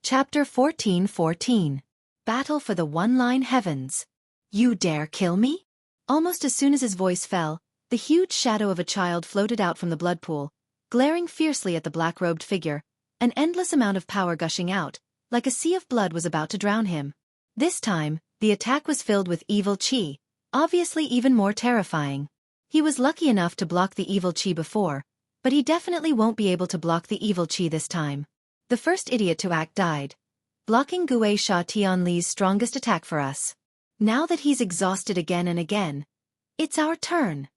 Chapter 14:14. Battle for the One-Line Heavens. You dare kill me? Almost as soon as his voice fell, the huge shadow of a child floated out from the blood pool, glaring fiercely at the black-robed figure, an endless amount of power gushing out, like a sea of blood was about to drown him. This time, the attack was filled with evil chi, obviously even more terrifying. He was lucky enough to block the evil chi before, but he definitely won't be able to block the evil chi this time. The first idiot to act died, blocking Wuxia Tianli's strongest attack for us. Now that he's exhausted again and again, it's our turn.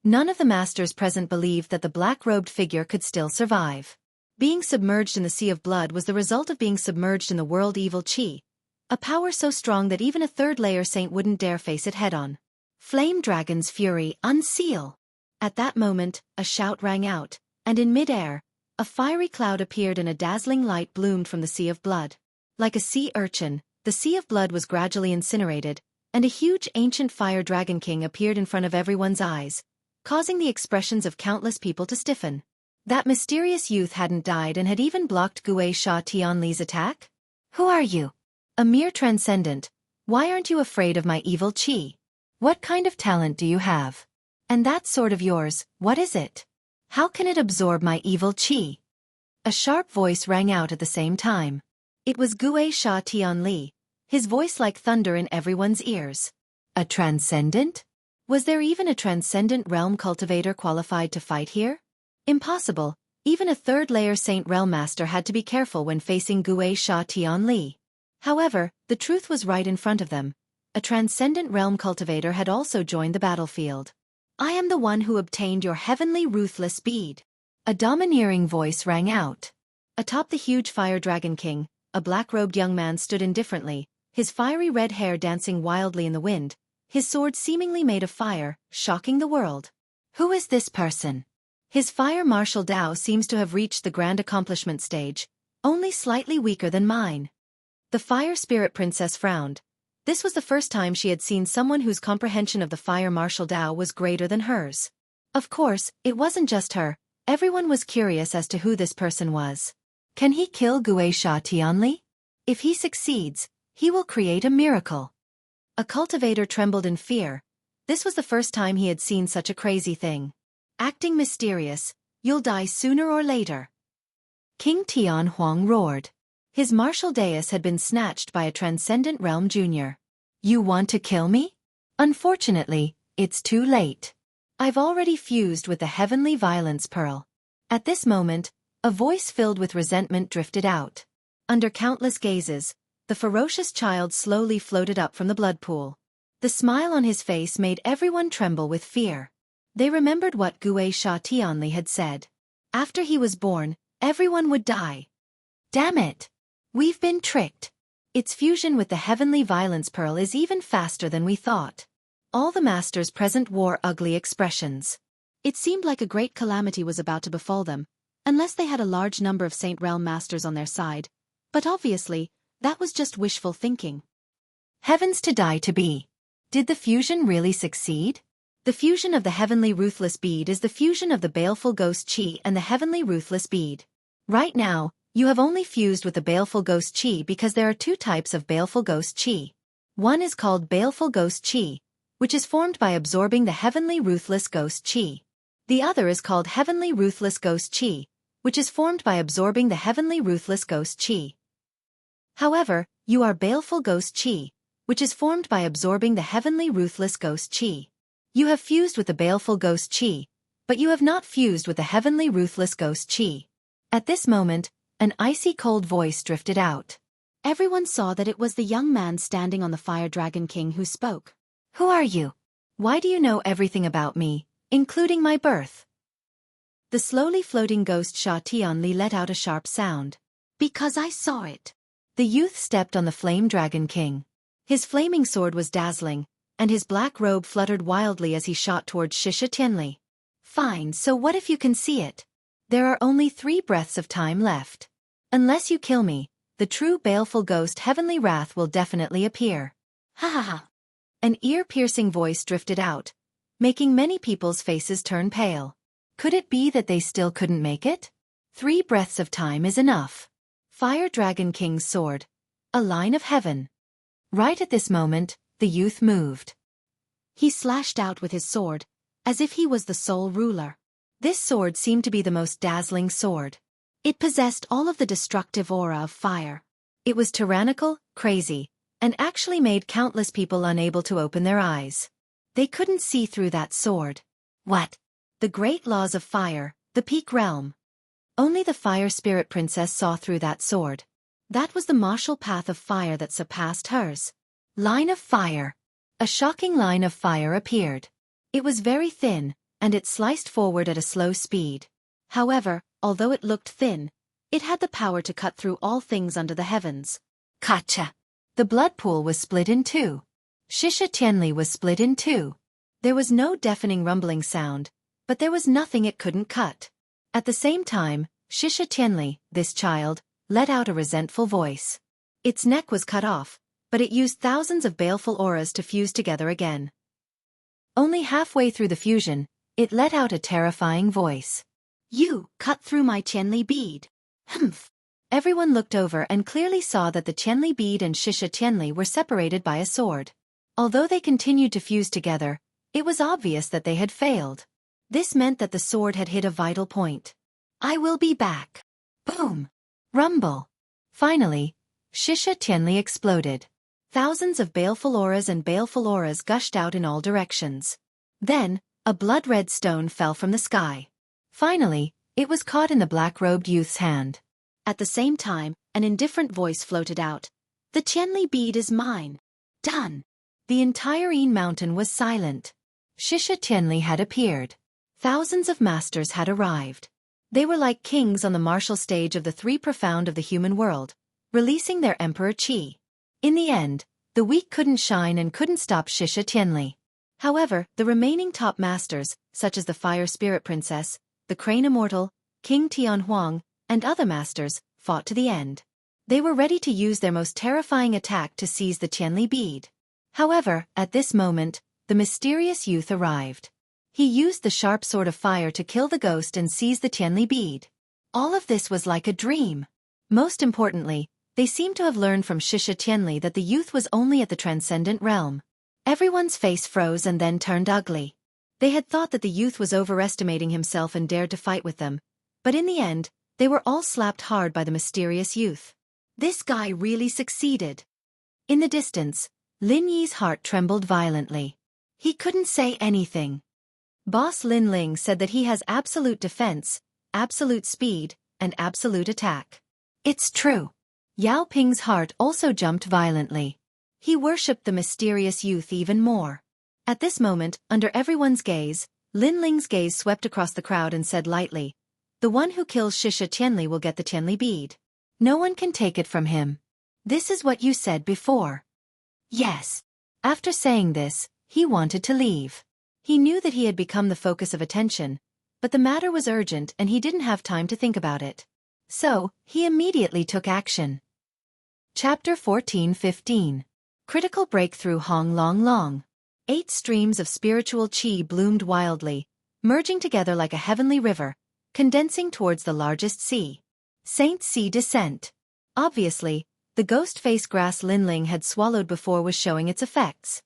None of the masters present believed that the black-robed figure could still survive. Being submerged in the sea of blood was the result of being submerged in the world evil chi, a power so strong that even a third-layer saint wouldn't dare face it head-on. Flame Dragon's fury, unseal! At that moment, a shout rang out, and in mid-air, a fiery cloud appeared and a dazzling light bloomed from the sea of blood. Like a sea urchin, the sea of blood was gradually incinerated, and a huge ancient fire dragon king appeared in front of everyone's eyes, causing the expressions of countless people to stiffen. That mysterious youth hadn't died and had even blocked Wuxia Tianli's attack? Who are you? A mere transcendent. Why aren't you afraid of my evil chi? What kind of talent do you have? And that sword of yours, what is it? How can it absorb my evil chi? A sharp voice rang out at the same time. It was Wuxia Tianli, his voice like thunder in everyone's ears. A transcendent? Was there even a transcendent realm cultivator qualified to fight here? Impossible. Even a third-layer Saint Realm Master had to be careful when facing Wuxia Tianli. However, the truth was right in front of them. A transcendent realm cultivator had also joined the battlefield. I am the one who obtained your heavenly ruthless bead. A domineering voice rang out. Atop the huge fire dragon king, a black-robed young man stood indifferently, his fiery red hair dancing wildly in the wind, his sword seemingly made of fire, shocking the world. Who is this person? His fire martial Dao seems to have reached the grand accomplishment stage, only slightly weaker than mine. The fire spirit princess frowned. This was the first time she had seen someone whose comprehension of the fire martial Dao was greater than hers. Of course, it wasn't just her, everyone was curious as to who this person was. Can he kill Wuxia Tianli? If he succeeds, he will create a miracle. A cultivator trembled in fear. This was the first time he had seen such a crazy thing. Acting mysterious, you'll die sooner or later. King Tian Huang roared. His martial dais had been snatched by a transcendent realm junior. You want to kill me? Unfortunately, it's too late. I've already fused with the heavenly violence pearl. At this moment, a voice filled with resentment drifted out. Under countless gazes, the ferocious child slowly floated up from the blood pool. The smile on his face made everyone tremble with fear. They remembered what Wuxia Tianli had said. After he was born, everyone would die. Damn it! We've been tricked. Its fusion with the heavenly violence pearl is even faster than we thought. All the masters present wore ugly expressions. It seemed like a great calamity was about to befall them, unless they had a large number of Saint Realm Masters on their side. But obviously, that was just wishful thinking. Heavens to die to be. Did the fusion really succeed? The fusion of the heavenly ruthless bead is the fusion of the baleful ghost chi and the heavenly ruthless bead. Right now, you have only fused with the baleful ghost chi because there are two types of baleful ghost chi. One is called baleful ghost chi, which is formed by absorbing the heavenly ruthless ghost chi. The other is called heavenly ruthless ghost chi, which is formed by absorbing the heavenly ruthless ghost chi. However, you are baleful ghost chi, which is formed by absorbing the heavenly ruthless ghost chi. You have fused with the baleful ghost chi, but you have not fused with the heavenly ruthless ghost chi. At this moment, an icy cold voice drifted out. Everyone saw that it was the young man standing on the fire dragon king who spoke. Who are you? Why do you know everything about me, including my birth? The slowly floating ghost Xia Tianli let out a sharp sound. Because I saw it. The youth stepped on the flame dragon king. His flaming sword was dazzling, and his black robe fluttered wildly as he shot towards Wuxia Tianli. Fine, so what if you can see it? There are only 3 breaths of time left. Unless you kill me, the true baleful ghost heavenly wrath will definitely appear. Ha ha ha. An ear-piercing voice drifted out, making many people's faces turn pale. Could it be that they still couldn't make it? 3 breaths of time is enough. Fire Dragon King's sword. A line of heaven. Right at this moment, the youth moved. He slashed out with his sword, as if he was the sole ruler. This sword seemed to be the most dazzling sword. It possessed all of the destructive aura of fire. It was tyrannical, crazy, and actually made countless people unable to open their eyes. They couldn't see through that sword. What? The great laws of fire, the peak realm. Only the fire spirit princess saw through that sword. That was the martial path of fire that surpassed hers. Line of fire. A shocking line of fire appeared. It was very thin, and it sliced forward at a slow speed. However, although it looked thin, it had the power to cut through all things under the heavens. Gotcha! The blood pool was split in two. Xianxia was split in two. There was no deafening rumbling sound, but there was nothing it couldn't cut. At the same time, Xianxia, this child, let out a resentful voice. Its neck was cut off, but it used thousands of baleful auras to fuse together again. Only halfway through the fusion, it let out a terrifying voice. You cut through my Qianli bead. Humph. Everyone looked over and clearly saw that the Qianli bead and Xianxia were separated by a sword. Although they continued to fuse together, it was obvious that they had failed. This meant that the sword had hit a vital point. I will be back. Boom. Rumble. Finally, Xianxia exploded. Thousands of baleful auras gushed out in all directions. Then, a blood-red stone fell from the sky. Finally, it was caught in the black-robed youth's hand. At the same time, an indifferent voice floated out. The Qianli bead is mine. Done. The entire Yin mountain was silent. Xianxia had appeared. Thousands of masters had arrived. They were like kings on the martial stage of the three profound of the human world, releasing their emperor Qi. In the end, the weak couldn't shine and couldn't stop Xianxia. However, the remaining top masters, such as the Fire Spirit Princess, the Crane Immortal, King Tianhuang, and other masters, fought to the end. They were ready to use their most terrifying attack to seize the Qianli bead. However, at this moment, the mysterious youth arrived. He used the sharp sword of fire to kill the ghost and seize the Qianli bead. All of this was like a dream. Most importantly, they seemed to have learned from Xianxia that the youth was only at the transcendent realm. Everyone's face froze and then turned ugly. They had thought that the youth was overestimating himself and dared to fight with them, but in the end, they were all slapped hard by the mysterious youth. This guy really succeeded. In the distance, Lin Yi's heart trembled violently. He couldn't say anything. Boss Lin Ling said that he has absolute defense, absolute speed, and absolute attack. It's true. Yao Ping's heart also jumped violently. He worshipped the mysterious youth even more. At this moment, under everyone's gaze, Lin Ling's gaze swept across the crowd and said lightly, "The one who kills Xianxia will get the Qianli bead. No one can take it from him. This is what you said before." Yes. After saying this, he wanted to leave. He knew that he had become the focus of attention, but the matter was urgent and he didn't have time to think about it. So, he immediately took action. Chapter 14-15. Critical Breakthrough Hong Long Long. 8 streams of spiritual qi bloomed wildly, merging together like a heavenly river, condensing towards the largest sea. Saint Sea Descent. Obviously, the ghost face grass Lin Ling had swallowed before was showing its effects.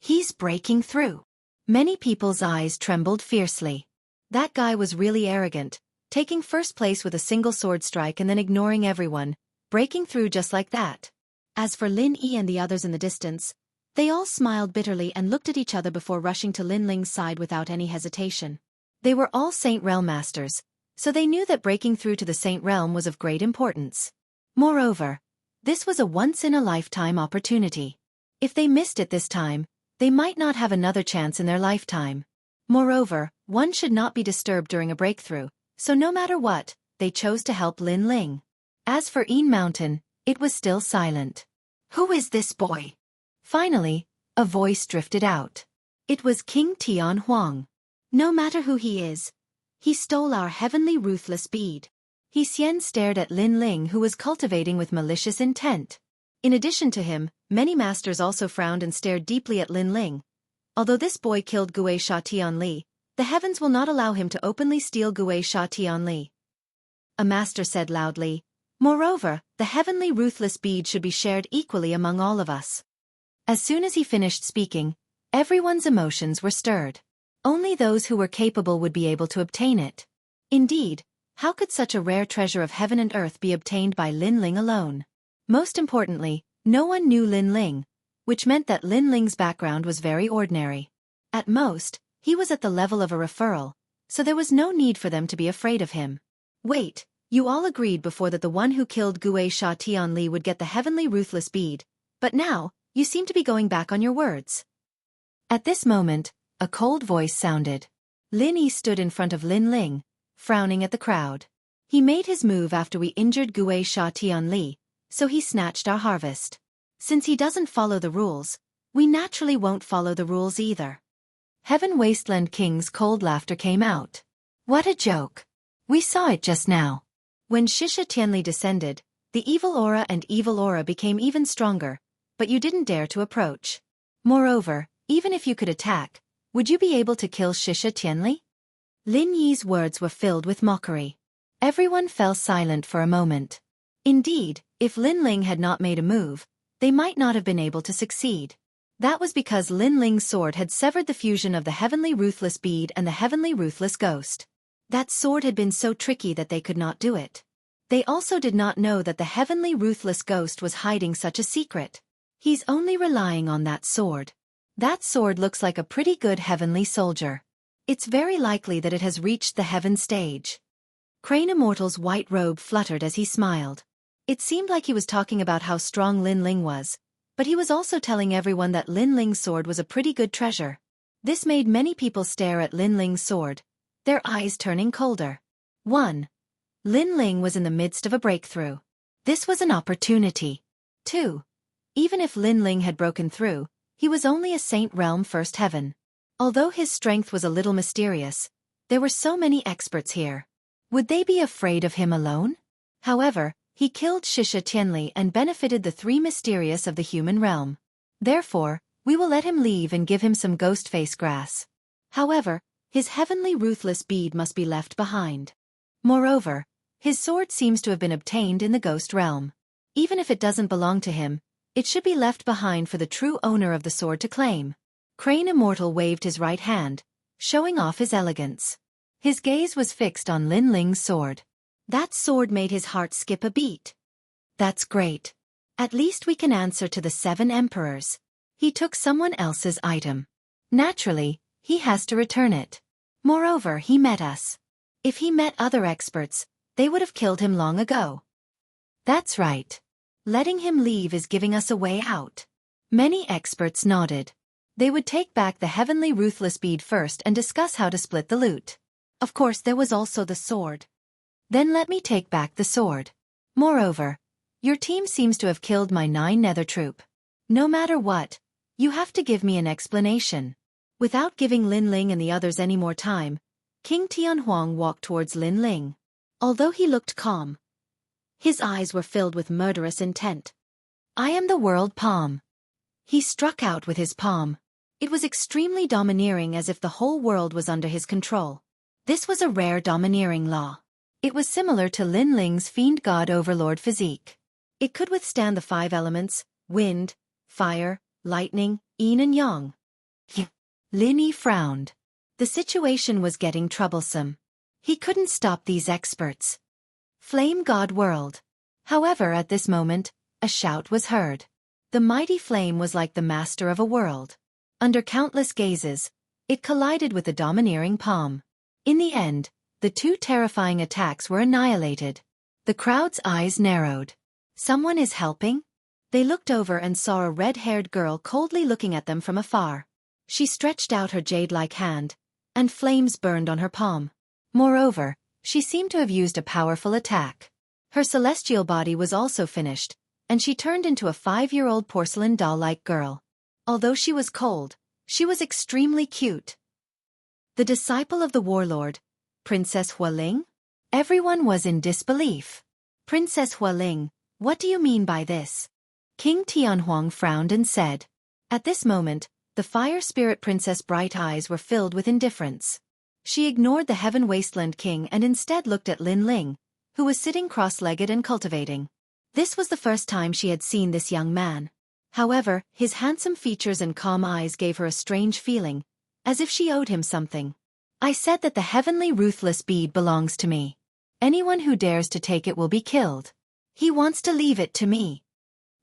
He's breaking through. Many people's eyes trembled fiercely. That guy was really arrogant, taking first place with a single sword strike and then ignoring everyone, breaking through just like that. As for Lin Yi and the others in the distance, they all smiled bitterly and looked at each other before rushing to Lin Ling's side without any hesitation. They were all Saint Realm masters, so they knew that breaking through to the Saint Realm was of great importance. Moreover, this was a once-in-a-lifetime opportunity. If they missed it this time, they might not have another chance in their lifetime. Moreover, one should not be disturbed during a breakthrough, so no matter what, they chose to help Lin Ling. As for Yin Mountain, it was still silent. Who is this boy? Finally, a voice drifted out. It was King Tianhuang. No matter who he is, he stole our heavenly ruthless bead. Xian stared at Lin Ling, who was cultivating with malicious intent. In addition to him, many masters also frowned and stared deeply at Lin Ling. Although this boy killed Gui Sha Tianli, the heavens will not allow him to openly steal Gui Sha Tianli. A master said loudly, Moreover, the heavenly ruthless bead should be shared equally among all of us. As soon as he finished speaking, everyone's emotions were stirred. Only those who were capable would be able to obtain it. Indeed, how could such a rare treasure of heaven and earth be obtained by Lin Ling alone? Most importantly, no one knew Lin Ling, which meant that Lin Ling's background was very ordinary. At most, he was at the level of a referral, so there was no need for them to be afraid of him. Wait, you all agreed before that the one who killed Guisha Tianli would get the heavenly ruthless bead, but now, you seem to be going back on your words. At this moment, a cold voice sounded. Lin Yi stood in front of Lin Ling, frowning at the crowd. He made his move after we injured Guisha Tianli, so he snatched our harvest. Since he doesn't follow the rules, we naturally won't follow the rules either. Heaven Wasteland King's cold laughter came out. What a joke. We saw it just now. When Xianxia Tianli descended, the evil aura became even stronger, but you didn't dare to approach. Moreover, even if you could attack, would you be able to kill Xianxia Tianli? Lin Yi's words were filled with mockery. Everyone fell silent for a moment. Indeed, if Lin Ling had not made a move, they might not have been able to succeed. That was because Lin Ling's sword had severed the fusion of the heavenly ruthless bead and the heavenly ruthless ghost. That sword had been so tricky that they could not do it. They also did not know that the heavenly ruthless ghost was hiding such a secret. He's only relying on that sword. That sword looks like a pretty good heavenly soldier. It's very likely that it has reached the heaven stage. Crane Immortal's white robe fluttered as he smiled. It seemed like he was talking about how strong Lin Ling was, but he was also telling everyone that Lin Ling's sword was a pretty good treasure. This made many people stare at Lin Ling's sword, their eyes turning colder. 1. Lin Ling was in the midst of a breakthrough. This was an opportunity. 2. Even if Lin Ling had broken through, he was only a Saint Realm First Heaven. Although his strength was a little mysterious, there were so many experts here. Would they be afraid of him alone? However, he killed Xianxia Tianli and benefited the three mysterious of the human realm. Therefore, we will let him leave and give him some ghost face grass. However, his heavenly ruthless bead must be left behind. Moreover, his sword seems to have been obtained in the ghost realm. Even if it doesn't belong to him, it should be left behind for the true owner of the sword to claim. Crane Immortal waved his right hand, showing off his elegance. His gaze was fixed on Lin Ling's sword. That sword made his heart skip a beat. That's great. At least we can answer to the 7 emperors. He took someone else's item. Naturally, he has to return it. Moreover, he met us. If he met other experts, they would have killed him long ago. That's right. Letting him leave is giving us a way out. Many experts nodded. They would take back the heavenly ruthless bead first and discuss how to split the loot. Of course, there was also the sword. Then let me take back the sword. Moreover, your team seems to have killed my 9 nether troop. No matter what, you have to give me an explanation. Without giving Lin Ling and the others any more time, King Tianhuang walked towards Lin Ling. Although he looked calm, his eyes were filled with murderous intent. I am the world palm. He struck out with his palm. It was extremely domineering, as if the whole world was under his control. This was a rare domineering law. It was similar to Lin Ling's Fiend God Overlord physique. It could withstand the 5 elements: wind, fire, lightning, yin and yang. Lin Yi frowned. The situation was getting troublesome. He couldn't stop these experts. Flame God World. However, at this moment, a shout was heard. The mighty flame was like the master of a world. Under countless gazes, it collided with the domineering palm. In the end, the 2 terrifying attacks were annihilated. The crowd's eyes narrowed. Someone is helping? They looked over and saw a red-haired girl coldly looking at them from afar. She stretched out her jade-like hand, and flames burned on her palm. Moreover, she seemed to have used a powerful attack. Her celestial body was also finished, and she turned into a 5-year-old porcelain doll-like girl. Although she was cold, she was extremely cute. The disciple of the warlord, Princess Hualing? Everyone was in disbelief. Princess Hualing, what do you mean by this? King Tianhuang frowned and said. At this moment, the fire spirit princess' bright eyes were filled with indifference. She ignored the Heaven Wasteland King and instead looked at Lin Ling, who was sitting cross-legged and cultivating. This was the first time she had seen this young man. However, his handsome features and calm eyes gave her a strange feeling, as if she owed him something. I said that the heavenly ruthless bead belongs to me. Anyone who dares to take it will be killed. He wants to leave it to me,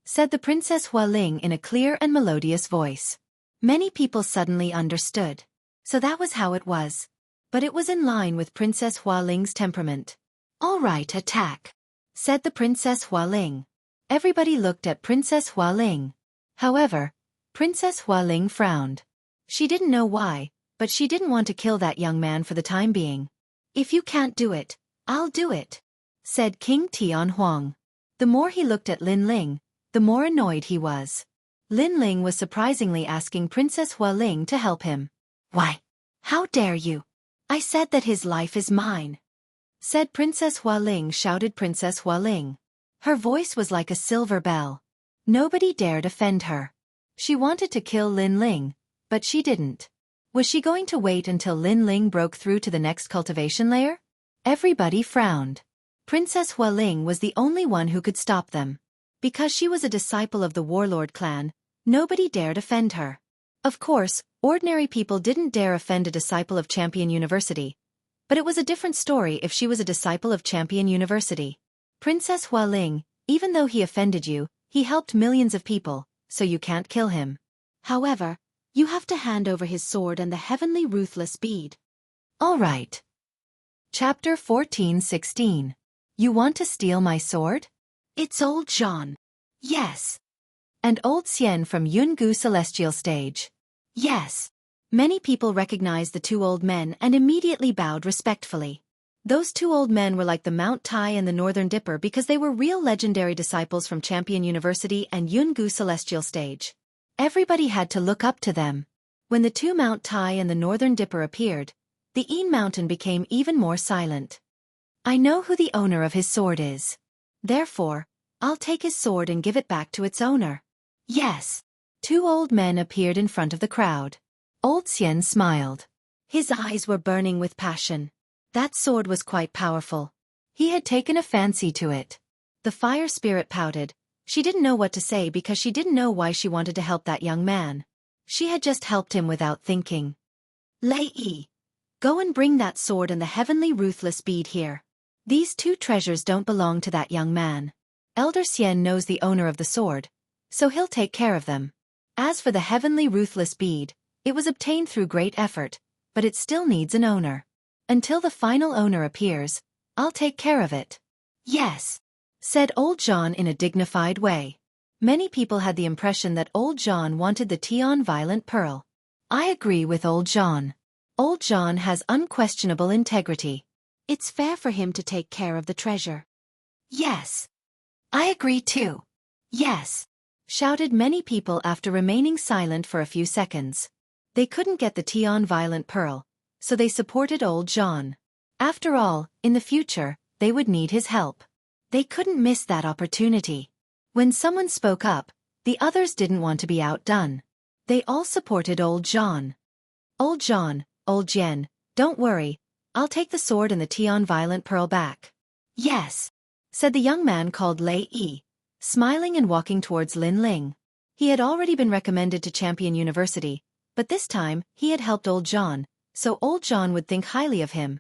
said the Princess Hualing in a clear and melodious voice. Many people suddenly understood. So that was how it was. But it was in line with Princess Hualing's temperament. All right, attack, said the Princess Hualing. Everybody looked at Princess Hualing. However, Princess Hualing frowned. She didn't know why, but she didn't want to kill that young man for the time being. If you can't do it, I'll do it, said King Tianhuang. The more he looked at Lin Ling, the more annoyed he was. Lin Ling was surprisingly asking Princess Hualing to help him. Why? How dare you? I said that his life is mine, said Princess Hualing, shouted Princess Hualing. Her voice was like a silver bell. Nobody dared offend her. She wanted to kill Lin Ling, but she didn't. Was she going to wait until Lin Ling broke through to the next cultivation layer? Everybody frowned. Princess Hualing was the only one who could stop them. Because she was a disciple of the warlord clan, nobody dared offend her. Of course, ordinary people didn't dare offend a disciple of Champion University. But it was a different story if she was a disciple of Champion University. Princess Hualing, even though he offended you, he helped millions of people, so you can't kill him. However, you have to hand over his sword and the heavenly ruthless bead. All right. Chapter 14:16. You want to steal my sword? It's old Jean. Yes. And old Xian from Jianghu Celestial Stage. Yes. Many people recognized the two old men and immediately bowed respectfully. Those two old men were like the Mount Tai and the Northern Dipper because they were real legendary disciples from Champion University and Jianghu Celestial Stage. Everybody had to look up to them. When the two Mount Tai and the Northern Dipper appeared, the Een Mountain became even more silent. I know who the owner of his sword is. Therefore, I'll take his sword and give it back to its owner. Yes. Two old men appeared in front of the crowd. Old Xian smiled. His eyes were burning with passion. That sword was quite powerful. He had taken a fancy to it. The fire spirit pouted. She didn't know what to say because she didn't know why she wanted to help that young man. She had just helped him without thinking. Lei Yi, go and bring that sword and the heavenly ruthless bead here. These two treasures don't belong to that young man. Elder Xian knows the owner of the sword, so he'll take care of them. As for the heavenly ruthless bead, it was obtained through great effort, but it still needs an owner. Until the final owner appears, I'll take care of it. Yes, said old John in a dignified way. Many people had the impression that old John wanted the Tian Violent Pearl. I agree with old John. Old John has unquestionable integrity. It's fair for him to take care of the treasure. Yes. I agree too. Yes, shouted many people after remaining silent for a few seconds. They couldn't get the Tian Violent Pearl, so they supported old John. After all, in the future, they would need his help. They couldn't miss that opportunity. When someone spoke up, the others didn't want to be outdone. They all supported old John. Old John, old Jian, don't worry, I'll take the sword and the Tian Violent Pearl back. Yes, said the young man called Lei Yi, smiling and walking towards Lin Ling. He had already been recommended to Champion University, but this time he had helped old John, so old John would think highly of him.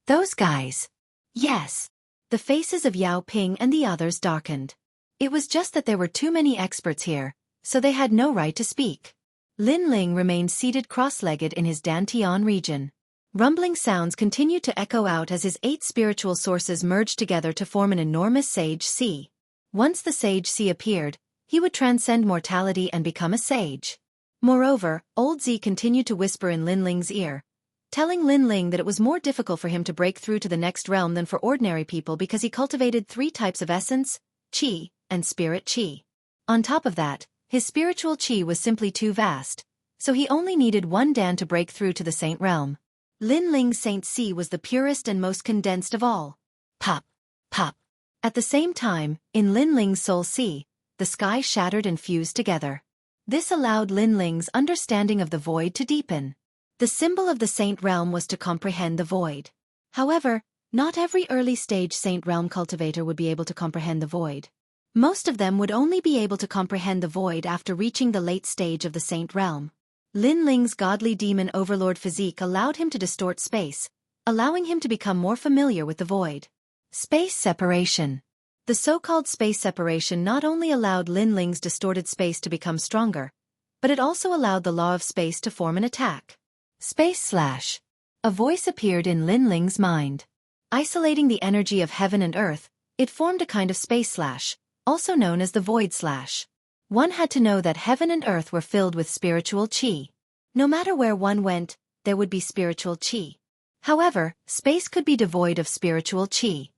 Those guys. Yes. The faces of Yao Ping and the others darkened. It was just that there were too many experts here, so they had no right to speak. Lin Ling remained seated cross-legged in his Dantian region. Rumbling sounds continued to echo out as his 8 spiritual sources merged together to form an enormous sage sea. Once the sage sea appeared, he would transcend mortality and become a sage. Moreover, old Z continued to whisper in Lin Ling's ear, telling Lin Ling that it was more difficult for him to break through to the next realm than for ordinary people because he cultivated 3 types of essence, qi, and spirit qi. On top of that, his spiritual qi was simply too vast, so he only needed 1 dan to break through to the saint realm. Lin Ling's saint qi was the purest and most condensed of all. Pop, pop. At the same time, in Lin Ling's soul qi, the sky shattered and fused together. This allowed Lin Ling's understanding of the void to deepen. The symbol of the saint realm was to comprehend the void. However, Not every early-stage Saint Realm cultivator would be able to comprehend the void. Most of them would only be able to comprehend the void after reaching the late stage of the Saint Realm. Lin Ling's godly demon overlord physique allowed him to distort space, allowing him to become more familiar with the void. Space separation. The so-called space separation not only allowed Lin Ling's distorted space to become stronger, but it also allowed the law of space to form an attack. Space slash. A voice appeared in Lin Ling's mind. Isolating the energy of heaven and earth, it formed a kind of space slash, also known as the void slash. One had to know that heaven and earth were filled with spiritual qi. No matter where one went, there would be spiritual qi. However, space could be devoid of spiritual qi.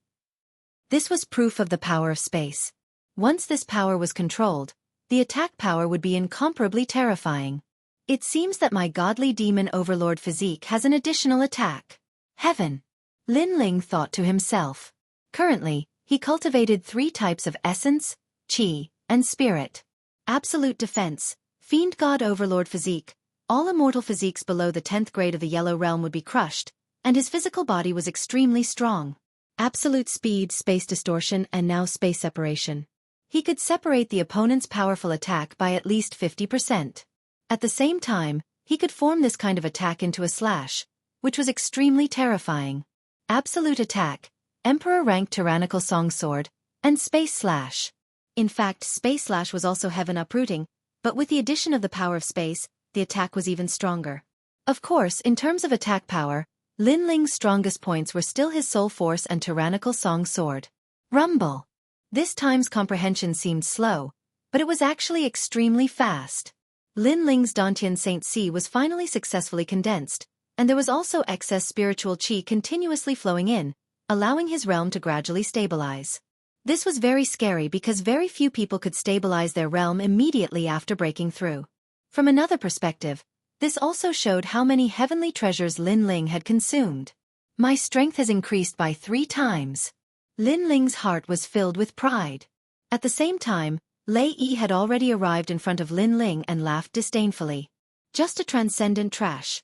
This was proof of the power of space. Once this power was controlled, the attack power would be incomparably terrifying. It seems that my godly demon overlord physique has an additional attack. Heaven. Lin Ling thought to himself. Currently, he cultivated 3 types of essence, qi, and spirit. Absolute defense, fiend god overlord physique, all immortal physiques below the 10th grade of the yellow realm would be crushed, and his physical body was extremely strong. Absolute speed, space distortion, and now space separation. He could separate the opponent's powerful attack by at least 50%. At the same time, he could form this kind of attack into a slash, which was extremely terrifying. Absolute attack, Emperor-ranked tyrannical song sword, and space slash. In fact, space slash was also heaven uprooting, but with the addition of the power of space, the attack was even stronger. Of course, in terms of attack power, Lin Ling's strongest points were still his soul force and tyrannical song sword. Rumble. This time's comprehension seemed slow, but it was actually extremely fast. Lin Ling's Dantian Saint Si was finally successfully condensed, and there was also excess spiritual qi continuously flowing in, allowing his realm to gradually stabilize. This was very scary because very few people could stabilize their realm immediately after breaking through. From another perspective, this also showed how many heavenly treasures Lin Ling had consumed. My strength has increased by 3 times. Lin Ling's heart was filled with pride. At the same time, Lei Yi had already arrived in front of Lin Ling and laughed disdainfully. Just a transcendent trash.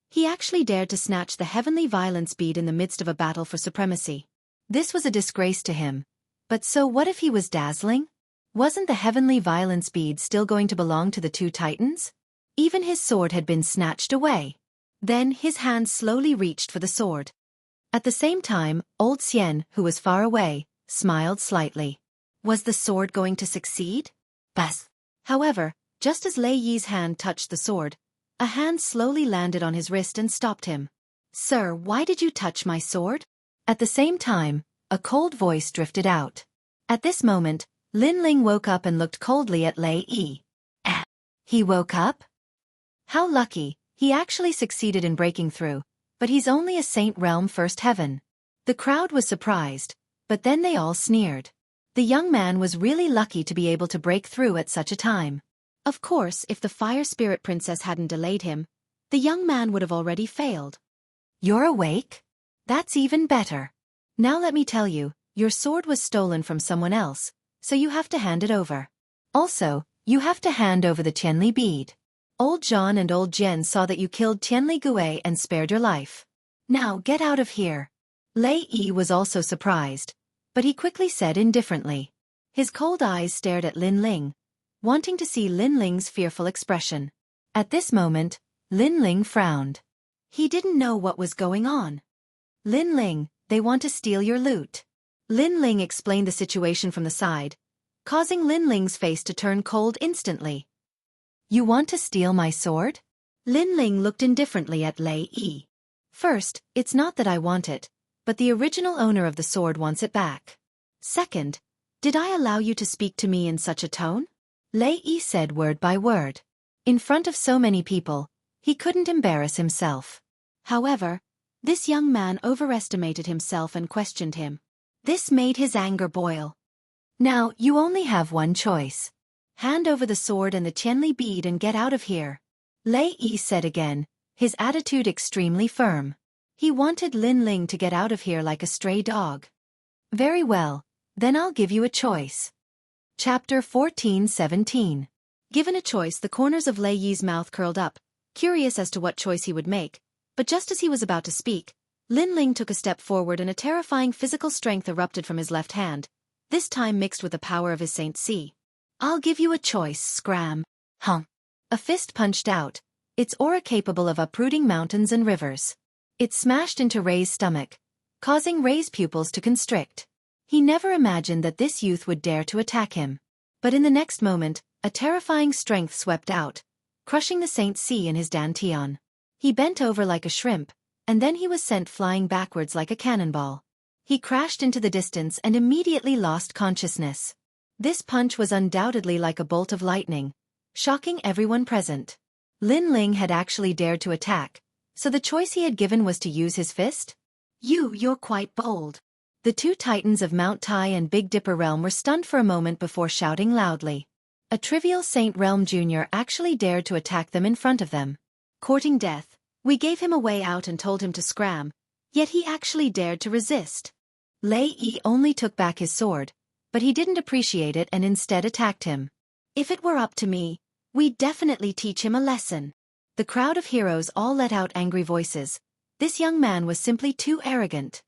He actually dared to snatch the heavenly violence bead in the midst of a battle for supremacy. This was a disgrace to him. But so what if he was dazzling? Wasn't the heavenly violence bead still going to belong to the 2 titans? Even his sword had been snatched away. Then his hand slowly reached for the sword. At the same time, old Xian, who was far away, smiled slightly. Was the sword going to succeed? Bas. However, just as Lei Yi's hand touched the sword, a hand slowly landed on his wrist and stopped him. Sir, why did you touch my sword? At the same time, a cold voice drifted out. At this moment, Lin Ling woke up and looked coldly at Lei Yi. He woke up? How lucky, he actually succeeded in breaking through, but he's only a Saint Realm First Heaven. The crowd was surprised, but then they all sneered. The young man was really lucky to be able to break through at such a time. Of course, if the Fire Spirit Princess hadn't delayed him, the young man would have already failed. You're awake? That's even better. Now let me tell you, your sword was stolen from someone else, so you have to hand it over. Also, you have to hand over the Tianli bead. Old John and old Jen saw that you killed Tianli Gui and spared your life. Now get out of here. Lei Yi was also surprised, but he quickly said indifferently. His cold eyes stared at Lin Ling, wanting to see Lin Ling's fearful expression. At this moment, Lin Ling frowned. He didn't know what was going on. Lin Ling, they want to steal your loot. Lin Ling explained the situation from the side, causing Lin Ling's face to turn cold instantly. You want to steal my sword? Lin Ling looked indifferently at Lei Yi. First, it's not that I want it, but the original owner of the sword wants it back. Second, did I allow you to speak to me in such a tone? Lei Yi said word by word. In front of so many people, he couldn't embarrass himself. However, this young man overestimated himself and questioned him. This made his anger boil. Now, you only have one choice. Hand over the sword and the Tianli bead and get out of here. Lei Yi said again, his attitude extremely firm. He wanted Lin Ling to get out of here like a stray dog. Very well, then I'll give you a choice. Chapter 14:17. Given a choice, the corners of Lei Yi's mouth curled up, curious as to what choice he would make, but just as he was about to speak, Lin Ling took a step forward and a terrifying physical strength erupted from his left hand, this time mixed with the power of his Saint C. I'll give you a choice, scram. Huh. A fist punched out, its aura capable of uprooting mountains and rivers. It smashed into Ray's stomach, causing Ray's pupils to constrict. He never imagined that this youth would dare to attack him. But in the next moment, a terrifying strength swept out, crushing the Saint C in his dantian. He bent over like a shrimp, and then he was sent flying backwards like a cannonball. He crashed into the distance and immediately lost consciousness. This punch was undoubtedly like a bolt of lightning, shocking everyone present. Lin Ling had actually dared to attack, so the choice he had given was to use his fist? You're quite bold. The two titans of Mount Tai and Big Dipper Realm were stunned for a moment before shouting loudly. A trivial Saint Realm Jr. actually dared to attack them in front of them. Courting death, we gave him a way out and told him to scram, yet he actually dared to resist. Lei Yi only took back his sword, but he didn't appreciate it and instead attacked him. If it were up to me, we'd definitely teach him a lesson. The crowd of heroes all let out angry voices. This young man was simply too arrogant.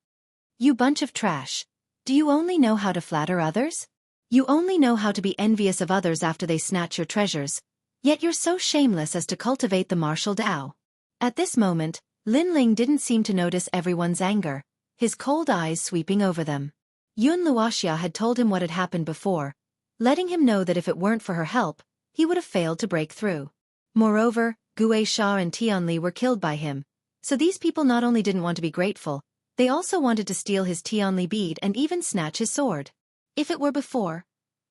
You bunch of trash. Do you only know how to flatter others? You only know how to be envious of others after they snatch your treasures, yet you're so shameless as to cultivate the martial Tao. At this moment, Lin Ling didn't seem to notice everyone's anger, his cold eyes sweeping over them. Wuxia had told him what had happened before, letting him know that if it weren't for her help, he would have failed to break through. Moreover, Gue Sha and Tianli were killed by him, so these people not only didn't want to be grateful, they also wanted to steal his Tianli bead and even snatch his sword. If it were before,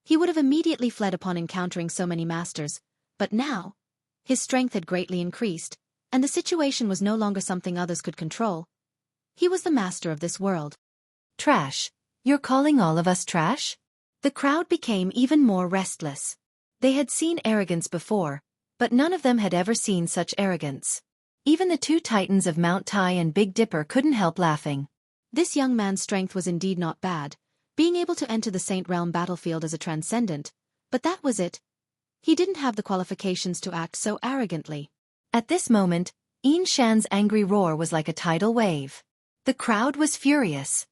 he would have immediately fled upon encountering so many masters, but now, his strength had greatly increased, and the situation was no longer something others could control. He was the master of this world. Trash. You're calling all of us trash? The crowd became even more restless. They had seen arrogance before, but none of them had ever seen such arrogance. Even the two titans of Mount Tai and Big Dipper couldn't help laughing. This young man's strength was indeed not bad, being able to enter the Saint Realm battlefield as a transcendent, but that was it. He didn't have the qualifications to act so arrogantly. At this moment, Yin Shan's angry roar was like a tidal wave. The crowd was furious.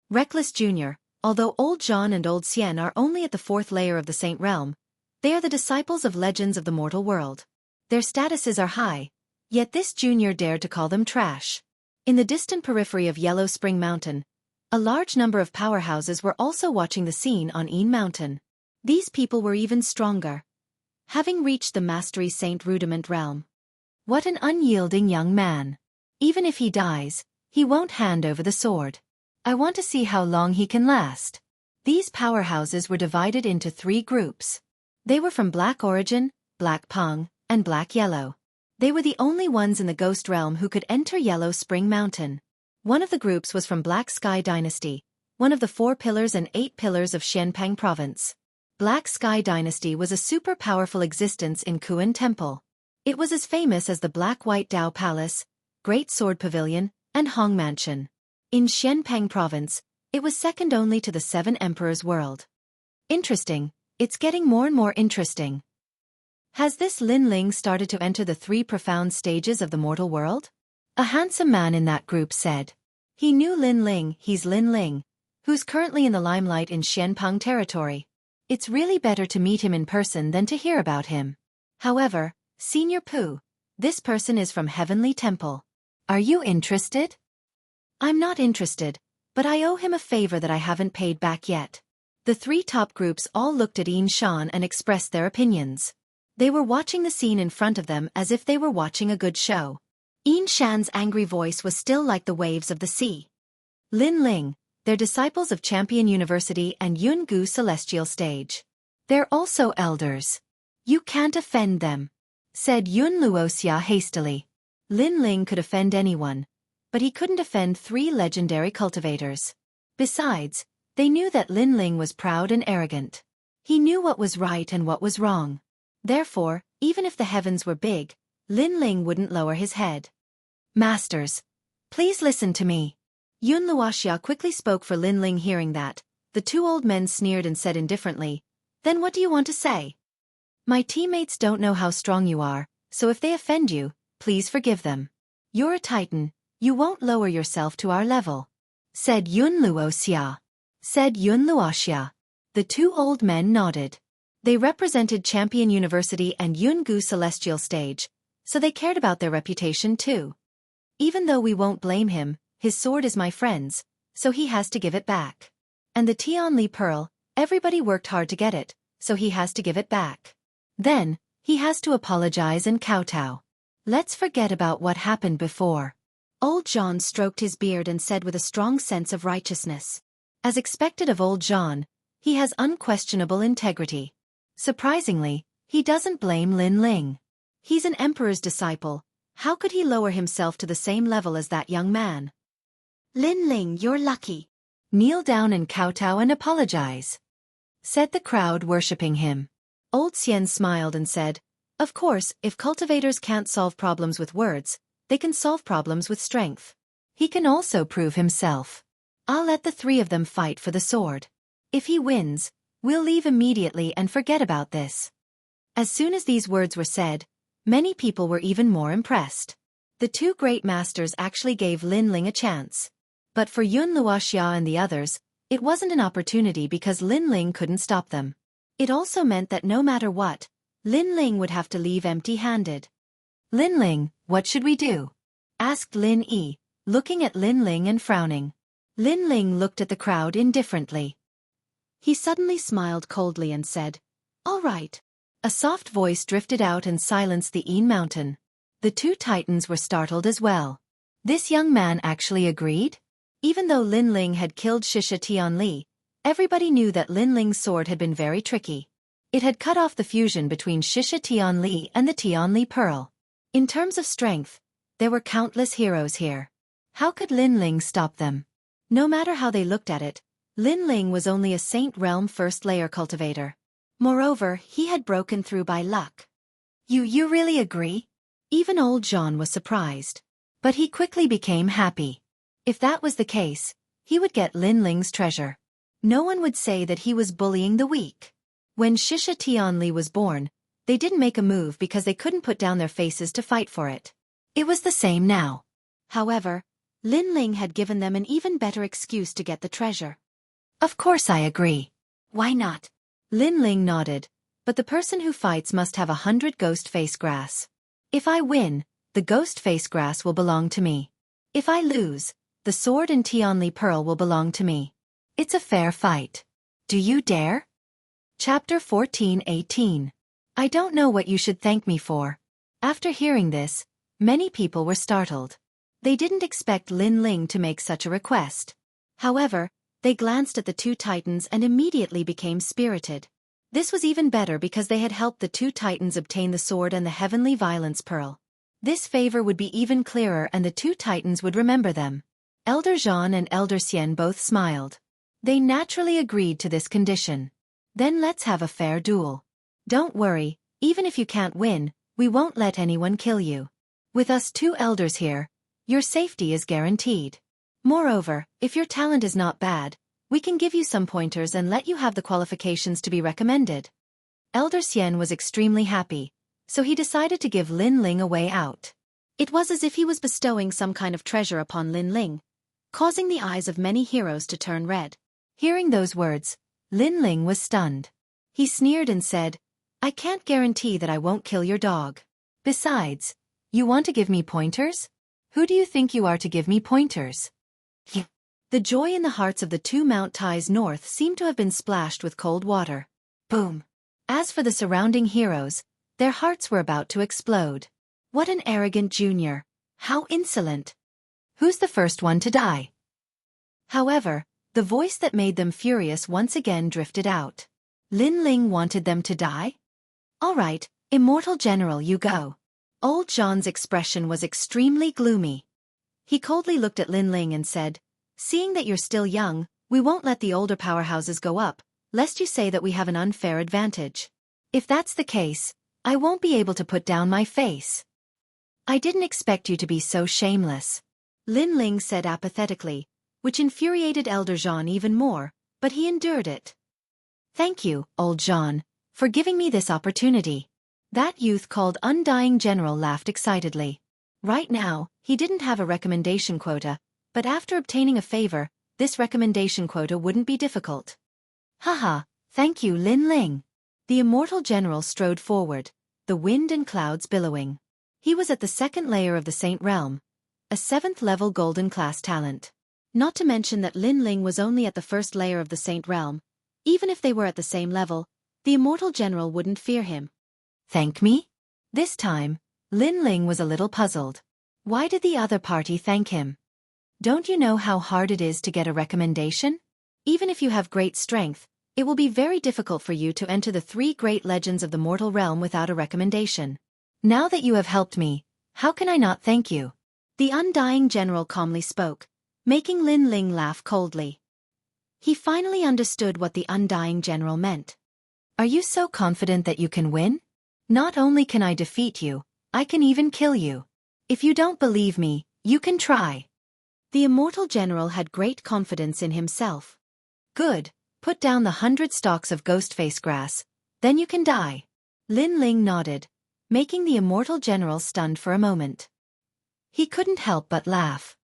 Reckless Jr., although Old John and Old Xian are only at the fourth layer of the Saint Realm, they are the disciples of legends of the mortal world. Their statuses are high, yet this junior dared to call them trash. In the distant periphery of Yellow Spring Mountain, a large number of powerhouses were also watching the scene on Yin Mountain. These people were even stronger, having reached the Mastery Saint Rudiment realm. What an unyielding young man. Even if he dies, he won't hand over the sword. I want to see how long he can last. These powerhouses were divided into 3 groups. They were from Black Origin, Black Pong, and Black Yellow. They were the only ones in the Ghost Realm who could enter Yellow Spring Mountain. One of the groups was from Black Sky Dynasty, one of the 4 pillars and 8 pillars of Xianpeng Province. Black Sky Dynasty was a super powerful existence in Kuan Temple. It was as famous as the Black-White Dao Palace, Great Sword Pavilion, and Hong Mansion. In Xianpeng Province, it was second only to the 7 Emperors world. Interesting, it's getting more and more interesting. Has this Lin Ling started to enter the 3 profound stages of the mortal world? A handsome man in that group said. He knew Lin Ling, he's Lin Ling, who's currently in the limelight in Xianpeng territory. It's really better to meet him in person than to hear about him. However, Senior Pooh, this person is from Heavenly Temple. Are you interested? I'm not interested, but I owe him a favor that I haven't paid back yet. The 3 top groups all looked at Yin Shan and expressed their opinions. They were watching the scene in front of them as if they were watching a good show. Yin Shan's angry voice was still like the waves of the sea. Lin Ling, they're disciples of Champion University and Yun Gu Celestial Stage. They're also elders. You can't offend them, said Yun Luoxia hastily. Lin Ling could offend anyone, but he couldn't offend 3 legendary cultivators. Besides, they knew that Lin Ling was proud and arrogant. He knew what was right and what was wrong. Therefore, even if the heavens were big, Lin Ling wouldn't lower his head. Masters, please listen to me. Yun Luoxia quickly spoke for Lin Ling. Hearing that, the 2 old men sneered and said indifferently, "Then what do you want to say? My teammates don't know how strong you are, so if they offend you, please forgive them. You're a titan, You won't lower yourself to our level, said Wuxia. Said Wuxia. The two old men nodded. They represented Champion University and Jianghu Celestial Stage, so they cared about their reputation too. Even though we won't blame him, his sword is my friend's, so he has to give it back. And the Tianli pearl, everybody worked hard to get it, so he has to give it back. Then, he has to apologize and kowtow. Let's forget about what happened before. Old John stroked his beard and said with a strong sense of righteousness. As expected of old John, he has unquestionable integrity. Surprisingly, he doesn't blame Lin Ling. He's an emperor's disciple. How could he lower himself to the same level as that young man? Lin Ling, you're lucky. Kneel down and kowtow and apologize, said the crowd worshipping him. Old Xian smiled and said, of course, if cultivators can't solve problems with words, they can solve problems with strength. He can also prove himself. I'll let the three of them fight for the sword. If he wins, we'll leave immediately and forget about this. As soon as these words were said, many people were even more impressed. The two great masters actually gave Lin Ling a chance. But for Wuxia and the others, it wasn't an opportunity because Lin Ling couldn't stop them. It also meant that no matter what, Lin Ling would have to leave empty-handed. Lin Ling, what should we do? Asked Lin Yi, looking at Lin Ling and frowning. Lin Ling looked at the crowd indifferently. He suddenly smiled coldly and said, all right. A soft voice drifted out and silenced the Een Mountain. The two titans were startled as well. This young man actually agreed? Even though Lin Ling had killed Xianxia Tianli, everybody knew that Lin Ling's sword had been very tricky. It had cut off the fusion between Xianxia Tianli and the Tianli pearl. In terms of strength, there were countless heroes here. How could Lin Ling stop them? No matter how they looked at it, Lin Ling was only a Saint Realm first-layer cultivator. Moreover, he had broken through by luck. You really agree? Even old John was surprised. But he quickly became happy. If that was the case, he would get Lin Ling's treasure. No one would say that he was bullying the weak. When Xianxia Tianli was born, they didn't make a move because they couldn't put down their faces to fight for it. It was the same now. However, Lin Ling had given them an even better excuse to get the treasure. Of course I agree. Why not? Lin Ling nodded, but the person who fights must have 100 ghost face grass. If I win, the ghost face grass will belong to me. If I lose, the sword and Tianli pearl will belong to me. It's a fair fight. Do you dare? Chapter 14:18. I don't know what you should thank me for. After hearing this, many people were startled. They didn't expect Lin Ling to make such a request. However, they glanced at the two titans and immediately became spirited. This was even better because they had helped the two titans obtain the sword and the heavenly violence pearl. This favor would be even clearer and the two titans would remember them. Elder Zhan and Elder Xian both smiled. They naturally agreed to this condition. Then let's have a fair duel. Don't worry, even if you can't win, we won't let anyone kill you. With us two elders here, your safety is guaranteed. Moreover, if your talent is not bad, we can give you some pointers and let you have the qualifications to be recommended. Elder Xian was extremely happy, so he decided to give Lin Ling a way out. It was as if he was bestowing some kind of treasure upon Lin Ling, causing the eyes of many heroes to turn red. Hearing those words, Lin Ling was stunned. He sneered and said, I can't guarantee that I won't kill your dog. Besides, you want to give me pointers? Who do you think you are to give me pointers? The joy in the hearts of the two Mount Tais north seemed to have been splashed with cold water. Boom! As for the surrounding heroes, their hearts were about to explode. What an arrogant junior! How insolent! Who's the first one to die? However, the voice that made them furious once again drifted out. Lin Ling wanted them to die? All right, immortal general, you go. Old John's expression was extremely gloomy. He coldly looked at Lin Ling and said, seeing that you're still young, we won't let the older powerhouses go up, lest you say that we have an unfair advantage. If that's the case, I won't be able to put down my face. I didn't expect you to be so shameless. Lin Ling said apathetically, which infuriated Elder Zhan even more, but he endured it. Thank you, old Zhan, for giving me this opportunity. That youth called Undying General laughed excitedly. Right now, he didn't have a recommendation quota, but after obtaining a favor, this recommendation quota wouldn't be difficult. Haha, thank you, Lin Ling. The immortal general strode forward, the wind and clouds billowing. He was at the second layer of the Saint Realm, a 7th-level golden class talent. Not to mention that Lin Ling was only at the first layer of the Saint Realm. Even if they were at the same level, the immortal general wouldn't fear him. Thank me? This time, Lin Ling was a little puzzled. Why did the other party thank him? Don't you know how hard it is to get a recommendation? Even if you have great strength, it will be very difficult for you to enter the 3 great legends of the mortal realm without a recommendation. Now that you have helped me, how can I not thank you? The undying general calmly spoke, making Lin Ling laugh coldly. He finally understood what the undying general meant. Are you so confident that you can win? Not only can I defeat you, I can even kill you. If you don't believe me, you can try. The immortal general had great confidence in himself. Good, put down the 100 stalks of ghostface grass, then you can die. Lin Ling nodded, making the immortal general stunned for a moment. He couldn't help but laugh.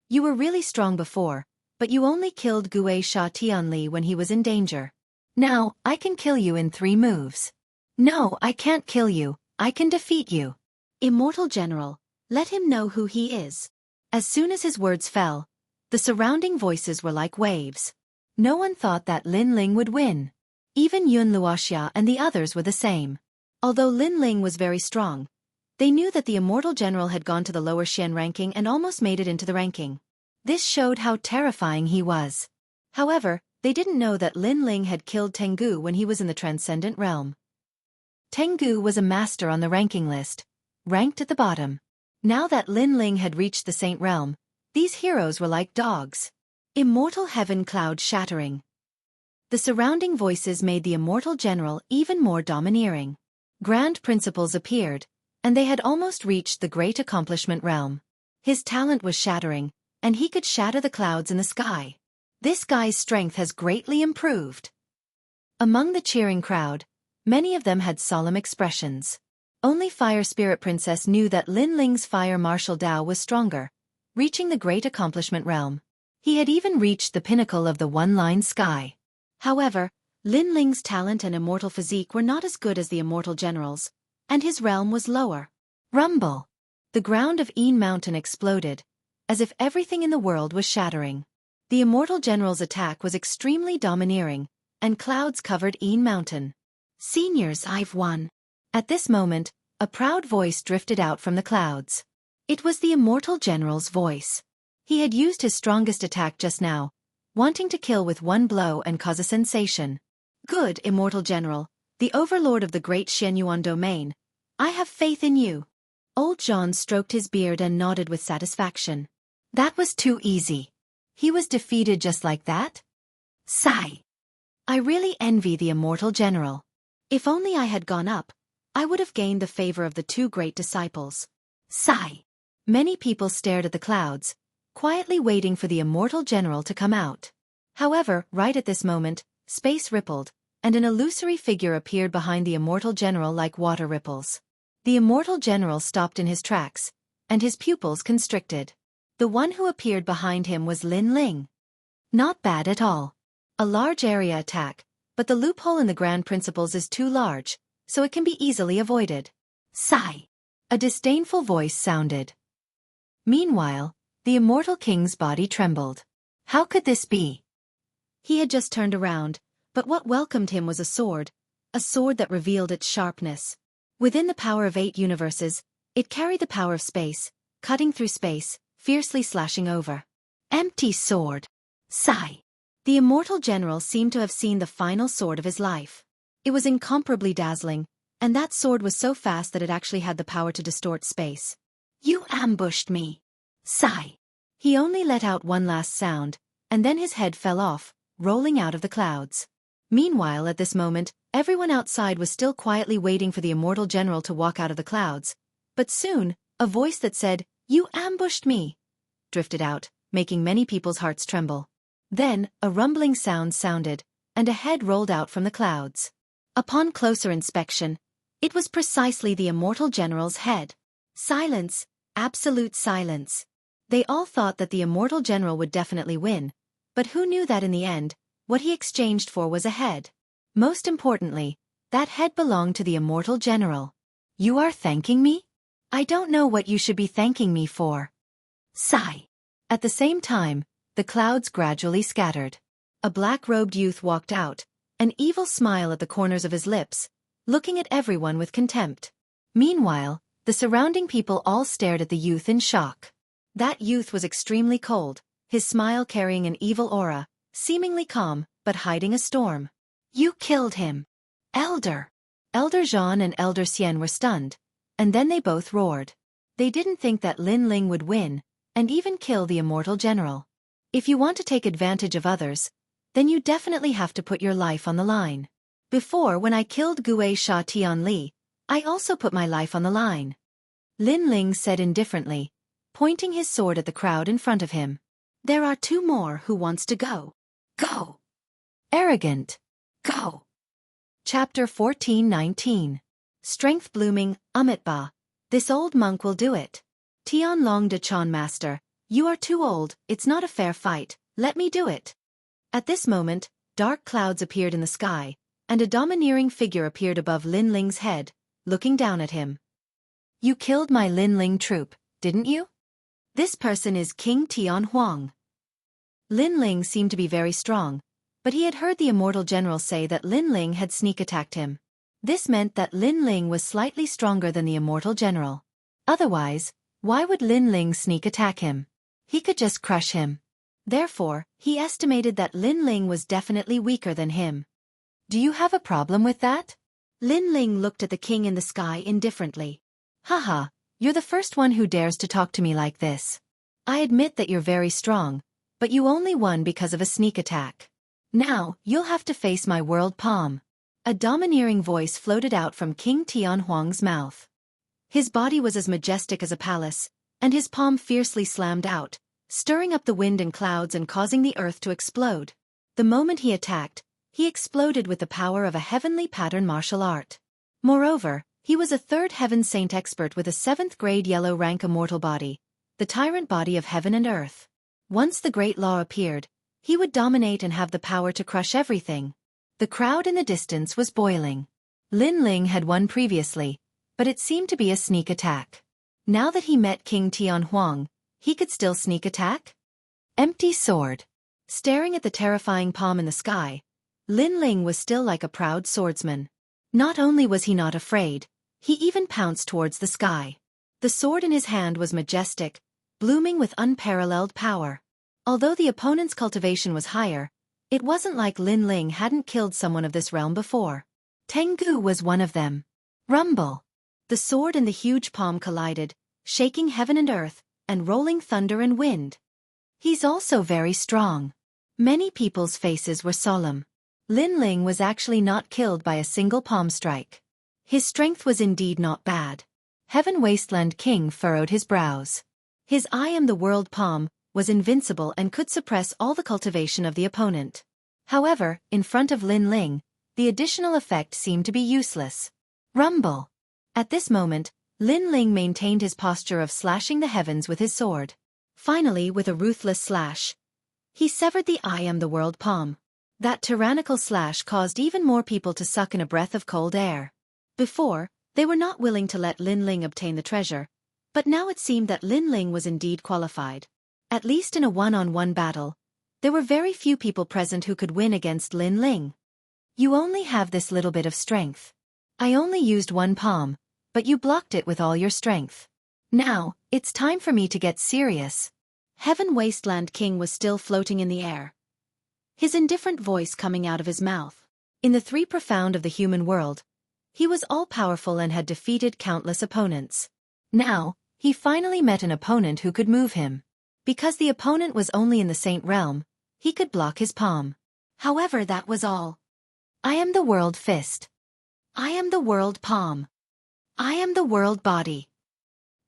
You were really strong before, but you only killed Gue Sha Tianli when he was in danger. Now, I can kill you in 3 moves. No, I can't kill you, I can defeat you. Immortal general, let him know who he is. As soon as his words fell, the surrounding voices were like waves. No one thought that Lin Ling would win. Even Yun Luoxia and the others were the same. Although Lin Ling was very strong, they knew that the immortal general had gone to the lower Xian ranking and almost made it into the ranking. This showed how terrifying he was. However, they didn't know that Lin Ling had killed Tengu when he was in the transcendent realm. Tengu was a master on the ranking list, ranked at the bottom. Now that Lin Ling had reached the Saint Realm, these heroes were like dogs. Immortal heaven cloud shattering. The surrounding voices made the immortal general even more domineering. Grand principles appeared, and they had almost reached the great accomplishment realm. His talent was shattering, and he could shatter the clouds in the sky. This guy's strength has greatly improved. Among the cheering crowd, many of them had solemn expressions. Only Fire Spirit Princess knew that Lin Ling's fire martial Dao was stronger, reaching the great accomplishment realm. He had even reached the pinnacle of the one-line sky. However, Lin Ling's talent and immortal physique were not as good as the immortal general's, and his realm was lower. Rumble! The ground of Een Mountain exploded, as if everything in the world was shattering. The immortal general's attack was extremely domineering, and clouds covered Een Mountain. Seniors, I've won. At this moment, a proud voice drifted out from the clouds. It was the immortal general's voice. He had used his strongest attack just now, wanting to kill with one blow and cause a sensation. Good, immortal general, the overlord of the great Xianyuan domain. I have faith in you. Old John stroked his beard and nodded with satisfaction. That was too easy. He was defeated just like that? Sigh. I really envy the immortal general. If only I had gone up, I would have gained the favor of the 2 great disciples. Sigh. Many people stared at the clouds, quietly waiting for the immortal general to come out. However, right at this moment, space rippled, and an illusory figure appeared behind the immortal general like water ripples. The immortal general stopped in his tracks, and his pupils constricted. The one who appeared behind him was Lin Ling. Not bad at all. A large area attack, but the loophole in the grand principles is too large, so it can be easily avoided. Sigh. A disdainful voice sounded. Meanwhile, the immortal king's body trembled. How could this be? He had just turned around, but what welcomed him was a sword that revealed its sharpness. Within the power of 8 universes, it carried the power of space, cutting through space, fiercely slashing over. Empty sword. Sigh. The immortal general seemed to have seen the final sword of his life. It was incomparably dazzling, and that sword was so fast that it actually had the power to distort space. You ambushed me. Sigh. He only let out one last sound, and then his head fell off, rolling out of the clouds. Meanwhile, at this moment, everyone outside was still quietly waiting for the immortal general to walk out of the clouds. But soon, a voice that said, "You ambushed me," drifted out, making many people's hearts tremble. Then, a rumbling sound sounded, and a head rolled out from the clouds. Upon closer inspection, it was precisely the immortal general's head. Silence, Absolute silence. They all thought that the immortal general would definitely win, but who knew that in the end, what he exchanged for was a head. Most importantly, that head belonged to the immortal general. You are thanking me? I don't know what you should be thanking me for. Sigh. At the same time, the clouds gradually scattered. A black-robed youth walked out, an evil smile at the corners of his lips, looking at everyone with contempt. Meanwhile, the surrounding people all stared at the youth in shock. That youth was extremely cold, his smile carrying an evil aura, seemingly calm, but hiding a storm. You killed him. Elder. Elder Zhan and Elder Xian were stunned, and then they both roared. They didn't think that Lin Ling would win, and even kill the immortal general. If you want to take advantage of others, then you definitely have to put your life on the line. Before, when I killed Gui Sha Tianli, I also put my life on the line. Lin Ling said indifferently, pointing his sword at the crowd in front of him. There are two more who wants to go. Go. Arrogant. Go. Chapter 14:19. Strength blooming, Amitba. This old monk will do it. Tian Long de Chan Master, you are too old, it's not a fair fight, let me do it. At this moment, dark clouds appeared in the sky, and a domineering figure appeared above Lin Ling's head, looking down at him. You killed my Lin Ling troop, didn't you? This person is King Tian Huang. Lin Ling seemed to be very strong, but he had heard the immortal general say that Lin Ling had sneak attacked him. This meant that Lin Ling was slightly stronger than the immortal general. Otherwise, why would Lin Ling sneak attack him? He could just crush him. Therefore, he estimated that Lin Ling was definitely weaker than him. Do you have a problem with that? Lin Ling looked at the king in the sky indifferently. Haha, you're the first one who dares to talk to me like this. I admit that you're very strong, but you only won because of a sneak attack. Now, you'll have to face my world palm. A domineering voice floated out from King Tian Huang's mouth. His body was as majestic as a palace, and his palm fiercely slammed out, stirring up the wind and clouds and causing the earth to explode. The moment he attacked, he exploded with the power of a heavenly pattern martial art. Moreover, he was a third heaven saint expert with a 7th grade yellow rank immortal body, the tyrant body of heaven and earth. Once the great law appeared, he would dominate and have the power to crush everything. The crowd in the distance was boiling. Lin Ling had won previously, but it seemed to be a sneak attack. Now that he met King Tian Huang, he could still sneak attack? Empty sword. Staring at the terrifying palm in the sky, Lin Ling was still like a proud swordsman. Not only was he not afraid, he even pounced towards the sky. The sword in his hand was majestic, blooming with unparalleled power. Although the opponent's cultivation was higher, it wasn't like Lin Ling hadn't killed someone of this realm before. Tengu was one of them. Rumble. The sword and the huge palm collided, shaking heaven and earth, and rolling thunder and wind. He's also very strong. Many people's faces were solemn. Lin Ling was actually not killed by a single palm strike. His strength was indeed not bad. Heaven Wasteland King furrowed his brows. His I am the world palm was invincible and could suppress all the cultivation of the opponent. However, in front of Lin Ling, the additional effect seemed to be useless. Rumble. At this moment, Lin Ling maintained his posture of slashing the heavens with his sword. Finally, with a ruthless slash, he severed the I am the world palm. That tyrannical slash caused even more people to suck in a breath of cold air. Before, they were not willing to let Lin Ling obtain the treasure, but now it seemed that Lin Ling was indeed qualified. At least in a one-on-one battle, there were very few people present who could win against Lin Ling. You only have this little bit of strength. I only used one palm, but you blocked it with all your strength. Now, it's time for me to get serious. Heaven Wasteland King was still floating in the air, his indifferent voice coming out of his mouth. In the 3 profound of the human world, he was all-powerful and had defeated countless opponents. Now, he finally met an opponent who could move him. Because the opponent was only in the saint realm, he could block his palm. However, that was all. I am the world fist. I am the world palm. I am the world body.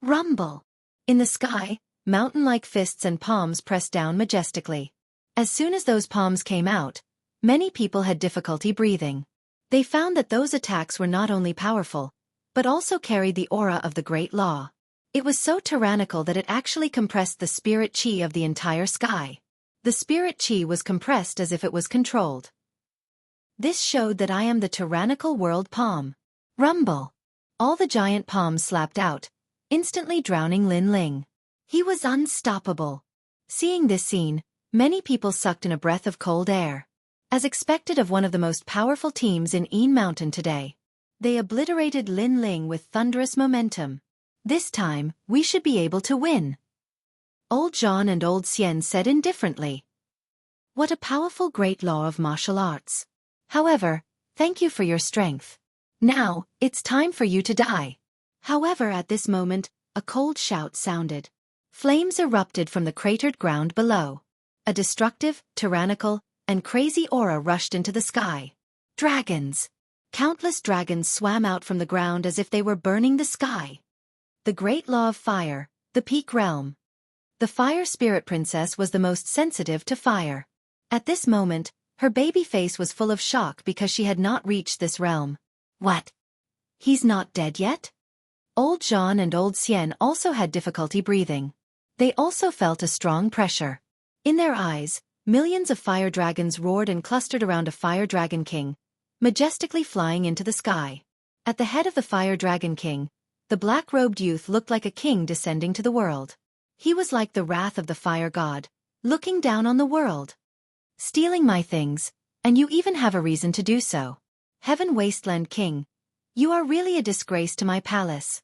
Rumble. In the sky, mountain-like fists and palms pressed down majestically. As soon as those palms came out, many people had difficulty breathing. They found that those attacks were not only powerful, but also carried the aura of the great law. It was so tyrannical that it actually compressed the spirit chi of the entire sky. The spirit chi was compressed as if it was controlled. This showed that I am the tyrannical world palm. Rumble. All the giant palms slapped out, instantly drowning Lin Ling. He was unstoppable. Seeing this scene, many people sucked in a breath of cold air. As expected of one of the most powerful teams in Een Mountain today, they obliterated Lin Ling with thunderous momentum. This time, we should be able to win. Old John and Old Xian said indifferently. What a powerful great law of martial arts. However, thank you for your strength. Now, it's time for you to die. However, at this moment, a cold shout sounded. Flames erupted from the cratered ground below. A destructive, tyrannical, and crazy aura rushed into the sky. Dragons! Countless dragons swam out from the ground as if they were burning the sky. The great law of fire, the peak realm. The fire spirit princess was the most sensitive to fire. At this moment, her baby face was full of shock because she had not reached this realm. What? He's not dead yet? Old John and Old Xian also had difficulty breathing. They also felt a strong pressure. In their eyes, millions of fire dragons roared and clustered around a fire dragon king, majestically flying into the sky. At the head of the fire dragon king, the black-robed youth looked like a king descending to the world. He was like the wrath of the fire god, looking down on the world. Stealing my things, and you even have a reason to do so. Heaven Wasteland King, you are really a disgrace to my palace.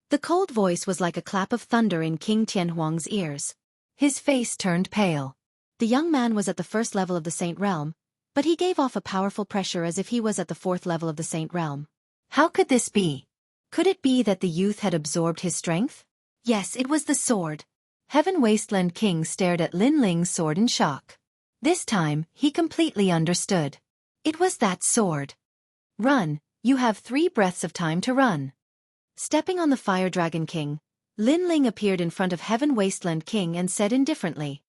The cold voice was like a clap of thunder in King Tianhuang's ears. His face turned pale. The young man was at the first level of the Saint Realm, but he gave off a powerful pressure as if he was at the fourth level of the Saint Realm. How could this be? Could it be that the youth had absorbed his strength? Yes, it was the sword. Heaven Wasteland King stared at Lin Ling's sword in shock. This time, he completely understood. It was that sword. Run, you have 3 breaths of time to run. Stepping on the Fire Dragon King, Lin Ling appeared in front of Heaven Wasteland King and said indifferently.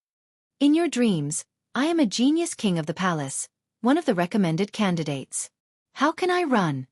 In your dreams, I am a genius king of the palace, one of the recommended candidates. How can I run?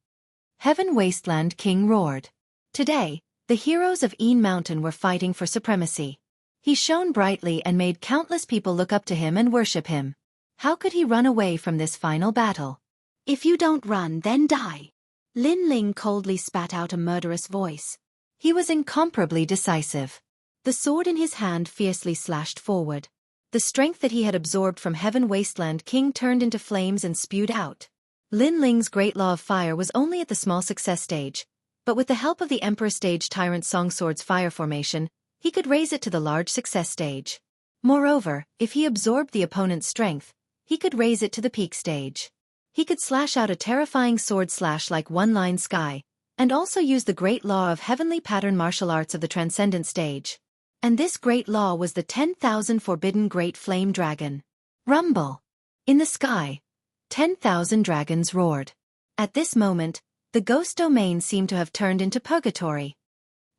Heaven Wasteland King roared. Today, the heroes of Een Mountain were fighting for supremacy. He shone brightly and made countless people look up to him and worship him. How could he run away from this final battle? If you don't run, then die. Lin Ling coldly spat out a murderous voice. He was incomparably decisive. The sword in his hand fiercely slashed forward. The strength that he had absorbed from Heaven Wasteland King turned into flames and spewed out. Lin Ling's great law of fire was only at the small success stage, but with the help of the Emperor Stage Tyrant Songsword's fire formation, he could raise it to the large success stage. Moreover, if he absorbed the opponent's strength, he could raise it to the peak stage. He could slash out a terrifying sword slash like one-line sky, and also use the great law of heavenly pattern martial arts of the transcendent stage. And this great law was the 10,000 forbidden great flame dragon. Rumble! In the sky, 10,000 dragons roared. At this moment, the ghost domain seemed to have turned into purgatory.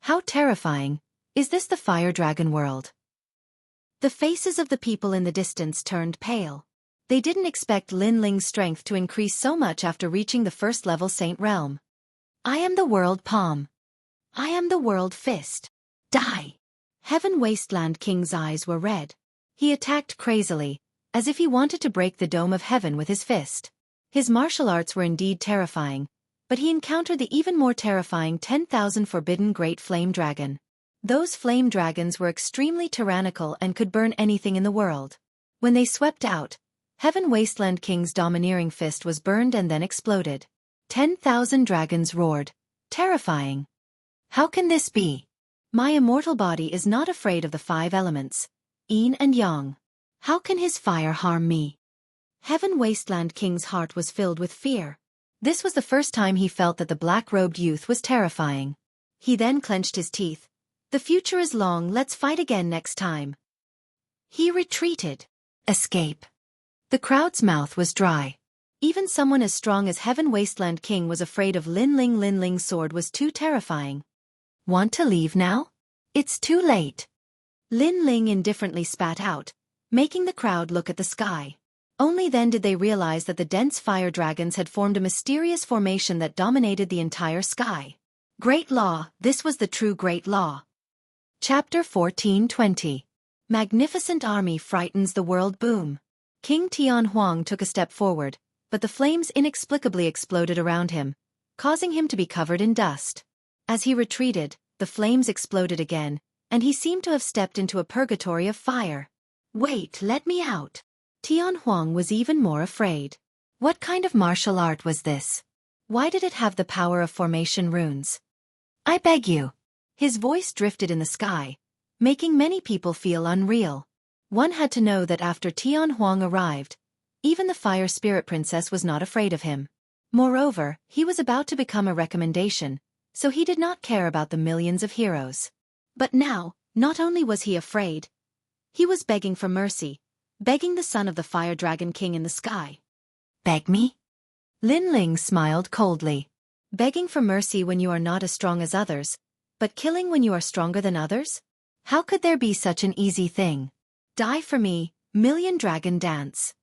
How terrifying! Is this the fire dragon world? The faces of the people in the distance turned pale. They didn't expect Lin Ling's strength to increase so much after reaching the first level Saint Realm. I am the world palm. I am the world fist. Die! Heaven Wasteland King's eyes were red. He attacked crazily, as if he wanted to break the dome of heaven with his fist. His martial arts were indeed terrifying, but he encountered the even more terrifying 10,000 forbidden great flame dragon. Those flame dragons were extremely tyrannical and could burn anything in the world. When they swept out, Heaven Wasteland King's domineering fist was burned and then exploded. 10,000 dragons roared. Terrifying. How can this be? My immortal body is not afraid of the 5 elements, yin and yang. How can his fire harm me? Heaven Wasteland King's heart was filled with fear. This was the first time he felt that the black-robed youth was terrifying. He then clenched his teeth. The future is long, let's fight again next time. He retreated. Escape. The crowd's mouth was dry. Even someone as strong as Heaven Wasteland King was afraid of Lin Ling. Lin Ling's sword was too terrifying. Want to leave now? It's too late. Lin Ling indifferently spat out, making the crowd look at the sky. Only then did they realize that the dense fire dragons had formed a mysterious formation that dominated the entire sky. Great Law, this was the true Great Law. Chapter 1420. Magnificent army frightens the world boom. King Tianhuang took a step forward, but the flames inexplicably exploded around him, causing him to be covered in dust. As he retreated, the flames exploded again, and he seemed to have stepped into a purgatory of fire. Wait, let me out. Tianhuang was even more afraid. What kind of martial art was this? Why did it have the power of formation runes? I beg you. His voice drifted in the sky, making many people feel unreal. One had to know that after Tianhuang arrived, even the Fire Spirit Princess was not afraid of him. Moreover, he was about to become a recommendation, so he did not care about the millions of heroes. But now, not only was he afraid, he was begging for mercy, begging the son of the Fire Dragon King in the sky. Beg me? Lin Ling smiled coldly. Begging for mercy when you are not as strong as others, but killing when you are stronger than others? How could there be such an easy thing? Die for me, Million Dragon Dance.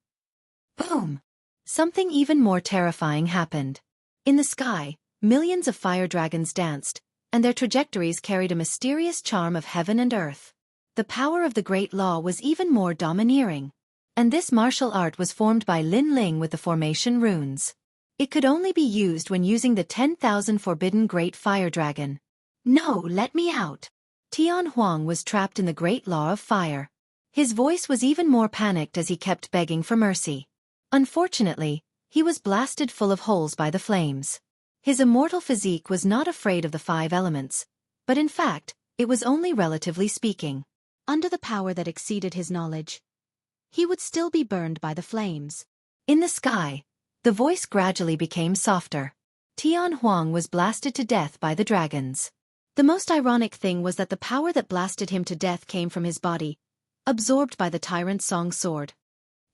Boom! Something even more terrifying happened. In the sky, millions of fire dragons danced, and their trajectories carried a mysterious charm of heaven and earth. The power of the Great Law was even more domineering. And this martial art was formed by Lin Ling with the formation runes. It could only be used when using the 10,000 forbidden Great Fire Dragon. No, let me out. Tianhuang was trapped in the Great Law of Fire. His voice was even more panicked as he kept begging for mercy. Unfortunately, he was blasted full of holes by the flames. His immortal physique was not afraid of the 5 elements, but in fact, it was only relatively speaking. Under the power that exceeded his knowledge, he would still be burned by the flames. In the sky, the voice gradually became softer. Tianhuang was blasted to death by the dragons. The most ironic thing was that the power that blasted him to death came from his body, absorbed by the tyrant Song sword.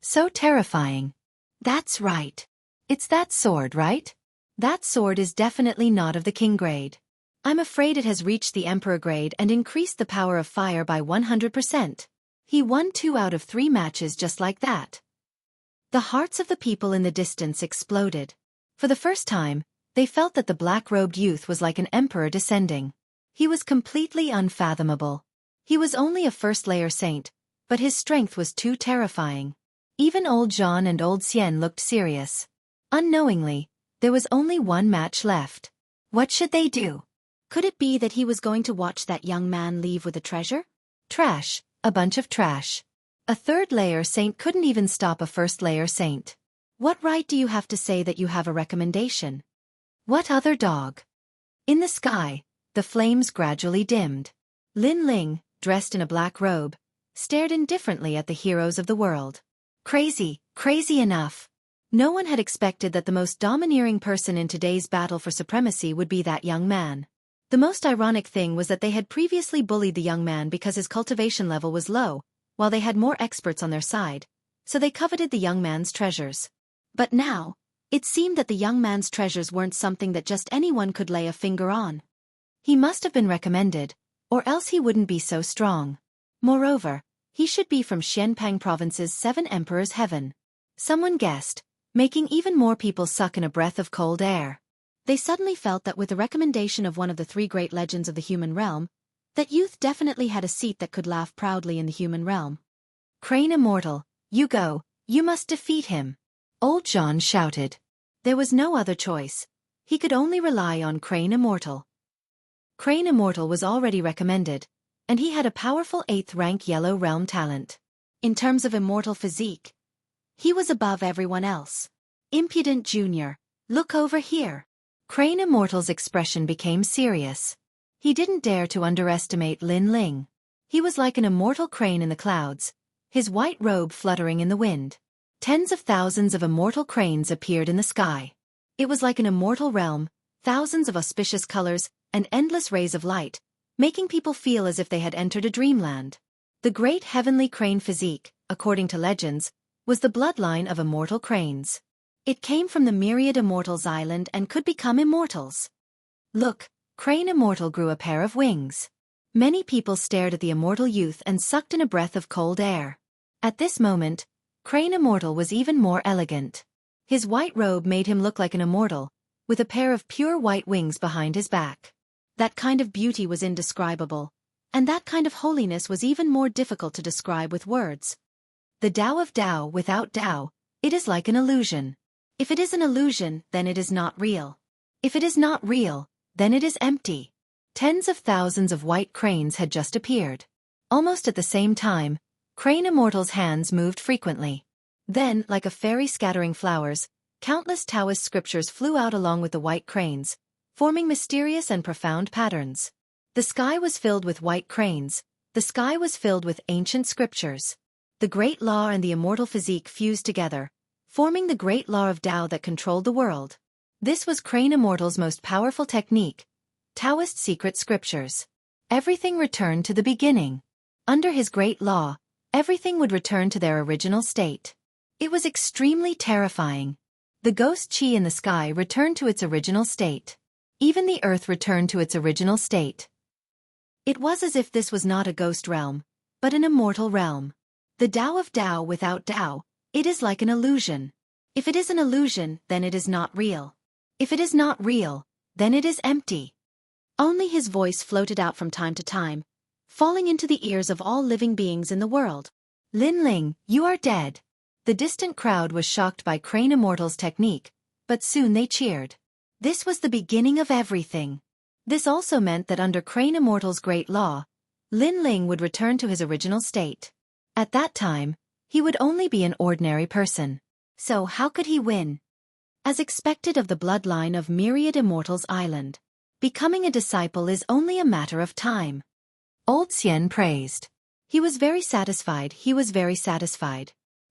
So terrifying. That's right. It's that sword, right? That sword is definitely not of the king grade. I'm afraid it has reached the emperor grade and increased the power of fire by 100%. He won 2 out of 3 matches just like that. The hearts of the people in the distance exploded. For the first time, they felt that the black-robed youth was like an emperor descending. He was completely unfathomable. He was only a first-layer saint, but his strength was too terrifying. Even old Zhan and old Xian looked serious. Unknowingly, there was only 1 match left. What should they do? Could it be that he was going to watch that young man leave with a treasure? Trash, a bunch of trash. A 3rd-layer saint couldn't even stop a 1st-layer saint. What right do you have to say that you have a recommendation? What other dog? In the sky, the flames gradually dimmed. Lin Ling, dressed in a black robe, stared indifferently at the heroes of the world. Crazy, crazy enough. No one had expected that the most domineering person in today's battle for supremacy would be that young man. The most ironic thing was that they had previously bullied the young man because his cultivation level was low, while they had more experts on their side, so they coveted the young man's treasures. But now, it seemed that the young man's treasures weren't something that just anyone could lay a finger on. He must have been recommended, or else he wouldn't be so strong. Moreover, he should be from Xianpang Province's 7 Emperors' Heaven. Someone guessed, making even more people suck in a breath of cold air. They suddenly felt that with the recommendation of one of the 3 great legends of the human realm, that youth definitely had a seat that could laugh proudly in the human realm. Crane Immortal, you go, you must defeat him. Old Zhan shouted. There was no other choice. He could only rely on Crane Immortal. Crane Immortal was already recommended, and he had a powerful 8th-rank Yellow Realm talent. In terms of immortal physique, he was above everyone else. Impudent Junior, look over here. Crane Immortal's expression became serious. He didn't dare to underestimate Lin Ling. He was like an immortal crane in the clouds, his white robe fluttering in the wind. Tens of thousands of immortal cranes appeared in the sky. It was like an immortal realm, thousands of auspicious colors, and endless rays of light, making people feel as if they had entered a dreamland. The great heavenly crane physique, according to legends, was the bloodline of immortal cranes. It came from the myriad immortals island and could become immortals. Look, Crane Immortal grew a pair of wings. Many people stared at the immortal youth and sucked in a breath of cold air. At this moment, Crane Immortal was even more elegant. His white robe made him look like an immortal, with a pair of pure white wings behind his back. That kind of beauty was indescribable, And that kind of holiness was even more difficult to describe with words. The Tao of Tao without Tao, it is like an illusion. If it is an illusion, then it is not real. If it is not real, then it is empty. Tens of thousands of white cranes had just appeared. Almost at the same time, Crane Immortal's hands moved frequently. Then, like a fairy scattering flowers, countless Taoist scriptures flew out along with the white cranes, forming mysterious and profound patterns. The sky was filled with white cranes. The sky was filled with ancient scriptures. The great law and the immortal physique fused together, forming the great law of Tao that controlled the world. This was Crane Immortal's most powerful technique, Taoist secret scriptures. Everything returned to the beginning. Under his great law, everything would return to their original state. It was extremely terrifying. The ghost chi in the sky returned to its original state. Even the earth returned to its original state. It was as if this was not a ghost realm, but an immortal realm. The Tao of Tao without Tao, it is like an illusion. If it is an illusion, then it is not real. If it is not real, then it is empty. Only his voice floated out from time to time, falling into the ears of all living beings in the world. Lin Ling, you are dead. The distant crowd was shocked by Crane Immortal's technique, but soon they cheered. This was the beginning of everything. This also meant that under Crane Immortal's great law, Lin Ling would return to his original state. At that time, he would only be an ordinary person. So how could he win? As expected of the bloodline of Myriad Immortals Island, becoming a disciple is only a matter of time. Old Xian praised. He was very satisfied.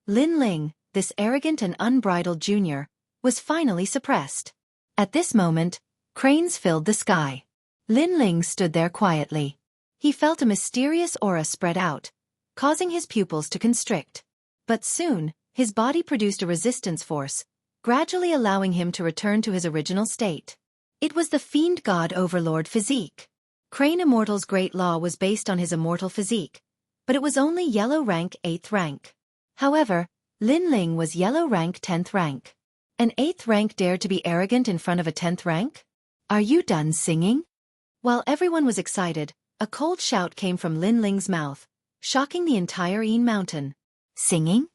Lin Ling, this arrogant and unbridled junior, was finally suppressed. At this moment, cranes filled the sky. Lin Ling stood there quietly. He felt a mysterious aura spread out, causing his pupils to constrict. But soon, his body produced a resistance force, gradually allowing him to return to his original state. It was the Fiend God Overlord physique. Crane Immortal's great law was based on his immortal physique, but it was only yellow rank 8th rank. However, Lin Ling was yellow rank 10th rank. An 8th rank dared to be arrogant in front of a 10th rank? Are you done singing? While everyone was excited, a cold shout came from Lin Ling's mouth, shocking the entire Yin Mountain. Singing?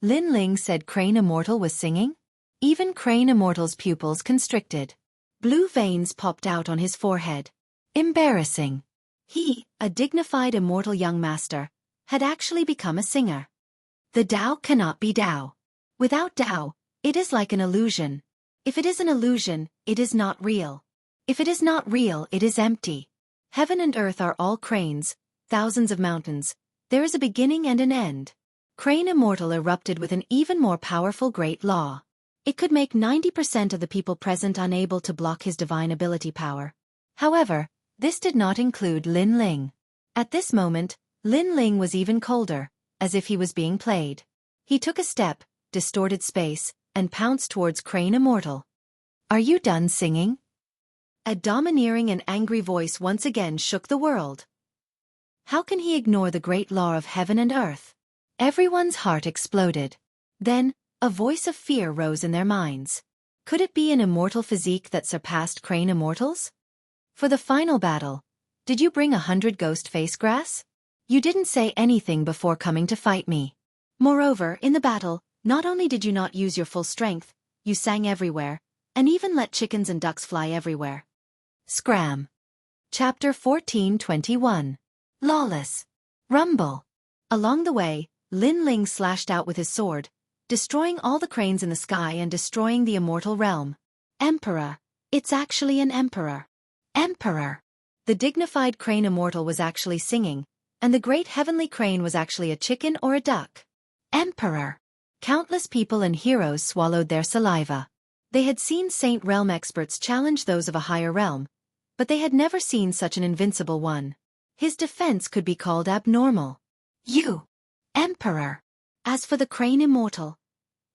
Lin Ling said Crane Immortal was singing? Even Crane Immortal's pupils constricted. Blue veins popped out on his forehead. Embarrassing. He, a dignified immortal young master, had actually become a singer. The Tao cannot be Tao. Without Tao, it is like an illusion. If it is an illusion, it is not real. If it is not real, it is empty. Heaven and earth are all cranes, thousands of mountains. There is a beginning and an end. Crane Immortal erupted with an even more powerful great law. It could make 90% of the people present unable to block his divine ability power. However, this did not include Lin Ling. At this moment, Lin Ling was even colder, as if he was being played. He took a step, distorted space, and pounced towards Crane Immortal. Are you done singing? A domineering and angry voice once again shook the world. How can he ignore the great law of heaven and earth? Everyone's heart exploded. Then, a voice of fear rose in their minds. Could it be an immortal physique that surpassed Crane Immortals? For the final battle, did you bring 100 ghost face grass? You didn't say anything before coming to fight me. Moreover, in the battle, not only did you not use your full strength, you sang everywhere, and even let chickens and ducks fly everywhere. Scram. Chapter 14:21. Lawless. Rumble. Along the way, Lin Ling slashed out with his sword, destroying all the cranes in the sky and destroying the immortal realm. Emperor. It's actually an emperor. Emperor. The dignified Crane Immortal was actually singing, and the great heavenly crane was actually a chicken or a duck. Emperor. Countless people and heroes swallowed their saliva. They had seen Saint Realm experts challenge those of a higher realm, but they had never seen such an invincible one. His defense could be called abnormal. You. Emperor. As for the Crane Immortal,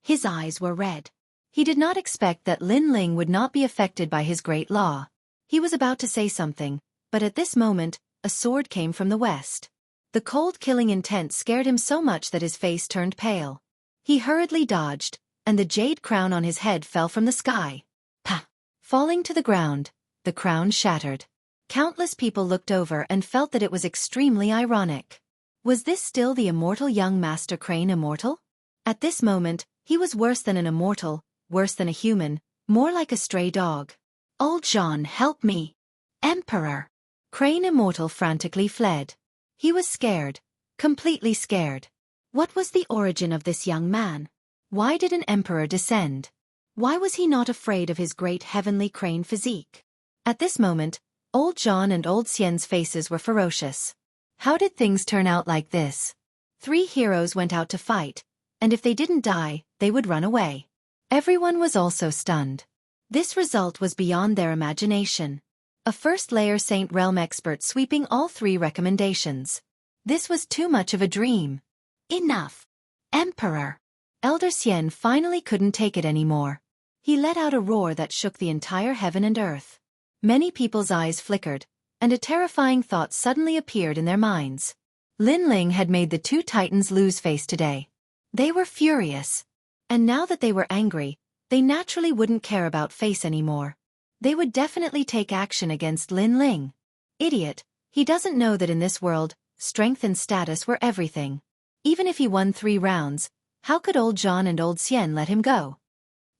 his eyes were red. He did not expect that Lin Ling would not be affected by his great law. He was about to say something, but at this moment, a sword came from the west. The cold killing intent scared him so much that his face turned pale. He hurriedly dodged, and the jade crown on his head fell from the sky. Pah! Falling to the ground, the crown shattered. Countless people looked over and felt that it was extremely ironic. Was this still the immortal young Master Crane immortal? At this moment, he was worse than an immortal, worse than a human, more like a stray dog. Old Jean, help me! Emperor! Crane immortal frantically fled. He was scared, completely scared. What was the origin of this young man? Why did an emperor descend? Why was he not afraid of his great heavenly crane physique? At this moment, old Jean and old Xian's faces were ferocious. How did things turn out like this? 3 heroes went out to fight, and if they didn't die, they would run away. Everyone was also stunned. This result was beyond their imagination. A first-layer Saint Realm expert sweeping all 3 recommendations. This was too much of a dream. Enough! Emperor! Elder Xian finally couldn't take it anymore. He let out a roar that shook the entire heaven and earth. Many people's eyes flickered, and a terrifying thought suddenly appeared in their minds. Lin Ling had made the 2 titans lose face today. They were furious. And now that they were angry, they naturally wouldn't care about face anymore. They would definitely take action against Lin Ling. Idiot, he doesn't know that in this world, strength and status were everything. Even if he won 3 rounds, how could old Jean and old Xian let him go?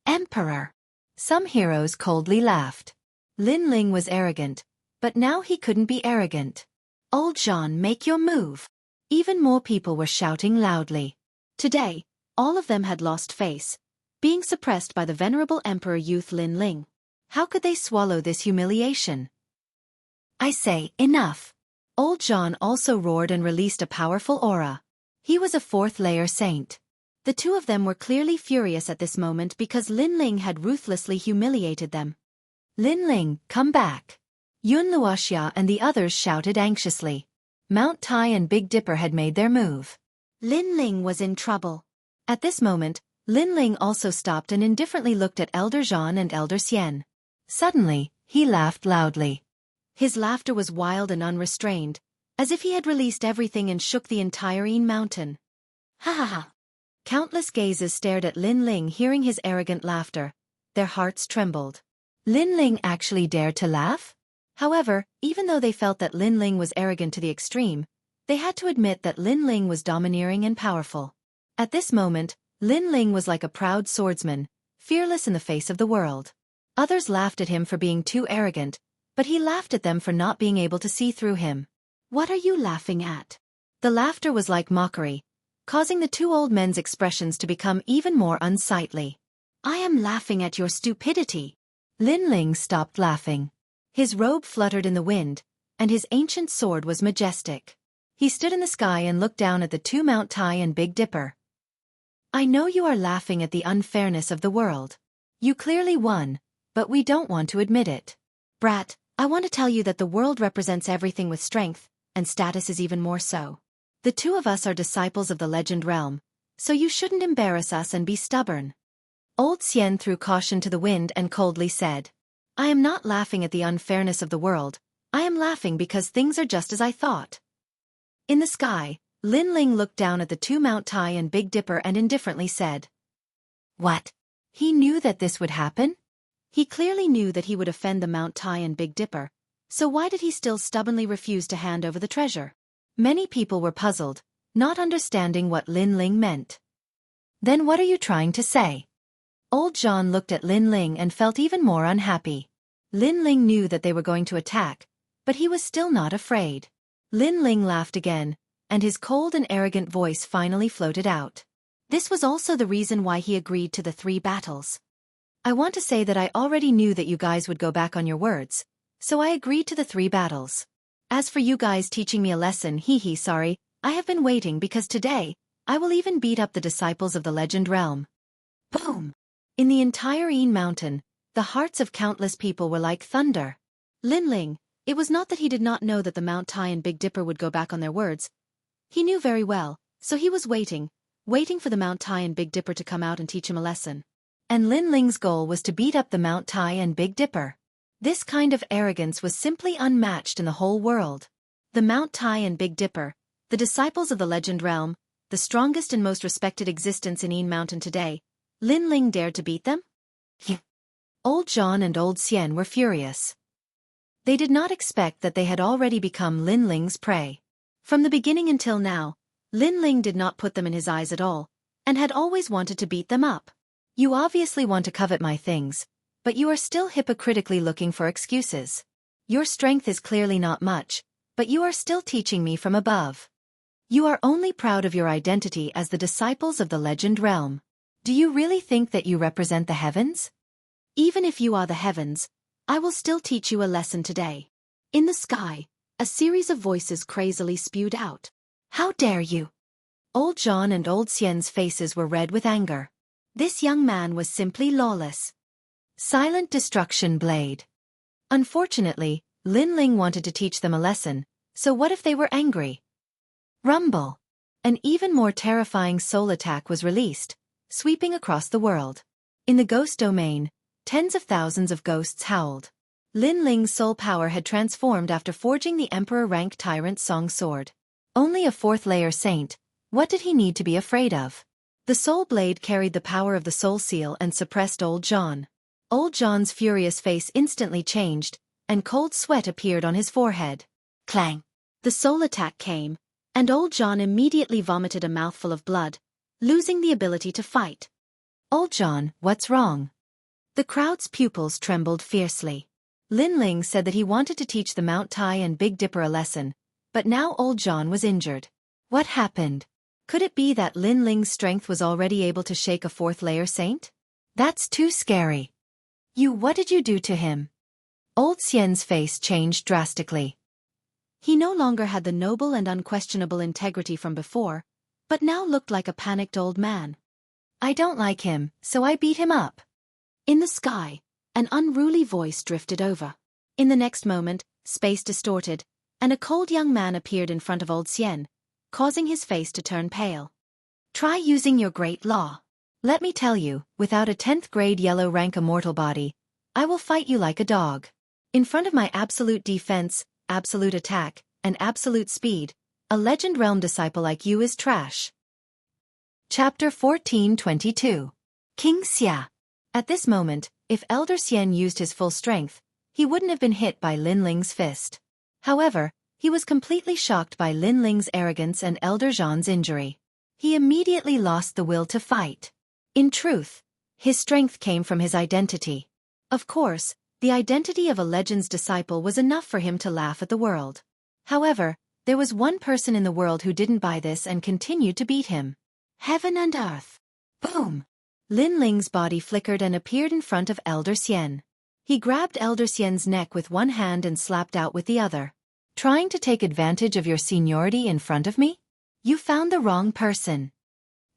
Emperor! Some heroes coldly laughed. Lin Ling was arrogant, but now he couldn't be arrogant. Old Jean, make your move! Even more people were shouting loudly. Today, all of them had lost face, being suppressed by the venerable Emperor youth Lin Ling. How could they swallow this humiliation? I say, enough! Old Jean also roared and released a powerful aura. He was a 4th-layer saint. The 2 of them were clearly furious at this moment because Lin Ling had ruthlessly humiliated them. Lin Ling, come back! Wuxia and the others shouted anxiously. Mount Tai and Big Dipper had made their move. Lin Ling was in trouble. At this moment, Lin Ling also stopped and indifferently looked at Elder Jean and Elder Xian. Suddenly, he laughed loudly. His laughter was wild and unrestrained, as if he had released everything and shook the entire mountain. Ha ha ha! Countless gazes stared at Lin Ling hearing his arrogant laughter. Their hearts trembled. Lin Ling actually dared to laugh? However, even though they felt that Lin Ling was arrogant to the extreme, they had to admit that Lin Ling was domineering and powerful. At this moment, Lin Ling was like a proud swordsman, fearless in the face of the world. Others laughed at him for being too arrogant, but he laughed at them for not being able to see through him. What are you laughing at? The laughter was like mockery, causing the 2 old men's expressions to become even more unsightly. I am laughing at your stupidity. Lin Ling stopped laughing. His robe fluttered in the wind, and his ancient sword was majestic. He stood in the sky and looked down at the 2 Mount Tai and Big Dipper. I know you are laughing at the unfairness of the world. You clearly won, but we don't want to admit it. Brat, I want to tell you that the world represents everything with strength, and status is even more so. The 2 of us are disciples of the legend realm, so you shouldn't embarrass us and be stubborn. Old Xian threw caution to the wind and coldly said, I am not laughing at the unfairness of the world, I am laughing because things are just as I thought. In the sky, Lin Ling looked down at the 2 Mount Tai and Big Dipper and indifferently said, What? He knew that this would happen? He clearly knew that he would offend the Mount Tai and Big Dipper, so why did he still stubbornly refuse to hand over the treasure? Many people were puzzled, not understanding what Lin Ling meant. Then what are you trying to say? Old Jean looked at Lin Ling and felt even more unhappy. Lin Ling knew that they were going to attack, but he was still not afraid. Lin Ling laughed again, and his cold and arrogant voice finally floated out. This was also the reason why he agreed to the 3 battles. I want to say that I already knew that you guys would go back on your words, so I agreed to the 3 battles. As for you guys teaching me a lesson, sorry, I have been waiting because today, I will even beat up the disciples of the legend realm. Boom! In the entire Mountain, the hearts of countless people were like thunder. Lin Ling, it was not that he did not know that the Mount Tai and Big Dipper would go back on their words. He knew very well, so he was waiting for the Mount Tai and Big Dipper to come out and teach him a lesson. And Lin Ling's goal was to beat up the Mount Tai and Big Dipper. This kind of arrogance was simply unmatched in the whole world. The Mount Tai and Big Dipper, the disciples of the legend realm, the strongest and most respected existence in Mountain today, Lin Ling dared to beat them? Old Jean and Old Xian were furious. They did not expect that they had already become Lin Ling's prey. From the beginning until now, Lin Ling did not put them in his eyes at all, and had always wanted to beat them up. You obviously want to covet my things, but you are still hypocritically looking for excuses. Your strength is clearly not much, but you are still teaching me from above. You are only proud of your identity as the disciples of the legend realm. Do you really think that you represent the heavens? Even if you are the heavens, I will still teach you a lesson today. In the sky, a series of voices crazily spewed out. How dare you? Old John and Old Xian's faces were red with anger. This young man was simply lawless. Silent destruction blade. Unfortunately, Lin Ling wanted to teach them a lesson, so what if they were angry? Rumble. An even more terrifying soul attack was released, sweeping across the world. In the ghost domain, tens of thousands of ghosts howled. Lin Ling's soul power had transformed after forging the emperor-rank tyrant Song sword. Only a fourth-layer saint, what did he need to be afraid of? The soul blade carried the power of the soul seal and suppressed Old John. Old John's furious face instantly changed, and cold sweat appeared on his forehead. Clang! The soul attack came, and Old John immediately vomited a mouthful of blood, losing the ability to fight. Old John, what's wrong? The crowd's pupils trembled fiercely. Lin Ling said that he wanted to teach the Mount Tai and Big Dipper a lesson, but now Old John was injured. What happened? Could it be that Lin Ling's strength was already able to shake a fourth-layer saint? That's too scary. What did you do to him? Old Xian's face changed drastically. He no longer had the noble and unquestionable integrity from before, but now looked like a panicked old man. I don't like him, so I beat him up. In the sky, an unruly voice drifted over. In the next moment, space distorted, and a cold young man appeared in front of Old Xian, causing his face to turn pale. Try using your great law. Let me tell you, without a 10th grade yellow rank immortal body, I will fight you like a dog. In front of my absolute defense, absolute attack, and absolute speed, a legend realm disciple like you is trash. Chapter 14:22. King Xia. At this moment, if Elder Xian used his full strength, he wouldn't have been hit by Lin Ling's fist. However, he was completely shocked by Lin Ling's arrogance and Elder Zhan's injury. He immediately lost the will to fight. In truth, his strength came from his identity. Of course, the identity of a legend's disciple was enough for him to laugh at the world. However, there was one person in the world who didn't buy this and continued to beat him. Heaven and earth. Boom! Lin Ling's body flickered and appeared in front of Elder Xian. He grabbed Elder Xian's neck with one hand and slapped out with the other. Trying to take advantage of your seniority in front of me? You found the wrong person.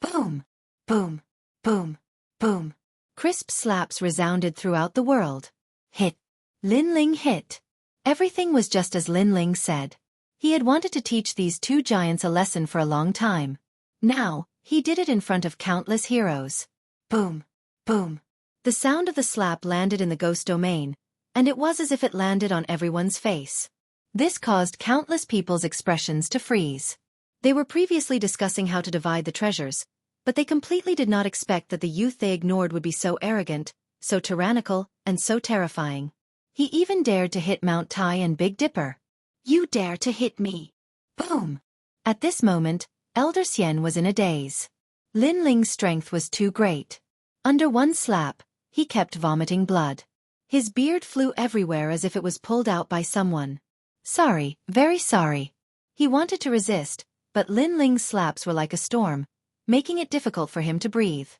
Boom! Boom! Boom! Boom! Crisp slaps resounded throughout the world. Hit! Lin Ling hit. Everything was just as Lin Ling said. He had wanted to teach these two giants a lesson for a long time. Now, he did it in front of countless heroes. Boom! Boom! The sound of the slap landed in the ghost domain, and it was as if it landed on everyone's face. This caused countless people's expressions to freeze. They were previously discussing how to divide the treasures, but they completely did not expect that the youth they ignored would be so arrogant, so tyrannical, and so terrifying. He even dared to hit Mount Tai and Big Dipper. You dare to hit me! Boom! At this moment, Elder Xian was in a daze. Lin Ling's strength was too great. Under one slap, he kept vomiting blood. His beard flew everywhere as if it was pulled out by someone. Sorry, very sorry. He wanted to resist, but Lin Ling's slaps were like a storm, making it difficult for him to breathe.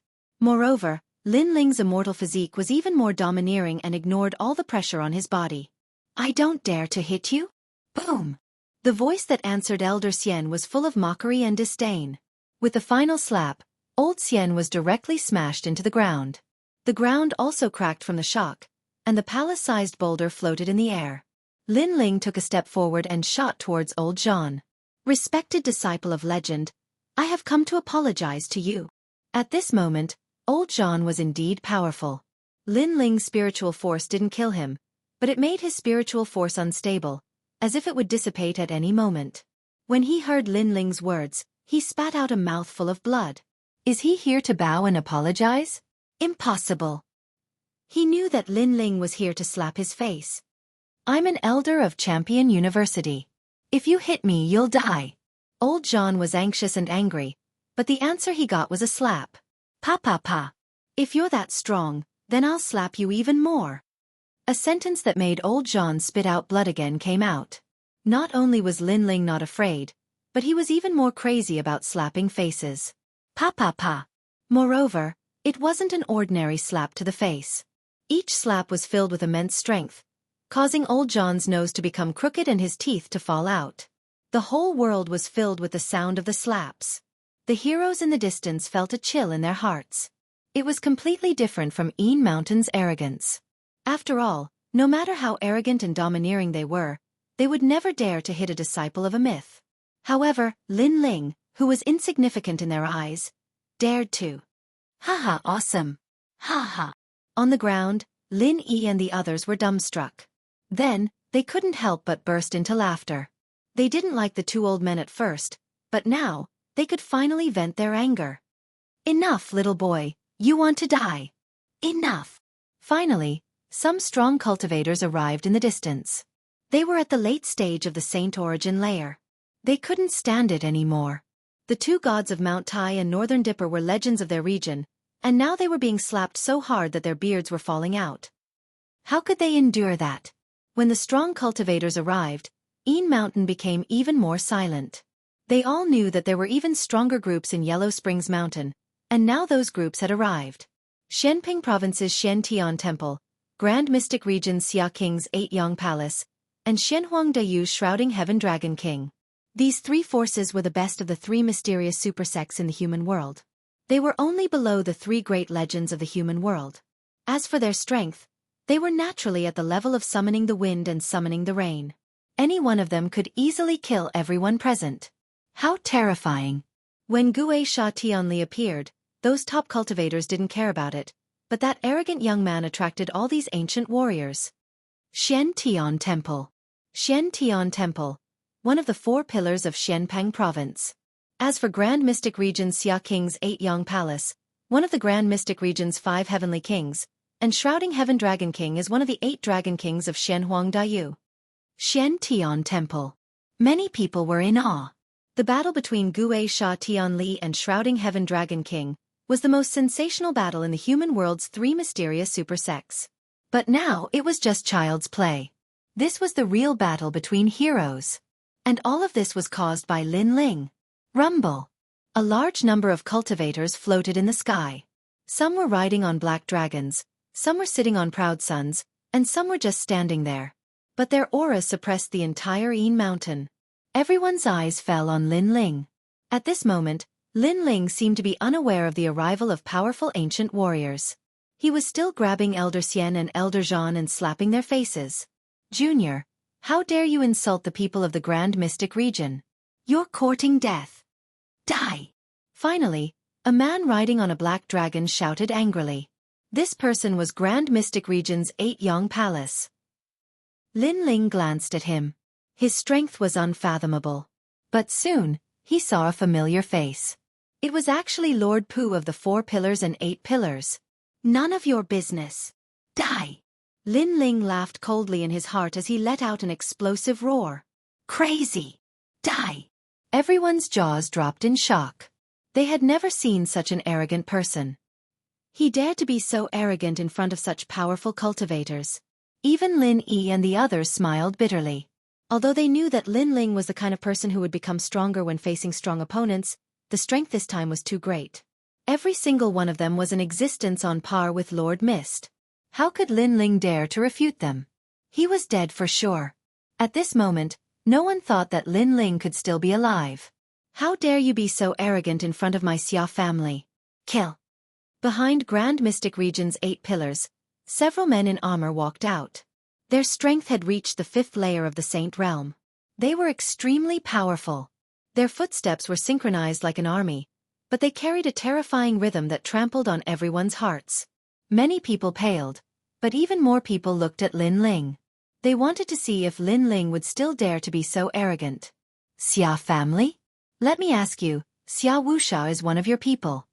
Moreover, Lin Ling's immortal physique was even more domineering and ignored all the pressure on his body. I don't dare to hit you? Boom! The voice that answered Elder Xian was full of mockery and disdain. With the final slap, Old Xian was directly smashed into the ground. The ground also cracked from the shock, and the palace-sized boulder floated in the air. Lin Ling took a step forward and shot towards Old John. Respected disciple of legend, I have come to apologize to you. At this moment, Old John was indeed powerful. Lin Ling's spiritual force didn't kill him, but it made his spiritual force unstable, as if it would dissipate at any moment. When he heard Lin Ling's words, he spat out a mouthful of blood. Is he here to bow and apologize? Impossible. He knew that Lin Ling was here to slap his face. I'm an elder of Champion University. If you hit me, you'll die. Old John was anxious and angry, but the answer he got was a slap. Pa pa pa. If you're that strong, then I'll slap you even more. A sentence that made old John spit out blood again came out. Not only was Lin Ling not afraid, but he was even more crazy about slapping faces. Pa pa pa. Moreover, it wasn't an ordinary slap to the face. Each slap was filled with immense strength, causing old John's nose to become crooked and his teeth to fall out. The whole world was filled with the sound of the slaps. The heroes in the distance felt a chill in their hearts. It was completely different from Een Mountain's arrogance. After all, no matter how arrogant and domineering they would never dare to hit a disciple of a myth. However, Lin Ling, who was insignificant in their eyes, dared to. Haha, awesome. Haha. On the ground, Lin Yi and the others were dumbstruck. Then, they couldn't help but burst into laughter. They didn't like the two old men at first, but now, they could finally vent their anger. Enough, little boy, you want to die. Enough. Finally, some strong cultivators arrived in the distance. They were at the late stage of the Saint Origin layer. They couldn't stand it anymore. The two gods of Mount Tai and Northern Dipper were legends of their region, and now they were being slapped so hard that their beards were falling out. How could they endure that? When the strong cultivators arrived, Een Mountain became even more silent. They all knew that there were even stronger groups in Yellow Springs Mountain, and now those groups had arrived. Xianping Province's Xiantian Temple, Grand Mystic Region's Xia King's 8-Yang Palace, and Xianhuang Dayu's Shrouding Heaven Dragon King. These three forces were the best of the three mysterious super sects in the human world. They were only below the three great legends of the human world. As for their strength, they were naturally at the level of summoning the wind and summoning the rain. Any one of them could easily kill everyone present. How terrifying! When Gue Sha Tianli appeared, those top cultivators didn't care about it, but that arrogant young man attracted all these ancient warriors. Xiantian Temple. Xiantian Temple, one of the 4 pillars of Xianpeng Province. As for Grand Mystic Region's Xia King's 8-Yang Palace, one of the Grand Mystic Region's 5 Heavenly Kings, and Shrouding Heaven Dragon King is one of the 8 Dragon Kings of Xianhuang Dayu. Xiantian Temple. Many people were in awe. The battle between Gue Sha Tianli and Shrouding Heaven Dragon King was the most sensational battle in the human world's 3 mysterious super sects. But now it was just child's play. This was the real battle between heroes. And all of this was caused by Lin Ling. Rumble. A large number of cultivators floated in the sky. Some were riding on black dragons, some were sitting on proud suns, and some were just standing there. But their auras suppressed the entire Een Mountain. Everyone's eyes fell on Lin Ling. At this moment, Lin Ling seemed to be unaware of the arrival of powerful ancient warriors. He was still grabbing Elder Xian and Elder Zhan and slapping their faces. Junior, how dare you insult the people of the Grand Mystic Region? You're courting death. Die! Finally, a man riding on a black dragon shouted angrily. This person was Grand Mystic Region's 8-Yang Palace. Lin Ling glanced at him. His strength was unfathomable. But soon, he saw a familiar face. It was actually Lord Pu of the 4 Pillars and 8 Pillars. None of your business. Die! Lin Ling laughed coldly in his heart as he let out an explosive roar. Crazy! Die! Everyone's jaws dropped in shock. They had never seen such an arrogant person. He dared to be so arrogant in front of such powerful cultivators. Even Lin Yi and the others smiled bitterly. Although they knew that Lin Ling was the kind of person who would become stronger when facing strong opponents, the strength this time was too great. Every single one of them was in existence on par with Lord Mist. How could Lin Ling dare to refute them? He was dead for sure. At this moment, no one thought that Lin Ling could still be alive. How dare you be so arrogant in front of my Xia family? Kill! Behind Grand Mystic Region's 8 pillars, several men in armor walked out. Their strength had reached the 5th layer of the Saint Realm. They were extremely powerful. Their footsteps were synchronized like an army, but they carried a terrifying rhythm that trampled on everyone's hearts. Many people paled, but even more people looked at Lin Ling. They wanted to see if Lin Ling would still dare to be so arrogant. Xia family? Let me ask you, Xia Wuxia is one of your people.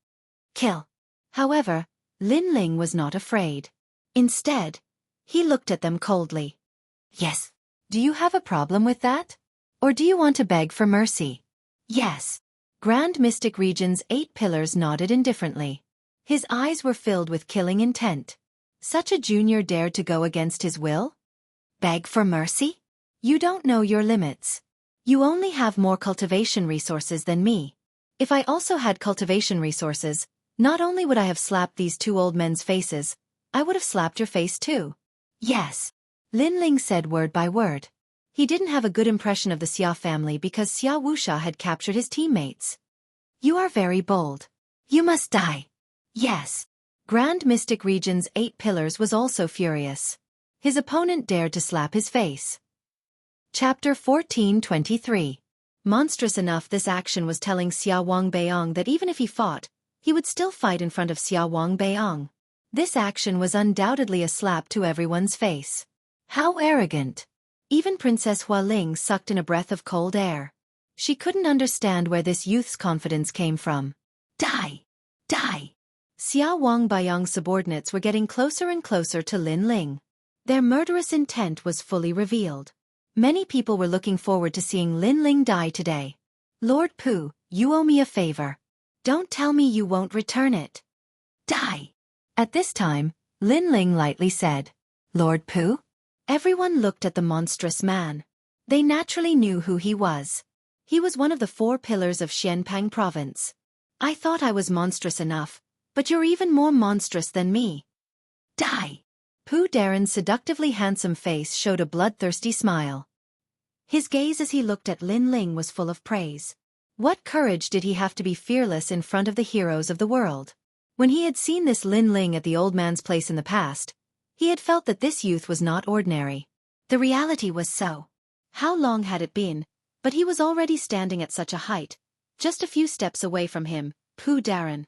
Kill. However, Lin Ling was not afraid. Instead, he looked at them coldly. Yes. Do you have a problem with that? Or do you want to beg for mercy? Yes. Grand Mystic Region's 8 pillars nodded indifferently. His eyes were filled with killing intent. Such a junior dared to go against his will? Beg for mercy? You don't know your limits. You only have more cultivation resources than me. If I also had cultivation resources, not only would I have slapped these 2 old men's faces, I would have slapped your face too. Yes. Lin Ling said word by word. He didn't have a good impression of the Xia family because Xia Wuxia had captured his teammates. You are very bold. You must die. Yes. Grand Mystic Region's 8 pillars was also furious. His opponent dared to slap his face. Chapter 14:23. Monstrous enough, this action was telling Xia Wangbeiyang that even if he fought, he would still fight in front of Xia Wangbeiyang. This action was undoubtedly a slap to everyone's face. How arrogant! Even Princess Hualing sucked in a breath of cold air. She couldn't understand where this youth's confidence came from. Die! Die! Xia Wangbeiyang's subordinates were getting closer and closer to Lin Ling. Their murderous intent was fully revealed. Many people were looking forward to seeing Lin Ling die today. Lord Pu, you owe me a favor. Don't tell me you won't return it. Die! At this time, Lin Ling lightly said, Lord Pu? Everyone looked at the monstrous man. They naturally knew who he was. He was one of the 4 pillars of Xianpang province. I thought I was monstrous enough, but you're even more monstrous than me. Die! Pu Daren's seductively handsome face showed a bloodthirsty smile. His gaze as he looked at Lin Ling was full of praise. What courage did he have to be fearless in front of the heroes of the world? When he had seen this Lin Ling at the old man's place in the past, he had felt that this youth was not ordinary. The reality was so. How long had it been? But he was already standing at such a height, just a few steps away from him, Pu Daren.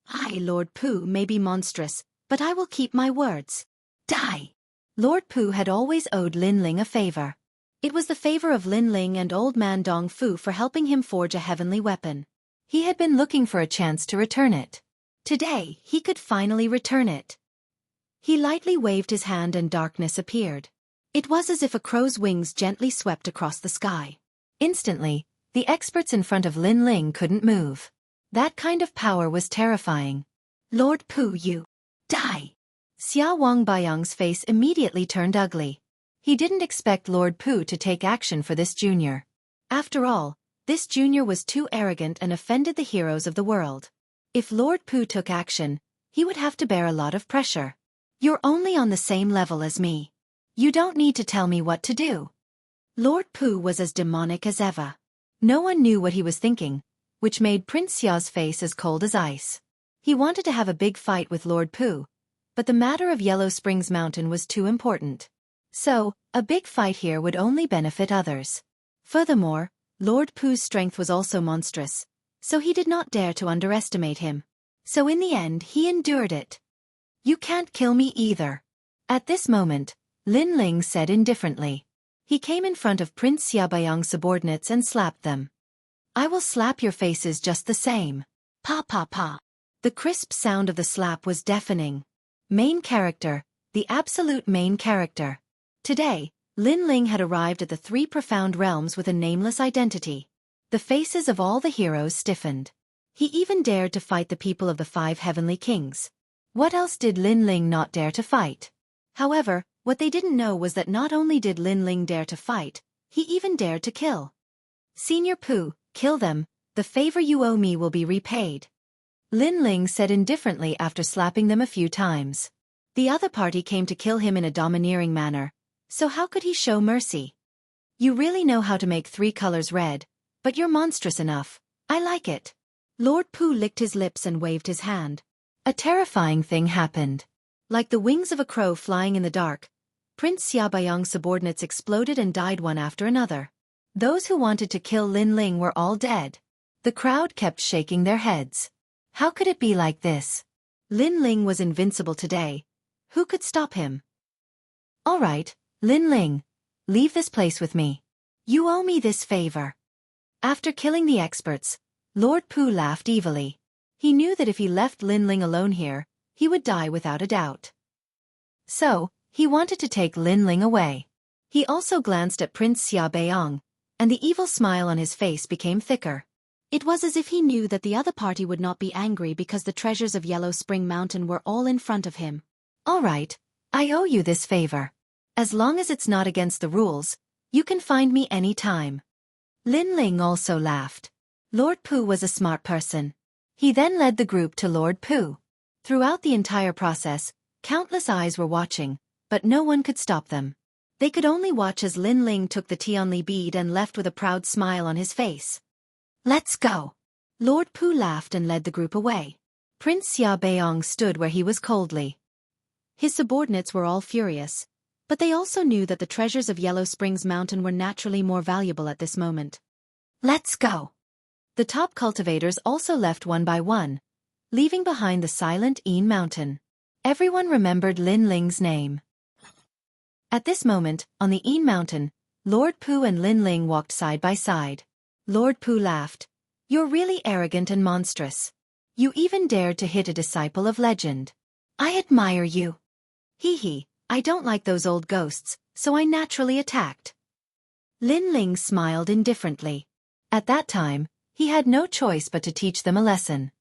I, Lord Pu, may be monstrous, but I will keep my words. Die! Lord Pu had always owed Lin Ling a favor. It was the favor of Lin Ling and old man Dong Fu for helping him forge a heavenly weapon. He had been looking for a chance to return it. Today, he could finally return it. He lightly waved his hand and darkness appeared. It was as if a crow's wings gently swept across the sky. Instantly, the experts in front of Lin Ling couldn't move. That kind of power was terrifying. Lord Pu, you die! Xia Wangbeiyang's face immediately turned ugly. He didn't expect Lord Pu to take action for this junior. After all, this junior was too arrogant and offended the heroes of the world. If Lord Pu took action, he would have to bear a lot of pressure. You're only on the same level as me. You don't need to tell me what to do. Lord Pu was as demonic as ever. No one knew what he was thinking, which made Prince Xia's face as cold as ice. He wanted to have a big fight with Lord Pu, but the matter of Yellow Springs Mountain was too important. So, a big fight here would only benefit others. Furthermore, Lord Pu's strength was also monstrous, so he did not dare to underestimate him. So in the end he endured it. You can't kill me either. At this moment, Lin Ling said indifferently. He came in front of Prince Xiaobayang's subordinates and slapped them. I will slap your faces just the same. Pa pa pa. The crisp sound of the slap was deafening. Main character, the absolute main character. Today, Lin Ling had arrived at the 3 profound realms with a nameless identity. The faces of all the heroes stiffened. He even dared to fight the people of the 5 heavenly kings. What else did Lin Ling not dare to fight? However, what they didn't know was that not only did Lin Ling dare to fight, he even dared to kill. Senior Pu, kill them, the favor you owe me will be repaid. Lin Ling said indifferently after slapping them a few times. The other party came to kill him in a domineering manner, so how could he show mercy? You really know how to make 3 colors red, but you're monstrous enough. I like it. Lord Pu licked his lips and waved his hand. A terrifying thing happened. Like the wings of a crow flying in the dark, Prince Xiaobayang's subordinates exploded and died one after another. Those who wanted to kill Lin Ling were all dead. The crowd kept shaking their heads. How could it be like this? Lin Ling was invincible today. Who could stop him? All right, Lin Ling, leave this place with me. You owe me this favor. After killing the experts, Lord Pu laughed evilly. He knew that if he left Lin Ling alone here, he would die without a doubt. So, he wanted to take Lin Ling away. He also glanced at Prince Xia, and the evil smile on his face became thicker. It was as if he knew that the other party would not be angry because the treasures of Yellow Spring Mountain were all in front of him. All right, I owe you this favor. As long as it's not against the rules, you can find me any time. Lin Ling also laughed. Lord Pu was a smart person. He then led the group to Lord Pu. Throughout the entire process, countless eyes were watching, but no one could stop them. They could only watch as Lin Ling took the Tianli bead and left with a proud smile on his face. Let's go. Lord Pu laughed and led the group away. Prince Xia stood where he was coldly. His subordinates were all furious, but they also knew that the treasures of Yellow Springs Mountain were naturally more valuable at this moment. Let's go. The top cultivators also left one by one, leaving behind the silent Yin Mountain. Everyone remembered Lin Ling's name. At this moment, on the Yin Mountain, Lord Pu and Lin Ling walked side by side. Lord Pu laughed. You're really arrogant and monstrous. You even dared to hit a disciple of legend. I admire you. Hee, I don't like those old ghosts, so I naturally attacked. Lin Ling smiled indifferently. At that time, he had no choice but to teach them a lesson.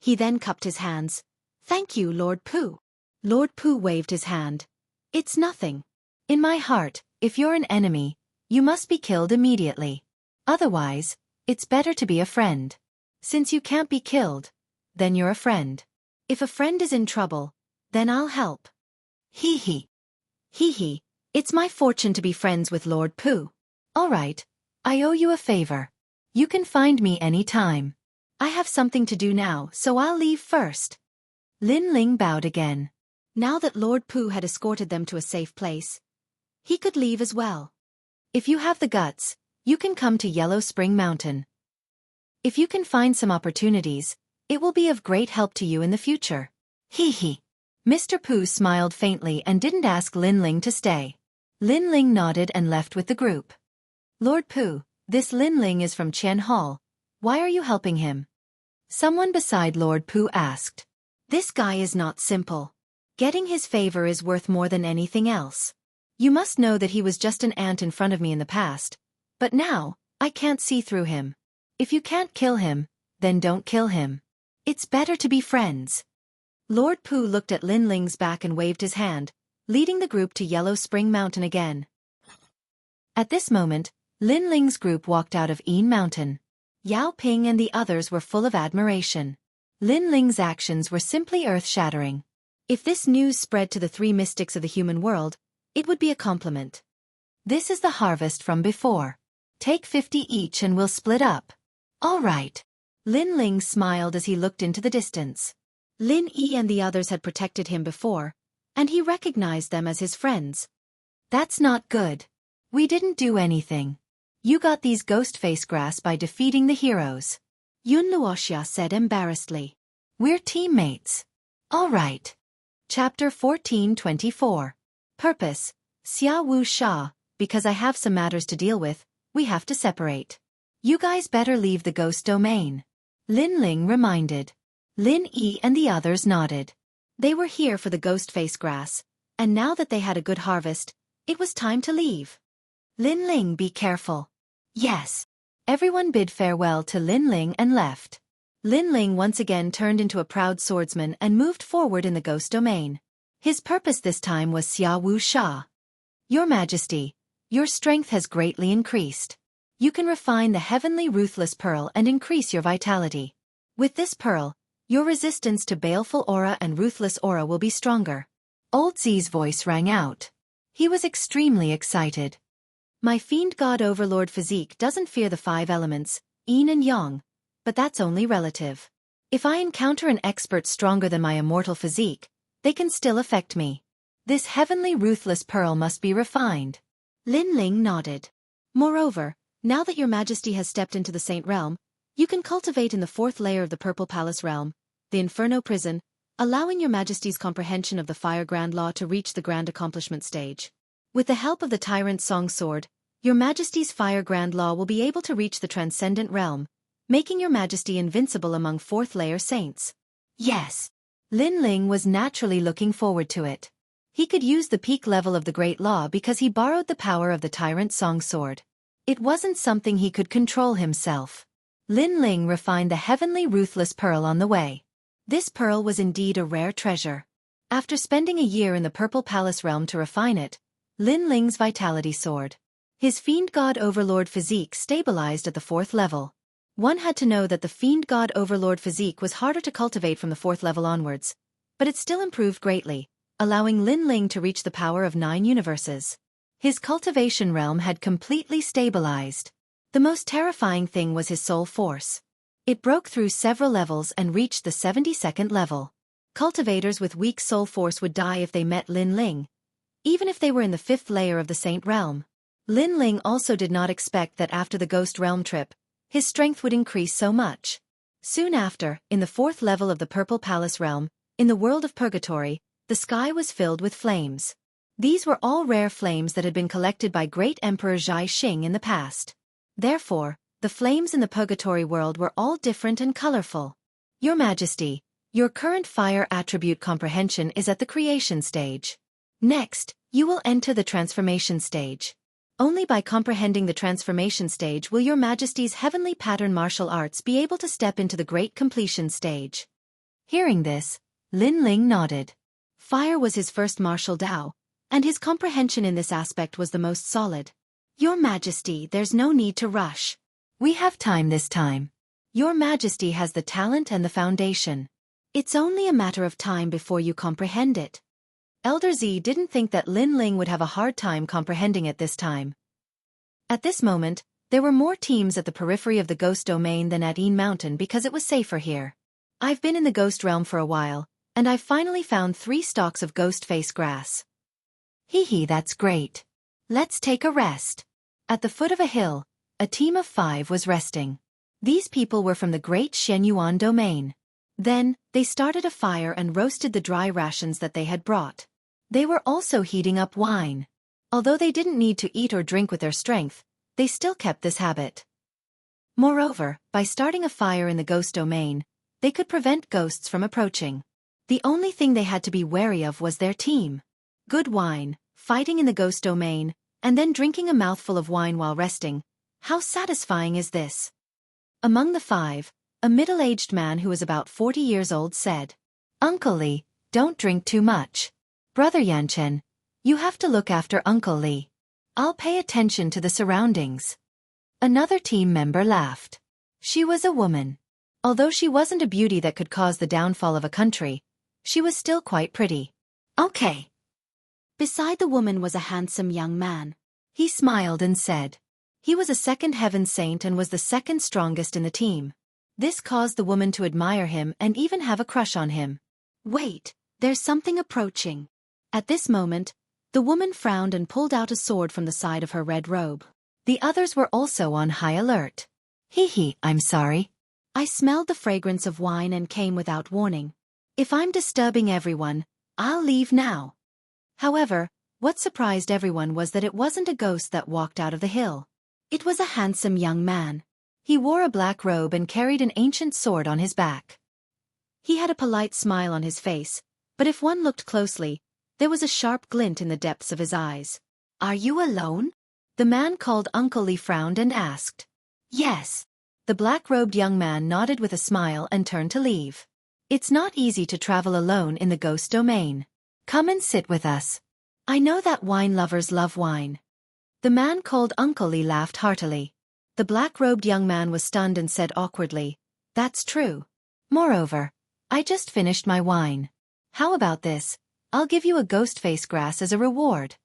He then cupped his hands. Thank you, Lord Pu. Lord Pu waved his hand. It's nothing. In my heart, if you're an enemy, you must be killed immediately. Otherwise, it's better to be a friend. Since you can't be killed, then you're a friend. If a friend is in trouble, then I'll help. Hee, it's my fortune to be friends with Lord Pu. All right, I owe you a favor. You can find me any time. I have something to do now, so I'll leave first. Lin Ling bowed again. Now that Lord Pu had escorted them to a safe place, he could leave as well. If you have the guts, you can come to Yellow Spring Mountain. If you can find some opportunities, it will be of great help to you in the future. Hee. Mr. Pu smiled faintly and didn't ask Lin Ling to stay. Lin Ling nodded and left with the group. Lord Pu, this Lin Ling is from Qian Hall. Why are you helping him? Someone beside Lord Pu asked. This guy is not simple. Getting his favor is worth more than anything else. You must know that he was just an ant in front of me in the past, but now, I can't see through him. If you can't kill him, then don't kill him. It's better to be friends. Lord Pu looked at Lin Ling's back and waved his hand, leading the group to Yellow Spring Mountain again. At this moment, Lin Ling's group walked out of Yin Mountain. Yao Ping and the others were full of admiration. Lin Ling's actions were simply earth-shattering. If this news spread to the three mystics of the human world, it would be a compliment. This is the harvest from before. Take 50 each and we'll split up. All right. Lin Ling smiled as he looked into the distance. Lin Yi and the others had protected him before, and he recognized them as his friends. That's not good. We didn't do anything. You got these ghost face grass by defeating the heroes. Wuxia said embarrassedly. We're teammates. All right. Chapter 14:24. Purpose. Xia Wu Sha, because I have some matters to deal with, we have to separate. You guys better leave the ghost domain. Lin Ling reminded. Lin Yi and the others nodded. They were here for the ghost face grass, and now that they had a good harvest, it was time to leave. Lin Ling, be careful. Yes. Everyone bid farewell to Lin Ling and left. Lin Ling once again turned into a proud swordsman and moved forward in the ghost domain. His purpose this time was Xia Wu Sha. Your Majesty, your strength has greatly increased. You can refine the heavenly ruthless pearl and increase your vitality. With this pearl, your resistance to baleful aura and ruthless aura will be stronger. Old Zi's voice rang out. He was extremely excited. My fiend god overlord physique doesn't fear the 5 elements, yin and yang, but that's only relative. If I encounter an expert stronger than my immortal physique, they can still affect me. This heavenly ruthless pearl must be refined. Lin Ling nodded. Moreover, now that your Majesty has stepped into the Saint Realm, you can cultivate in the 4th layer of the Purple Palace Realm, the Inferno Prison, allowing your Majesty's comprehension of the Fire Grand Law to reach the Grand Accomplishment stage. With the help of the Tyrant's Song Sword, your Majesty's Fire Grand Law will be able to reach the Transcendent Realm, making your Majesty invincible among 4th layer saints. Yes. Lin Ling was naturally looking forward to it. He could use the peak level of the Great Law because he borrowed the power of the Tyrant Song Sword. It wasn't something he could control himself. Lin Ling refined the heavenly ruthless pearl on the way. This pearl was indeed a rare treasure. After spending a year in the Purple Palace realm to refine it, Lin Ling's vitality soared. His Fiend God Overlord physique stabilized at the 4th level. One had to know that the Fiend God Overlord physique was harder to cultivate from the 4th level onwards, but it still improved greatly, allowing Lin Ling to reach the power of 9 universes. His cultivation realm had completely stabilized. The most terrifying thing was his soul force. It broke through several levels and reached the 72nd level. Cultivators with weak soul force would die if they met Lin Ling, even if they were in the 5th layer of the Saint Realm. Lin Ling also did not expect that after the Ghost Realm trip, his strength would increase so much. Soon after, in the 4th level of the Purple Palace realm, in the world of Purgatory, the sky was filled with flames. These were all rare flames that had been collected by Great Emperor Zhai Xing in the past. Therefore, the flames in the Purgatory world were all different and colorful. Your Majesty, your current fire attribute comprehension is at the creation stage. Next, you will enter the transformation stage. Only by comprehending the transformation stage will your Majesty's heavenly pattern martial arts be able to step into the great completion stage. Hearing this, Lin Ling nodded. Fire was his first martial Dao, and his comprehension in this aspect was the most solid. Your Majesty, there's no need to rush. We have time this time. Your Majesty has the talent and the foundation. It's only a matter of time before you comprehend it. Elder Z didn't think that Lin Ling would have a hard time comprehending it this time. At this moment, there were more teams at the periphery of the Ghost Domain than at Een Mountain because it was safer here. I've been in the Ghost Realm for a while, and I've finally found 3 stalks of ghost face grass. Hee, that's great. Let's take a rest. At the foot of a hill, a team of 5 was resting. These people were from the Great Xianxia Domain. Then, they started a fire and roasted the dry rations that they had brought. They were also heating up wine. Although they didn't need to eat or drink with their strength, they still kept this habit. Moreover, by starting a fire in the Ghost Domain, they could prevent ghosts from approaching. The only thing they had to be wary of was their team. Good wine, fighting in the Ghost Domain, and then drinking a mouthful of wine while resting. How satisfying is this? Among the 5, a middle-aged man who was about 40 years old said, Uncle Li, don't drink too much. Brother Yanchen, you have to look after Uncle Li. I'll pay attention to the surroundings. Another team member laughed. She was a woman. Although she wasn't a beauty that could cause the downfall of a country, she was still quite pretty. Okay. Beside the woman was a handsome young man. He smiled and said. He was a 2nd heaven saint and was the 2nd strongest in the team. This caused the woman to admire him and even have a crush on him. Wait, there's something approaching. At this moment, the woman frowned and pulled out a sword from the side of her red robe. The others were also on high alert. Hee, I'm sorry. I smelled the fragrance of wine and came without warning. If I'm disturbing everyone, I'll leave now. However, what surprised everyone was that it wasn't a ghost that walked out of the hill. It was a handsome young man. He wore a black robe and carried an ancient sword on his back. He had a polite smile on his face, but if one looked closely, there was a sharp glint in the depths of his eyes. Are you alone? The man called Uncle Li frowned and asked. Yes. The black-robed young man nodded with a smile and turned to leave. It's not easy to travel alone in the Ghost Domain. Come and sit with us. I know that wine lovers love wine. The man called Uncle Li laughed heartily. The black-robed young man was stunned and said awkwardly, That's true. Moreover, I just finished my wine. How about this? I'll give you a ghost face grass as a reward.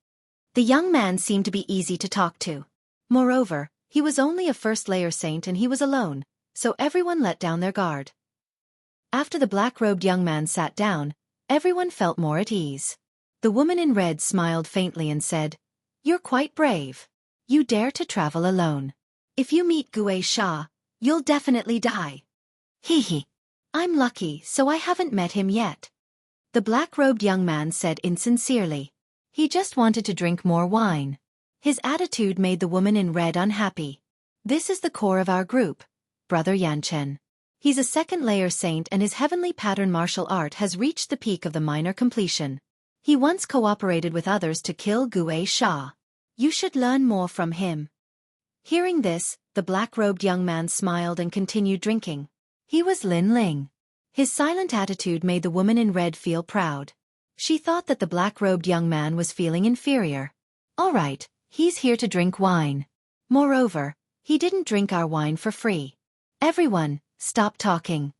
The young man seemed to be easy to talk to. Moreover, he was only a 1st layer saint and he was alone, so everyone let down their guard. After the black-robed young man sat down, everyone felt more at ease. The woman in red smiled faintly and said, You're quite brave. You dare to travel alone. If you meet Gue Sha, you'll definitely die. Hee. I'm lucky, so I haven't met him yet. The black-robed young man said insincerely. He just wanted to drink more wine. His attitude made the woman in red unhappy. This is the core of our group, Brother Yanchen. He's a 2nd layer saint and his heavenly pattern martial art has reached the peak of the minor completion. He once cooperated with others to kill Wuxia. You should learn more from him. Hearing this, the black-robed young man smiled and continued drinking. He was Lin Ling. His silent attitude made the woman in red feel proud. She thought that the black-robed young man was feeling inferior. All right, he's here to drink wine. Moreover, he didn't drink our wine for free. Everyone, stop talking.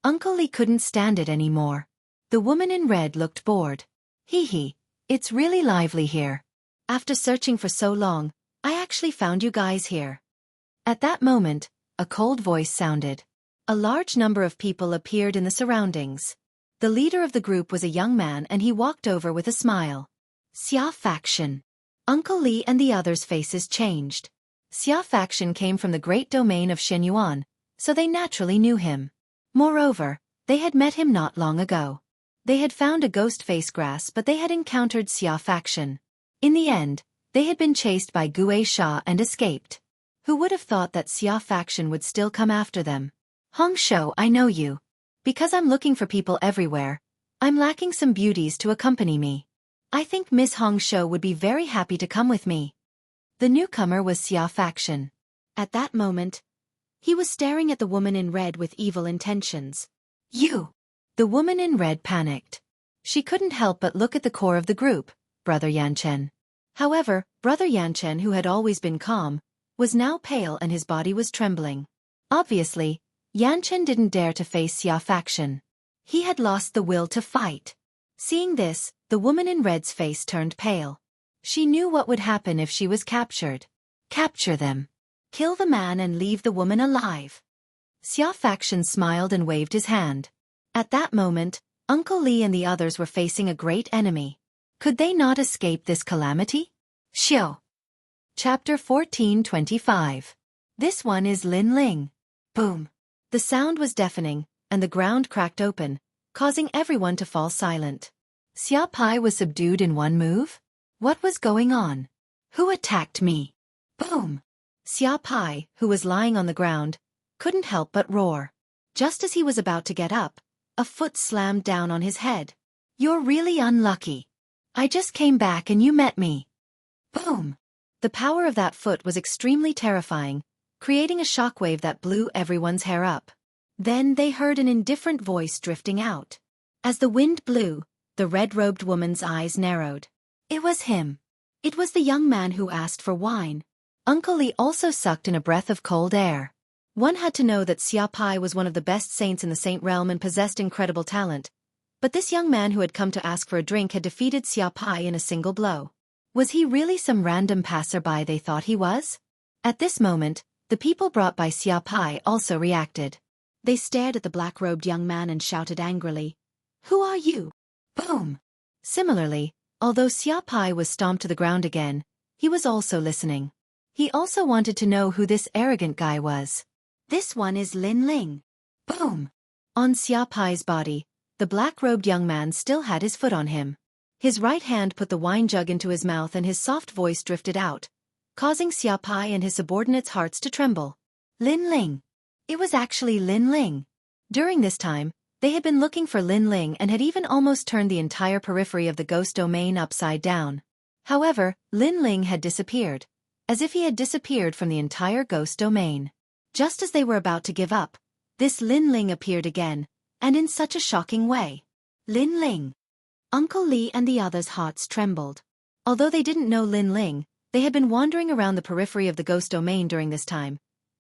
Uncle Li couldn't stand it anymore. The woman in red looked bored. Hee hee, it's really lively here. After searching for so long, I actually found you guys here. At that moment, a cold voice sounded. A large number of people appeared in the surroundings. The leader of the group was a young man and he walked over with a smile. Xia faction. Uncle Li and the others' faces changed. Xia faction came from the great domain of Shenyuan, so they naturally knew him. Moreover, they had met him not long ago. They had found a ghost face grass but they had encountered Xia faction. In the end, they had been chased by Wuxia and escaped. Who would have thought that Xia faction would still come after them? Hong Shou, I know you. Because I'm looking for people everywhere, I'm lacking some beauties to accompany me. I think Miss Hong Shou would be very happy to come with me. The newcomer was Xia faction. At that moment, he was staring at the woman in red with evil intentions. You! The woman in red panicked. She couldn't help but look at the core of the group, Brother Yanchen. However, Brother Yanchen, who had always been calm, was now pale and his body was trembling. Obviously, Yanchen didn't dare to face Xia faction. He had lost the will to fight. Seeing this, the woman in red's face turned pale. She knew what would happen if she was captured. Capture them. Kill the man and leave the woman alive. Xia faction smiled and waved his hand. At that moment, Uncle Li and the others were facing a great enemy. Could they not escape this calamity? Xiao. Chapter 14:25. This one is Lin Ling. Boom. The sound was deafening, and the ground cracked open, causing everyone to fall silent. Xia Pai was subdued in one move? What was going on? Who attacked me? Boom! Xia Pai, who was lying on the ground, couldn't help but roar. Just as he was about to get up, a foot slammed down on his head. You're really unlucky. I just came back and you met me. Boom! The power of that foot was extremely terrifying, creating a shockwave that blew everyone's hair up. Then they heard an indifferent voice drifting out. As the wind blew, the red-robed woman's eyes narrowed. It was him. It was the young man who asked for wine. Uncle Li also sucked in a breath of cold air. One had to know that Xia Pai was one of the best saints in the saint realm and possessed incredible talent. But this young man who had come to ask for a drink had defeated Xia Pai in a single blow. Was he really some random passerby they thought he was? At this moment, the people brought by Xia Pai also reacted. They stared at the black-robed young man and shouted angrily, "Who are you?" Boom! Similarly, although Xia Pai was stomped to the ground again, he was also listening. He also wanted to know who this arrogant guy was. This one is Lin Ling. Boom! On Xia Pai's body, the black-robed young man still had his foot on him. His right hand put the wine jug into his mouth and his soft voice drifted out, causing Xia Pai and his subordinates' hearts to tremble. Lin Ling. It was actually Lin Ling. During this time, they had been looking for Lin Ling and had even almost turned the entire periphery of the ghost domain upside down. However, Lin Ling had disappeared, as if he had disappeared from the entire ghost domain. Just as they were about to give up, this Lin Ling appeared again, and in such a shocking way. Lin Ling. Uncle Li and the others' hearts trembled. Although they didn't know Lin Ling, they had been wandering around the periphery of the ghost domain during this time,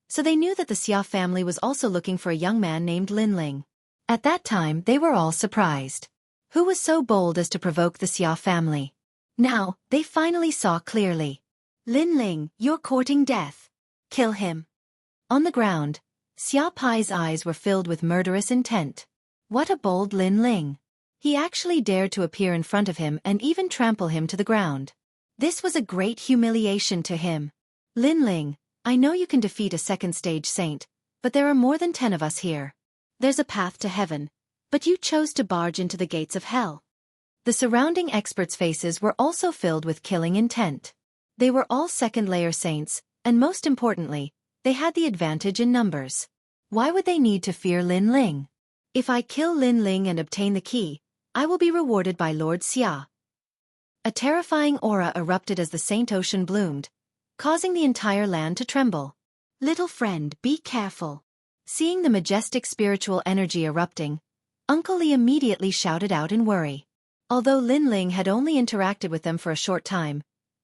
so they knew that the Xia family was also looking for a young man named Lin Ling. At that time, they were all surprised. Who was so bold as to provoke the Xia family? Now, they finally saw clearly. Lin Ling, you're courting death. Kill him. On the ground, Xia Pai's eyes were filled with murderous intent. What a bold Lin Ling. He actually dared to appear in front of him and even trample him to the ground. This was a great humiliation to him. Lin Ling, I know you can defeat a second-stage saint, but there are more than 10 of us here. There's a path to heaven, but you chose to barge into the gates of hell. The surrounding experts' faces were also filled with killing intent. They were all second-layer saints, and most importantly, they had the advantage in numbers. Why would they need to fear Lin Ling? If I kill Lin Ling and obtain the key, I will be rewarded by Lord Xia, A terrifying aura erupted as the Saint Ocean bloomed, causing the entire land to tremble. Little friend, be careful. Seeing the majestic spiritual energy erupting, Uncle Li immediately shouted out in worry. Although Lin Ling had only interacted with them for a short time,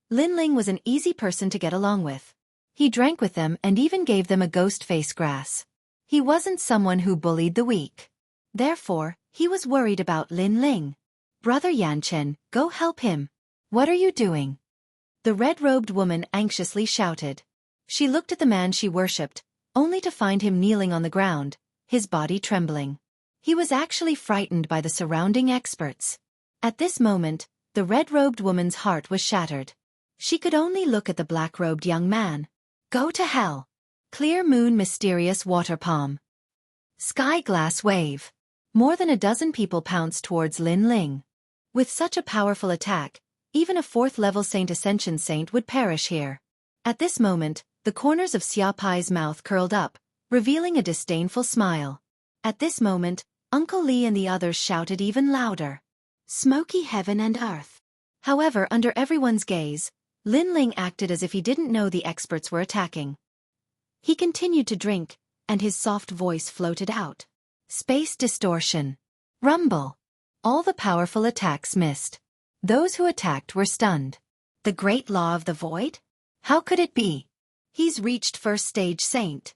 Lin Ling was an easy person to get along with. He drank with them and even gave them a ghost face grass. He wasn't someone who bullied the weak. Therefore, he was worried about Lin Ling. Brother Yanchen, go help him. What are you doing? The red-robed woman anxiously shouted. She looked at the man she worshipped, only to find him kneeling on the ground, his body trembling. He was actually frightened by the surrounding experts. At this moment, the red-robed woman's heart was shattered. She could only look at the black-robed young man. Go to hell. Clear moon, mysterious water palm. Sky glass wave. More than a dozen people pounced towards Lin Ling. With such a powerful attack, even a 4th-level Saint Ascension Saint would perish here. At this moment, the corners of Xia Pai's mouth curled up, revealing a disdainful smile. At this moment, Uncle Li and the others shouted even louder. Smoky heaven and earth. However, under everyone's gaze, Lin Ling acted as if he didn't know the experts were attacking. He continued to drink, and his soft voice floated out. Space distortion. Rumble. All the powerful attacks missed. Those who attacked were stunned. The great law of the void? How could it be? He's reached 1st stage saint.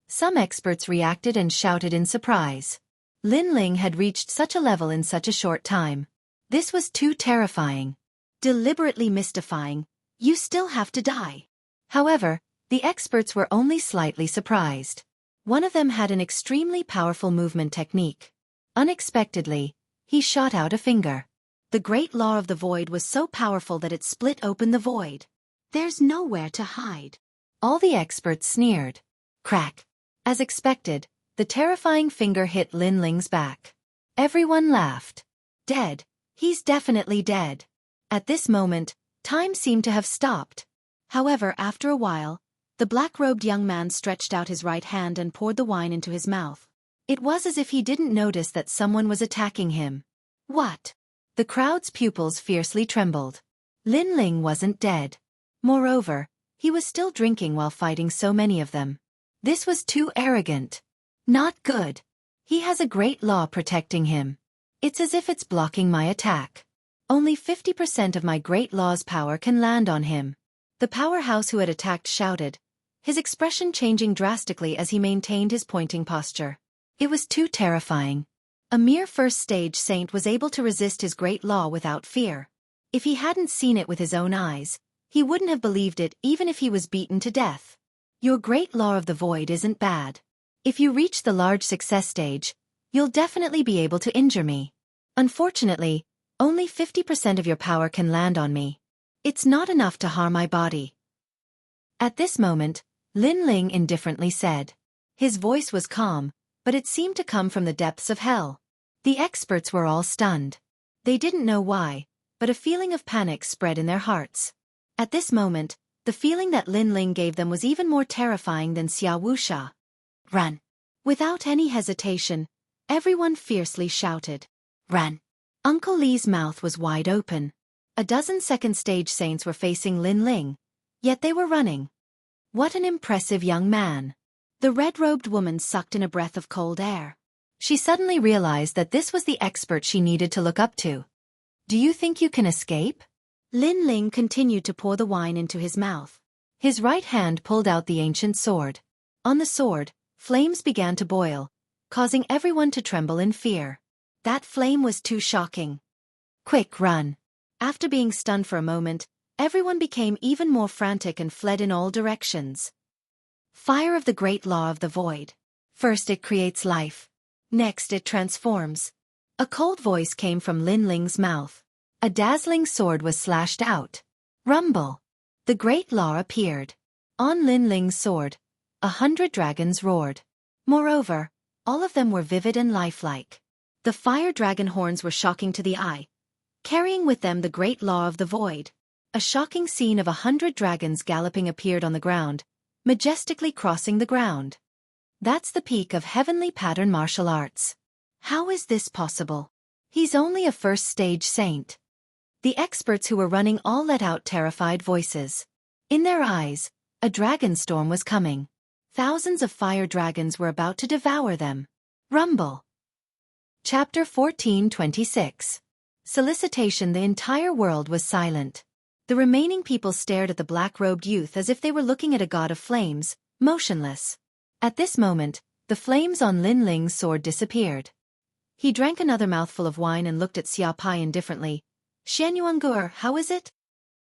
Some experts reacted and shouted in surprise. Lin Ling had reached such a level in such a short time. This was too terrifying. Deliberately mystifying. You still have to die. However, the experts were only slightly surprised. One of them had an extremely powerful movement technique. Unexpectedly, he shot out a finger. The great law of the void was so powerful that it split open the void. There's nowhere to hide. All the experts sneered. Crack. As expected, the terrifying finger hit Lin Ling's back. Everyone laughed. Dead. He's definitely dead. At this moment, time seemed to have stopped. However, after a while, the black-robed young man stretched out his right hand and poured the wine into his mouth. It was as if he didn't notice that someone was attacking him. What? The crowd's pupils fiercely trembled. Lin Ling wasn't dead. Moreover, he was still drinking while fighting so many of them. This was too arrogant. Not good. He has a great law protecting him. It's as if it's blocking my attack. Only 50% of my great law's power can land on him. The powerhouse who had attacked shouted, his expression changing drastically as he maintained his pointing posture. It was too terrifying. A mere 1st stage saint was able to resist his great law without fear. If he hadn't seen it with his own eyes, he wouldn't have believed it even if he was beaten to death. Your great law of the void isn't bad. If you reach the large success stage, you'll definitely be able to injure me. Unfortunately, only 50% of your power can land on me. It's not enough to harm my body. At this moment, Lin Ling indifferently said. His voice was calm, but it seemed to come from the depths of hell. The experts were all stunned. They didn't know why, but a feeling of panic spread in their hearts. At this moment, the feeling that Lin Ling gave them was even more terrifying than Wuxia. Run! Without any hesitation, everyone fiercely shouted. Run! Uncle Li's mouth was wide open. A dozen 2nd stage saints were facing Lin Ling, yet they were running. What an impressive young man. The red-robed woman sucked in a breath of cold air. She suddenly realized that this was the expert she needed to look up to. Do you think you can escape? Lin Ling continued to pour the wine into his mouth. His right hand pulled out the ancient sword. On the sword, flames began to boil, causing everyone to tremble in fear. That flame was too shocking. Quick, run. After being stunned for a moment, everyone became even more frantic and fled in all directions. Fire of the great law of the void. First it creates life. Next it transforms. A cold voice came from Lin Ling's mouth. A dazzling sword was slashed out. Rumble. The great law appeared. On Lin Ling's sword, 100 dragons roared. Moreover, all of them were vivid and lifelike. The fire dragon horns were shocking to the eye, carrying with them the great law of the void. A shocking scene of 100 dragons galloping appeared on the ground, majestically crossing the ground. That's the peak of heavenly pattern martial arts. How is this possible? He's only a 1st stage saint. The experts who were running all let out terrified voices. In their eyes, a dragon storm was coming. Thousands of fire dragons were about to devour them. Rumble. Chapter 14:26. Solicitation. The entire world was silent. The remaining people stared at the black-robed youth as if they were looking at a god of flames, motionless. At this moment, the flames on Lin Ling's sword disappeared. He drank another mouthful of wine and looked at Xia Pai indifferently. "Xianyuangu'er, how is it?"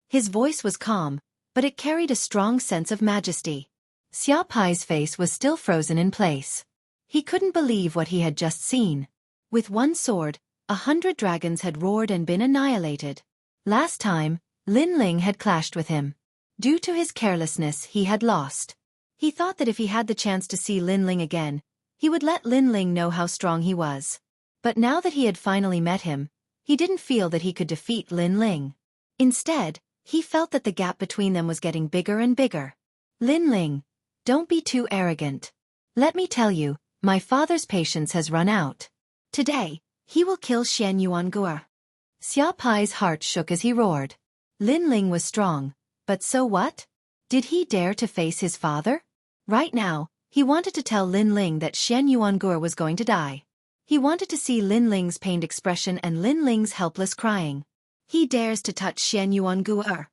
His voice was calm, but it carried a strong sense of majesty. Xia Pai's face was still frozen in place. He couldn't believe what he had just seen. With one sword, 100 dragons had roared and been annihilated. Last time, Lin Ling had clashed with him. Due to his carelessness, he had lost. He thought that if he had the chance to see Lin Ling again, he would let Lin Ling know how strong he was. But now that he had finally met him, he didn't feel that he could defeat Lin Ling. Instead, he felt that the gap between them was getting bigger and bigger. "Lin Ling, don't be too arrogant. Let me tell you, my father's patience has run out. Today, he will kill Xianyuangu'er." Xia Pai's heart shook as he roared. Lin Ling was strong, but so what? Did he dare to face his father? Right now, he wanted to tell Lin Ling that Xianyuangu'er was going to die. He wanted to see Lin Ling's pained expression and Lin Ling's helpless crying. He dares to touch Xianyuangu'er.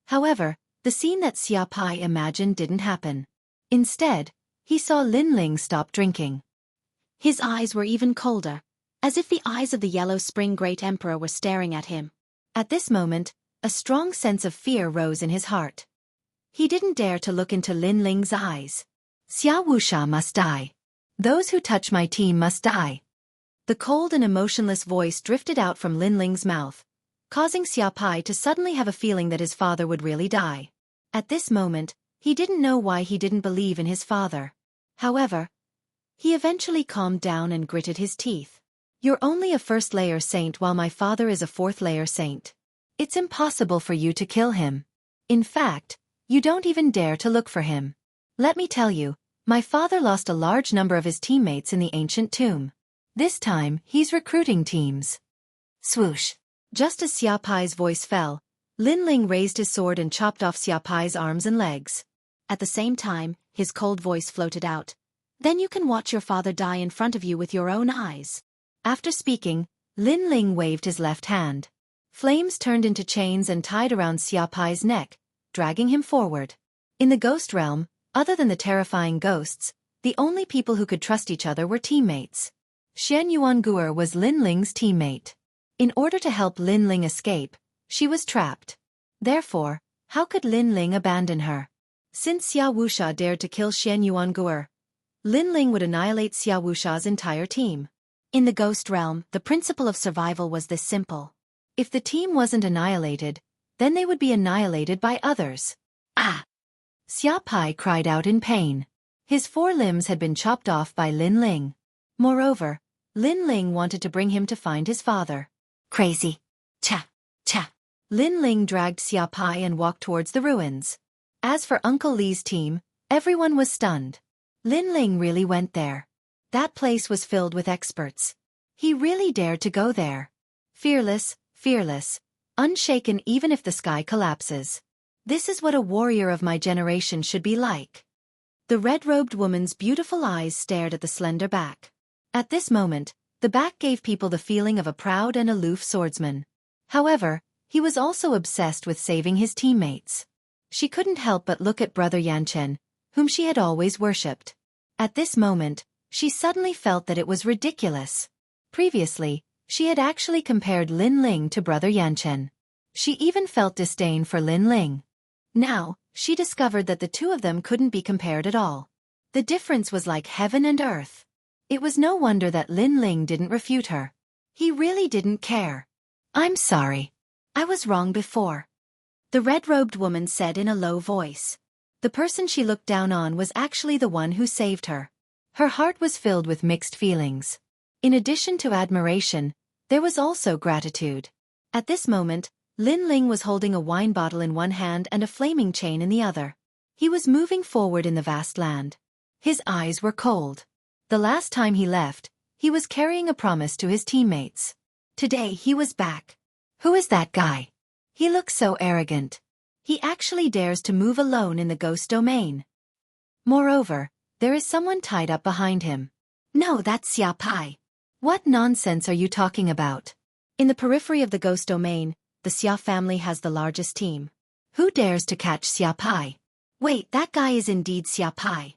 However, the scene that Xia Pai imagined didn't happen. Instead, he saw Lin Ling stop drinking. His eyes were even colder, as if the eyes of the Yellow Spring Great Emperor were staring at him. At this moment, a strong sense of fear rose in his heart. He didn't dare to look into Lin Ling's eyes. "Xia Wuxia must die. Those who touch my team must die." The cold and emotionless voice drifted out from Lin Ling's mouth, causing Xia Pai to suddenly have a feeling that his father would really die. At this moment, he didn't know why he didn't believe in his father. However, he eventually calmed down and gritted his teeth. "You're only a first-layer saint while my father is a fourth-layer saint. It's impossible for you to kill him. In fact, you don't even dare to look for him. Let me tell you, my father lost a large number of his teammates in the ancient tomb. This time, he's recruiting teams." Swoosh. Just as Xia Pai's voice fell, Lin Ling raised his sword and chopped off Xia Pai's arms and legs. At the same time, his cold voice floated out. "Then you can watch your father die in front of you with your own eyes." After speaking, Lin Ling waved his left hand. Flames turned into chains and tied around Xia Pai's neck, dragging him forward. In the ghost realm, other than the terrifying ghosts, the only people who could trust each other were teammates. Xianyuangu'er was Lin Ling's teammate. In order to help Lin Ling escape, she was trapped. Therefore, how could Lin Ling abandon her? Since Xia Wuxia dared to kill Xianyuangu'er, Lin Ling would annihilate Xia Wuxia's entire team. In the ghost realm, the principle of survival was this simple. If the team wasn't annihilated, then they would be annihilated by others. "Ah!" Xia Pai cried out in pain. His 4 limbs had been chopped off by Lin Ling. Moreover, Lin Ling wanted to bring him to find his father. "Crazy. Cha! Cha!" Lin Ling dragged Xia Pai and walked towards the ruins. As for Uncle Li's team, everyone was stunned. Lin Ling really went there. That place was filled with experts. He really dared to go there. Fearless, unshaken even if the sky collapses. This is what a warrior of my generation should be like. The red-robed woman's beautiful eyes stared at the slender back. At this moment, the back gave people the feeling of a proud and aloof swordsman. However, he was also obsessed with saving his teammates. She couldn't help but look at Brother Yanchen, whom she had always worshipped. At this moment, she suddenly felt that it was ridiculous. Previously, she had actually compared Lin Ling to Brother Yanchen. She even felt disdain for Lin Ling. Now, she discovered that the two of them couldn't be compared at all. The difference was like heaven and earth. It was no wonder that Lin Ling didn't refute her. He really didn't care. "I'm sorry. I was wrong before," the red-robed woman said in a low voice. The person she looked down on was actually the one who saved her. Her heart was filled with mixed feelings. In addition to admiration, there was also gratitude. At this moment, Lin Ling was holding a wine bottle in one hand and a flaming chain in the other. He was moving forward in the vast land. His eyes were cold. The last time he left, he was carrying a promise to his teammates. Today he was back. Who is that guy? He looks so arrogant. He actually dares to move alone in the ghost domain. Moreover, there is someone tied up behind him. No, that's Xia Pai. What nonsense are you talking about? In the periphery of the ghost domain, the Xia family has the largest team. Who dares to catch Xia Pai? Wait, that guy is indeed Xia Pai.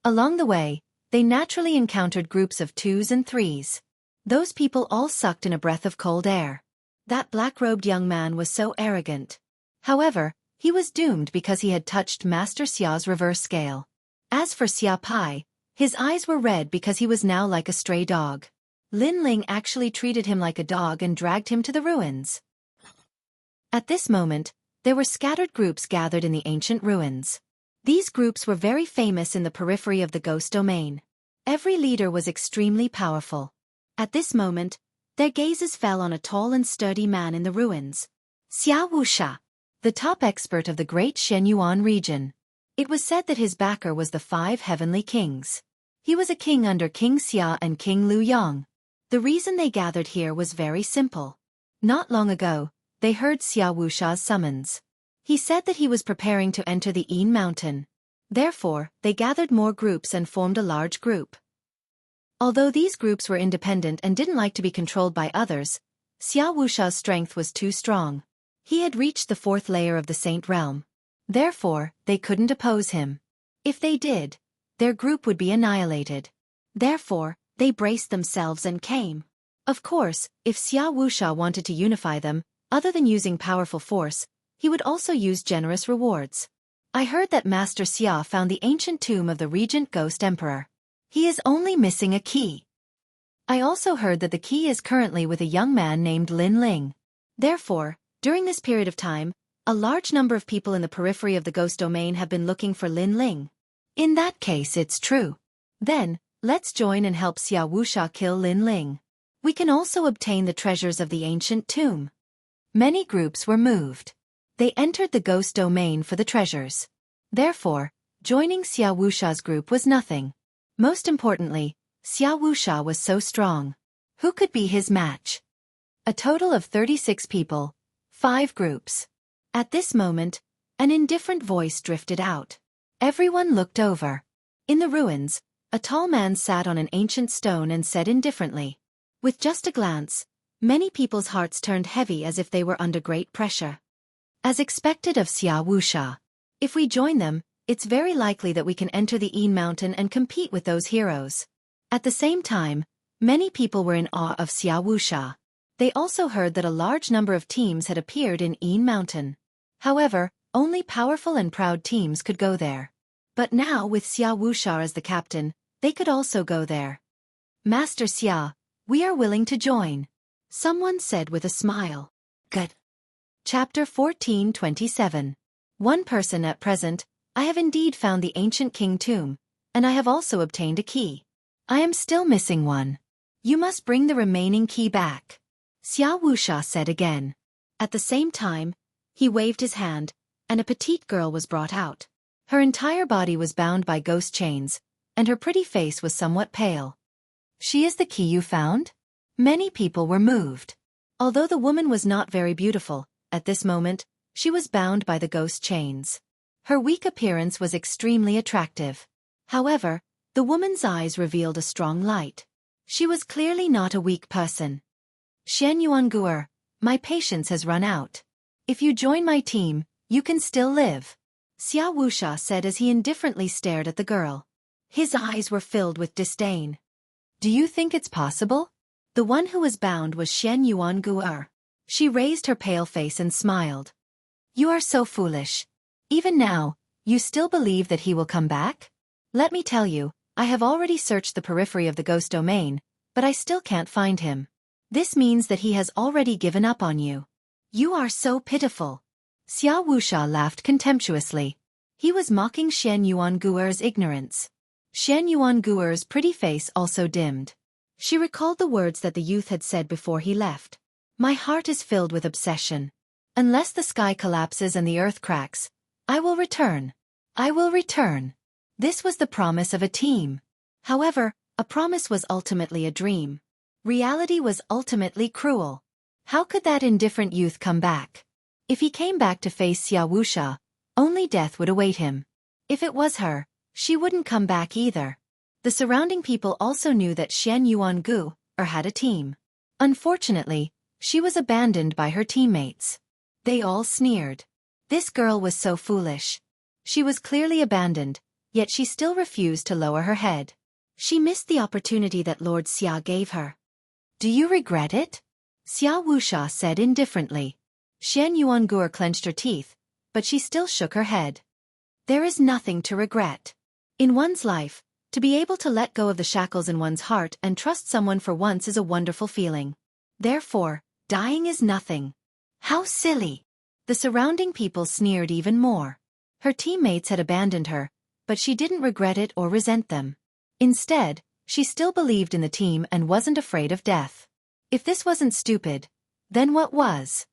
Along the way, they naturally encountered groups of 2s and 3s. Those people all sucked in a breath of cold air. That black-robed young man was so arrogant. However, he was doomed because he had touched Master Xia's reverse scale. As for Xia Pai, his eyes were red because he was now like a stray dog. Lin Ling actually treated him like a dog and dragged him to the ruins. At this moment, there were scattered groups gathered in the ancient ruins. These groups were very famous in the periphery of the ghost domain. Every leader was extremely powerful. At this moment, their gazes fell on a tall and sturdy man in the ruins. Xia Wuxia, the top expert of the great Shenyuan region. It was said that his backer was the 5 heavenly kings. He was a king under King Xia and King Lu Yong. The reason they gathered here was very simple. Not long ago, they heard Xia Wuxia's summons. He said that he was preparing to enter the Yin Mountain. Therefore, they gathered more groups and formed a large group. Although these groups were independent and didn't like to be controlled by others, Xia Wuxia's strength was too strong. He had reached the 4th layer of the Saint Realm. Therefore, they couldn't oppose him. If they did, their group would be annihilated. Therefore, they braced themselves and came. Of course, if Xia Wuxia wanted to unify them, other than using powerful force, he would also use generous rewards. I heard that Master Xia found the ancient tomb of the Regent Ghost Emperor. He is only missing a key. I also heard that the key is currently with a young man named Lin Ling. Therefore, during this period of time, a large number of people in the periphery of the ghost domain have been looking for Lin Ling. In that case, it's true. Then, let's join and help Xia Wuxia kill Lin Ling. We can also obtain the treasures of the ancient tomb. Many groups were moved. They entered the ghost domain for the treasures. Therefore, joining Xia Wuxia's group was nothing. Most importantly, Xia Wuxia was so strong. Who could be his match? A total of 36 people, 5 groups. At this moment, an indifferent voice drifted out. Everyone looked over. In the ruins, a tall man sat on an ancient stone and said indifferently. With just a glance, many people's hearts turned heavy as if they were under great pressure. As expected of Xia Wuxia, if we join them, it's very likely that we can enter the Yin Mountain and compete with those heroes. At the same time, many people were in awe of Xia Wuxia. They also heard that a large number of teams had appeared in Yin Mountain. However, only powerful and proud teams could go there. But now with Xia Wuxia as the captain, they could also go there. Master Xia, we are willing to join. Someone said with a smile. Good. Chapter 14:27. One person at present, I have indeed found the ancient king tomb, and I have also obtained a key. I am still missing one. You must bring the remaining key back. Xia Wuxia said again. At the same time, he waved his hand, and a petite girl was brought out. Her entire body was bound by ghost chains, and her pretty face was somewhat pale. She is the key you found? Many people were moved. Although the woman was not very beautiful, at this moment, she was bound by the ghost chains. Her weak appearance was extremely attractive. However, the woman's eyes revealed a strong light. She was clearly not a weak person. Shenyuan, my patience has run out. If you join my team, you can still live. Xia Wuxia said as he indifferently stared at the girl. His eyes were filled with disdain. Do you think it's possible? The one who was bound was Shenyuan. She raised her pale face and smiled. You are so foolish. Even now, you still believe that he will come back? Let me tell you, I have already searched the periphery of the ghost domain, but I still can't find him. This means that he has already given up on you. You are so pitiful. Xia Wuxia laughed contemptuously. He was mocking Shenyuan's ignorance. Shenyuan's pretty face also dimmed. She recalled the words that the youth had said before he left. My heart is filled with obsession. Unless the sky collapses and the earth cracks, I will return. I will return. This was the promise of a team. However, a promise was ultimately a dream. Reality was ultimately cruel. How could that indifferent youth come back? If he came back to face Xiaowusha, only death would await him. If it was her, she wouldn't come back either. The surrounding people also knew that Xianyuangu had a team. Unfortunately, she was abandoned by her teammates. They all sneered. This girl was so foolish. She was clearly abandoned, yet she still refused to lower her head. She missed the opportunity that Lord Xia gave her. Do you regret it? Xia Wuxia said indifferently. Xianyuangu clenched her teeth, but she still shook her head. There is nothing to regret. In one's life, to be able to let go of the shackles in one's heart and trust someone for once is a wonderful feeling. Therefore, dying is nothing. How silly! The surrounding people sneered even more. Her teammates had abandoned her, but she didn't regret it or resent them. Instead, she still believed in the team and wasn't afraid of death. If this wasn't stupid, then what was?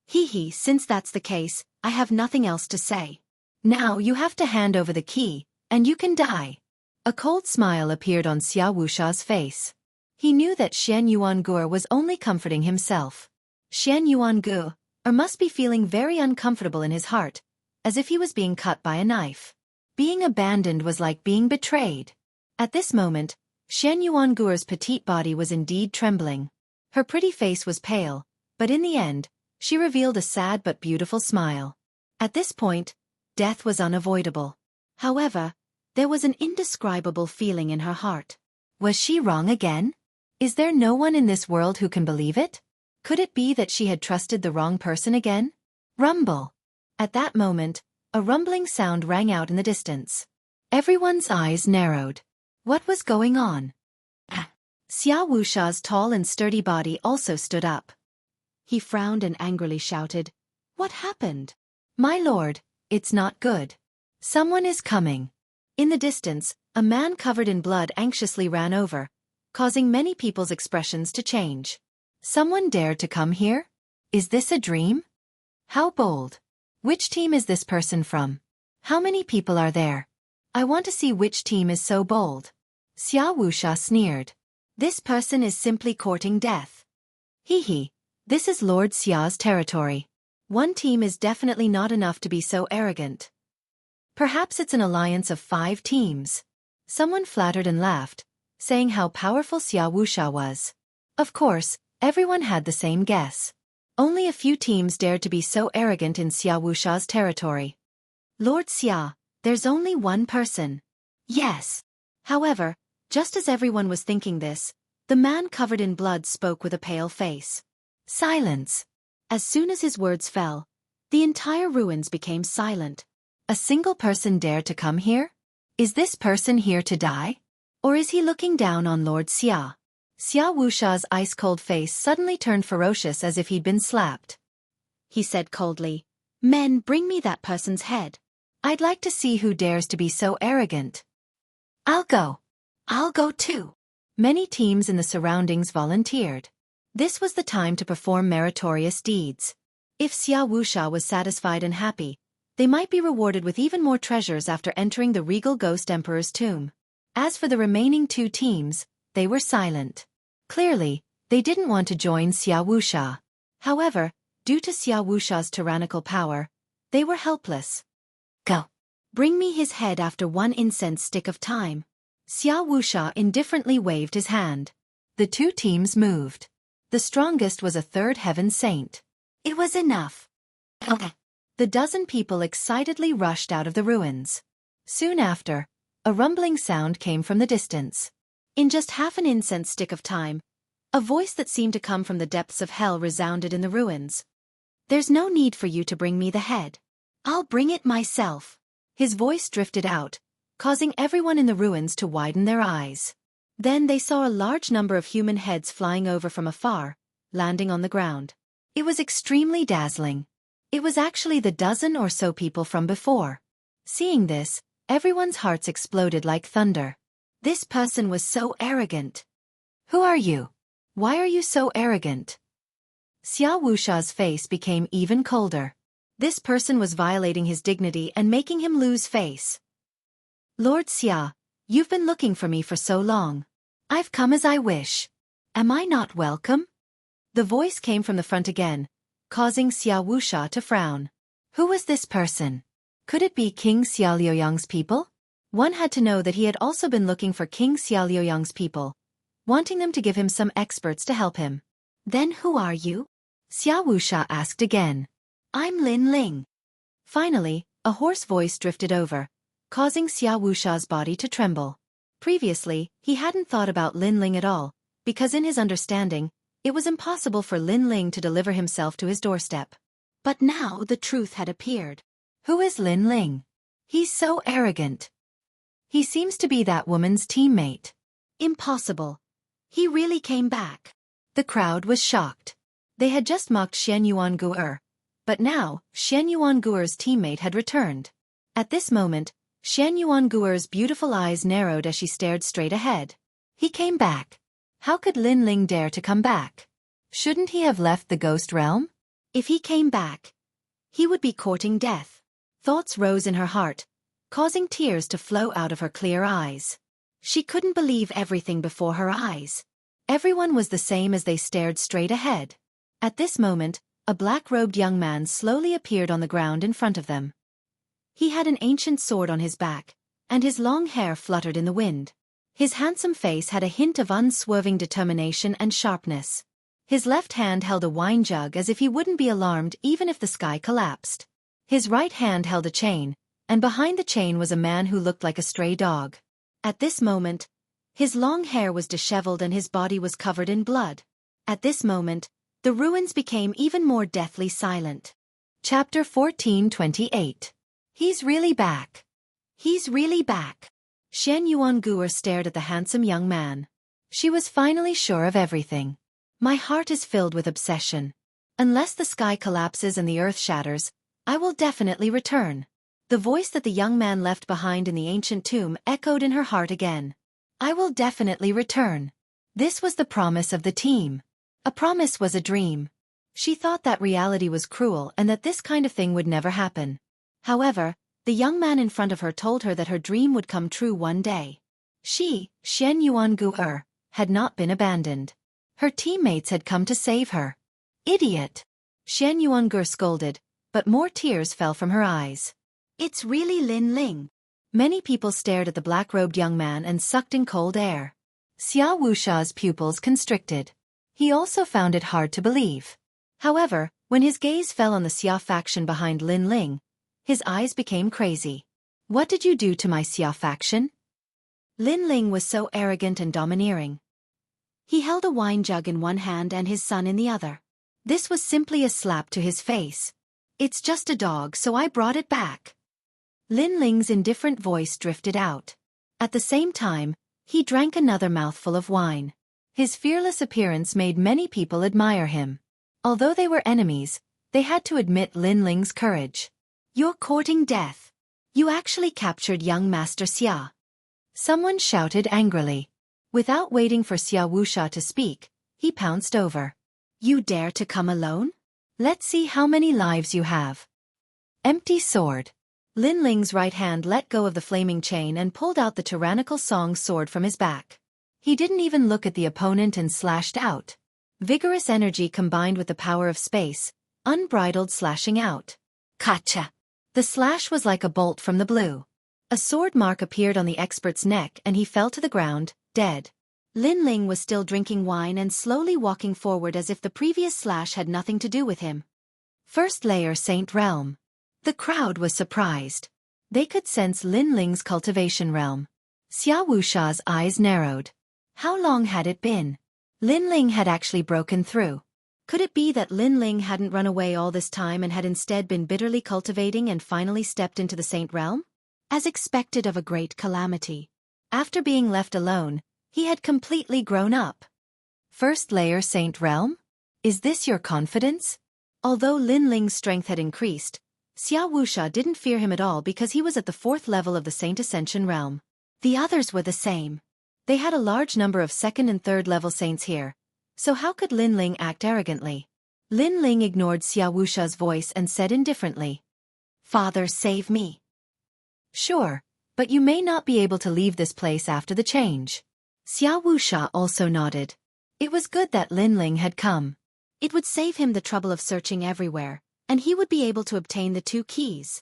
Hee, since that's the case, I have nothing else to say. Now you have to hand over the key, and you can die. A cold smile appeared on Xia Wuxia's face. He knew that Xianyuangu was only comforting himself. Xianyuangu must be feeling very uncomfortable in his heart, as if he was being cut by a knife. Being abandoned was like being betrayed. At this moment, Xianyuangu's petite body was indeed trembling. Her pretty face was pale, but in the end, she revealed a sad but beautiful smile. At this point, death was unavoidable. However, there was an indescribable feeling in her heart. Was she wrong again? Is there no one in this world who can believe it? Could it be that she had trusted the wrong person again? Rumble! At that moment, a rumbling sound rang out in the distance. Everyone's eyes narrowed. What was going on? Xia Wuxia's tall and sturdy body also stood up. He frowned and angrily shouted, "What happened? My lord, it's not good. Someone is coming." In the distance, a man covered in blood anxiously ran over, causing many people's expressions to change. Someone dared to come here? Is this a dream? How bold. Which team is this person from? How many people are there? I want to see which team is so bold. Xia Wuxia sneered. This person is simply courting death. Hee, this is Lord Xia's territory. One team is definitely not enough to be so arrogant. Perhaps it's an alliance of 5 teams. Someone flattered and laughed, saying how powerful Xia Wuxia was. Of course, everyone had the same guess. Only a few teams dared to be so arrogant in Xia Wuxia's territory. Lord Xia, there's only one person. Yes. However, just as everyone was thinking this, the man covered in blood spoke with a pale face. Silence. As soon as his words fell, the entire ruins became silent. A single person dared to come here? Is this person here to die? Or is he looking down on Lord Xia? Xia Wuxia's ice-cold face suddenly turned ferocious as if he'd been slapped. He said coldly, "Men, bring me that person's head. I'd like to see who dares to be so arrogant." I'll go too. Many teams in the surroundings volunteered. This was the time to perform meritorious deeds. If Xia Wuxia was satisfied and happy, they might be rewarded with even more treasures after entering the regal ghost emperor's tomb. As for the remaining 2 teams, they were silent. Clearly, they didn't want to join Xia Wuxia. However, due to Xia Wuxia's tyrannical power, they were helpless. Go. Bring me his head after 1 incense stick of time. Xia Wuxia indifferently waved his hand. The 2 teams moved. The strongest was a 3rd heaven saint. It was enough. The dozen people excitedly rushed out of the ruins. Soon after, a rumbling sound came from the distance. In just half an incense stick of time, a voice that seemed to come from the depths of hell resounded in the ruins. There's no need for you to bring me the head. I'll bring it myself. His voice drifted out, causing everyone in the ruins to widen their eyes. Then they saw a large number of human heads flying over from afar, landing on the ground. It was extremely dazzling. It was actually the dozen or so people from before. Seeing this, everyone's hearts exploded like thunder. This person was so arrogant. Who are you? Why are you so arrogant? Xia Wuxia's face became even colder. This person was violating his dignity and making him lose face. Lord Xia, you've been looking for me for so long. I've come as I wish. Am I not welcome? The voice came from the front again, causing Xianxia to frown. Who was this person? Could it be King Xia Liuyang's people? One had to know that he had also been looking for King Xia Liuyang's people, wanting them to give him some experts to help him. Then who are you? Xianxia asked again. I'm Lin Ling. Finally, a hoarse voice drifted over, causing Xianxia's body to tremble. Previously, he hadn't thought about Lin Ling at all, because in his understanding, it was impossible for Lin Ling to deliver himself to his doorstep. But now the truth had appeared. Who is Lin Ling? He's so arrogant. He seems to be that woman's teammate. Impossible. He really came back. The crowd was shocked. They had just mocked Shen Yuangu'er, but now, Shen Yuangu'er's teammate had returned. At this moment, Shen Yuangu'er's beautiful eyes narrowed as she stared straight ahead. He came back. How could Lin Ling dare to come back? Shouldn't he have left the ghost realm? If he came back, he would be courting death. Thoughts rose in her heart, causing tears to flow out of her clear eyes. She couldn't believe everything before her eyes. Everyone was the same as they stared straight ahead. At this moment, a black-robed young man slowly appeared on the ground in front of them. He had an ancient sword on his back, and his long hair fluttered in the wind. His handsome face had a hint of unswerving determination and sharpness. His left hand held a wine jug as if he wouldn't be alarmed even if the sky collapsed. His right hand held a chain, and behind the chain was a man who looked like a stray dog. At this moment, his long hair was disheveled and his body was covered in blood. At this moment, the ruins became even more deathly silent. Chapter 14:28. He's really back. He's really back. Shen Yuangu'er stared at the handsome young man. She was finally sure of everything. My heart is filled with obsession. Unless the sky collapses and the earth shatters, I will definitely return. The voice that the young man left behind in the ancient tomb echoed in her heart again. I will definitely return. This was the promise of the team. A promise was a dream. She thought that reality was cruel and that this kind of thing would never happen. However, the young man in front of her told her that her dream would come true one day. She, Shen Yuangu'er, had not been abandoned. Her teammates had come to save her. Idiot! Shen Yuangu'er scolded, but more tears fell from her eyes. It's really Lin Ling. Many people stared at the black-robed young man and sucked in cold air. Xianxia's pupils constricted. He also found it hard to believe. However, when his gaze fell on the Xia faction behind Lin Ling, his eyes became crazy. What did you do to my Xia faction? Lin Ling was so arrogant and domineering. He held a wine jug in one hand and his son in the other. This was simply a slap to his face. It's just a dog, so I brought it back. Lin Ling's indifferent voice drifted out. At the same time, he drank another mouthful of wine. His fearless appearance made many people admire him. Although they were enemies, they had to admit Lin Ling's courage. You're courting death. You actually captured young Master Xia. Someone shouted angrily. Without waiting for Xianxia to speak, he pounced over. You dare to come alone? Let's see how many lives you have. Empty sword. Lin Ling's right hand let go of the flaming chain and pulled out the tyrannical Song sword from his back. He didn't even look at the opponent and slashed out. Vigorous energy combined with the power of space, unbridled slashing out. Kacha! The slash was like a bolt from the blue. A sword mark appeared on the expert's neck and he fell to the ground, dead. Lin Ling was still drinking wine and slowly walking forward as if the previous slash had nothing to do with him. First layer Saint Realm. The crowd was surprised. They could sense Lin Ling's cultivation realm. Xianxia's eyes narrowed. How long had it been? Lin Ling had actually broken through. Could it be that Lin Ling hadn't run away all this time and had instead been bitterly cultivating and finally stepped into the Saint Realm? As expected of a great calamity. After being left alone, he had completely grown up. First layer Saint Realm? Is this your confidence? Although Lin Ling's strength had increased, Xianxia didn't fear him at all because he was at the 4th level of the Saint Ascension Realm. The others were the same. They had a large number of 2nd and 3rd level saints here. So how could Lin Ling act arrogantly? Lin Ling ignored Xianxia's voice and said indifferently. Father, save me. Sure, but you may not be able to leave this place after the change. Xianxia also nodded. It was good that Lin Ling had come. It would save him the trouble of searching everywhere, and he would be able to obtain the 2 keys.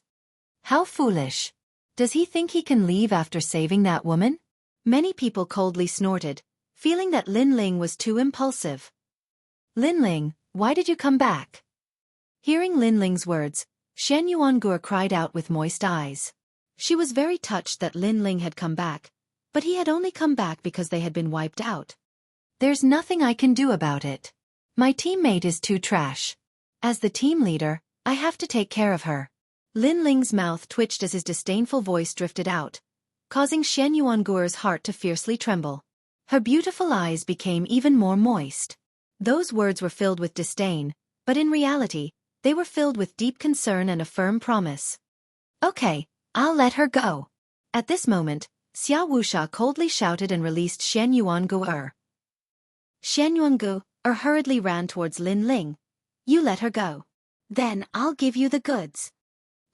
How foolish. Does he think he can leave after saving that woman? Many people coldly snorted, feeling that Lin Ling was too impulsive. Lin Ling, why did you come back? Hearing Lin Ling's words, Xianxia cried out with moist eyes. She was very touched that Lin Ling had come back, but he had only come back because they had been wiped out. There's nothing I can do about it. My teammate is too trash. As the team leader, I have to take care of her. Lin Ling's mouth twitched as his disdainful voice drifted out, causing Xianxuan's heart to fiercely tremble. Her beautiful eyes became even more moist. Those words were filled with disdain, but in reality, they were filled with deep concern and a firm promise. Okay, I'll let her go. At this moment, Wuxia coldly shouted and released Xianxuan. Xianxuan hurriedly ran towards Lin Ling. You let her go. Then I'll give you the goods.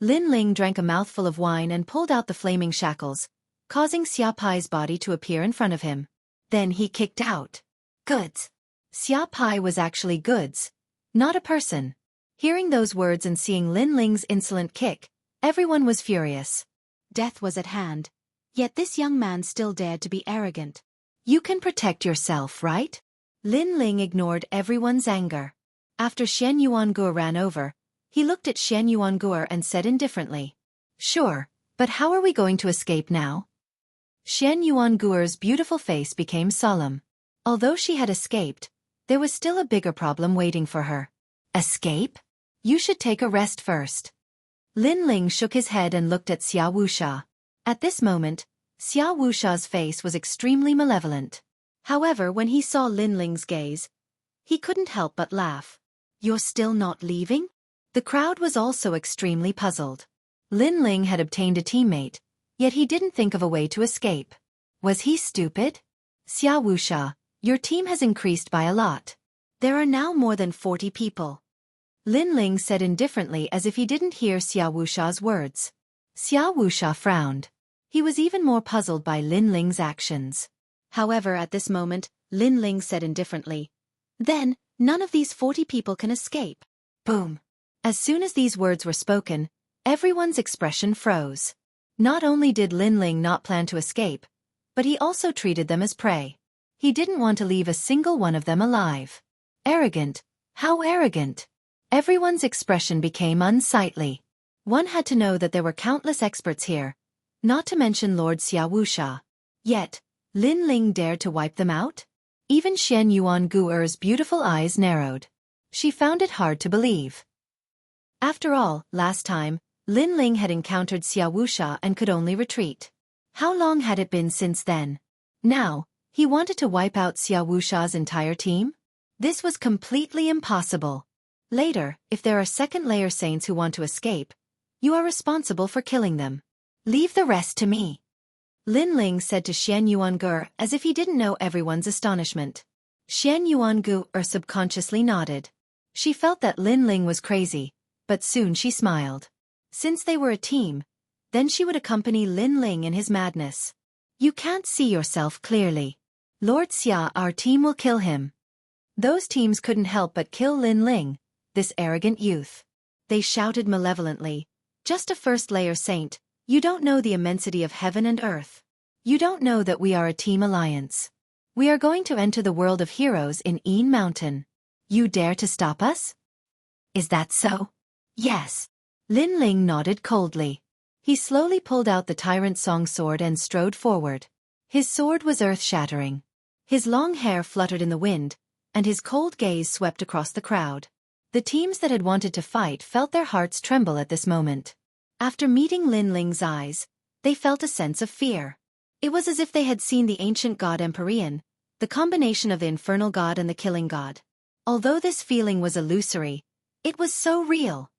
Lin Ling drank a mouthful of wine and pulled out the flaming shackles, causing Xia Pai's body to appear in front of him. Then he kicked out. Goods. Xia Pai was actually goods, not a person. Hearing those words and seeing Lin Ling's insolent kick, everyone was furious. Death was at hand, yet this young man still dared to be arrogant. You can protect yourself, right? Lin Ling ignored everyone's anger. After Xianxuan ran over, he looked at Xianxuan and said indifferently, Sure, but how are we going to escape now? Xianxuan's beautiful face became solemn. Although she had escaped, there was still a bigger problem waiting for her. Escape? You should take a rest first. Lin Ling shook his head and looked at Wuxia. At this moment, Wuxia's face was extremely malevolent. However, when he saw Lin Ling's gaze, he couldn't help but laugh. You're still not leaving? The crowd was also extremely puzzled. Lin Ling had obtained a teammate, yet he didn't think of a way to escape. Was he stupid? Wuxia, your team has increased by a lot. There are now more than 40 people. Lin Ling said indifferently as if he didn't hear Wuxia's words. Wuxia frowned. He was even more puzzled by Lin Ling's actions. However, at this moment, Lin Ling said indifferently, Then, none of these 40 people can escape. Boom. As soon as these words were spoken, everyone's expression froze. Not only did Lin Ling not plan to escape, but he also treated them as prey. He didn't want to leave a single one of them alive. Arrogant. How arrogant. Everyone's expression became unsightly. One had to know that there were countless experts here, not to mention Lord Wuxia. Yet, Lin Ling dared to wipe them out? Even Xianxuan's beautiful eyes narrowed. She found it hard to believe. After all, last time, Lin Ling had encountered Wuxia and could only retreat. How long had it been since then? Now, he wanted to wipe out Wuxia's entire team? This was completely impossible. Later, if there are second-layer saints who want to escape, you are responsible for killing them. Leave the rest to me. Lin Ling said to Xianxuan as if he didn't know everyone's astonishment. Xianxuan subconsciously nodded. She felt that Lin Ling was crazy, but soon she smiled. Since they were a team, then she would accompany Lin Ling in his madness. You can't see yourself clearly. Lord Xia, our team will kill him. Those teams couldn't help but kill Lin Ling, this arrogant youth. They shouted malevolently, Just a first-layer saint, you don't know the immensity of heaven and earth. You don't know that we are a team alliance. We are going to enter the world of heroes in Een Mountain. You dare to stop us? Is that so? Yes. Lin Ling nodded coldly. He slowly pulled out the Tyrant Song sword and strode forward. His sword was earth-shattering. His long hair fluttered in the wind, and his cold gaze swept across the crowd. The teams that had wanted to fight felt their hearts tremble at this moment. After meeting Lin Ling's eyes, they felt a sense of fear. It was as if they had seen the ancient god Empyrean, the combination of the infernal god and the killing god. Although this feeling was illusory, it was so real.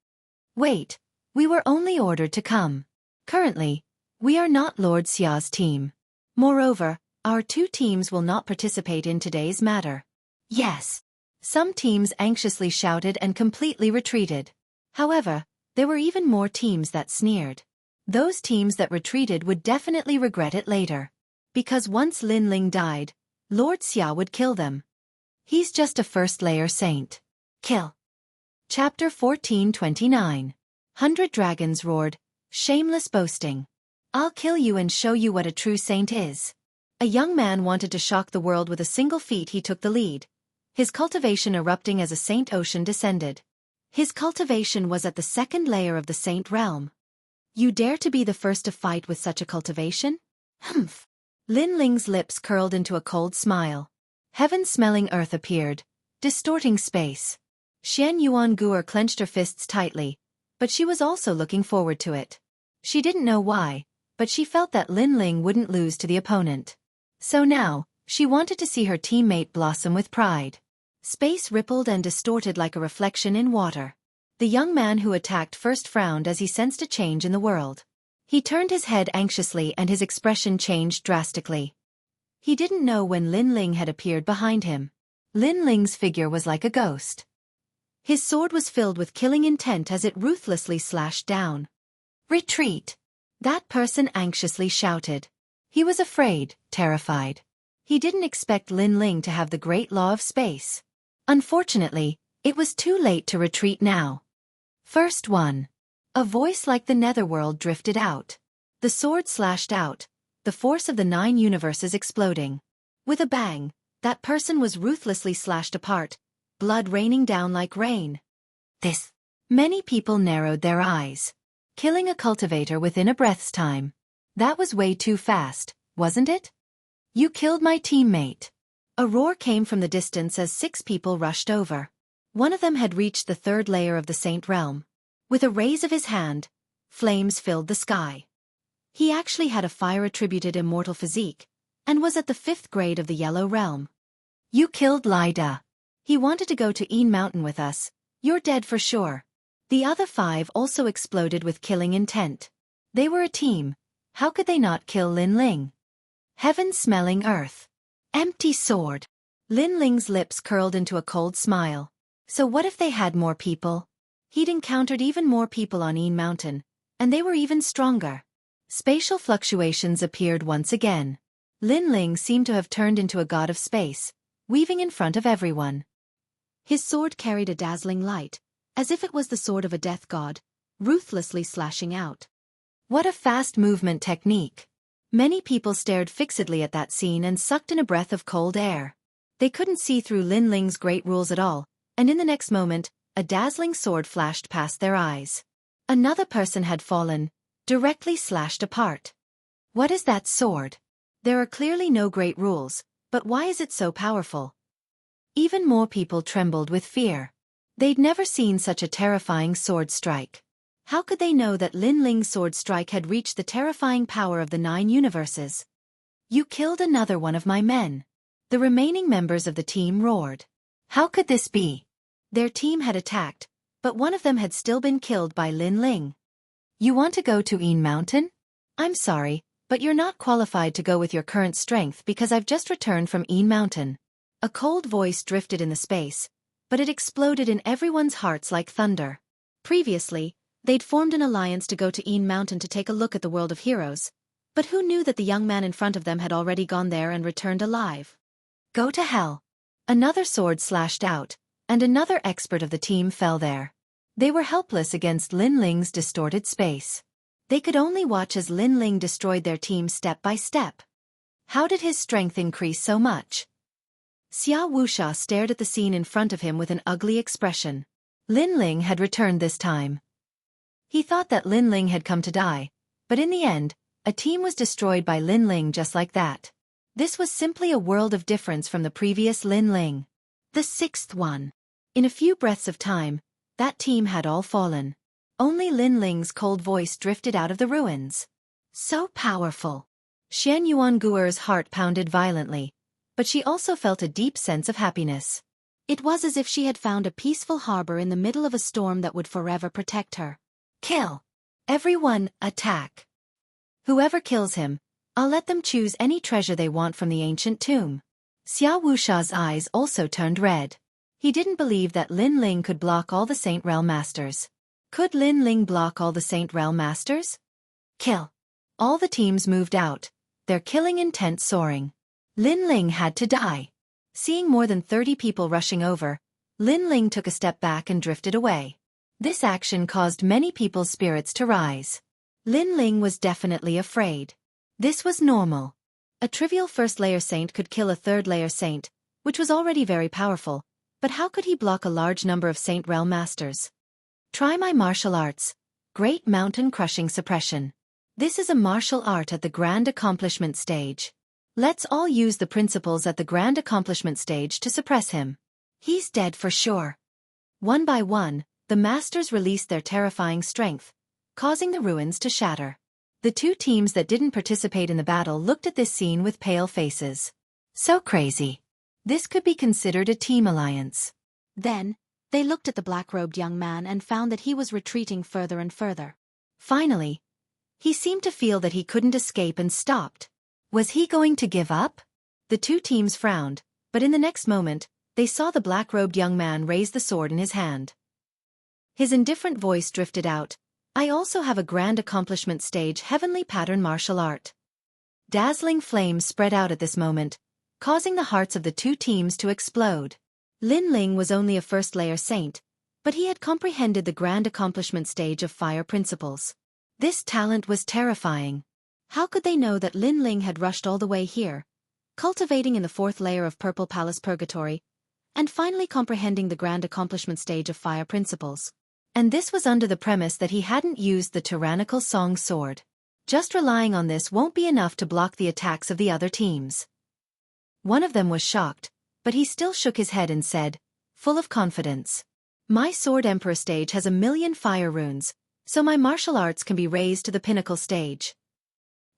Wait, we were only ordered to come. Currently, we are not Lord Xia's team. Moreover, our 2 teams will not participate in today's matter. Yes. Some teams anxiously shouted and completely retreated. However, there were even more teams that sneered. Those teams that retreated would definitely regret it later. Because once Lin Ling died, Lord Xia would kill them. He's just a first-layer saint. Kill. Chapter 1429. 100 dragons roared, shameless boasting. I'll kill you and show you what a true saint is. A young man wanted to shock the world with a single feat. He took the lead, his cultivation erupting as a saint ocean descended. His cultivation was at the second layer of the saint realm. You dare to be the first to fight with such a cultivation? Humph. Lin Ling's lips curled into a cold smile. Heaven-smelling earth appeared, distorting space. Xianxia clenched her fists tightly, but she was also looking forward to it. She didn't know why, but she felt that Lin Ling wouldn't lose to the opponent. So now, she wanted to see her teammate blossom with pride. Space rippled and distorted like a reflection in water. The young man who attacked first frowned as he sensed a change in the world. He turned his head anxiously and his expression changed drastically. He didn't know when Lin Ling had appeared behind him. Lin Ling's figure was like a ghost. His sword was filled with killing intent as it ruthlessly slashed down. Retreat! That person anxiously shouted. He was afraid, terrified. He didn't expect Lin Ling to have the great law of space. Unfortunately, it was too late to retreat now. First one. A voice like the netherworld drifted out. The sword slashed out, the force of the 9 universes exploding. With a bang, that person was ruthlessly slashed apart, blood raining down like rain. This. Many people narrowed their eyes. Killing a cultivator within a breath's time. That was way too fast, wasn't it? You killed my teammate. A roar came from the distance as 6 people rushed over. One of them had reached the 3rd layer of the Saint Realm. With a raise of his hand, flames filled the sky. He actually had a fire-attributed immortal physique, and was at the 5th grade of the Yellow Realm. You killed Lida. He wanted to go to Een Mountain with us. You're dead for sure. The other 5 also exploded with killing intent. They were a team. How could they not kill Lin Ling? Heaven-smelling earth. Empty sword. Lin Ling's lips curled into a cold smile. So what if they had more people? He'd encountered even more people on Een Mountain, and they were even stronger. Spatial fluctuations appeared once again. Lin Ling seemed to have turned into a god of space, weaving in front of everyone. His sword carried a dazzling light, as if it was the sword of a death god, ruthlessly slashing out. What a fast movement technique! Many people stared fixedly at that scene and sucked in a breath of cold air. They couldn't see through Lin Ling's great rules at all, and in the next moment, a dazzling sword flashed past their eyes. Another person had fallen, directly slashed apart. What is that sword? There are clearly no great rules, but why is it so powerful? Even more people trembled with fear. They'd never seen such a terrifying sword strike. How could they know that Lin Ling's sword strike had reached the terrifying power of the 9 universes? You killed another one of my men. The remaining members of the team roared. How could this be? Their team had attacked, but one of them had still been killed by Lin Ling. You want to go to Een Mountain? I'm sorry, but you're not qualified to go with your current strength because I've just returned from Een Mountain. A cold voice drifted in the space, but it exploded in everyone's hearts like thunder. Previously, they'd formed an alliance to go to Een Mountain to take a look at the world of heroes, but who knew that the young man in front of them had already gone there and returned alive? Go to hell. Another sword slashed out, and another expert of the team fell there. They were helpless against Lin Ling's distorted space. They could only watch as Lin Ling destroyed their team step by step. How did his strength increase so much? Wuxia stared at the scene in front of him with an ugly expression. Lin Ling had returned this time. He thought that Lin Ling had come to die, but in the end, a team was destroyed by Lin Ling just like that. This was simply a world of difference from the previous Lin Ling. The 6th one. In a few breaths of time, that team had all fallen. Only Lin Ling's cold voice drifted out of the ruins. So powerful. Xianxuan's heart pounded violently, but she also felt a deep sense of happiness. It was as if she had found a peaceful harbor in the middle of a storm that would forever protect her. Kill. Everyone, attack. Whoever kills him, I'll let them choose any treasure they want from the ancient tomb. Wuxia's eyes also turned red. He didn't believe that Lin Ling could block all the Saint Realm Masters. Could Lin Ling block all the Saint Realm Masters? Kill. All the teams moved out, their killing intent soaring. Lin Ling had to die. Seeing more than 30 people rushing over, Lin Ling took a step back and drifted away. This action caused many people's spirits to rise. Lin Ling was definitely afraid. This was normal. A trivial first-layer saint could kill a third-layer saint, which was already very powerful, but how could he block a large number of Saint Realm masters? Try my martial arts. Great Mountain Crushing Suppression. This is a martial art at the Grand Accomplishment stage. Let's all use the principles at the Grand Accomplishment stage to suppress him. He's dead for sure. One by one, the masters released their terrifying strength, causing the ruins to shatter. The two teams that didn't participate in the battle looked at this scene with pale faces. So crazy. This could be considered a team alliance. Then, they looked at the black-robed young man and found that he was retreating further and further. Finally, he seemed to feel that he couldn't escape and stopped. Was he going to give up? The two teams frowned, but in the next moment, they saw the black-robed young man raise the sword in his hand. His indifferent voice drifted out, "I also have a Grand Accomplishment stage heavenly pattern martial art." Dazzling flames spread out at this moment, causing the hearts of the two teams to explode. Lin Ling was only a first-layer saint, but he had comprehended the Grand Accomplishment stage of fire principles. This talent was terrifying. How could they know that Lin Ling had rushed all the way here, cultivating in the fourth layer of Purple Palace Purgatory, and finally comprehending the Grand Accomplishment stage of fire principles? And this was under the premise that he hadn't used the tyrannical song sword. Just relying on this won't be enough to block the attacks of the other teams. One of them was shocked, but he still shook his head and said, full of confidence, "My Sword Emperor stage has 1,000,000 fire runes, so my martial arts can be raised to the pinnacle stage."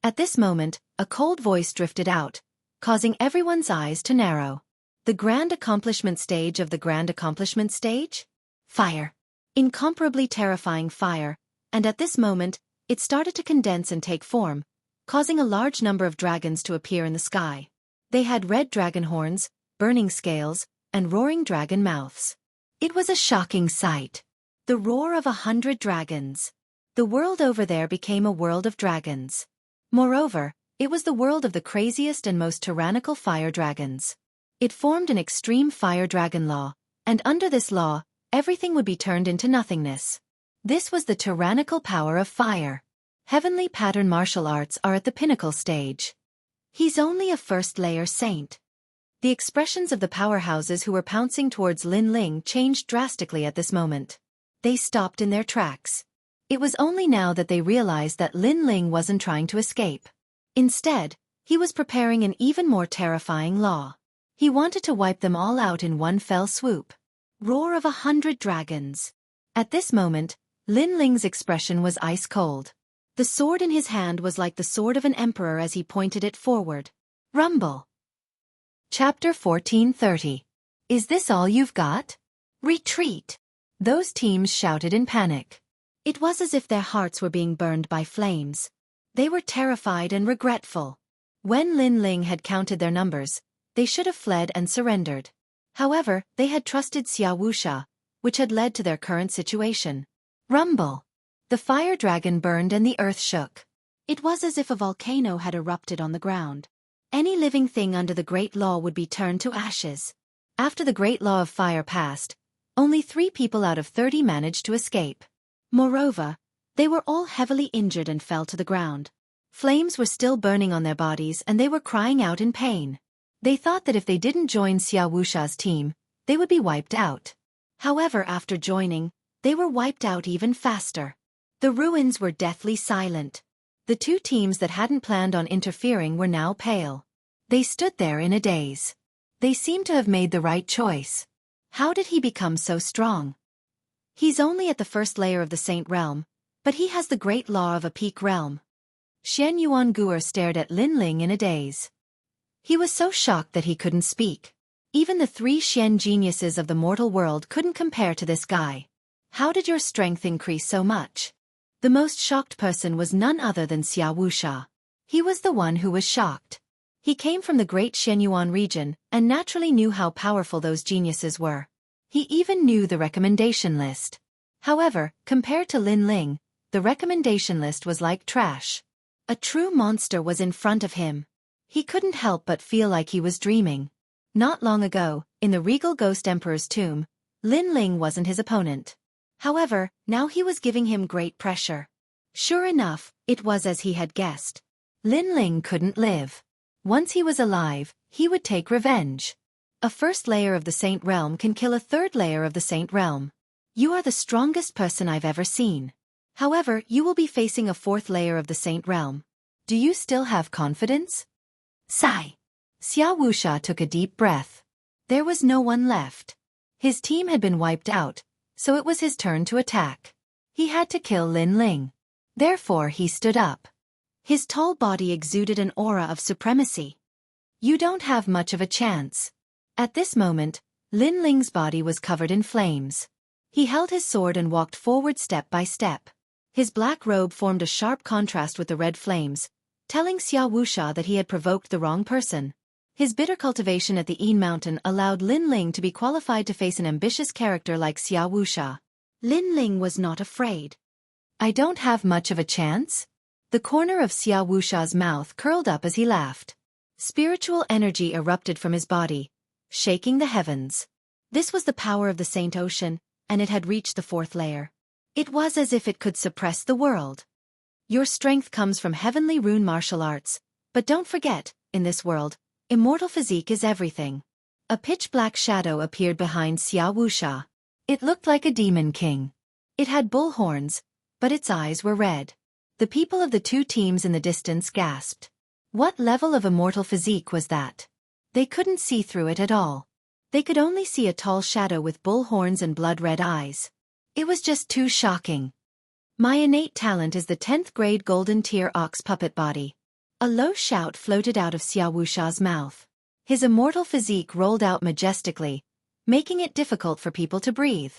At this moment, a cold voice drifted out, causing everyone's eyes to narrow. The Grand Accomplishment stage of the Grand Accomplishment stage? Fire. Incomparably terrifying fire, and at this moment, it started to condense and take form, causing a large number of dragons to appear in the sky. They had red dragon horns, burning scales, and roaring dragon mouths. It was a shocking sight. The roar of 100 dragons. The world over there became a world of dragons. Moreover, it was the world of the craziest and most tyrannical fire dragons. It formed an extreme fire dragon law, and under this law, everything would be turned into nothingness. This was the tyrannical power of fire. Heavenly pattern martial arts are at the pinnacle stage. He's only a first-layer saint. The expressions of the powerhouses who were pouncing towards Lin Ling changed drastically at this moment. They stopped in their tracks. It was only now that they realized that Lin Ling wasn't trying to escape. Instead, he was preparing an even more terrifying law. He wanted to wipe them all out in one fell swoop. Roar of 100 dragons. At this moment, Lin Ling's expression was ice cold. The sword in his hand was like the sword of an emperor as he pointed it forward. Rumble. Chapter 14:30. Is this all you've got? Retreat. Those teams shouted in panic. It was as if their hearts were being burned by flames. They were terrified and regretful. When Lin Ling had counted their numbers, they should have fled and surrendered. However, they had trusted Wuxia, which had led to their current situation. Rumble. The fire dragon burned and the earth shook. It was as if a volcano had erupted on the ground. Any living thing under the Great Law would be turned to ashes. After the Great Law of Fire passed, only 3 people out of 30 managed to escape. Moreover, they were all heavily injured and fell to the ground. Flames were still burning on their bodies and they were crying out in pain. They thought that if they didn't join Wuxia's team, they would be wiped out. However, after joining, they were wiped out even faster. The ruins were deathly silent. The 2 teams that hadn't planned on interfering were now pale. They stood there in a daze. They seemed to have made the right choice. How did he become so strong? He's only at the first layer of the Saint Realm, but he has the great law of a peak realm. Xianxia stared at Lin Ling in a daze. He was so shocked that he couldn't speak. Even the 3 Xian geniuses of the mortal world couldn't compare to this guy. How did your strength increase so much? The most shocked person was none other than Wuxia. He was the one who was shocked. He came from the great Xianyuan region and naturally knew how powerful those geniuses were. He even knew the recommendation list. However, compared to Lin Ling, the recommendation list was like trash. A true monster was in front of him. He couldn't help but feel like he was dreaming. Not long ago, in the regal Ghost Emperor's tomb, Lin Ling wasn't his opponent. However, now he was giving him great pressure. Sure enough, it was as he had guessed. Lin Ling couldn't live. Once he was alive, he would take revenge. A first layer of the Saint Realm can kill a third layer of the Saint Realm. You are the strongest person I've ever seen. However, you will be facing a fourth layer of the Saint Realm. Do you still have confidence? Sigh. Xiao Wuxia took a deep breath. There was no one left. His team had been wiped out, so it was his turn to attack. He had to kill Lin Ling. Therefore he stood up. His tall body exuded an aura of supremacy. You don't have much of a chance. At this moment, Lin Ling's body was covered in flames. He held his sword and walked forward step by step. His black robe formed a sharp contrast with the red flames, telling Xiao Wuxia that he had provoked the wrong person. His bitter cultivation at the Yin Mountain allowed Lin Ling to be qualified to face an ambitious character like Xiao Wuxia. Lin Ling was not afraid. I don't have much of a chance? The corner of Xiao Wuxia's mouth curled up as he laughed. Spiritual energy erupted from his body, shaking the heavens. This was the power of the Saint Ocean, and it had reached the fourth layer. It was as if it could suppress the world. Your strength comes from heavenly rune martial arts, but don't forget, in this world, immortal physique is everything. A pitch-black shadow appeared behind Xiao Wuxia. It looked like a demon king. It had bull horns, but its eyes were red. The people of the two teams in the distance gasped. What level of immortal physique was that? They couldn't see through it at all. They could only see a tall shadow with bull horns and blood-red eyes. It was just too shocking. My innate talent is the 10th grade golden tier ox puppet body. A low shout floated out of Xiao Wuxia's mouth. His immortal physique rolled out majestically, making it difficult for people to breathe.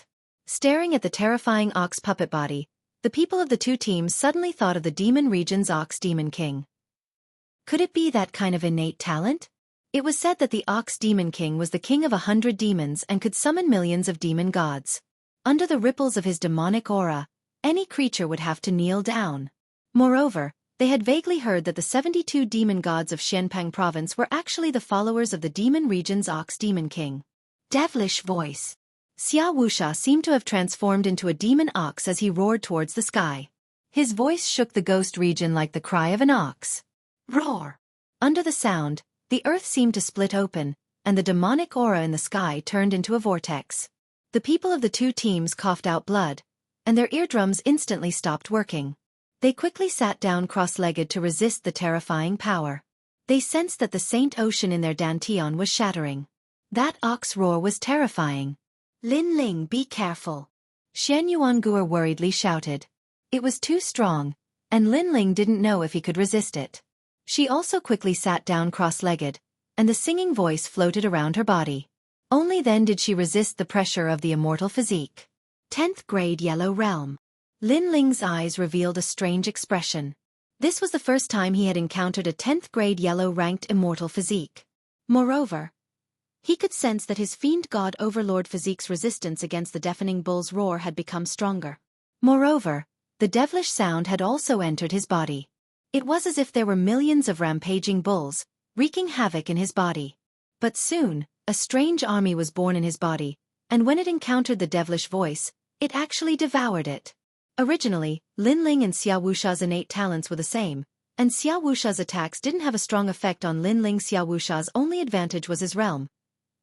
Staring at the terrifying ox puppet body, the people of the two teams suddenly thought of the demon region's ox demon king. Could it be that kind of innate talent? It was said that the ox demon king was the king of 100 demons and could summon millions of demon gods. Under the ripples of his demonic aura, any creature would have to kneel down. Moreover, they had vaguely heard that the 72 demon gods of Xianpeng province were actually the followers of the demon region's ox demon king. Devilish voice. Xiao Wuxia seemed to have transformed into a demon ox as he roared towards the sky. His voice shook the ghost region like the cry of an ox. Roar! Under the sound, the earth seemed to split open, and the demonic aura in the sky turned into a vortex. The people of the two teams coughed out blood, and their eardrums instantly stopped working. They quickly sat down cross-legged to resist the terrifying power. They sensed that the Saint Ocean in their dantian was shattering. That ox roar was terrifying. Lin Ling, be careful. Xianyuanguer worriedly shouted. It was too strong, and Lin Ling didn't know if he could resist it. She also quickly sat down cross-legged, and the singing voice floated around her body. Only then did she resist the pressure of the immortal physique. 10th grade Yellow Realm. Lin Ling's eyes revealed a strange expression. This was the first time he had encountered a 10th grade yellow-ranked immortal physique. Moreover, he could sense that his fiend god overlord physique's resistance against the deafening bull's roar had become stronger. Moreover, the devilish sound had also entered his body. It was as if there were millions of rampaging bulls, wreaking havoc in his body. But soon, a strange army was born in his body, and when it encountered the devilish voice, it actually devoured it. Originally, Lin Ling and Xiao Wuxia's innate talents were the same, and Xiao Wuxia's attacks didn't have a strong effect on Lin Ling. Xiao Wuxia's only advantage was his realm,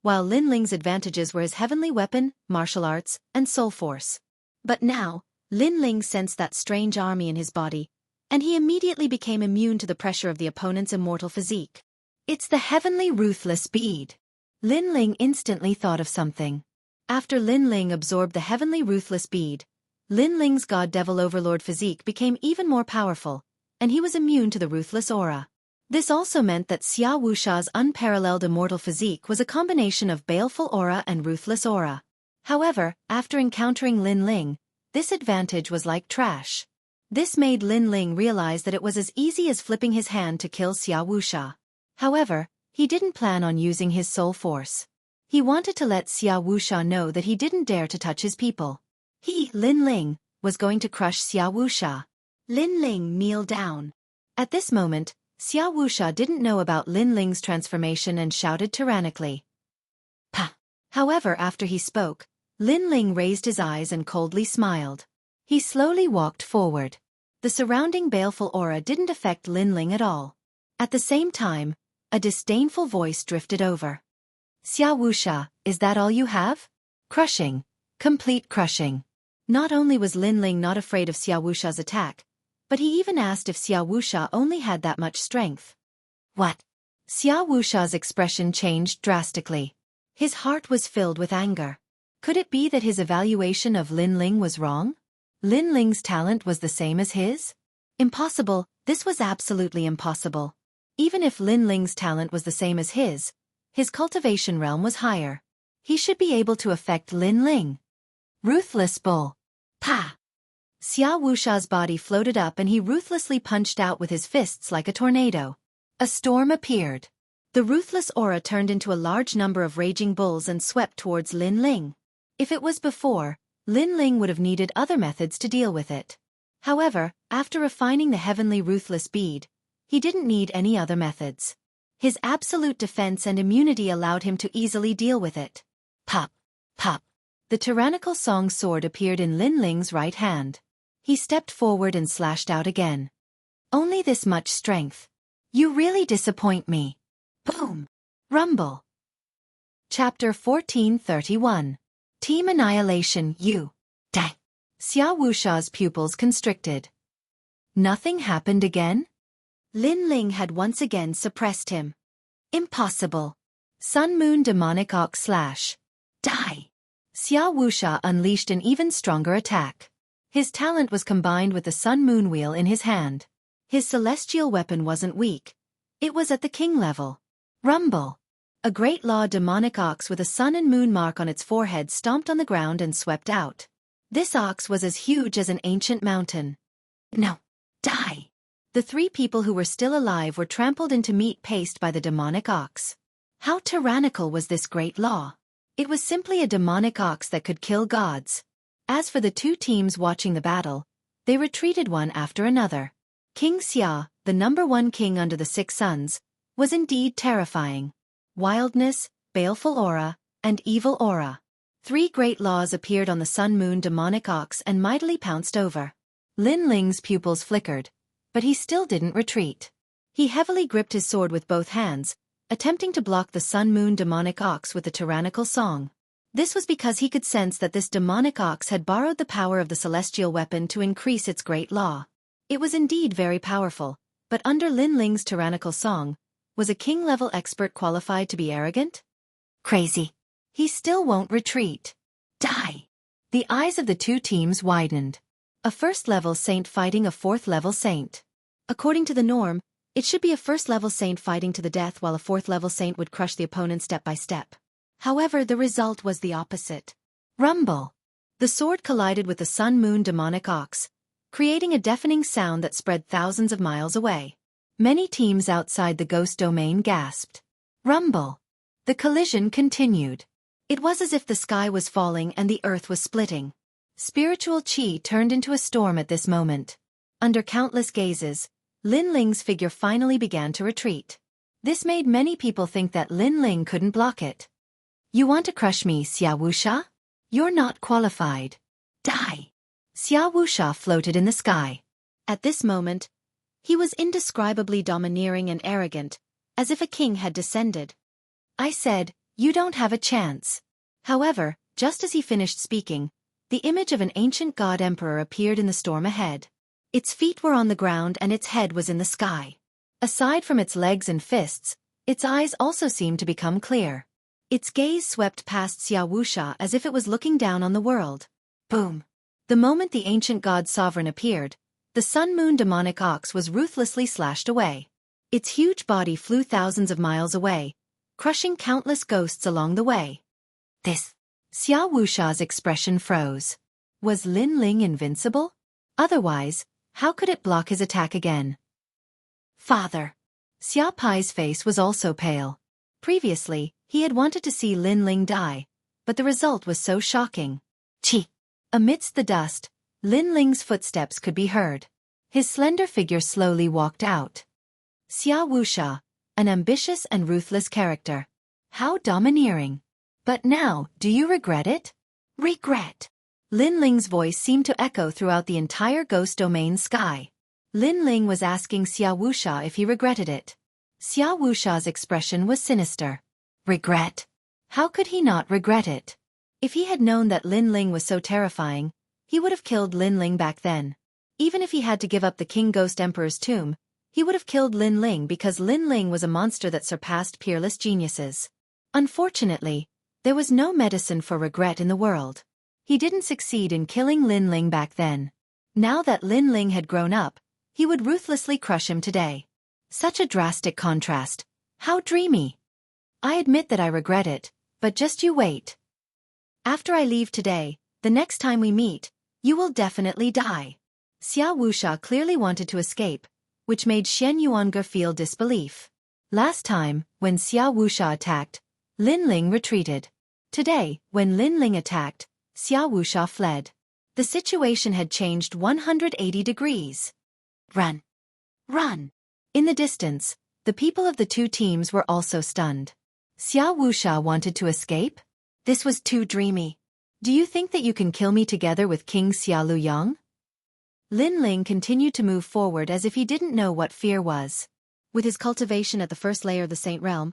while Lin Ling's advantages were his heavenly weapon, martial arts, and soul force. But now, Lin Ling sensed that strange army in his body, and he immediately became immune to the pressure of the opponent's immortal physique. It's the heavenly ruthless bead. Lin Ling instantly thought of something. After Lin Ling absorbed the heavenly ruthless bead, Lin Ling's god devil overlord physique became even more powerful, and he was immune to the ruthless aura. This also meant that Xiao Wuxia's unparalleled immortal physique was a combination of baleful aura and ruthless aura. However, after encountering Lin Ling, this advantage was like trash. This made Lin Ling realize that it was as easy as flipping his hand to kill Xiao Wuxia. However, he didn't plan on using his soul force. He wanted to let Xiao Wuxia know that he didn't dare to touch his people. He, Lin Ling, was going to crush Xiao Wuxia. Lin Ling, kneel down. At this moment, Xiao Wuxia didn't know about Lin Ling's transformation and shouted tyrannically. Pah! However, after he spoke, Lin Ling raised his eyes and coldly smiled. He slowly walked forward. The surrounding baleful aura didn't affect Lin Ling at all. At the same time, a disdainful voice drifted over. Wuxia, is that all you have? Crushing. Complete crushing. Not only was Lin Ling not afraid of Wuxia's attack, but he even asked if Wuxia only had that much strength. What? Wuxia's expression changed drastically. His heart was filled with anger. Could it be that his evaluation of Lin Ling was wrong? Lin Ling's talent was the same as his? Impossible, this was absolutely impossible. Even if Lin Ling's talent was the same as his cultivation realm was higher. He should be able to affect Lin Ling. Ruthless bull. Pa! Wuxia's body floated up and he ruthlessly punched out with his fists like a tornado. A storm appeared. The ruthless aura turned into a large number of raging bulls and swept towards Lin Ling. If it was before, Lin Ling would have needed other methods to deal with it. However, after refining the heavenly ruthless bead, he didn't need any other methods. His absolute defense and immunity allowed him to easily deal with it. Pop! Pop! The tyrannical song sword appeared in Lin Ling's right hand. He stepped forward and slashed out again. Only this much strength. You really disappoint me. Boom! Rumble. Chapter 1431. Team Annihilation. You. Dang. Wuxia's pupils constricted. Nothing happened again? Lin Ling had once again suppressed him. Impossible. Sun Moon Demonic Ox Slash. Die. Wuxia unleashed an even stronger attack. His talent was combined with the Sun Moon Wheel in his hand. His celestial weapon wasn't weak. It was at the king level. Rumble. A great law demonic ox with a sun and moon mark on its forehead stomped on the ground and swept out. This ox was as huge as an ancient mountain. No. Die. The three people who were still alive were trampled into meat paste by the demonic ox. How tyrannical was this great law? It was simply a demonic ox that could kill gods. As for the two teams watching the battle, they retreated one after another. King Xia, the #1 king under the 6 suns, was indeed terrifying. Wildness, baleful aura, and evil aura. 3 great laws appeared on the Sun Moon demonic ox and mightily pounced over. Lin Ling's pupils flickered, but he still didn't retreat. He heavily gripped his sword with both hands, attempting to block the Sun Moon demonic ox with the tyrannical song. This was because he could sense that this demonic ox had borrowed the power of the celestial weapon to increase its great law. It was indeed very powerful, but under Lin Ling's tyrannical song, was a king-level expert qualified to be arrogant? Crazy. He still won't retreat. Die. The eyes of the two teams widened. A first-level saint fighting a fourth-level saint. According to the norm, it should be a first-level saint fighting to the death while a fourth-level saint would crush the opponent step by step. However, the result was the opposite. Rumble. The sword collided with the Sun Moon demonic ox, creating a deafening sound that spread thousands of miles away. Many teams outside the ghost domain gasped. Rumble. The collision continued. It was as if the sky was falling and the earth was splitting. Spiritual chi turned into a storm at this moment. Under countless gazes, Lin Ling's figure finally began to retreat. This made many people think that Lin Ling couldn't block it. You want to crush me, Wuxia? You're not qualified. Die. Wuxia floated in the sky. At this moment, he was indescribably domineering and arrogant, as if a king had descended. I said, you don't have a chance. However, just as he finished speaking, the image of an ancient god emperor appeared in the storm ahead. Its feet were on the ground and its head was in the sky. Aside from its legs and fists, its eyes also seemed to become clear. Its gaze swept past Wuxia as if it was looking down on the world. Boom! The moment the ancient god sovereign appeared, the Sun Moon demonic ox was ruthlessly slashed away. Its huge body flew thousands of miles away, crushing countless ghosts along the way. This. Wuxia's expression froze. Was Lin Ling invincible? Otherwise, how could it block his attack again? Father. Xia Pai's face was also pale. Previously, he had wanted to see Lin Ling die, but the result was so shocking. Chi. Amidst the dust, Lin Ling's footsteps could be heard. His slender figure slowly walked out. Wuxia, an ambitious and ruthless character. How domineering. But now, do you regret it? Regret. Lin Ling's voice seemed to echo throughout the entire ghost domain sky. Lin Ling was asking Xia Wuxia if he regretted it. Xia Wuxia's expression was sinister. Regret? How could he not regret it? If he had known that Lin Ling was so terrifying, he would have killed Lin Ling back then. Even if he had to give up the King Ghost Emperor's tomb, he would have killed Lin Ling because Lin Ling was a monster that surpassed peerless geniuses. Unfortunately, there was no medicine for regret in the world. He didn't succeed in killing Lin Ling back then. Now that Lin Ling had grown up, he would ruthlessly crush him today. Such a drastic contrast. How dreamy. I admit that I regret it, but just you wait. After I leave today, the next time we meet, you will definitely die. Xia Wuxia clearly wanted to escape, which made Xianxia feel disbelief. Last time, when Xia Wuxia attacked, Lin Ling retreated. Today, when Lin Ling attacked, Xia Wuxia fled. The situation had changed 180 degrees. Run! Run! In the distance, the people of the two teams were also stunned. Xia Wuxia wanted to escape? This was too dreamy. Do you think that you can kill me together with King Xia Luyang? Lin Ling continued to move forward as if he didn't know what fear was. With his cultivation at the first layer of the Saint Realm,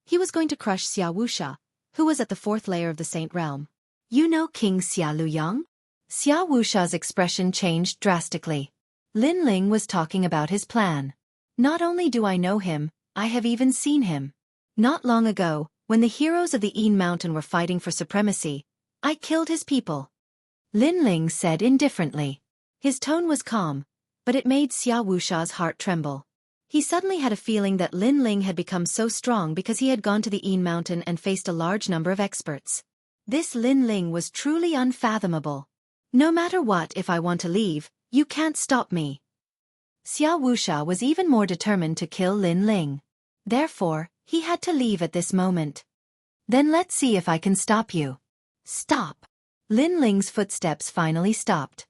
he was going to crush Xia Wuxia, who was at the fourth layer of the Saint Realm. You know King Xia Luyang? Xia Wuxia's expression changed drastically. Lin Ling was talking about his plan. Not only do I know him, I have even seen him. Not long ago, when the heroes of the Yin Mountain were fighting for supremacy, I killed his people. Lin Ling said indifferently. His tone was calm, but it made Xia Wuxia's heart tremble. He suddenly had a feeling that Lin Ling had become so strong because he had gone to the Yin Mountain and faced a large number of experts. This Lin Ling was truly unfathomable. No matter what, if I want to leave, you can't stop me. Xia Wuxia was even more determined to kill Lin Ling. Therefore, he had to leave at this moment. Then let's see if I can stop you. Stop. Lin Ling's footsteps finally stopped.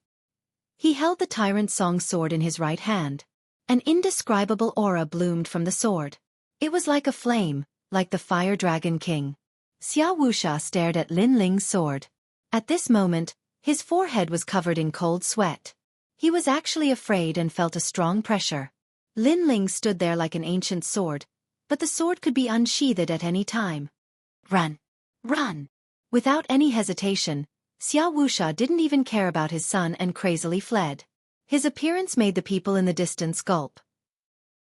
He held the Tyrant Song sword in his right hand. An indescribable aura bloomed from the sword. It was like a flame, like the Fire Dragon King. Xia Wuxia stared at Lin Ling's sword. At this moment, his forehead was covered in cold sweat. He was actually afraid and felt a strong pressure. Lin Ling stood there like an ancient sword, but the sword could be unsheathed at any time. Run! Run! Without any hesitation, Xia Wuxia didn't even care about his son and crazily fled. His appearance made the people in the distance gulp.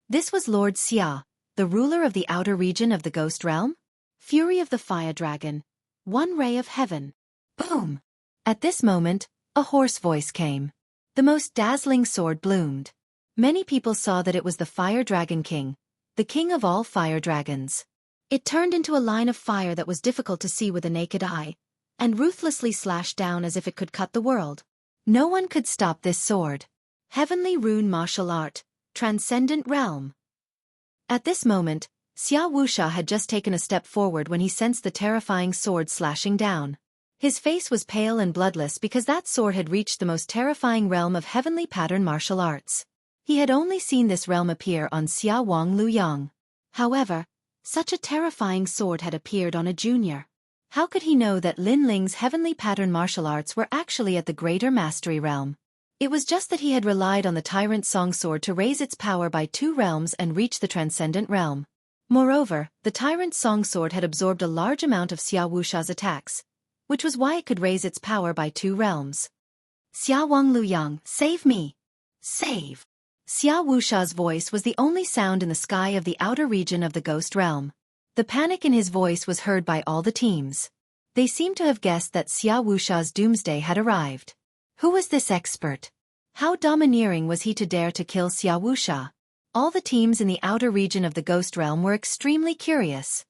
This was Lord Xia, the ruler of the outer region of the Ghost Realm? Fury of the Fire Dragon. One ray of heaven. Boom! At this moment, a hoarse voice came. The most dazzling sword bloomed. Many people saw that it was the Fire Dragon King, the king of all fire dragons. It turned into a line of fire that was difficult to see with the naked eye, and ruthlessly slashed down as if it could cut the world. No one could stop this sword. Heavenly Rune Martial Art, Transcendent Realm. At this moment, Xia Wuxia had just taken a step forward when he sensed the terrifying sword slashing down. His face was pale and bloodless because that sword had reached the most terrifying realm of heavenly pattern martial arts. He had only seen this realm appear on Xia Wang Luyang. However, such a terrifying sword had appeared on a junior. How could he know that Lin Ling's heavenly pattern martial arts were actually at the greater mastery realm? It was just that he had relied on the Tyrant Song sword to raise its power by 2 realms and reach the transcendent realm. Moreover, the Tyrant Song sword had absorbed a large amount of Xia Wuxia's attacks, which was why it could raise its power by 2 realms. Xia Wang Luyang, save me! Save! Xia Wuxia's voice was the only sound in the sky of the outer region of the Ghost Realm. The panic in his voice was heard by all the teams. They seemed to have guessed that Xia Wuxia's doomsday had arrived. Who was this expert? How domineering was he to dare to kill Xia Wuxia? All the teams in the outer region of the Ghost Realm were extremely curious.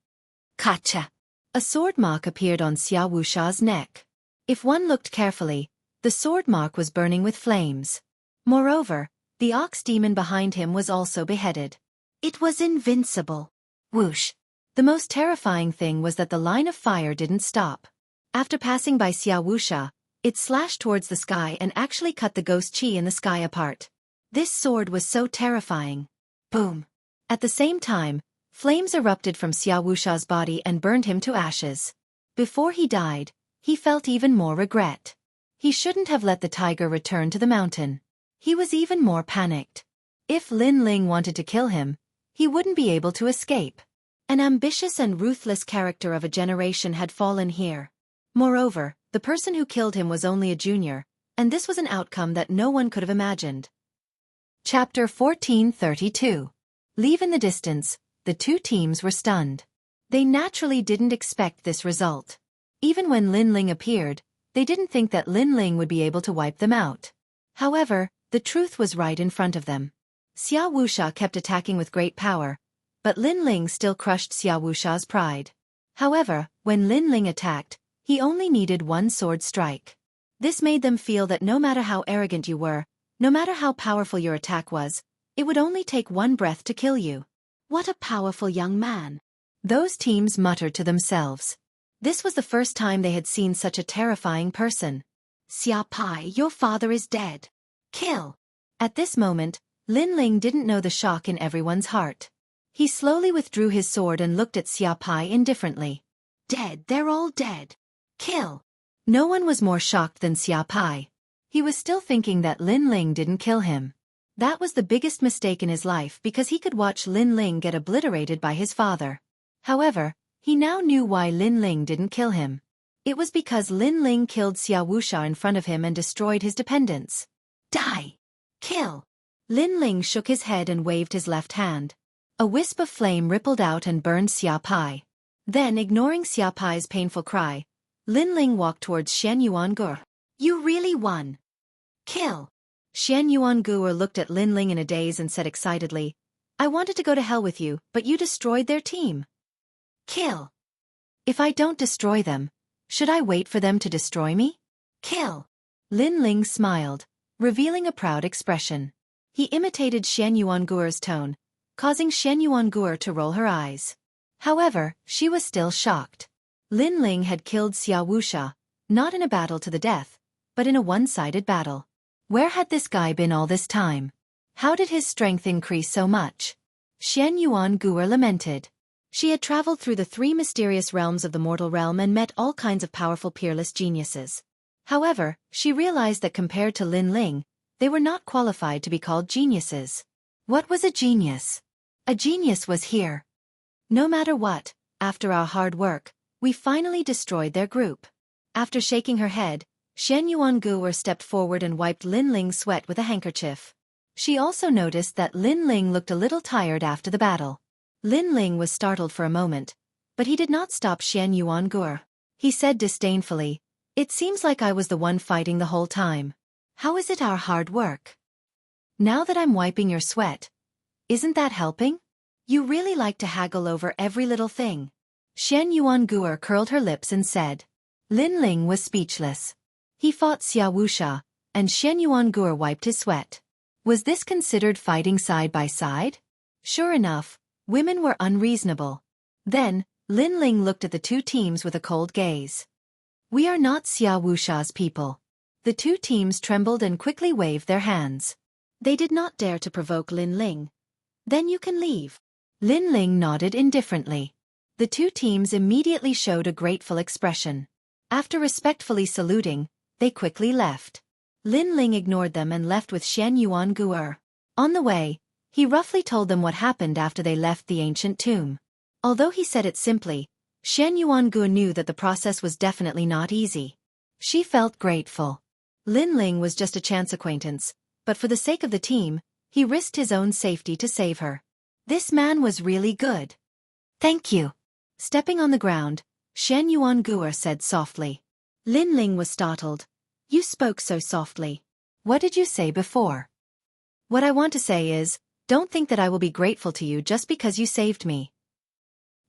Kacha! A sword mark appeared on Xia Wuxia's neck. If one looked carefully, the sword mark was burning with flames. Moreover, the ox demon behind him was also beheaded. It was invincible. Whoosh! The most terrifying thing was that the line of fire didn't stop. After passing by Xia Wuxia, it slashed towards the sky and actually cut the ghost chi in the sky apart. This sword was so terrifying. Boom! At the same time, flames erupted from Xia Wuxia's body and burned him to ashes. Before he died, he felt even more regret. He shouldn't have let the tiger return to the mountain. He was even more panicked. If Lin Ling wanted to kill him, he wouldn't be able to escape. An ambitious and ruthless character of a generation had fallen here. Moreover, the person who killed him was only a junior, and this was an outcome that no one could have imagined. Chapter 1432. Leave in the distance, the two teams were stunned. They naturally didn't expect this result. Even when Lin Ling appeared, they didn't think that Lin Ling would be able to wipe them out. However, the truth was right in front of them. Xia Wuxia kept attacking with great power, but Lin Ling still crushed Xia Wuxia's pride. However, when Lin Ling attacked, he only needed one sword strike. This made them feel that no matter how arrogant you were, no matter how powerful your attack was, it would only take one breath to kill you. What a powerful young man! Those teams muttered to themselves. This was the first time they had seen such a terrifying person. Xia Pai, your father is dead. Kill! At this moment, Lin Ling didn't know the shock in everyone's heart. He slowly withdrew his sword and looked at Xia Pai indifferently. Dead, they're all dead. Kill! No one was more shocked than Xia Pai. He was still thinking that Lin Ling didn't kill him. That was the biggest mistake in his life because he could watch Lin Ling get obliterated by his father. However, he now knew why Lin Ling didn't kill him. It was because Lin Ling killed Xia Wuxia in front of him and destroyed his dependents. Die! Kill! Lin Ling shook his head and waved his left hand. A wisp of flame rippled out and burned Xia Pai. Then, ignoring Xia Pai's painful cry, Lin Ling walked towards Shen Yuangu. You really won! Kill! Shen Yuangu looked at Lin Ling in a daze and said excitedly, I wanted to go to hell with you, but you destroyed their team. Kill! If I don't destroy them, should I wait for them to destroy me? Kill! Lin Ling smiled, revealing a proud expression. He imitated Shen Yuangu's tone, causing Shen Yuangu to roll her eyes. However, she was still shocked. Lin Ling had killed Xia Wuxia, not in a battle to the death, but in a one-sided battle. Where had this guy been all this time? How did his strength increase so much? Shen Yuangu lamented. She had traveled through the three mysterious realms of the mortal realm and met all kinds of powerful peerless geniuses. However, she realized that compared to Lin Ling, they were not qualified to be called geniuses. What was a genius? A genius was here. No matter what, after our hard work, we finally destroyed their group. After shaking her head, Shen Yuangu stepped forward and wiped Lin Ling's sweat with a handkerchief. She also noticed that Lin Ling looked a little tired after the battle. Lin Ling was startled for a moment, but he did not stop Shen Yuangu. He said disdainfully, It seems like I was the one fighting the whole time. How is it our hard work? Now that I'm wiping your sweat, isn't that helping? You really like to haggle over every little thing. Shen Yuangu curled her lips and said. Lin Ling was speechless. He fought Xia Wuxia, and Shen Yuangu wiped his sweat. Was this considered fighting side by side? Sure enough, women were unreasonable. Then, Lin Ling looked at the two teams with a cold gaze. We are not Xia Wuxia's people. The two teams trembled and quickly waved their hands. They did not dare to provoke Lin Ling. Then you can leave. Lin Ling nodded indifferently. The two teams immediately showed a grateful expression. After respectfully saluting, they quickly left. Lin Ling ignored them and left with Shen Yuangu. On the way, he roughly told them what happened after they left the ancient tomb. Although he said it simply, Shen Yuangu knew that the process was definitely not easy. She felt grateful. Lin Ling was just a chance acquaintance, but for the sake of the team, he risked his own safety to save her. This man was really good. Thank you. Stepping on the ground, Shen Yuangu said softly. Lin Ling was startled. You spoke so softly. What did you say before? What I want to say is, don't think that I will be grateful to you just because you saved me.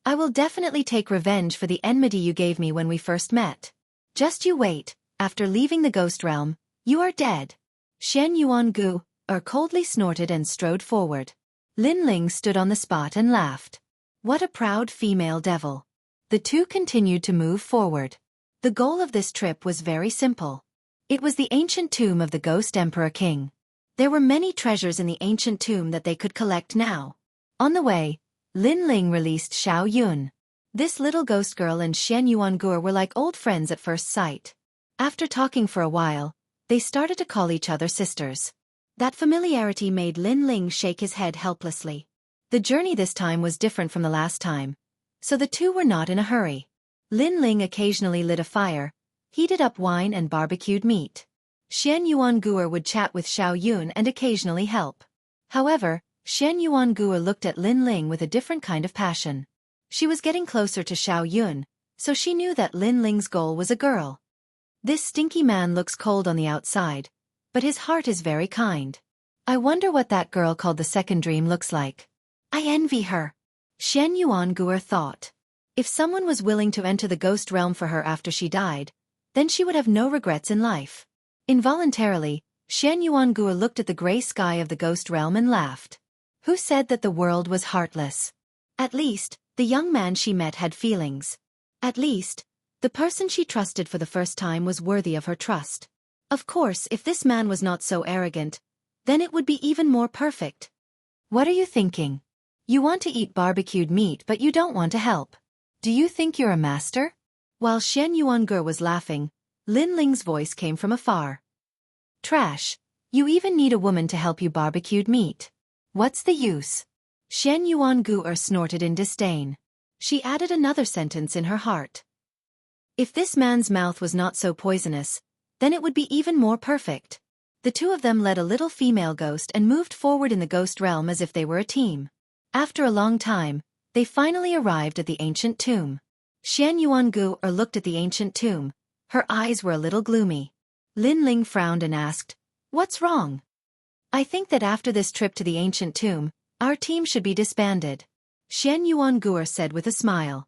I will definitely take revenge for the enmity you gave me when we first met. Just you wait, after leaving the ghost realm, you are dead. Shen Yuangu coldly snorted and strode forward. Lin Ling stood on the spot and laughed. What a proud female devil. The two continued to move forward. The goal of this trip was very simple. It was the ancient tomb of the Ghost Emperor King. There were many treasures in the ancient tomb that they could collect now. On the way, Lin Ling released Xiao Yun. This little ghost girl and Xianxia were like old friends at first sight. After talking for a while, they started to call each other sisters. That familiarity made Lin Ling shake his head helplessly. The journey this time was different from the last time, so the two were not in a hurry. Lin Ling occasionally lit a fire, heated up wine and barbecued meat. Xianxia would chat with Xiao Yun and occasionally help. However, Xianxia looked at Lin Ling with a different kind of passion. She was getting closer to Xiao Yun, so she knew that Lin Ling's goal was a girl. This stinky man looks cold on the outside, but his heart is very kind. I wonder what that girl called the second dream looks like. I envy her. Xianxia thought. If someone was willing to enter the ghost realm for her after she died, then she would have no regrets in life. Involuntarily, Xianxia looked at the gray sky of the ghost realm and laughed. Who said that the world was heartless? At least, the young man she met had feelings. At least, the person she trusted for the first time was worthy of her trust. Of course, if this man was not so arrogant, then it would be even more perfect. What are you thinking? You want to eat barbecued meat but you don't want to help. Do you think you're a master? While Xianxia was laughing, Lin Ling's voice came from afar. Trash. You even need a woman to help you barbecued meat. What's the use? Xianxia snorted in disdain. She added another sentence in her heart. If this man's mouth was not so poisonous, then it would be even more perfect. The two of them led a little female ghost and moved forward in the ghost realm as if they were a team. After a long time, they finally arrived at the ancient tomb. Xianxia looked at the ancient tomb. Her eyes were a little gloomy. Lin Ling frowned and asked, "What's wrong?" I think that after this trip to the ancient tomb, our team should be disbanded. Xianxia said with a smile.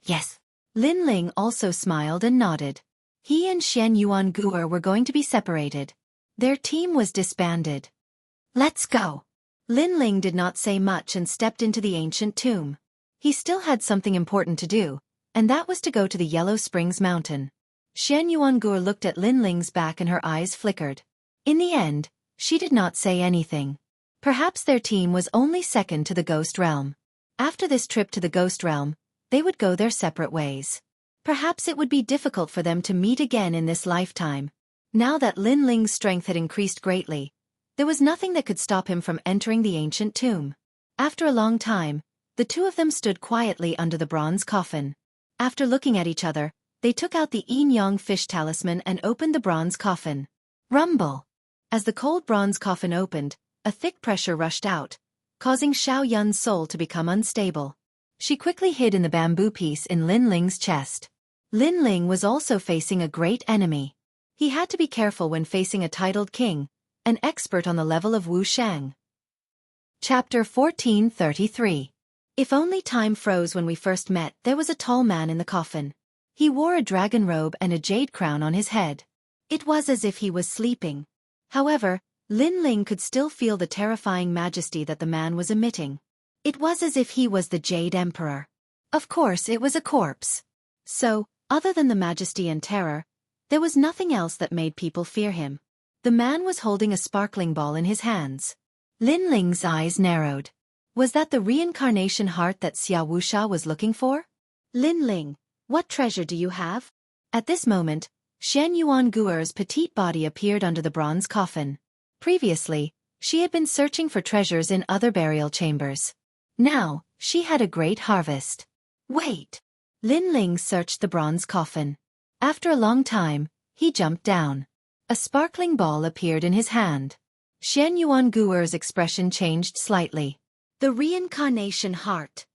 Yes. Lin Ling also smiled and nodded. He and Xianxia were going to be separated. Their team was disbanded. Let's go. Lin Ling did not say much and stepped into the ancient tomb. He still had something important to do, and that was to go to the Yellow Springs Mountain. Xianxia looked at Lin Ling's back and her eyes flickered. In the end, she did not say anything. Perhaps their team was only second to the ghost realm. After this trip to the ghost realm, they would go their separate ways. Perhaps it would be difficult for them to meet again in this lifetime. Now that Lin Ling's strength had increased greatly, there was nothing that could stop him from entering the ancient tomb. After a long time, the two of them stood quietly under the bronze coffin. After looking at each other, they took out the yin yang fish talisman and opened the bronze coffin. Rumble! As the cold bronze coffin opened, a thick pressure rushed out, causing Xiao Yun's soul to become unstable. She quickly hid in the bamboo piece in Lin Ling's chest. Lin Ling was also facing a great enemy. He had to be careful when facing a titled king, an expert on the level of Wuxia. Chapter 1433. If only time froze when we first met, there was a tall man in the coffin. He wore a dragon robe and a jade crown on his head. It was as if he was sleeping. However, Lin Ling could still feel the terrifying majesty that the man was emitting. It was as if he was the Jade Emperor. Of course, it was a corpse. So, other than the majesty and terror, there was nothing else that made people fear him. The man was holding a sparkling ball in his hands. Lin Ling's eyes narrowed. Was that the reincarnation heart that Wuxia was looking for? Lin Ling, what treasure do you have? At this moment, Xianxuan's petite body appeared under the bronze coffin. Previously, she had been searching for treasures in other burial chambers. Now, she had a great harvest. Wait! Lin Ling searched the bronze coffin. After a long time, he jumped down. A sparkling ball appeared in his hand. Xianxuan's expression changed slightly. The reincarnation heart.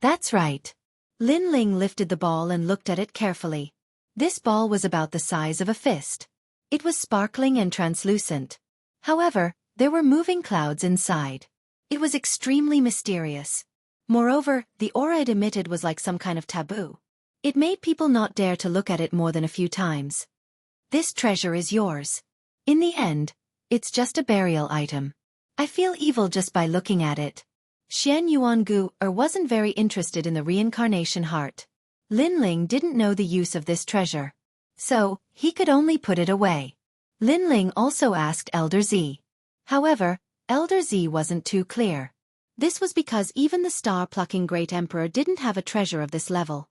That's right. Lin Ling lifted the ball and looked at it carefully. This ball was about the size of a fist. It was sparkling and translucent. However, there were moving clouds inside. It was extremely mysterious. Moreover, the aura it emitted was like some kind of taboo. It made people not dare to look at it more than a few times. This treasure is yours. In the end, it's just a burial item. I feel evil just by looking at it. Xianxuan wasn't very interested in the reincarnation heart. Lin Ling didn't know the use of this treasure. So, he could only put it away. Lin Ling also asked Elder Z. However, Elder Z wasn't too clear. This was because even the star-plucking great emperor didn't have a treasure of this level.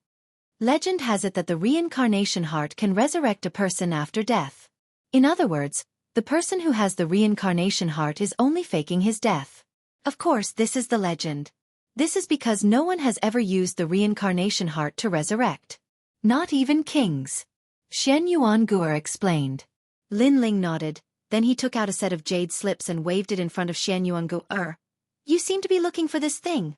Legend has it that the reincarnation heart can resurrect a person after death. In other words, the person who has the reincarnation heart is only faking his death. Of course, this is the legend. This is because no one has ever used the reincarnation heart to resurrect. Not even kings. Xianxia explained. Lin Ling nodded, then he took out a set of jade slips and waved it in front of Xianxia. You seem to be looking for this thing.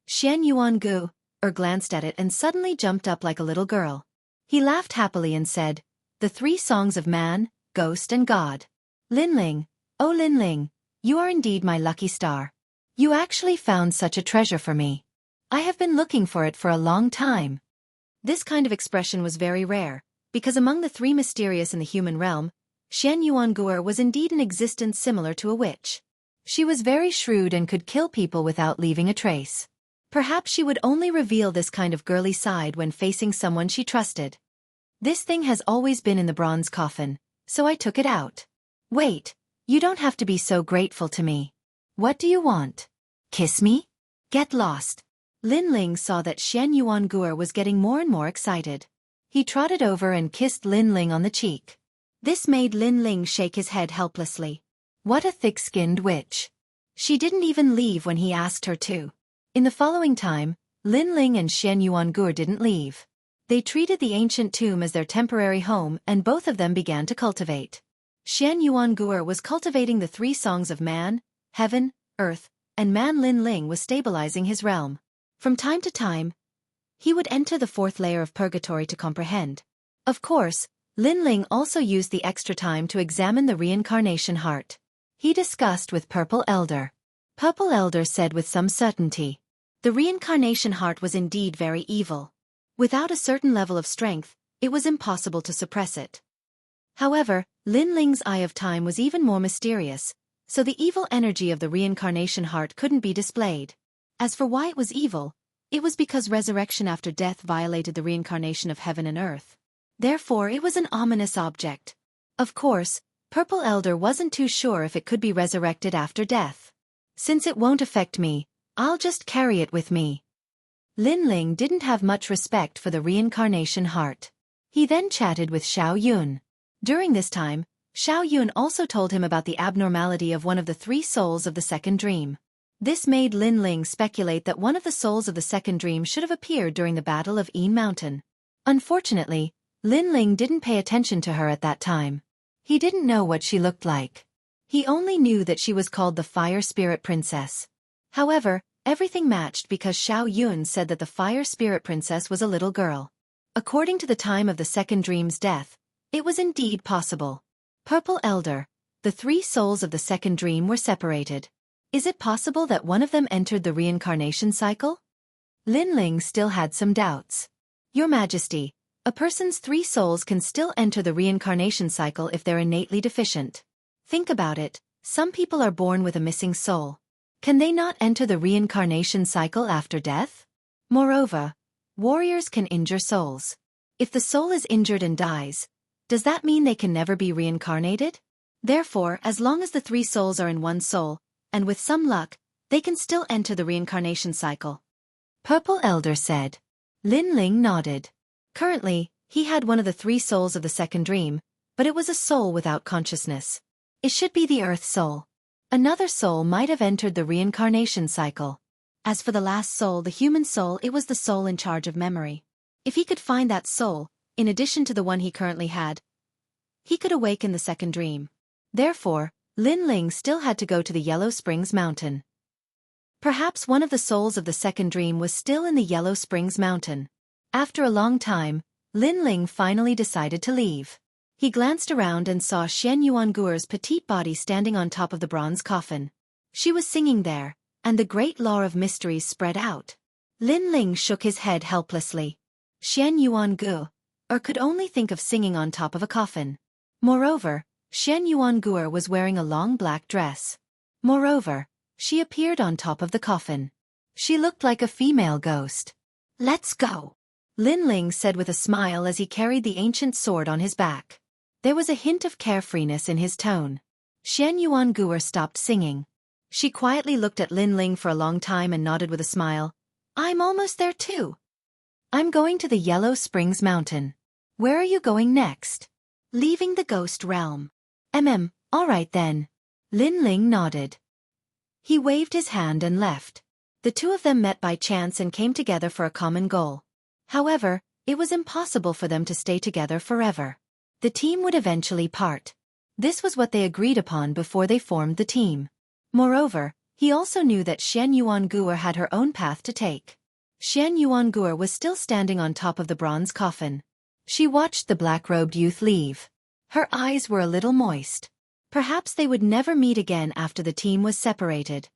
Xianxia glanced at it and suddenly jumped up like a little girl. He laughed happily and said, "The 3 songs of man, ghost and god. Lin Ling, oh Lin Ling, you are indeed my lucky star. You actually found such a treasure for me. I have been looking for it for a long time." This kind of expression was very rare, because among the 3 mysterious in the human realm, Xianxia was indeed an existence similar to a witch. She was very shrewd and could kill people without leaving a trace. Perhaps she would only reveal this kind of girly side when facing someone she trusted. This thing has always been in the bronze coffin, so I took it out. Wait, you don't have to be so grateful to me. What do you want? Kiss me? Get lost. Lin Ling saw that Xianxia was getting more and more excited. He trotted over and kissed Lin Ling on the cheek. This made Lin Ling shake his head helplessly. What a thick-skinned witch. She didn't even leave when he asked her to. In the following time, Lin Ling and Xianxia didn't leave. They treated the ancient tomb as their temporary home and both of them began to cultivate. Xianxia was cultivating the 3 songs of man, heaven, earth, and man. Lin Ling was stabilizing his realm. From time to time, he would enter the 4th layer of purgatory to comprehend. Of course, Lin Ling also used the extra time to examine the reincarnation heart. He discussed with Purple Elder. Purple Elder said with some certainty, the reincarnation heart was indeed very evil. Without a certain level of strength, it was impossible to suppress it. However, Lin Ling's Eye of Time was even more mysterious, so the evil energy of the reincarnation heart couldn't be displayed. As for why it was evil, it was because resurrection after death violated the reincarnation of heaven and earth. Therefore it was an ominous object. Of course, Purple Elder wasn't too sure if it could be resurrected after death. Since it won't affect me, I'll just carry it with me. Lin Ling didn't have much respect for the reincarnation heart. He then chatted with Xiao Yun. During this time, Xiao Yun also told him about the abnormality of one of the 3 souls of the second dream. This made Lin Ling speculate that one of the souls of the second dream should have appeared during the Battle of Yin Mountain. Unfortunately, Lin Ling didn't pay attention to her at that time. He didn't know what she looked like. He only knew that she was called the Fire Spirit Princess. However, everything matched because Xiao Yun said that the Fire Spirit Princess was a little girl. According to the time of the second dream's death, it was indeed possible. Purple Elder, the 3 souls of the second dream were separated. Is it possible that one of them entered the reincarnation cycle? Lin Ling still had some doubts. Your Majesty, a person's 3 souls can still enter the reincarnation cycle if they're innately deficient. Think about it, some people are born with a missing soul. Can they not enter the reincarnation cycle after death? Moreover, warriors can injure souls. If the soul is injured and dies, does that mean they can never be reincarnated? Therefore, as long as the 3 souls are in one soul, and with some luck, they can still enter the reincarnation cycle. Purple Elder said. Lin Ling nodded. Currently, he had one of the 3 souls of the second dream, but it was a soul without consciousness. It should be the Earth soul. Another soul might have entered the reincarnation cycle. As for the last soul, the human soul, it was the soul in charge of memory. If he could find that soul, in addition to the one he currently had, he could awaken the second dream. Therefore, Lin Ling still had to go to the Yellow Springs Mountain. Perhaps one of the souls of the second dream was still in the Yellow Springs Mountain. After a long time, Lin Ling finally decided to leave. He glanced around and saw Xianxuan's petite body standing on top of the bronze coffin. She was singing there, and the great lore of mysteries spread out. Lin Ling shook his head helplessly. Xianxuan could only think of singing on top of a coffin. Moreover, Xianxuan was wearing a long black dress. Moreover, she appeared on top of the coffin. She looked like a female ghost. Let's go, Lin Ling said with a smile as he carried the ancient sword on his back. There was a hint of carefreeness in his tone. Xianxuan stopped singing. She quietly looked at Lin Ling for a long time and nodded with a smile. I'm almost there too. I'm going to the Yellow Springs Mountain. Where are you going next? Leaving the ghost realm. All right then. Lin Ling nodded. He waved his hand and left. The two of them met by chance and came together for a common goal. However, it was impossible for them to stay together forever. The team would eventually part. This was what they agreed upon before they formed the team. Moreover, he also knew that Xian Yuanguer had her own path to take. Xian Yuanguer was still standing on top of the bronze coffin. She watched the black-robed youth leave. Her eyes were a little moist. Perhaps they would never meet again after the team was separated.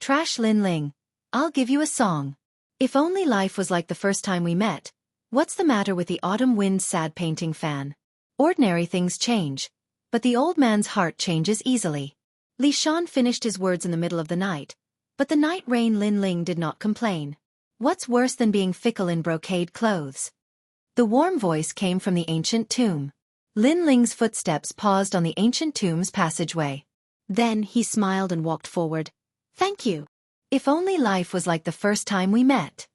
Trash Lin Ling. I'll give you a song. If only life was like the first time we met. What's the matter with the autumn wind's sad painting fan? Ordinary things change, but the old man's heart changes easily. Li Shan finished his words in the middle of the night, but the night rain Lin Ling did not complain. What's worse than being fickle in brocade clothes? The warm voice came from the ancient tomb. Lin Ling's footsteps paused on the ancient tomb's passageway. Then he smiled and walked forward. Thank you. If only life was like the first time we met.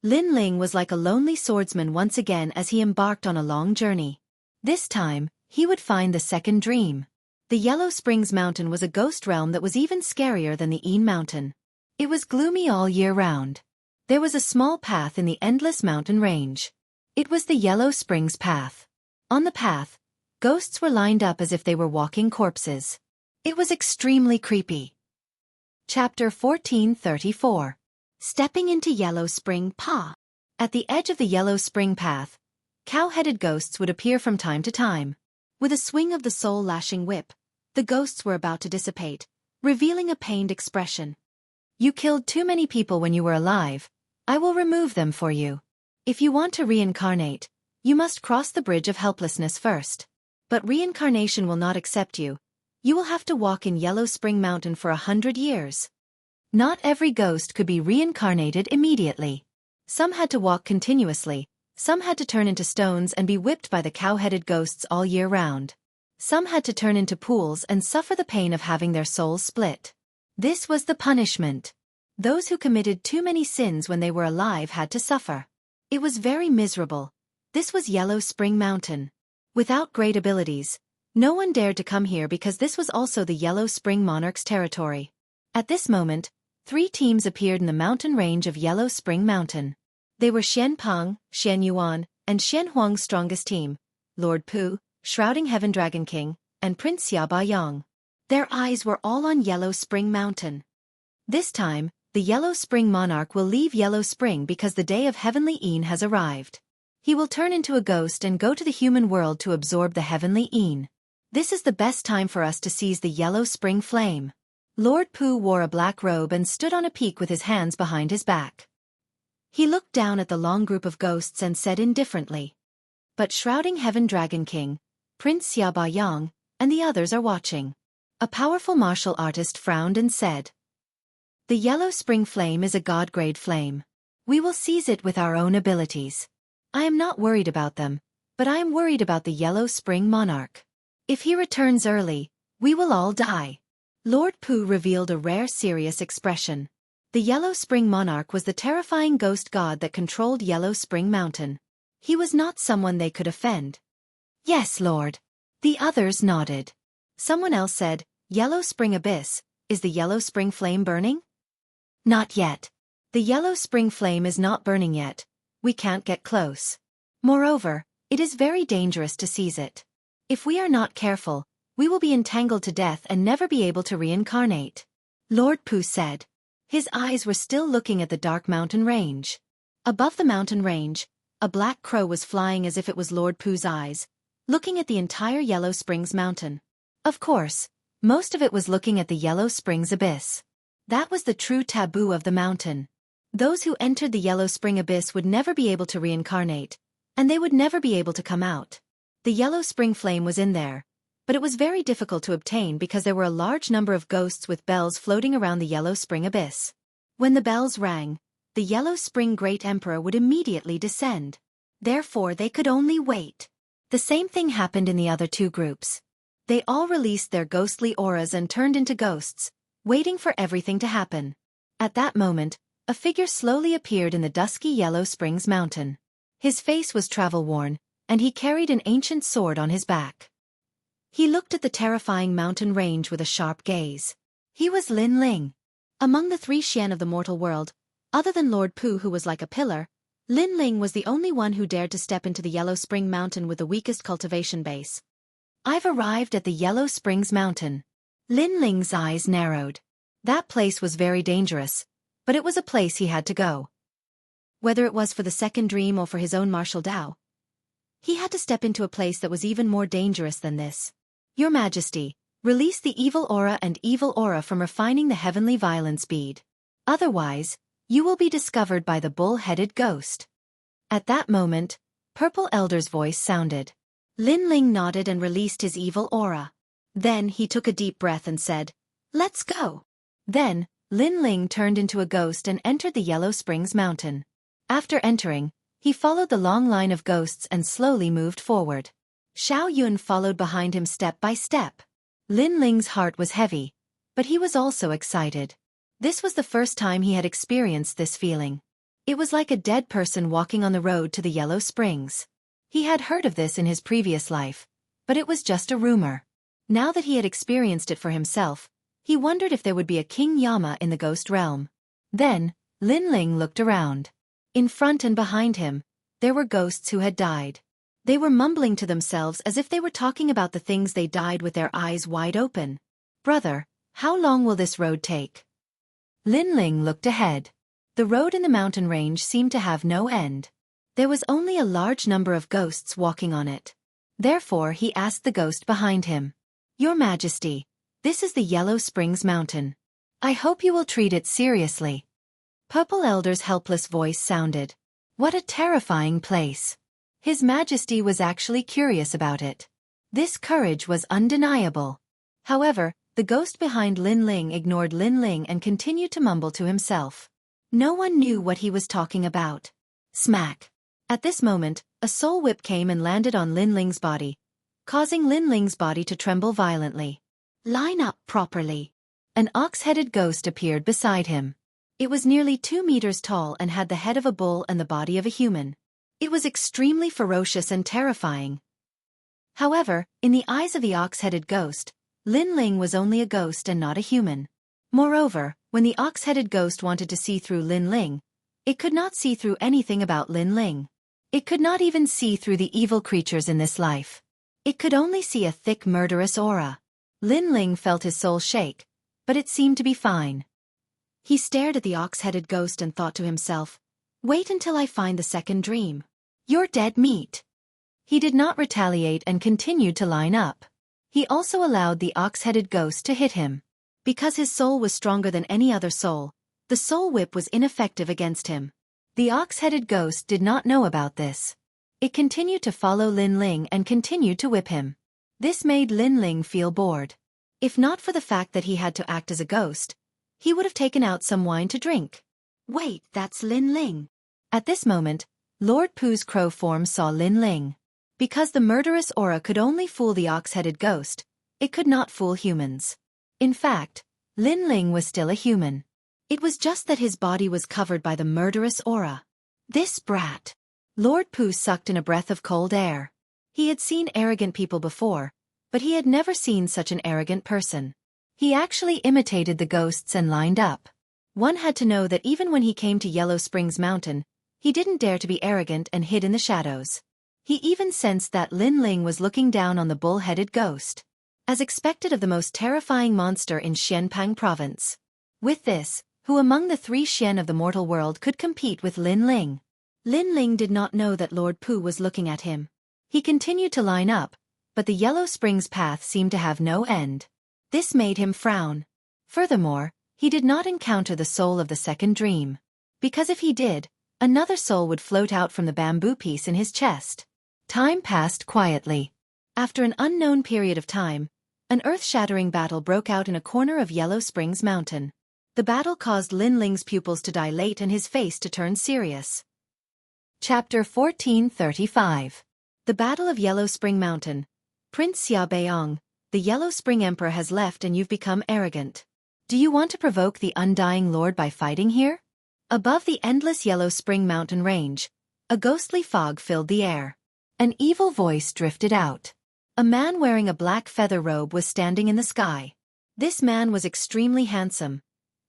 Lin Ling was like a lonely swordsman once again as he embarked on a long journey. This time, he would find the second dream. The Yellow Springs Mountain was a ghost realm that was even scarier than the Een Mountain. It was gloomy all year round. There was a small path in the endless mountain range. It was the Yellow Springs Path. On the path, ghosts were lined up as if they were walking corpses. It was extremely creepy. Chapter 1434. Stepping into Yellow Spring Pa. At the edge of the Yellow Spring Path, cow-headed ghosts would appear from time to time. With a swing of the soul-lashing whip, the ghosts were about to dissipate, revealing a pained expression. You killed too many people when you were alive. I will remove them for you. If you want to reincarnate, you must cross the bridge of helplessness first. But reincarnation will not accept you. You will have to walk in Yellow Spring Mountain for 100 years. Not every ghost could be reincarnated immediately. Some had to walk continuously, some had to turn into stones and be whipped by the cow-headed ghosts all year round. Some had to turn into pools and suffer the pain of having their souls split. This was the punishment. Those who committed too many sins when they were alive had to suffer. It was very miserable. This was Yellow Spring Mountain. Without great abilities, no one dared to come here because this was also the Yellow Spring Monarch's territory. At this moment, 3 teams appeared in the mountain range of Yellow Spring Mountain. They were Xian Peng, Xian Yuan, and Xian Huang's strongest team, Lord Pu, Shrouding Heaven Dragon King, and Prince Xia Baiyang. Their eyes were all on Yellow Spring Mountain. This time, the Yellow Spring Monarch will leave Yellow Spring because the day of Heavenly Een has arrived. He will turn into a ghost and go to the human world to absorb the Heavenly Een. This is the best time for us to seize the Yellow Spring Flame. Lord Pu wore a black robe and stood on a peak with his hands behind his back. He looked down at the long group of ghosts and said indifferently, "But Shrouding Heaven Dragon King, Prince Xia Baiyang, and the others are watching." A powerful martial artist frowned and said, "The Yellow Spring Flame is a god-grade flame. We will seize it with our own abilities. I am not worried about them, but I am worried about the Yellow Spring Monarch. If he returns early, we will all die." Lord Pu revealed a rare serious expression. The Yellow Spring Monarch was the terrifying ghost god that controlled Yellow Spring Mountain. He was not someone they could offend. "Yes, Lord." The others nodded. Someone else said, "Yellow Spring Abyss, is the Yellow Spring Flame burning?" "Not yet. The Yellow Spring Flame is not burning yet. We can't get close. Moreover, it is very dangerous to seize it. If we are not careful, we will be entangled to death and never be able to reincarnate," Lord Pu said. His eyes were still looking at the dark mountain range. Above the mountain range, a black crow was flying as if it was Lord Pu's eyes, looking at the entire Yellow Springs Mountain. Of course, most of it was looking at the Yellow Springs Abyss. That was the true taboo of the mountain. Those who entered the Yellow Spring Abyss would never be able to reincarnate, and they would never be able to come out. The Yellow Spring Flame was in there, but it was very difficult to obtain because there were a large number of ghosts with bells floating around the Yellow Spring Abyss. When the bells rang, the Yellow Spring Great Emperor would immediately descend. Therefore they could only wait. The same thing happened in the other 2 groups. They all released their ghostly auras and turned into ghosts, waiting for everything to happen. At that moment, a figure slowly appeared in the dusky Yellow Springs mountain. His face was travel-worn, and he carried an ancient sword on his back. He looked at the terrifying mountain range with a sharp gaze. He was Lin Ling. Among the three Xian of the mortal world, other than Lord Pu who was like a pillar, Lin Ling was the only one who dared to step into the Yellow Spring Mountain with the weakest cultivation base. I've arrived at the Yellow Springs Mountain. Lin Ling's eyes narrowed. That place was very dangerous, but it was a place he had to go. Whether it was for the second dream or for his own martial Dao, he had to step into a place that was even more dangerous than this. Your Majesty, release the evil aura from refining the heavenly violence bead. Otherwise, you will be discovered by the bull-headed ghost. At that moment, Purple Elder's voice sounded. Lin Ling nodded and released his evil aura. Then he took a deep breath and said, "Let's go." Then, Lin Ling turned into a ghost and entered the Yellow Springs Mountain. After entering, he followed the long line of ghosts and slowly moved forward. Xiao Yun followed behind him step by step. Lin Ling's heart was heavy, but he was also excited. This was the first time he had experienced this feeling. It was like a dead person walking on the road to the Yellow Springs. He had heard of this in his previous life, but it was just a rumor. Now that he had experienced it for himself, he wondered if there would be a King Yama in the ghost realm. Then, Lin Ling looked around. In front and behind him, there were ghosts who had died. They were mumbling to themselves as if they were talking about the things they died with their eyes wide open. "Brother, how long will this road take?" Lin Ling looked ahead. The road in the mountain range seemed to have no end. There was only a large number of ghosts walking on it. Therefore he asked the ghost behind him, "Your Majesty, this is the Yellow Springs Mountain. I hope you will treat it seriously." Purple Elder's helpless voice sounded. What a terrifying place. His Majesty was actually curious about it. This courage was undeniable. However, the ghost behind Lin Ling ignored Lin Ling and continued to mumble to himself. No one knew what he was talking about. Smack! At this moment, a soul whip came and landed on Lin Ling's body, causing Lin Ling's body to tremble violently. "Line up properly." An ox-headed ghost appeared beside him. It was nearly 2 meters tall and had the head of a bull and the body of a human. It was extremely ferocious and terrifying. However, in the eyes of the ox-headed ghost, Lin Ling was only a ghost and not a human. Moreover, when the ox-headed ghost wanted to see through Lin Ling, it could not see through anything about Lin Ling. It could not even see through the evil creatures in this life. It could only see a thick murderous aura. Lin Ling felt his soul shake, but it seemed to be fine. He stared at the ox-headed ghost and thought to himself, "Wait until I find the second dream. You're dead meat." He did not retaliate and continued to line up. He also allowed the ox-headed ghost to hit him. Because his soul was stronger than any other soul, the soul whip was ineffective against him. The ox-headed ghost did not know about this. It continued to follow Lin Ling and continued to whip him. This made Lin Ling feel bored. If not for the fact that he had to act as a ghost, he would have taken out some wine to drink. "Wait, that's Lin Ling." At this moment, Lord Pu's crow form saw Lin Ling. Because the murderous aura could only fool the ox-headed ghost, it could not fool humans. In fact, Lin Ling was still a human. It was just that his body was covered by the murderous aura. This brat. Lord Pu sucked in a breath of cold air. He had seen arrogant people before, but he had never seen such an arrogant person. He actually imitated the ghosts and lined up. One had to know that even when he came to Yellow Springs Mountain, he didn't dare to be arrogant and hid in the shadows. He even sensed that Lin Ling was looking down on the bull-headed ghost, as expected of the most terrifying monster in Xianpang province. With this, who among the three Xian of the mortal world could compete with Lin Ling? Lin Ling did not know that Lord Pu was looking at him. He continued to line up, but the Yellow Springs path seemed to have no end. This made him frown. Furthermore, he did not encounter the soul of the second dream. Because if he did, another soul would float out from the bamboo piece in his chest. Time passed quietly. After an unknown period of time, an earth-shattering battle broke out in a corner of Yellow Springs Mountain. The battle caused Lin Ling's pupils to dilate and his face to turn serious. Chapter 1435. The Battle of Yellow Spring Mountain. Prince Xia Beiyang, the Yellow Spring Emperor has left and you've become arrogant. Do you want to provoke the undying Lord by fighting here? Above the endless yellow spring mountain range, a ghostly fog filled the air. An evil voice drifted out. A man wearing a black feather robe was standing in the sky. This man was extremely handsome,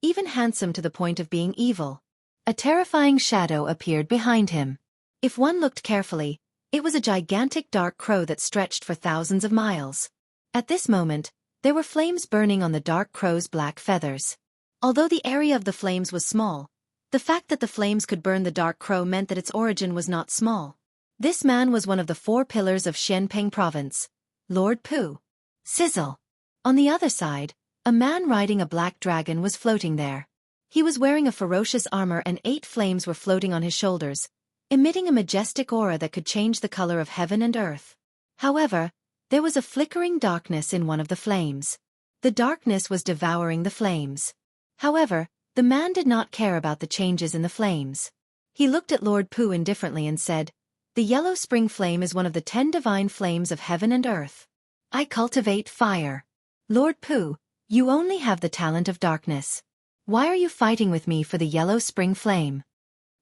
even handsome to the point of being evil. A terrifying shadow appeared behind him. If one looked carefully, it was a gigantic dark crow that stretched for thousands of miles. At this moment, there were flames burning on the dark crow's black feathers. Although the area of the flames was small, the fact that the flames could burn the dark crow meant that its origin was not small. This man was one of the 4 pillars of Xianpeng province, Lord Pu. Sizzle. On the other side, a man riding a black dragon was floating there. He was wearing a ferocious armor and 8 flames were floating on his shoulders, emitting a majestic aura that could change the color of heaven and earth. However, there was a flickering darkness in one of the flames. The darkness was devouring the flames. However, the man did not care about the changes in the flames. He looked at Lord Pu indifferently and said, "The yellow spring flame is one of the 10 divine flames of heaven and earth. I cultivate fire. Lord Pu, you only have the talent of darkness. Why are you fighting with me for the yellow spring flame?"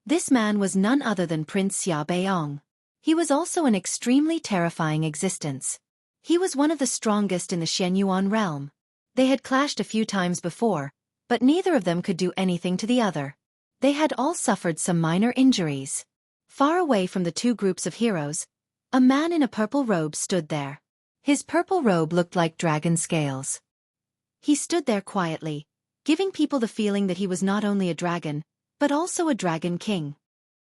This man was none other than Prince Xia Beiyong. He was also an extremely terrifying existence. He was one of the strongest in the Shenyuan realm. They had clashed a few times before, but neither of them could do anything to the other. They had all suffered some minor injuries. Far away from the 2 groups of heroes, a man in a purple robe stood there. His purple robe looked like dragon scales. He stood there quietly, giving people the feeling that he was not only a dragon, but also a dragon king.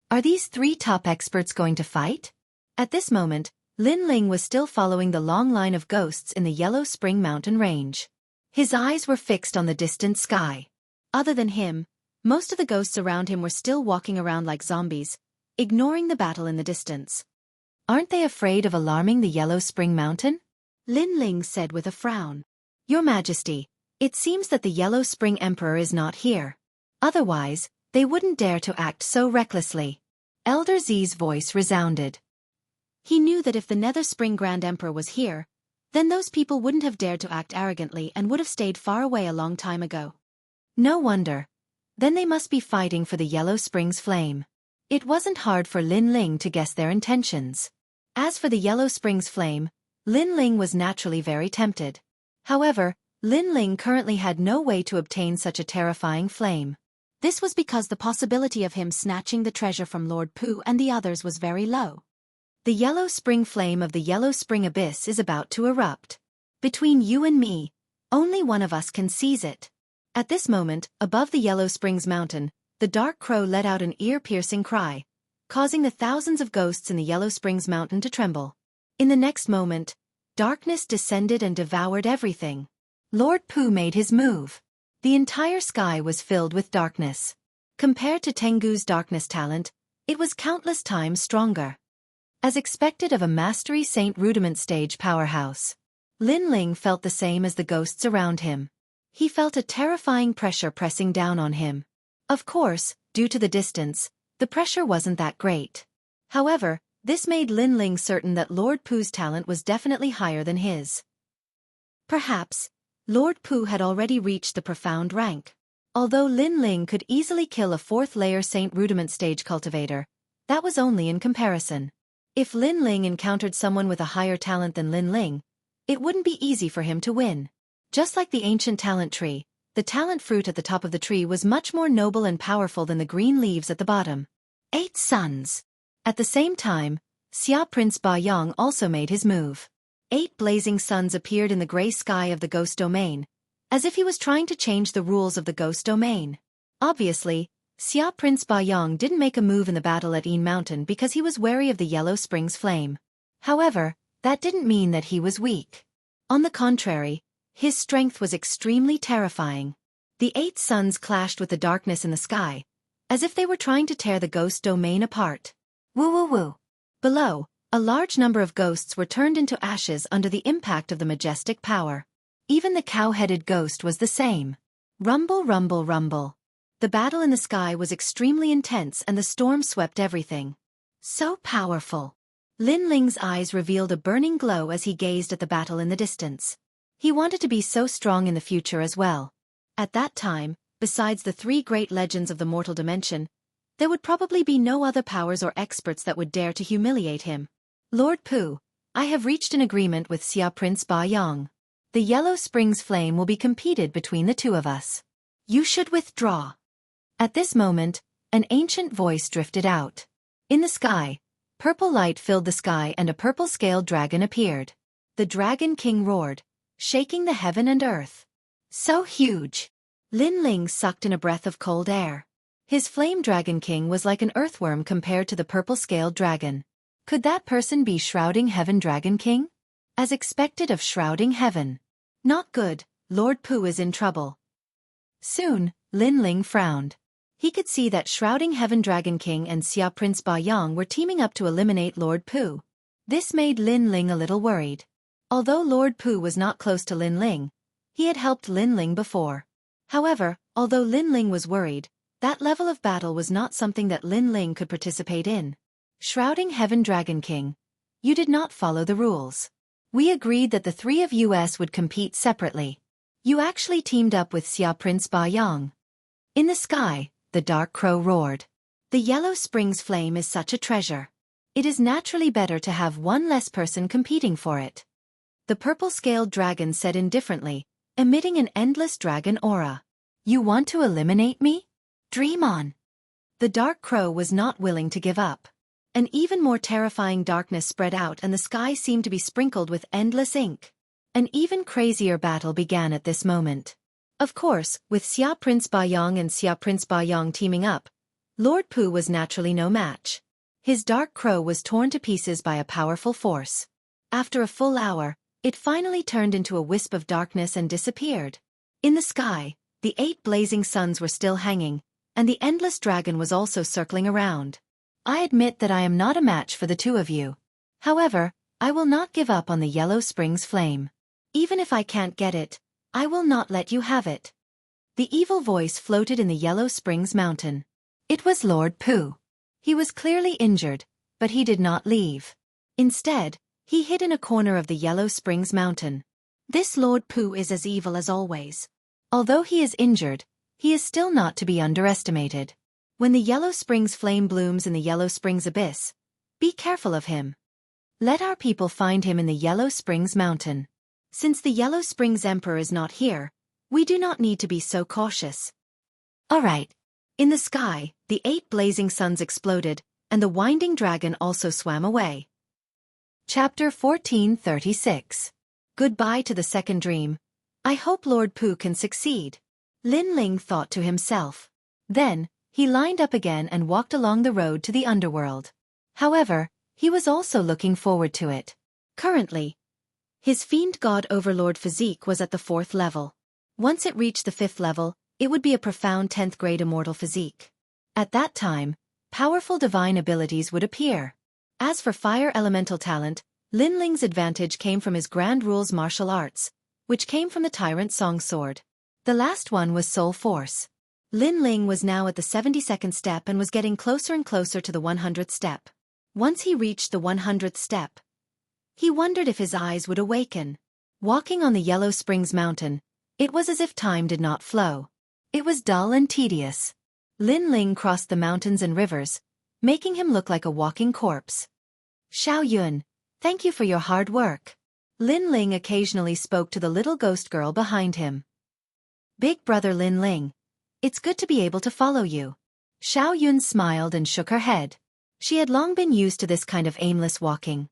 Are these 3 top experts going to fight? At this moment, Lin Ling was still following the long line of ghosts in the Yellow Spring Mountain range. His eyes were fixed on the distant sky. Other than him, most of the ghosts around him were still walking around like zombies, ignoring the battle in the distance. Aren't they afraid of alarming the Yellow Spring Mountain? Lin Ling said with a frown. Your Majesty, it seems that the Yellow Spring Emperor is not here. Otherwise, they wouldn't dare to act so recklessly. Elder Z's voice resounded. He knew that if the Nether Spring Grand Emperor was here, then those people wouldn't have dared to act arrogantly and would have stayed far away a long time ago. No wonder. Then they must be fighting for the Yellow Spring's flame. It wasn't hard for Lin Ling to guess their intentions. As for the Yellow Spring's flame, Lin Ling was naturally very tempted. However, Lin Ling currently had no way to obtain such a terrifying flame. This was because the possibility of him snatching the treasure from Lord Pu and the others was very low. The Yellow Spring flame of the Yellow Spring Abyss is about to erupt. Between you and me, only one of us can seize it. At this moment, above the Yellow Springs mountain, the dark crow let out an ear-piercing cry, causing the thousands of ghosts in the Yellow Springs mountain to tremble. In the next moment, darkness descended and devoured everything. Lord Pu made his move. The entire sky was filled with darkness. Compared to Tengu's darkness talent, it was countless times stronger. As expected of a Mastery Saint Rudiment stage powerhouse, Lin Ling felt the same as the ghosts around him. He felt a terrifying pressure pressing down on him. Of course, due to the distance, the pressure wasn't that great. However, this made Lin Ling certain that Lord Pu's talent was definitely higher than his. Perhaps, Lord Pu had already reached the profound rank. Although Lin Ling could easily kill a 4th-layer Saint Rudiment stage cultivator, that was only in comparison. If Lin Ling encountered someone with a higher talent than Lin Ling, it wouldn't be easy for him to win. Just like the ancient talent tree, the talent fruit at the top of the tree was much more noble and powerful than the green leaves at the bottom. 8 suns. At the same time, Xia Prince Ba Yang also made his move. 8 blazing suns appeared in the gray sky of the ghost domain, as if he was trying to change the rules of the ghost domain. Obviously, Xia Prince Ba Yang didn't make a move in the battle at Yin Mountain because he was wary of the Yellow Springs flame. However, that didn't mean that he was weak. On the contrary, his strength was extremely terrifying. The 8 suns clashed with the darkness in the sky, as if they were trying to tear the ghost domain apart. Woo woo woo. Below, a large number of ghosts were turned into ashes under the impact of the majestic power. Even the cow-headed ghost was the same. Rumble rumble rumble. The battle in the sky was extremely intense and the storm swept everything. So powerful. Lin Ling's eyes revealed a burning glow as he gazed at the battle in the distance. He wanted to be so strong in the future as well. At that time, besides the three great legends of the mortal dimension, there would probably be no other powers or experts that would dare to humiliate him. Lord Pu, I have reached an agreement with Xia Prince Ba Yang. The Yellow Springs flame will be competed between the two of us. You should withdraw. At this moment, an ancient voice drifted out. In the sky, purple light filled the sky and a purple-scaled dragon appeared. The Dragon King roared, shaking the heaven and earth. So huge! Lin Ling sucked in a breath of cold air. His Flame Dragon King was like an earthworm compared to the purple-scaled dragon. Could that person be Shrouding Heaven Dragon King? As expected of Shrouding Heaven. Not good, Lord Pu is in trouble. Soon, Lin Ling frowned. He could see that Shrouding Heaven Dragon King and Xia Prince Ba Yang were teaming up to eliminate Lord Pu. This made Lin Ling a little worried. Although Lord Pu was not close to Lin Ling, he had helped Lin Ling before. However, although Lin Ling was worried, that level of battle was not something that Lin Ling could participate in. Shrouding Heaven Dragon King, you did not follow the rules. We agreed that the three of us would compete separately. You actually teamed up with Xia Prince Ba Yang. In the sky, the dark crow roared. The Yellow Springs flame is such a treasure. It is naturally better to have one less person competing for it. The purple-scaled dragon said indifferently, emitting an endless dragon aura. You want to eliminate me? Dream on. The dark crow was not willing to give up. An even more terrifying darkness spread out and the sky seemed to be sprinkled with endless ink. An even crazier battle began at this moment. Of course, with Xia Prince Ba Yang and Xia Prince Ba Yang teaming up, Lord Pu was naturally no match. His dark crow was torn to pieces by a powerful force. After a full hour, it finally turned into a wisp of darkness and disappeared. In the sky, the 8 blazing suns were still hanging, and the endless dragon was also circling around. I admit that I am not a match for the two of you. However, I will not give up on the Yellow Springs flame. Even if I can't get it, I will not let you have it. The evil voice floated in the Yellow Springs mountain. It was Lord Pu. He was clearly injured, but he did not leave. Instead, he hid in a corner of the Yellow Springs mountain. This Lord Pu is as evil as always. Although he is injured, he is still not to be underestimated. When the Yellow Springs flame blooms in the Yellow Springs abyss, be careful of him. Let our people find him in the Yellow Springs mountain. Since the Yellow Springs Emperor is not here, we do not need to be so cautious. Alright. In the sky, the 8 blazing suns exploded, and the winding dragon also swam away. Chapter 1436. Goodbye to the second dream. I hope Lord Pu can succeed. Lin Ling thought to himself. Then, he lined up again and walked along the road to the underworld. However, he was also looking forward to it. Currently, his fiend god overlord physique was at the 4th level. Once it reached the 5th level, it would be a profound 10th grade immortal physique. At that time, powerful divine abilities would appear. As for fire elemental talent, Lin Ling's advantage came from his Grand Rules martial arts, which came from the Tyrant Song Sword. The last one was Soul Force. Lin Ling was now at the 72nd step and was getting closer and closer to the 100th step. Once he reached the 100th step, he wondered if his eyes would awaken. Walking on the Yellow Springs mountain, it was as if time did not flow. It was dull and tedious. Lin Ling crossed the mountains and rivers, making him look like a walking corpse. Xiao Yun, thank you for your hard work. Lin Ling occasionally spoke to the little ghost girl behind him. Big brother Lin Ling, it's good to be able to follow you. Xiao Yun smiled and shook her head. She had long been used to this kind of aimless walking.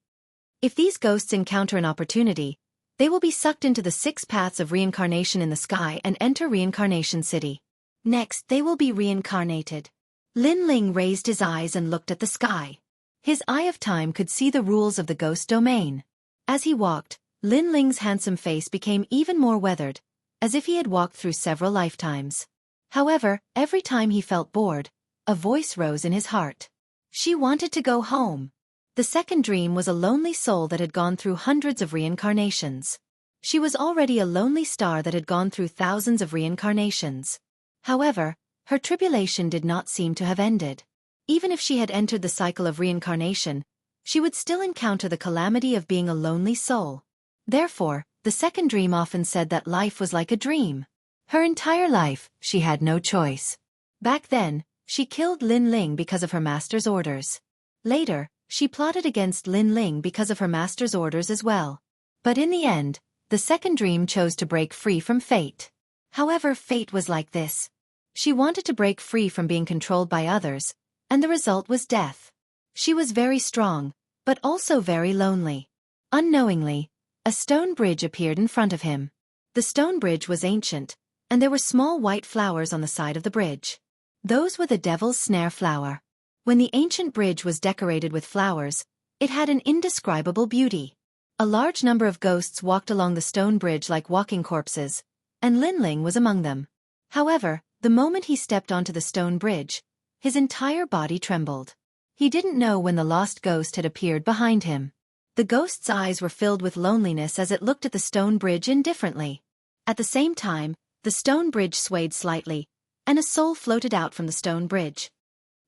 If these ghosts encounter an opportunity, they will be sucked into the 6 paths of reincarnation in the sky and enter Reincarnation City. Next, they will be reincarnated. Lin Ling raised his eyes and looked at the sky. His eye of time could see the rules of the ghost domain. As he walked, Lin Ling's handsome face became even more weathered, as if he had walked through several lifetimes. However, every time he felt bored, a voice rose in his heart. She wanted to go home. The second dream was a lonely soul that had gone through hundreds of reincarnations. She was already a lonely star that had gone through thousands of reincarnations. However, her tribulation did not seem to have ended. Even if she had entered the cycle of reincarnation, she would still encounter the calamity of being a lonely soul. Therefore, the second dream often said that life was like a dream. Her entire life, she had no choice. Back then, she killed Lin Ling because of her master's orders. Later, she plotted against Lin Ling because of her master's orders as well. But in the end, the second dream chose to break free from fate. However, fate was like this. She wanted to break free from being controlled by others, and the result was death. She was very strong, but also very lonely. Unknowingly, a stone bridge appeared in front of him. The stone bridge was ancient, and there were small white flowers on the side of the bridge. Those were the devil's snare flower. When the ancient bridge was decorated with flowers, it had an indescribable beauty. A large number of ghosts walked along the stone bridge like walking corpses, and Lin Ling was among them. However, the moment he stepped onto the stone bridge, his entire body trembled. He didn't know when the lost ghost had appeared behind him. The ghost's eyes were filled with loneliness as it looked at the stone bridge indifferently. At the same time, the stone bridge swayed slightly, and a soul floated out from the stone bridge.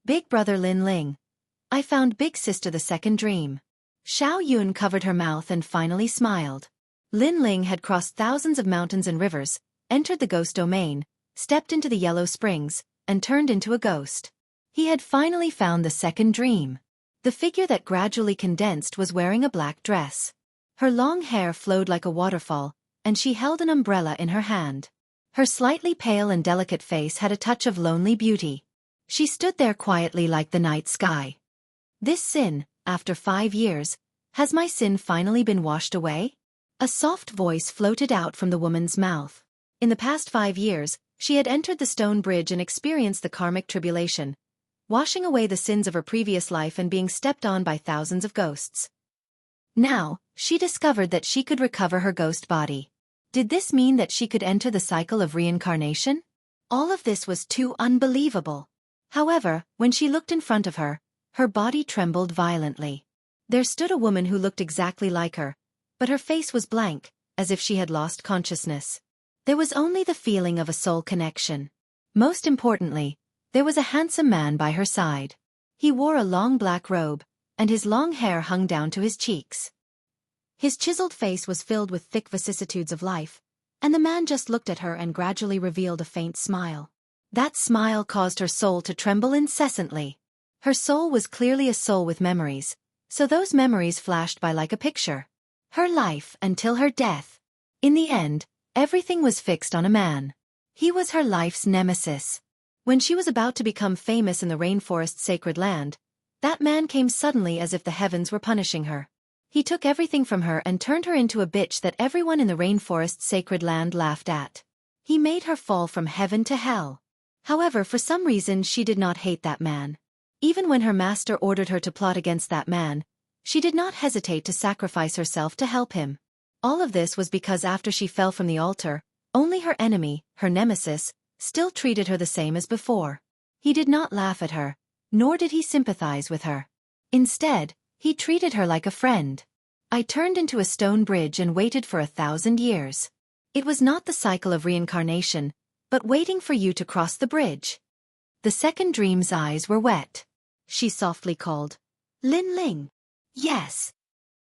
Big brother Lin Ling. I found big sister the second dream. Xiao Yun covered her mouth and finally smiled. Lin Ling had crossed thousands of mountains and rivers, entered the ghost domain, stepped into the yellow springs, and turned into a ghost. He had finally found the second dream. The figure that gradually condensed was wearing a black dress. Her long hair flowed like a waterfall, and she held an umbrella in her hand. Her slightly pale and delicate face had a touch of lonely beauty. She stood there quietly like the night sky. This sin, after 5 years, has my sin finally been washed away? A soft voice floated out from the woman's mouth. In the past 5 years, she had entered the stone bridge and experienced the karmic tribulation, washing away the sins of her previous life and being stepped on by thousands of ghosts. Now, she discovered that she could recover her ghost body. Did this mean that she could enter the cycle of reincarnation? All of this was too unbelievable. However, when she looked in front of her, her body trembled violently. There stood a woman who looked exactly like her, but her face was blank, as if she had lost consciousness. There was only the feeling of a soul connection. Most importantly, there was a handsome man by her side. He wore a long black robe, and his long hair hung down to his cheeks. His chiseled face was filled with thick vicissitudes of life, and the man just looked at her and gradually revealed a faint smile. That smile caused her soul to tremble incessantly. Her soul was clearly a soul with memories, so those memories flashed by like a picture. Her life until her death. In the end, everything was fixed on a man. He was her life's nemesis. When she was about to become famous in the rainforest's sacred land, that man came suddenly as if the heavens were punishing her. He took everything from her and turned her into a bitch that everyone in the rainforest's sacred land laughed at. He made her fall from heaven to hell. However, for some reason she did not hate that man. Even when her master ordered her to plot against that man, she did not hesitate to sacrifice herself to help him. All of this was because after she fell from the altar, only her enemy, her nemesis, still treated her the same as before. He did not laugh at her, nor did he sympathize with her. Instead, he treated her like a friend. I turned into a stone bridge and waited for 1,000 years. It was not the cycle of reincarnation, but waiting for you to cross the bridge. The second dream's eyes were wet. She softly called, Lin Ling. Yes.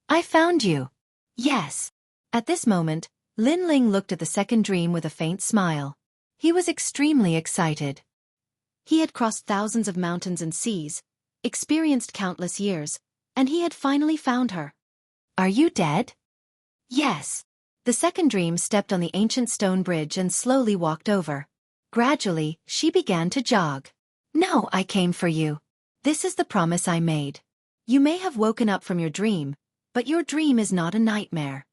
I found you. Yes. At this moment, Lin Ling looked at the second dream with a faint smile. He was extremely excited. He had crossed thousands of mountains and seas, experienced countless years, and he had finally found her. Are you dead? Yes. The second dream stepped on the ancient stone bridge and slowly walked over. Gradually, she began to jog. No, I came for you. This is the promise I made. You may have woken up from your dream, but your dream is not a nightmare.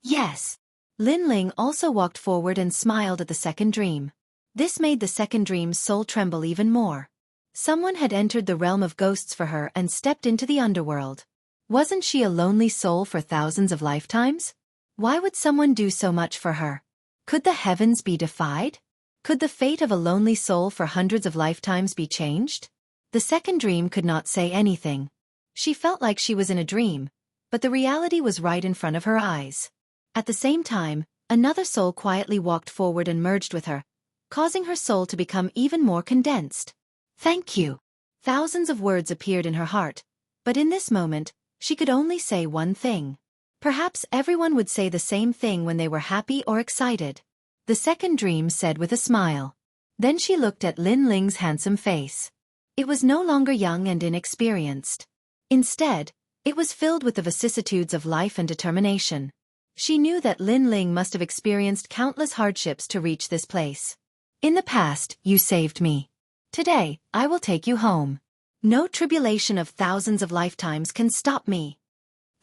Yes. Lin Ling also walked forward and smiled at the second dream. This made the second dream's soul tremble even more. Someone had entered the realm of ghosts for her and stepped into the underworld. Wasn't she a lonely soul for thousands of lifetimes? Why would someone do so much for her? Could the heavens be defied? Could the fate of a lonely soul for hundreds of lifetimes be changed? The second dream could not say anything. She felt like she was in a dream, but the reality was right in front of her eyes. At the same time, another soul quietly walked forward and merged with her, causing her soul to become even more condensed. Thank you. Thousands of words appeared in her heart, but in this moment, she could only say one thing. Perhaps everyone would say the same thing when they were happy or excited. the second dream said with a smile. Then she looked at Lin Ling's handsome face. It was no longer young and inexperienced. Instead, it was filled with the vicissitudes of life and determination. She knew that Lin Ling must have experienced countless hardships to reach this place. In the past, you saved me. Today, I will take you home. No tribulation of thousands of lifetimes can stop me.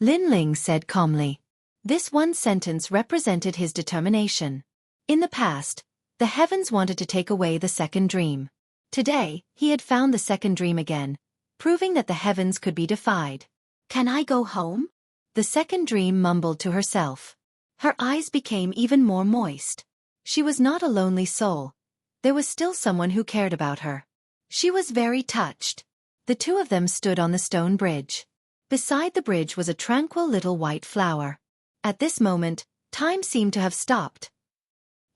Lin Ling said calmly. This one sentence represented his determination. In the past, the heavens wanted to take away the second dream. Today, he had found the second dream again, proving that the heavens could be defied. Can I go home? The second dream mumbled to herself. Her eyes became even more moist. She was not a lonely soul. There was still someone who cared about her. She was very touched. The two of them stood on the stone bridge. Beside the bridge was a tranquil little white flower. At this moment, time seemed to have stopped.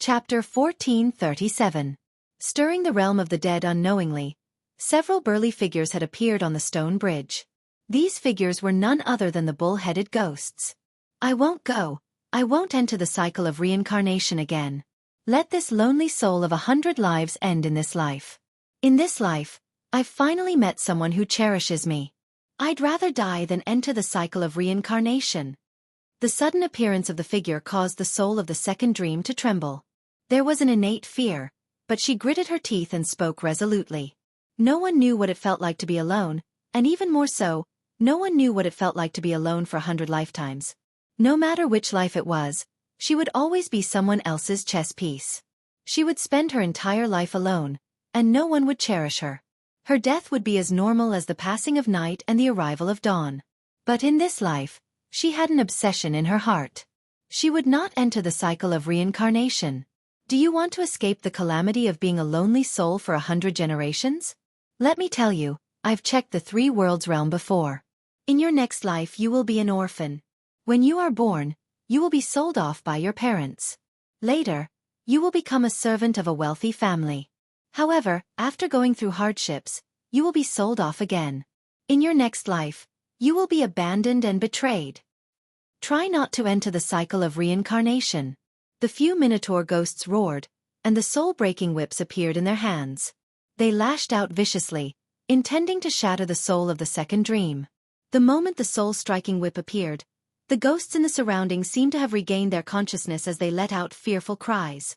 Chapter 1437. Stirring the realm of the dead unknowingly, several burly figures had appeared on the stone bridge. These figures were none other than the bull-headed ghosts. I won't go. I won't enter the cycle of reincarnation again. Let this lonely soul of 100 lives end in this life. In this life, I've finally met someone who cherishes me. I'd rather die than enter the cycle of reincarnation. The sudden appearance of the figure caused the soul of the second dream to tremble. There was an innate fear, but she gritted her teeth and spoke resolutely. No one knew what it felt like to be alone, and even more so, no one knew what it felt like to be alone for 100 lifetimes. No matter which life it was, she would always be someone else's chess piece. She would spend her entire life alone, and no one would cherish her. Her death would be as normal as the passing of night and the arrival of dawn. But in this life, she had an obsession in her heart. She would not enter the cycle of reincarnation. Do you want to escape the calamity of being a lonely soul for 100 generations? Let me tell you, I've checked the 3 worlds realm before. In your next life you will be an orphan. When you are born, you will be sold off by your parents. Later, you will become a servant of a wealthy family. However, after going through hardships, you will be sold off again. In your next life, you will be abandoned and betrayed. Try not to enter the cycle of reincarnation. The few Minotaur ghosts roared, and the soul-breaking whips appeared in their hands. They lashed out viciously, intending to shatter the soul of the second dream. The moment the soul-striking whip appeared, the ghosts in the surroundings seemed to have regained their consciousness as they let out fearful cries.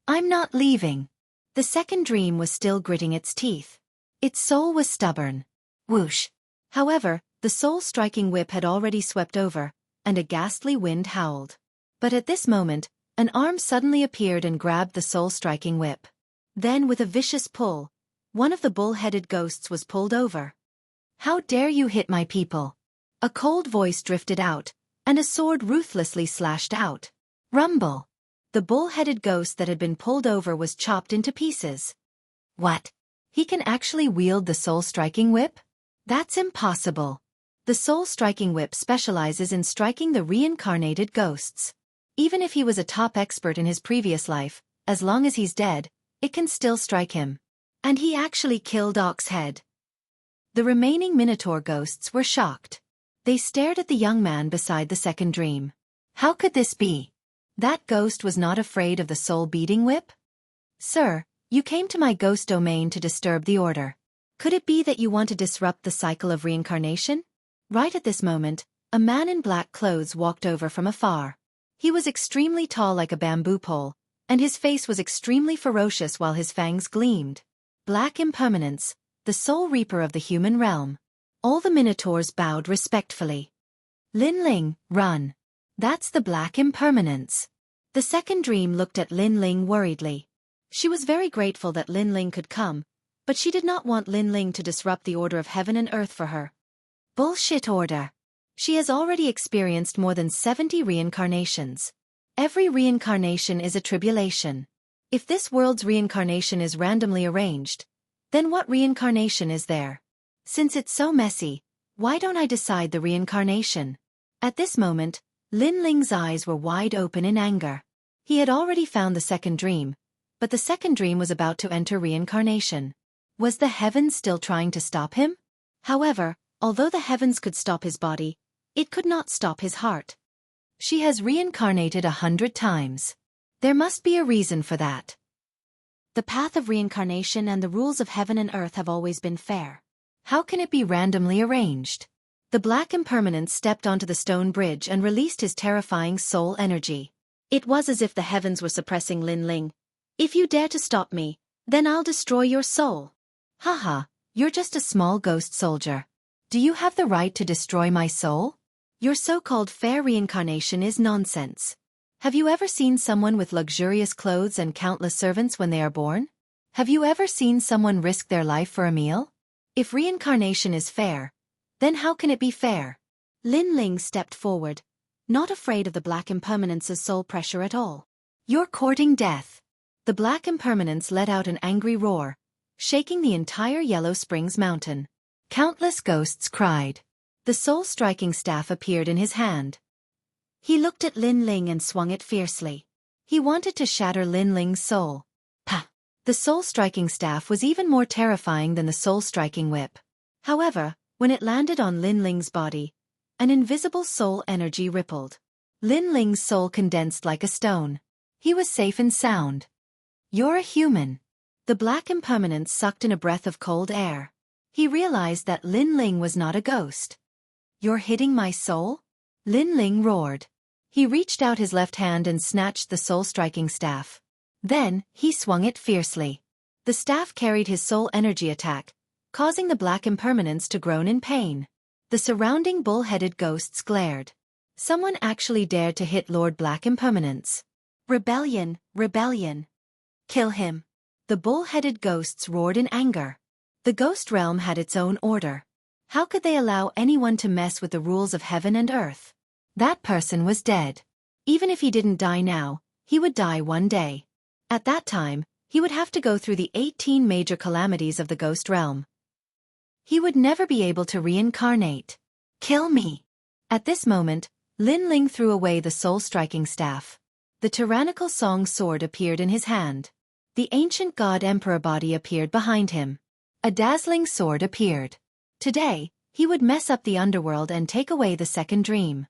I'm not leaving. The second dream was still gritting its teeth. Its soul was stubborn. Whoosh! However, the soul-striking whip had already swept over, and a ghastly wind howled. But at this moment, an arm suddenly appeared and grabbed the soul-striking whip. Then with a vicious pull, one of the bull-headed ghosts was pulled over. How dare you hit my people? A cold voice drifted out, and a sword ruthlessly slashed out. Rumble! The bull-headed ghost that had been pulled over was chopped into pieces. What? He can actually wield the soul-striking whip? That's impossible. The soul-striking whip specializes in striking the reincarnated ghosts. Even if he was a top expert in his previous life, as long as he's dead, it can still strike him. And he actually killed Oxhead. The remaining Minotaur ghosts were shocked. They stared at the young man beside the second dream. How could this be? That ghost was not afraid of the soul-beating whip? Sir, you came to my ghost domain to disturb the order. Could it be that you want to disrupt the cycle of reincarnation? Right at this moment, a man in black clothes walked over from afar. He was extremely tall like a bamboo pole, and his face was extremely ferocious while his fangs gleamed. Black Impermanence, the Soul Reaper of the human realm. All the Minotaurs bowed respectfully. Lin Ling, run. That's the Black Impermanence. The second dream looked at Lin Ling worriedly. She was very grateful that Lin Ling could come, but she did not want Lin Ling to disrupt the order of heaven and earth for her. Bullshit order. She has already experienced more than 70 reincarnations. Every reincarnation is a tribulation. If this world's reincarnation is randomly arranged, then what reincarnation is there? Since it's so messy, why don't I decide the reincarnation? At this moment, Lin Ling's eyes were wide open in anger. He had already found the second dream, but the second dream was about to enter reincarnation. Was the heavens still trying to stop him? However, although the heavens could stop his body, it could not stop his heart. She has reincarnated 100 times. There must be a reason for that. The path of reincarnation and the rules of heaven and earth have always been fair. How can it be randomly arranged? The Black Impermanence stepped onto the stone bridge and released his terrifying soul energy. It was as if the heavens were suppressing Lin Ling. If you dare to stop me, then I'll destroy your soul. Haha, you're just a small ghost soldier. Do you have the right to destroy my soul? Your so-called fair reincarnation is nonsense. Have you ever seen someone with luxurious clothes and countless servants when they are born? Have you ever seen someone risk their life for a meal? If reincarnation is fair, then how can it be fair? Lin Ling stepped forward, not afraid of the Black Impermanence's soul pressure at all. You're courting death. The Black Impermanence let out an angry roar, shaking the entire Yellow Springs mountain. Countless ghosts cried. The soul-striking staff appeared in his hand. He looked at Lin Ling and swung it fiercely. He wanted to shatter Lin Ling's soul. Pah! The soul-striking staff was even more terrifying than the soul-striking whip. However, when it landed on Lin Ling's body, an invisible soul energy rippled. Lin Ling's soul condensed like a stone. He was safe and sound. You're a human. The Black Impermanence sucked in a breath of cold air. He realized that Lin Ling was not a ghost. You're hitting my soul? Lin Ling roared. He reached out his left hand and snatched the soul-striking staff. Then, he swung it fiercely. The staff carried his soul energy attack, causing the Black Impermanence to groan in pain. The surrounding bull-headed ghosts glared. Someone actually dared to hit Lord Black Impermanence. Rebellion, rebellion. Kill him. The bull-headed ghosts roared in anger. The ghost realm had its own order. How could they allow anyone to mess with the rules of heaven and earth? That person was dead. Even if he didn't die now, he would die one day. At that time, he would have to go through the 18 major calamities of the ghost realm. He would never be able to reincarnate. Kill me. At this moment, Lin Ling threw away the soul-striking staff. The tyrannical Song sword appeared in his hand. The ancient god emperor body appeared behind him. A dazzling sword appeared. Today, he would mess up the underworld and take away the second dream.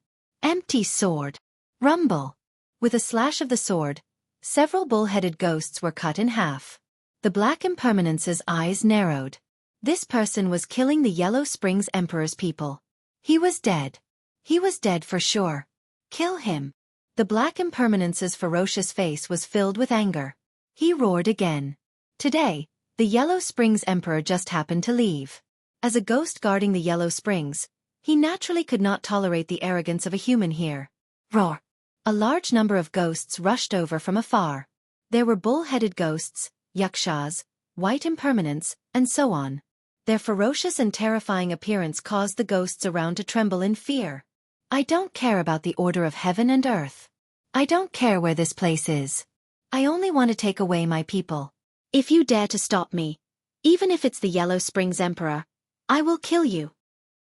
Empty sword. Rumble. With a slash of the sword, several bull-headed ghosts were cut in half. The Black Impermanence's eyes narrowed. This person was killing the Yellow Springs Emperor's people. He was dead. He was dead for sure. Kill him. The Black Impermanence's ferocious face was filled with anger. He roared again. Today, the Yellow Springs Emperor just happened to leave. As a ghost guarding the Yellow Springs, he naturally could not tolerate the arrogance of a human here. Roar! A large number of ghosts rushed over from afar. There were bull-headed ghosts, Xianxias, white impermanents, and so on. Their ferocious and terrifying appearance caused the ghosts around to tremble in fear. I don't care about the order of heaven and earth. I don't care where this place is. I only want to take away my people. If you dare to stop me, even if it's the Yellow Springs Emperor, I will kill you.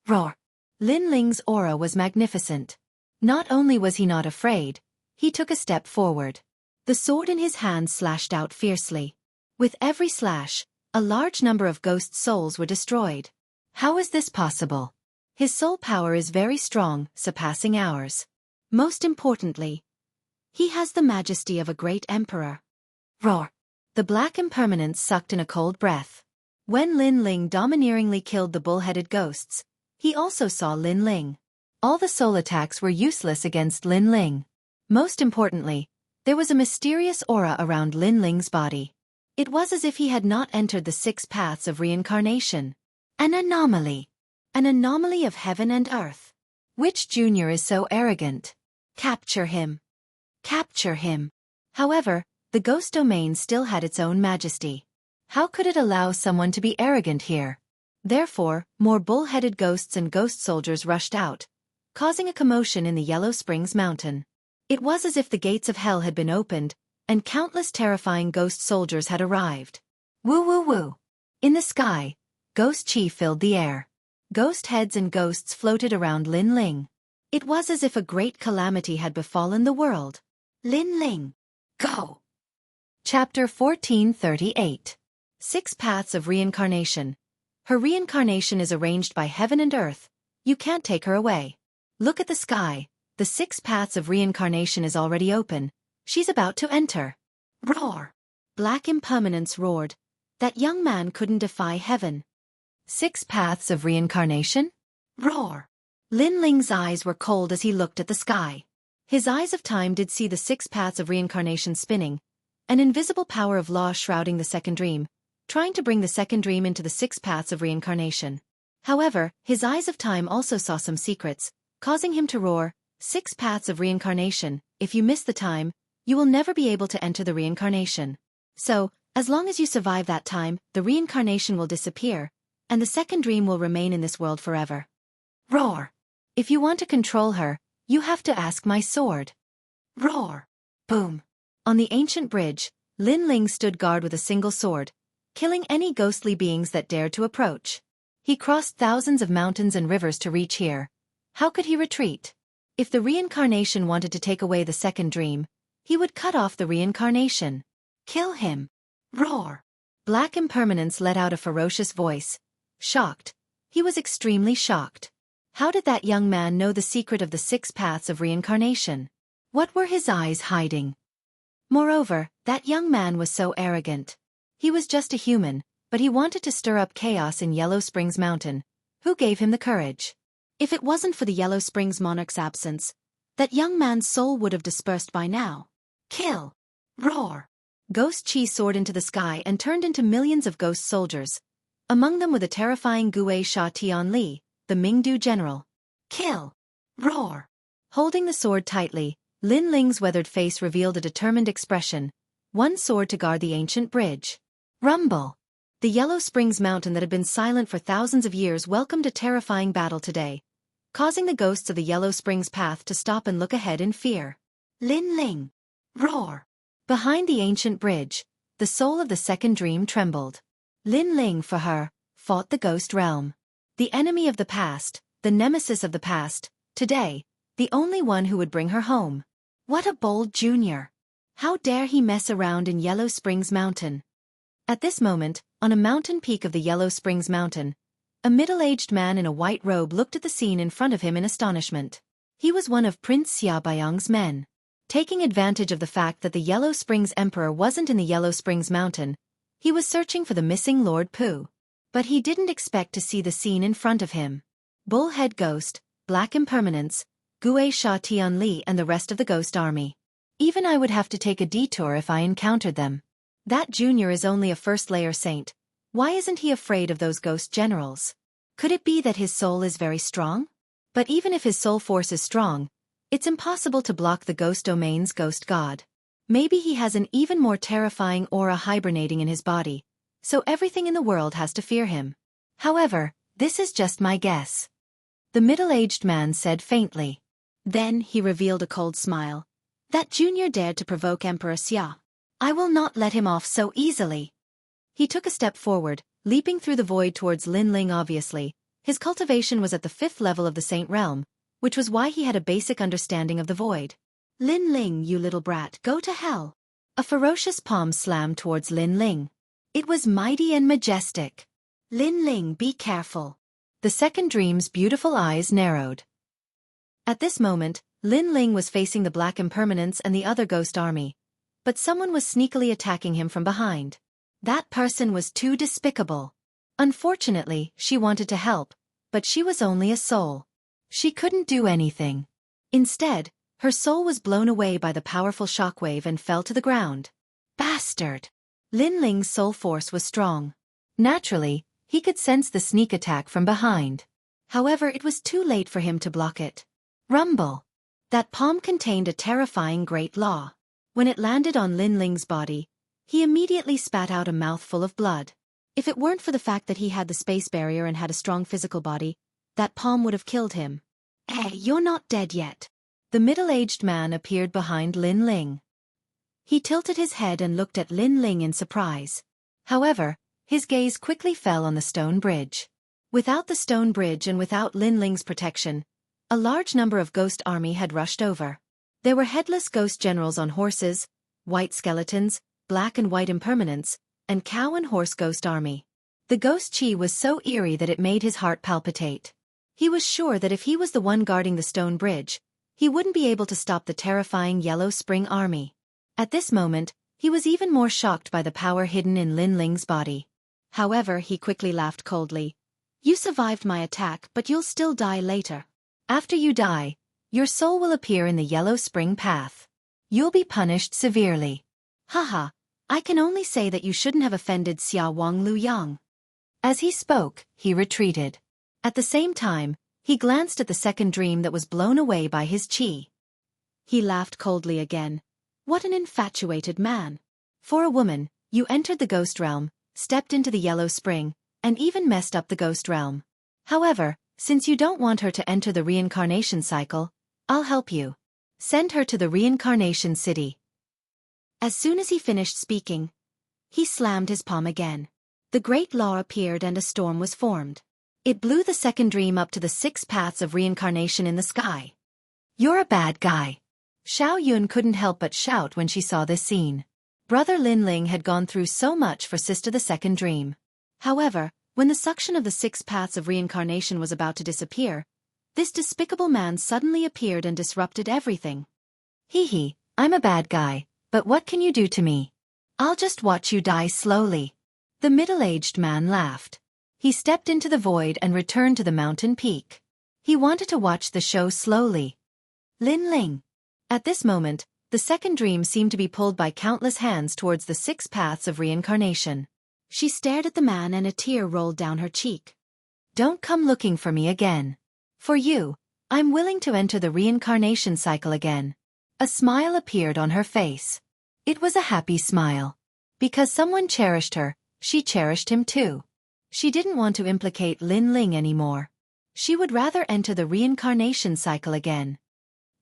Roar! Lin Ling's aura was magnificent. Not only was he not afraid, he took a step forward. The sword in his hand slashed out fiercely. With every slash, a large number of ghost souls were destroyed. How is this possible? His soul power is very strong, surpassing ours. Most importantly, he has the majesty of a great emperor. Roar! The Black Impermanence sucked in a cold breath. When Lin Ling domineeringly killed the bull-headed ghosts, he also saw Lin Ling. All the soul attacks were useless against Lin Ling. Most importantly, there was a mysterious aura around Lin Ling's body. It was as if he had not entered the 6 paths of reincarnation. An anomaly. An anomaly of heaven and earth. Which junior is so arrogant? Capture him. Capture him. However, the ghost domain still had its own majesty. How could it allow someone to be arrogant here? Therefore, more bull-headed ghosts and ghost soldiers rushed out, causing a commotion in the Yellow Springs Mountain. It was as if the gates of hell had been opened, and countless terrifying ghost soldiers had arrived. Woo woo woo! In the sky, ghost chi filled the air. Ghost heads and ghosts floated around Lin Ling. It was as if a great calamity had befallen the world. Lin Ling, go! Chapter 1438. 6 Paths of Reincarnation. Her reincarnation is arranged by heaven and earth. You can't take her away. Look at the sky. The 6 paths of reincarnation is already open, She's about to enter. Roar! Black Impermanence roared. That young man couldn't defy heaven. 6 paths of reincarnation? Roar! Lin Ling's eyes were cold as he looked at the sky. His eyes of time did see the 6 paths of reincarnation spinning, an invisible power of law shrouding the second dream, trying to bring the second dream into the 6 paths of reincarnation. However, his eyes of time also saw some secrets, causing him to roar, 6 paths of reincarnation, if you miss the time, you will never be able to enter the reincarnation. So, as long as you survive that time, the reincarnation will disappear, and the second dream will remain in this world forever. Roar! If you want to control her, you have to ask my sword. Roar! Boom! On the ancient bridge, Lin Ling stood guard with a single sword, killing any ghostly beings that dared to approach. He crossed thousands of mountains and rivers to reach here. How could he retreat? If the reincarnation wanted to take away the second dream, he would cut off the reincarnation. Kill him! Roar! Black Impermanence let out a ferocious voice. Shocked. He was extremely shocked. How did that young man know the secret of the 6 paths of reincarnation? What were his eyes hiding? Moreover, that young man was so arrogant. He was just a human, but he wanted to stir up chaos in Yellow Springs Mountain. Who gave him the courage? If it wasn't for the Yellow Springs monarch's absence, that young man's soul would have dispersed by now. Kill! Roar! Ghost Chi soared into the sky and turned into millions of ghost soldiers. Among them were the terrifying Gui Sha Tianli, the Mingdu general. Kill! Roar! Holding the sword tightly, Lin Ling's weathered face revealed a determined expression. One sword to guard the ancient bridge. Rumble! The Yellow Springs Mountain that had been silent for thousands of years welcomed a terrifying battle today, causing the ghosts of the Yellow Springs path to stop and look ahead in fear. Lin Ling! Roar! Behind the ancient bridge, the soul of the second dream trembled. Lin Ling, for her, fought the ghost realm. The enemy of the past, the nemesis of the past, today, the only one who would bring her home. What a bold junior! How dare he mess around in Yellow Springs Mountain? At this moment, on a mountain peak of the Yellow Springs Mountain, a middle-aged man in a white robe looked at the scene in front of him in astonishment. He was one of Prince Xia Baiyang's men. Taking advantage of the fact that the Yellow Springs Emperor wasn't in the Yellow Springs Mountain, he was searching for the missing Lord Pu. But he didn't expect to see the scene in front of him. Bullhead Ghost, Black Impermanence, Gui Sha Tianli and the rest of the ghost army. Even I would have to take a detour if I encountered them. That junior is only a first-layer saint. Why isn't he afraid of those ghost generals? Could it be that his soul is very strong? But even if his soul force is strong, it's impossible to block the ghost domain's ghost god. Maybe he has an even more terrifying aura hibernating in his body, so everything in the world has to fear him. However, this is just my guess. The middle-aged man said faintly. Then he revealed a cold smile. That junior dared to provoke Emperor Xia. I will not let him off so easily. He took a step forward, leaping through the void towards Lin Ling. Obviously, his cultivation was at the 5th level of the Saint Realm, which was why he had a basic understanding of the void. Lin Ling, you little brat, go to hell. A ferocious palm slammed towards Lin Ling. It was mighty and majestic. Lin Ling, be careful. The second dream's beautiful eyes narrowed. At this moment, Lin Ling was facing the Black Impermanence and the other ghost army. But someone was sneakily attacking him from behind. That person was too despicable. Unfortunately, she wanted to help, but she was only a soul. She couldn't do anything. Instead, her soul was blown away by the powerful shockwave and fell to the ground. Bastard! Lin Ling's soul force was strong. Naturally, he could sense the sneak attack from behind. However, it was too late for him to block it. Rumble! That palm contained a terrifying great law. When it landed on Lin Ling's body, he immediately spat out a mouthful of blood. If it weren't for the fact that he had the space barrier and had a strong physical body, that palm would have killed him. Hey, you're not dead yet. The middle-aged man appeared behind Lin Ling. He tilted his head and looked at Lin Ling in surprise. However, his gaze quickly fell on the stone bridge. Without the stone bridge and without Lin Ling's protection, a large number of ghost army had rushed over. There were headless ghost generals on horses, white skeletons, black and white impermanence, and cow and horse ghost army. The ghost chi was so eerie that it made his heart palpitate. He was sure that if he was the one guarding the stone bridge, he wouldn't be able to stop the terrifying Yellow Spring army. At this moment, he was even more shocked by the power hidden in Lin Ling's body. However, he quickly laughed coldly. You survived my attack, but you'll still die later. After you die, your soul will appear in the Yellow Spring Path. You'll be punished severely. Haha, I can only say that you shouldn't have offended Xia Wang Luyang. As he spoke, he retreated. At the same time, he glanced at the second dream that was blown away by his qi. He laughed coldly again. What an infatuated man. For a woman, you entered the ghost realm, stepped into the Yellow Spring, and even messed up the ghost realm. However, since you don't want her to enter the reincarnation cycle, I'll help you. Send her to the reincarnation city. As soon as he finished speaking, he slammed his palm again. The great law appeared and a storm was formed. It blew the second dream up to the 6 paths of reincarnation in the sky. You're a bad guy. Xiao Yun couldn't help but shout when she saw this scene. Brother Lin Ling had gone through so much for sister the second dream. However, when the suction of the 6 paths of reincarnation was about to disappear, this despicable man suddenly appeared and disrupted everything. Hee, I'm a bad guy, but what can you do to me? I'll just watch you die slowly. The middle-aged man laughed. He stepped into the void and returned to the mountain peak. He wanted to watch the show slowly. Lin Ling. At this moment, the second dream seemed to be pulled by countless hands towards the 6 paths of reincarnation. She stared at the man and a tear rolled down her cheek. Don't come looking for me again. For you, I'm willing to enter the reincarnation cycle again. A smile appeared on her face. It was a happy smile. Because someone cherished her, she cherished him too. She didn't want to implicate Lin Ling anymore. She would rather enter the reincarnation cycle again.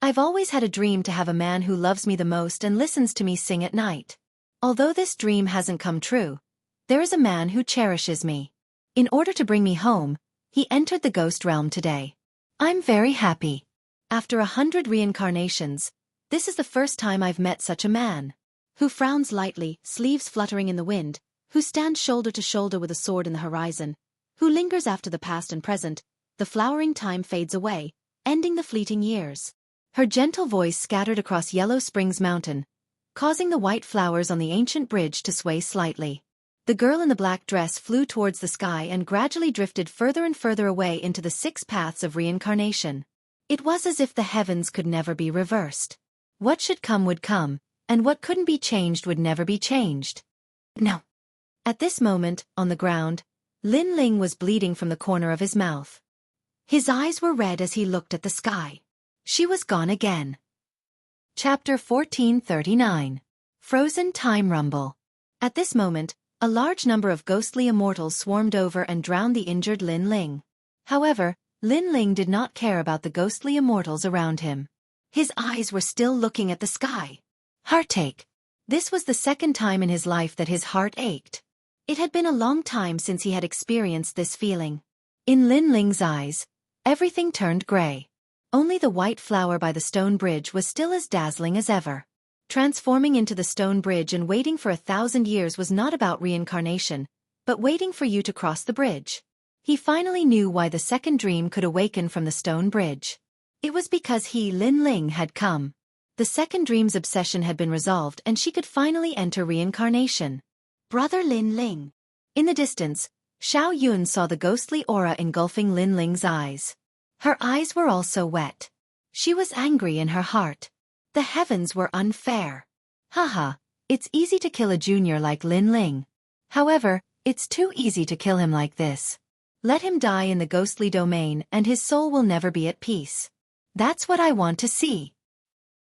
I've always had a dream to have a man who loves me the most and listens to me sing at night. Although this dream hasn't come true, there is a man who cherishes me. In order to bring me home, he entered the ghost realm today. I'm very happy. After 100 reincarnations, this is the first time I've met such a man. Who frowns lightly, sleeves fluttering in the wind, who stands shoulder to shoulder with a sword in the horizon, who lingers after the past and present, the flowering time fades away, ending the fleeting years. Her gentle voice scattered across Yellow Springs Mountain, causing the white flowers on the ancient bridge to sway slightly. The girl in the black dress flew towards the sky and gradually drifted further and further away into the 6 paths of reincarnation. It was as if the heavens could never be reversed. What should come would come, and what couldn't be changed would never be changed. No. At this moment, on the ground, Lin Ling was bleeding from the corner of his mouth. His eyes were red as he looked at the sky. She was gone again. Chapter 1439. Frozen Time Rumble. At this moment, a large number of ghostly immortals swarmed over and drowned the injured Lin Ling. However, Lin Ling did not care about the ghostly immortals around him. His eyes were still looking at the sky. Heartache. This was the second time in his life that his heart ached. It had been a long time since he had experienced this feeling. In Lin Ling's eyes, everything turned gray. Only the white flower by the stone bridge was still as dazzling as ever. Transforming into the stone bridge and waiting for 1,000 years was not about reincarnation, but waiting for you to cross the bridge. He finally knew why the second dream could awaken from the stone bridge. It was because he, Lin Ling, had come. The second dream's obsession had been resolved and she could finally enter reincarnation. Brother Lin Ling. In the distance, Xiao Yun saw the ghostly aura engulfing Lin Ling's eyes. Her eyes were also wet. She was angry in her heart. The heavens were unfair. Haha, it's easy to kill a junior like Lin Ling. However, it's too easy to kill him like this. Let him die in the ghostly domain and his soul will never be at peace. That's what I want to see.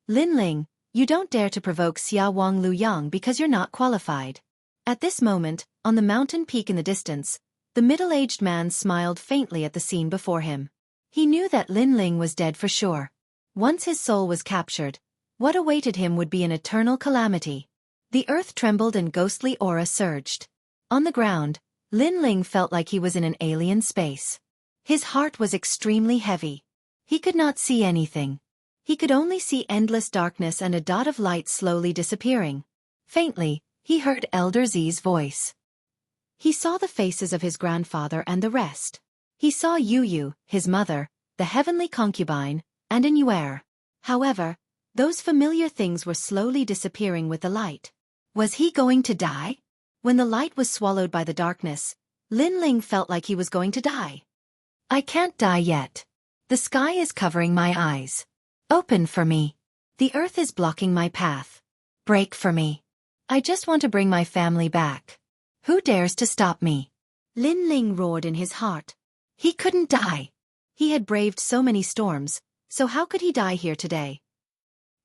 Lin Ling, you don't dare to provoke Xia Wang Luyang because you're not qualified. At this moment, on the mountain peak in the distance, the middle-aged man smiled faintly at the scene before him. He knew that Lin Ling was dead for sure. Once his soul was captured, what awaited him would be an eternal calamity. The earth trembled and ghostly aura surged. On the ground, Lin Ling felt like he was in an alien space. His heart was extremely heavy. He could not see anything. He could only see endless darkness and a dot of light slowly disappearing. Faintly, he heard Elder Z's voice. He saw the faces of his grandfather and the rest. He saw Yu Yu, his mother, the heavenly concubine, and an Yuer. However, Those familiar things were slowly disappearing with the light. Was he going to die? When the light was swallowed by the darkness, Lin Ling felt like he was going to die. I can't die yet. The sky is covering my eyes. Open for me. The earth is blocking my path. Break for me. I just want to bring my family back. Who dares to stop me? Lin Ling roared in his heart. He couldn't die. He had braved so many storms, so how could he die here today?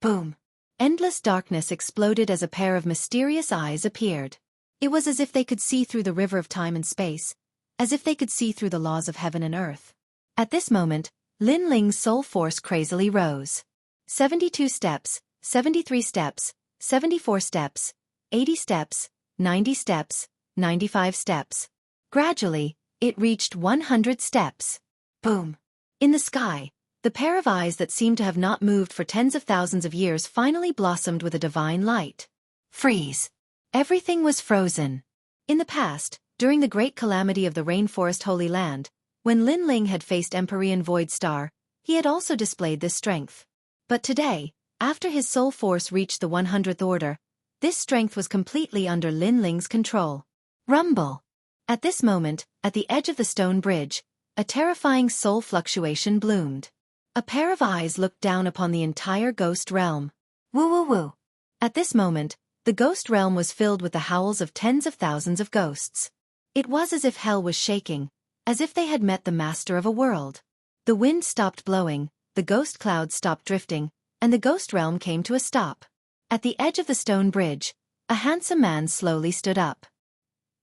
Boom. Endless darkness exploded as a pair of mysterious eyes appeared. It was as if they could see through the river of time and space, as if they could see through the laws of heaven and earth. At this moment, Lin Ling's soul force crazily rose. 72 steps, 73 steps, 74 steps, 80 steps, 90 steps, 95 steps. Gradually, it reached 100 steps. Boom. In the sky, the pair of eyes that seemed to have not moved for tens of thousands of years finally blossomed with a divine light. Freeze. Everything was frozen. In the past, during the great calamity of the Rainforest Holy Land, when Lin Ling had faced Empyrean Void Star, he had also displayed this strength. But today, after his soul force reached the 100th order, this strength was completely under Lin Ling's control. Rumble. At this moment, at the edge of the stone bridge, a terrifying soul fluctuation bloomed. A pair of eyes looked down upon the entire ghost realm. Woo woo woo. At this moment, the ghost realm was filled with the howls of tens of thousands of ghosts. It was as if hell was shaking, as if they had met the master of a world. The wind stopped blowing, the ghost clouds stopped drifting, and the ghost realm came to a stop. At the edge of the stone bridge, a handsome man slowly stood up.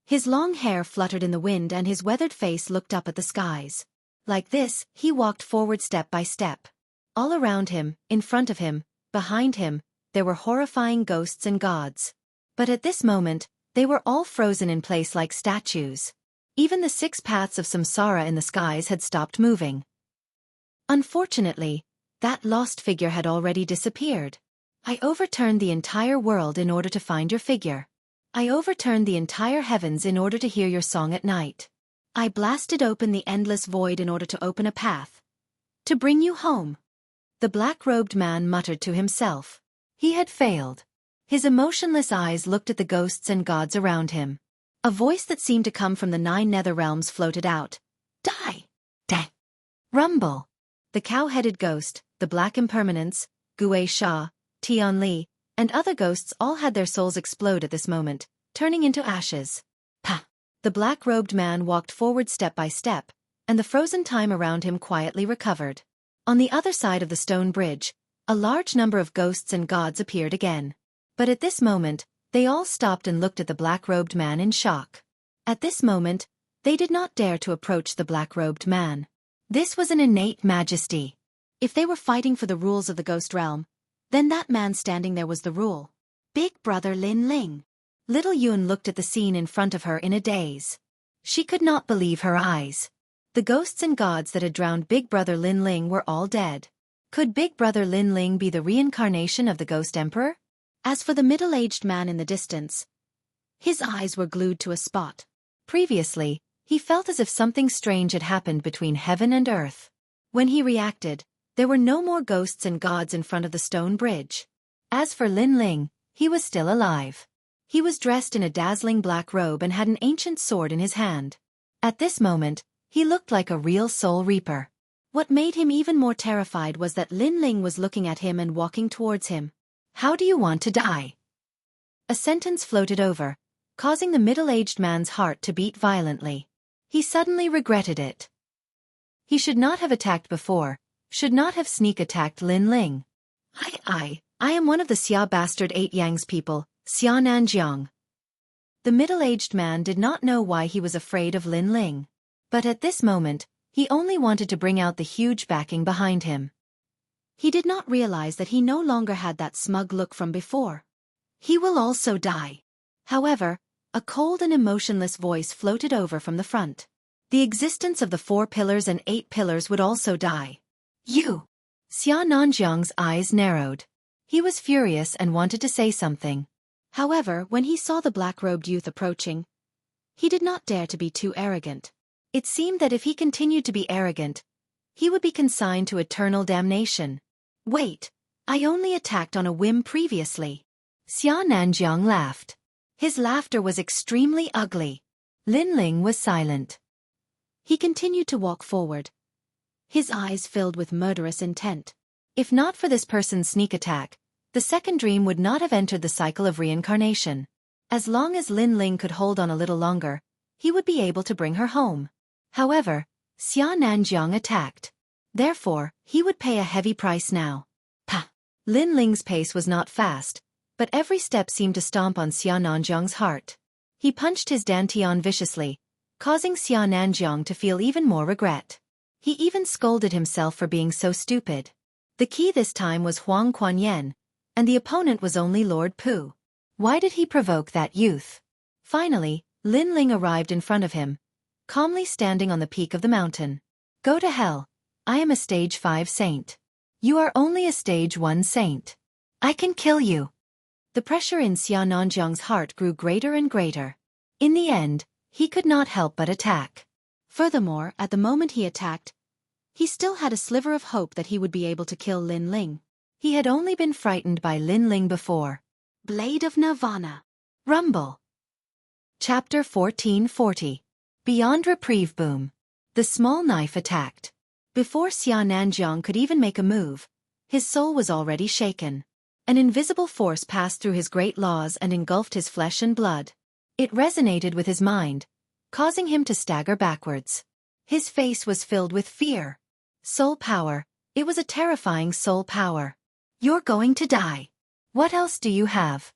His long hair fluttered in the wind and his weathered face looked up at the skies. Like this, he walked forward step by step. All around him, in front of him, behind him, there were horrifying ghosts and gods. But at this moment, they were all frozen in place like statues. Even the 6 paths of samsara in the skies had stopped moving. Unfortunately, that lost figure had already disappeared. I overturned the entire world in order to find your figure. I overturned the entire heavens in order to hear your song at night. I blasted open the endless void in order to open a path. To bring you home. The black-robed man muttered to himself. He had failed. His emotionless eyes looked at the ghosts and gods around him. A voice that seemed to come from the 9 nether realms floated out. Die! Dang! Rumble! The cow-headed ghost, the black impermanence, Gui Sha, Tian Li, and other ghosts all had their souls explode at this moment, turning into ashes. Pah! The black-robed man walked forward step by step, and the frozen time around him quietly recovered. On the other side of the stone bridge, a large number of ghosts and gods appeared again. But at this moment, they all stopped and looked at the black-robed man in shock. At this moment, they did not dare to approach the black-robed man. This was an innate majesty. If they were fighting for the rules of the ghost realm, then that man standing there was the rule. Big Brother Lin Ling. Little Yun looked at the scene in front of her in a daze. She could not believe her eyes. The ghosts and gods that had drowned Big Brother Lin Ling were all dead. Could Big Brother Lin Ling be the reincarnation of the Ghost Emperor? As for the middle-aged man in the distance, his eyes were glued to a spot. Previously, he felt as if something strange had happened between heaven and earth. When he reacted, there were no more ghosts and gods in front of the stone bridge. As for Lin Ling, he was still alive. He was dressed in a dazzling black robe and had an ancient sword in his hand. At this moment, he looked like a real soul reaper. What made him even more terrified was that Lin Ling was looking at him and walking towards him. How do you want to die? A sentence floated over, causing the middle-aged man's heart to beat violently. He suddenly regretted it. He should not have attacked before, should not have sneak-attacked Lin Ling. I am one of the Xia bastard 8 Yang's people, Xianxia. The middle-aged man did not know why he was afraid of Lin Ling. But at this moment, he only wanted to bring out the huge backing behind him. He did not realize that he no longer had that smug look from before. He will also die. However, a cold and emotionless voice floated over from the front. The existence of the 4 pillars and 8 pillars would also die. You! Xianxia's eyes narrowed. He was furious and wanted to say something. However, when he saw the black-robed youth approaching, he did not dare to be too arrogant. It seemed that if he continued to be arrogant, he would be consigned to eternal damnation. Wait, I only attacked on a whim previously. Xianxia laughed. His laughter was extremely ugly. Lin Ling was silent. He continued to walk forward, his eyes filled with murderous intent. If not for this person's sneak attack, the second dream would not have entered the cycle of reincarnation. As long as Lin Ling could hold on a little longer, he would be able to bring her home. However, Xianxia attacked. Therefore, he would pay a heavy price now. Pah! Lin Ling's pace was not fast, but every step seemed to stomp on Xianxia's heart. He punched his dantian viciously, causing Xianxia to feel even more regret. He even scolded himself for being so stupid. The key this time was Huang Kuan-yen, and the opponent was only Lord Pu. Why did he provoke that youth? Finally, Lin Ling arrived in front of him, calmly standing on the peak of the mountain. Go to hell. I am a stage 5 saint. You are only a stage 1 saint. I can kill you. The pressure in Xianxia's heart grew greater and greater. In the end, he could not help but attack. Furthermore, at the moment he attacked, he still had a sliver of hope that he would be able to kill Lin Ling. He had only been frightened by Lin Ling before. Blade of Nirvana. Rumble. Chapter 1440. Beyond Reprieve Boom. The small knife attacked. Before Xianxia could even make a move, his soul was already shaken. An invisible force passed through his great laws and engulfed his flesh and blood. It resonated with his mind, causing him to stagger backwards. His face was filled with fear. Soul power. It was a terrifying soul power. You're going to die. What else do you have?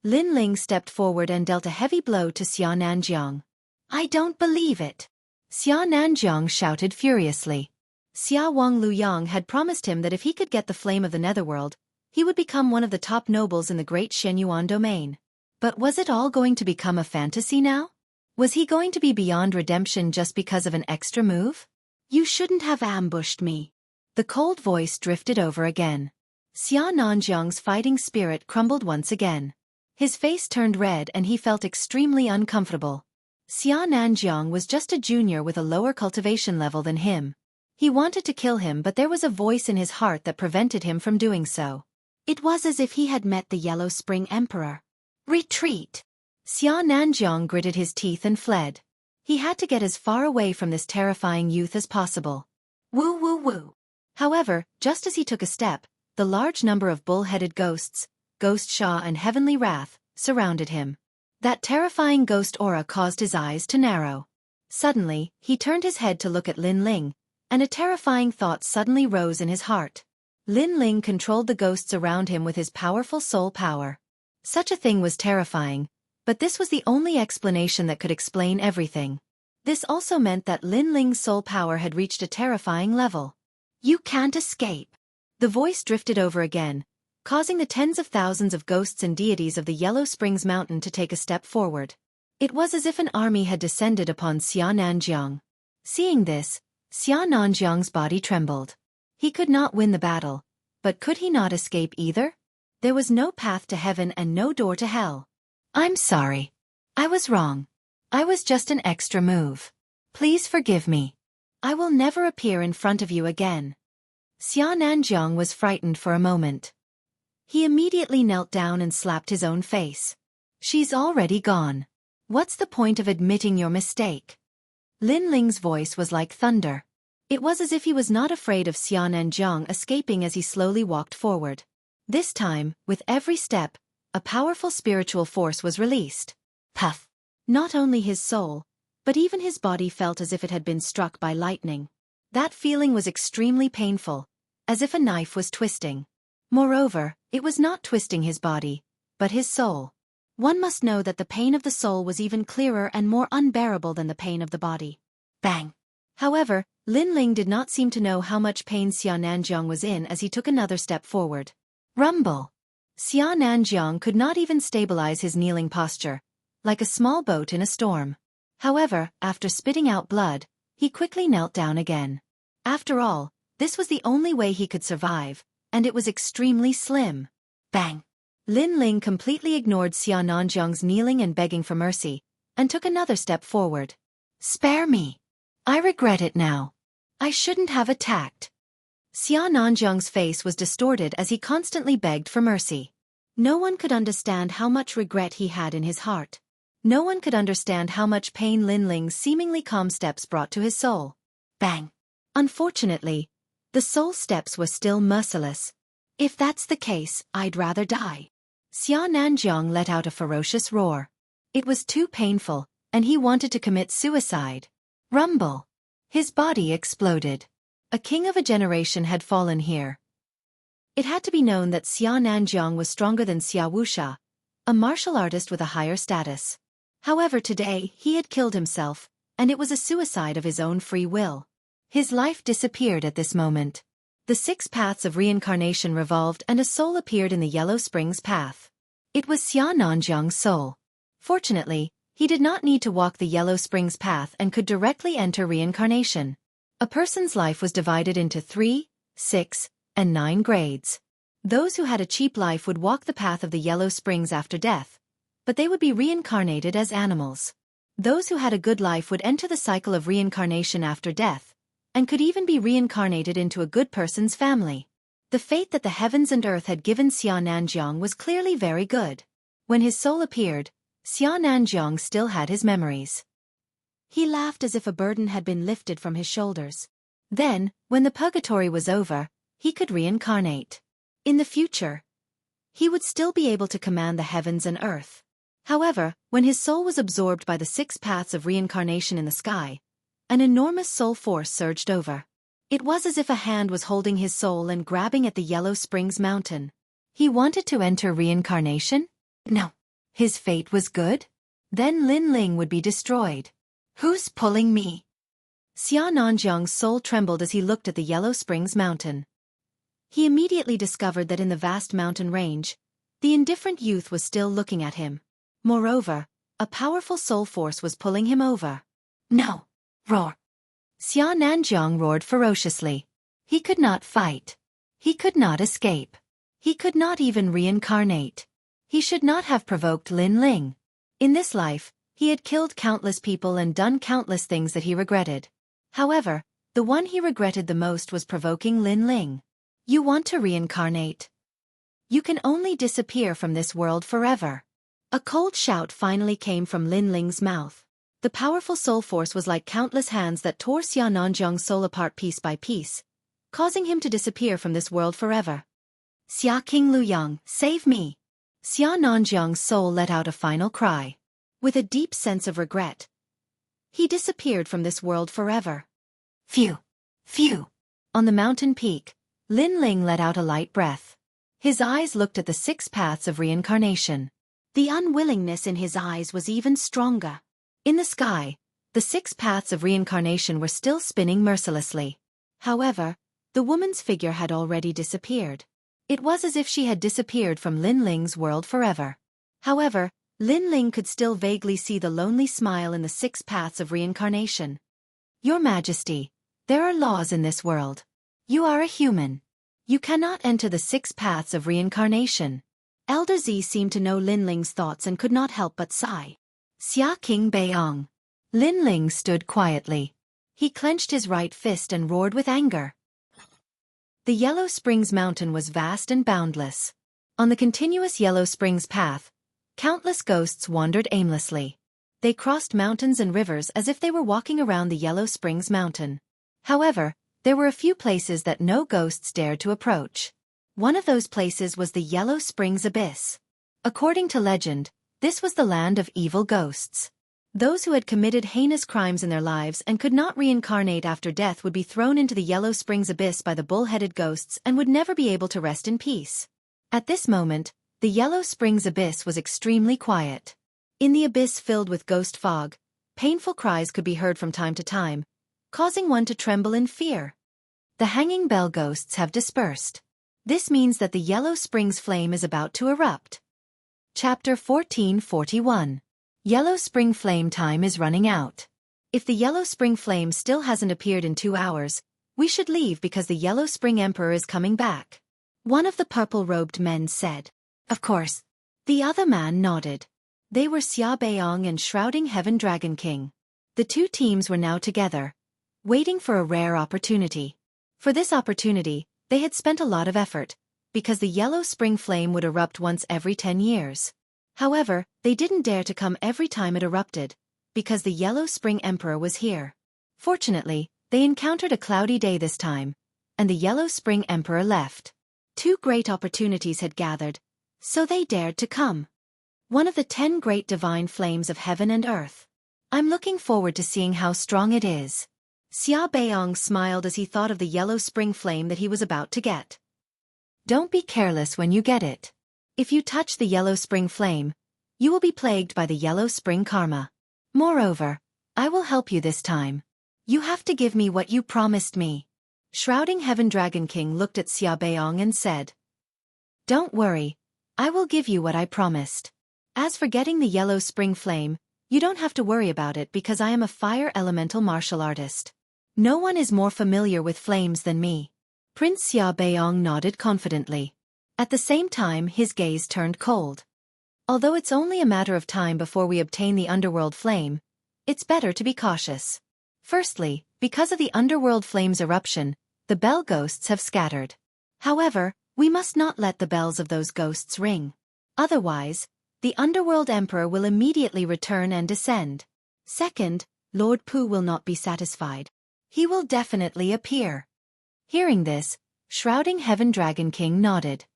Lin Ling stepped forward and dealt a heavy blow to Xianxia. I don't believe it. Xianxia shouted furiously. Xia Wang Luyang had promised him that if he could get the flame of the netherworld, he would become one of the top nobles in the great Shenyuan domain. But was it all going to become a fantasy now? Was he going to be beyond redemption just because of an extra move? You shouldn't have ambushed me. The cold voice drifted over again. Xianxia's fighting spirit crumbled once again. His face turned red and he felt extremely uncomfortable. Xianxia was just a junior with a lower cultivation level than him. He wanted to kill him, but there was a voice in his heart that prevented him from doing so. It was as if he had met the Yellow Spring Emperor. Retreat! Xianxia gritted his teeth and fled. He had to get as far away from this terrifying youth as possible. Woo woo woo! However, just as he took a step, the large number of bull-headed ghosts, Ghost Sha and Heavenly Wrath, surrounded him. That terrifying ghost aura caused his eyes to narrow. Suddenly, he turned his head to look at Lin Ling, and a terrifying thought suddenly rose in his heart. Lin Ling controlled the ghosts around him with his powerful soul power. Such a thing was terrifying, but this was the only explanation that could explain everything. This also meant that Lin Ling's soul power had reached a terrifying level. You can't escape. The voice drifted over again, causing the tens of thousands of ghosts and deities of the Yellow Springs Mountain to take a step forward. It was as if an army had descended upon Xianxia. Seeing this, Xianxia's body trembled. He could not win the battle, but could he not escape either? There was no path to heaven and no door to hell. I'm sorry. I was wrong. I was just an extra move. Please forgive me. I will never appear in front of you again. Xianxia was frightened for a moment. He immediately knelt down and slapped his own face. She's already gone. What's the point of admitting your mistake? Lin Ling's voice was like thunder. It was as if he was not afraid of Xianxia escaping as he slowly walked forward. This time, with every step, a powerful spiritual force was released. Puff! Not only his soul, but even his body felt as if it had been struck by lightning. That feeling was extremely painful, as if a knife was twisting. Moreover, it was not twisting his body, but his soul. One must know that the pain of the soul was even clearer and more unbearable than the pain of the body. Bang! However, Lin Ling did not seem to know how much pain Xianxia was in as he took another step forward. Rumble! Xianxia could not even stabilize his kneeling posture, like a small boat in a storm. However, after spitting out blood, he quickly knelt down again. After all, this was the only way he could survive, and it was extremely slim. Bang! Lin Ling completely ignored Xianxia's kneeling and begging for mercy, and took another step forward. Spare me! I regret it now. I shouldn't have attacked. Xia Nanjiang's face was distorted as he constantly begged for mercy. No one could understand how much regret he had in his heart. No one could understand how much pain Lin Ling's seemingly calm steps brought to his soul. Bang! Unfortunately, the soul steps were still merciless. If that's the case, I'd rather die. Xia Nanjiang let out a ferocious roar. It was too painful, and he wanted to commit suicide. Rumble! His body exploded. A king of a generation had fallen here. It had to be known that Xia Nanjiang was stronger than Xia Wuxia, a martial artist with a higher status. However, today he had killed himself, and it was a suicide of his own free will. His life disappeared at this moment. The 6 paths of reincarnation revolved and a soul appeared in the Yellow Springs path. It was Xia Nanjiang's soul. Fortunately, he did not need to walk the Yellow Springs path and could directly enter reincarnation. A person's life was divided into 3, 6, and 9 grades. Those who had a cheap life would walk the path of the Yellow Springs after death, but they would be reincarnated as animals. Those who had a good life would enter the cycle of reincarnation after death, and could even be reincarnated into a good person's family. The fate that the heavens and earth had given Xia Nanjiang was clearly very good. When his soul appeared, Xia Nanjiang still had his memories. He laughed as if a burden had been lifted from his shoulders. Then, when the purgatory was over, he could reincarnate. In the future, he would still be able to command the heavens and earth. However, when his soul was absorbed by the 6 paths of reincarnation in the sky, an enormous soul force surged over. It was as if a hand was holding his soul and grabbing at the Yellow Springs mountain. He wanted to enter reincarnation? No. His fate was good? Then Lin Ling would be destroyed. Who's pulling me? Xia Nanjiang's soul trembled as he looked at the Yellow Springs mountain. He immediately discovered that in the vast mountain range, the indifferent youth was still looking at him. Moreover, a powerful soul force was pulling him over. No! Roar! Xia Nanjiang roared ferociously. He could not fight. He could not escape. He could not even reincarnate. He should not have provoked Lin Ling. In this life, he had killed countless people and done countless things that he regretted. However, the one he regretted the most was provoking Lin Ling. You want to reincarnate? You can only disappear from this world forever. A cold shout finally came from Lin Ling's mouth. The powerful soul force was like countless hands that tore Xia Nanjiang's soul apart piece by piece, causing him to disappear from this world forever. Xia King Luyang, save me! Xia Nanjiang's soul let out a final cry. With a deep sense of regret, he disappeared from this world forever. Phew! Phew! On the mountain peak, Lin Ling let out a light breath. His eyes looked at the 6 paths of reincarnation. The unwillingness in his eyes was even stronger. In the sky, the 6 paths of reincarnation were still spinning mercilessly. However, the woman's figure had already disappeared. It was as if she had disappeared from Lin Ling's world forever. However, Lin Ling could still vaguely see the lonely smile in the 6 paths of reincarnation. Your Majesty, there are laws in this world. You are a human. You cannot enter the 6 paths of reincarnation. Elder Z seemed to know Lin Ling's thoughts and could not help but sigh. Xia King Beiyang. Lin Ling stood quietly. He clenched his right fist and roared with anger. The Yellow Springs mountain was vast and boundless. On the continuous Yellow Springs path, countless ghosts wandered aimlessly. They crossed mountains and rivers as if they were walking around the Yellow Springs mountain. However, there were a few places that no ghosts dared to approach. One of those places was the Yellow Springs Abyss. According to legend, this was the land of evil ghosts. Those who had committed heinous crimes in their lives and could not reincarnate after death would be thrown into the Yellow Springs Abyss by the bull-headed ghosts and would never be able to rest in peace. At this moment, the Yellow Springs Abyss was extremely quiet. In the abyss filled with ghost fog, painful cries could be heard from time to time, causing one to tremble in fear. The hanging bell ghosts have dispersed. This means that the Yellow Springs flame is about to erupt. Chapter 1441. Yellow Spring Flame time is running out. If the Yellow Spring Flame still hasn't appeared in 2 hours, we should leave because the Yellow Spring Emperor is coming back. One of the purple-robed men said. Of course. The other man nodded. They were Xia Beiyang and Shrouding Heaven Dragon King. The 2 teams were now together, waiting for a rare opportunity. For this opportunity, they had spent a lot of effort, because the yellow spring flame would erupt once every 10 years. However, they didn't dare to come every time it erupted, because the yellow spring emperor was here. Fortunately, they encountered a cloudy day this time, and the yellow spring emperor left. 2 great opportunities had gathered, so they dared to come. One of the 10 great divine flames of heaven and earth. I'm looking forward to seeing how strong it is. Xia Beiyang smiled as he thought of the yellow spring flame that he was about to get. Don't be careless when you get it. If you touch the yellow spring flame, you will be plagued by the yellow spring karma. Moreover, I will help you this time. You have to give me what you promised me. Shrouding Heaven Dragon King looked at Xia Beiyang and said, Don't worry, I will give you what I promised. As for getting the yellow spring flame, you don't have to worry about it because I am a fire elemental martial artist. No one is more familiar with flames than me. Prince Xia Beiyang nodded confidently. At the same time his gaze turned cold. Although it's only a matter of time before we obtain the underworld flame, it's better to be cautious. Firstly, because of the underworld flame's eruption, the bell ghosts have scattered. However, we must not let the bells of those ghosts ring. Otherwise, the underworld emperor will immediately return and descend. Second, Lord Pu will not be satisfied. He will definitely appear. Hearing this, Shrouding Heaven Dragon King nodded.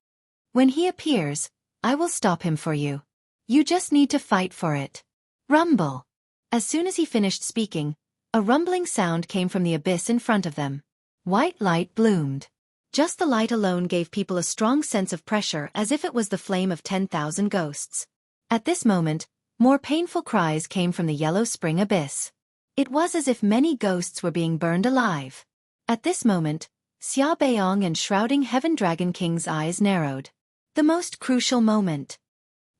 When he appears, I will stop him for you. You just need to fight for it. Rumble. As soon as he finished speaking, a rumbling sound came from the abyss in front of them. White light bloomed. Just the light alone gave people a strong sense of pressure as if it was the flame of 10,000 ghosts. At this moment, more painful cries came from the yellow spring abyss. It was as if many ghosts were being burned alive. At this moment, Xia Beiyang and Shrouding Heaven Dragon King's eyes narrowed. The most crucial moment.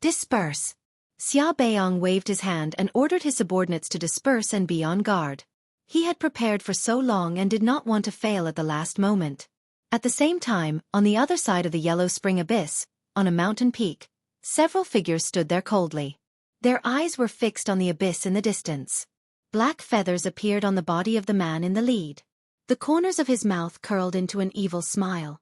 Disperse. Xia Beiyang waved his hand and ordered his subordinates to disperse and be on guard. He had prepared for so long and did not want to fail at the last moment. At the same time, on the other side of the yellow spring abyss, on a mountain peak, several figures stood there coldly. Their eyes were fixed on the abyss in the distance. Black feathers appeared on the body of the man in the lead. The corners of his mouth curled into an evil smile.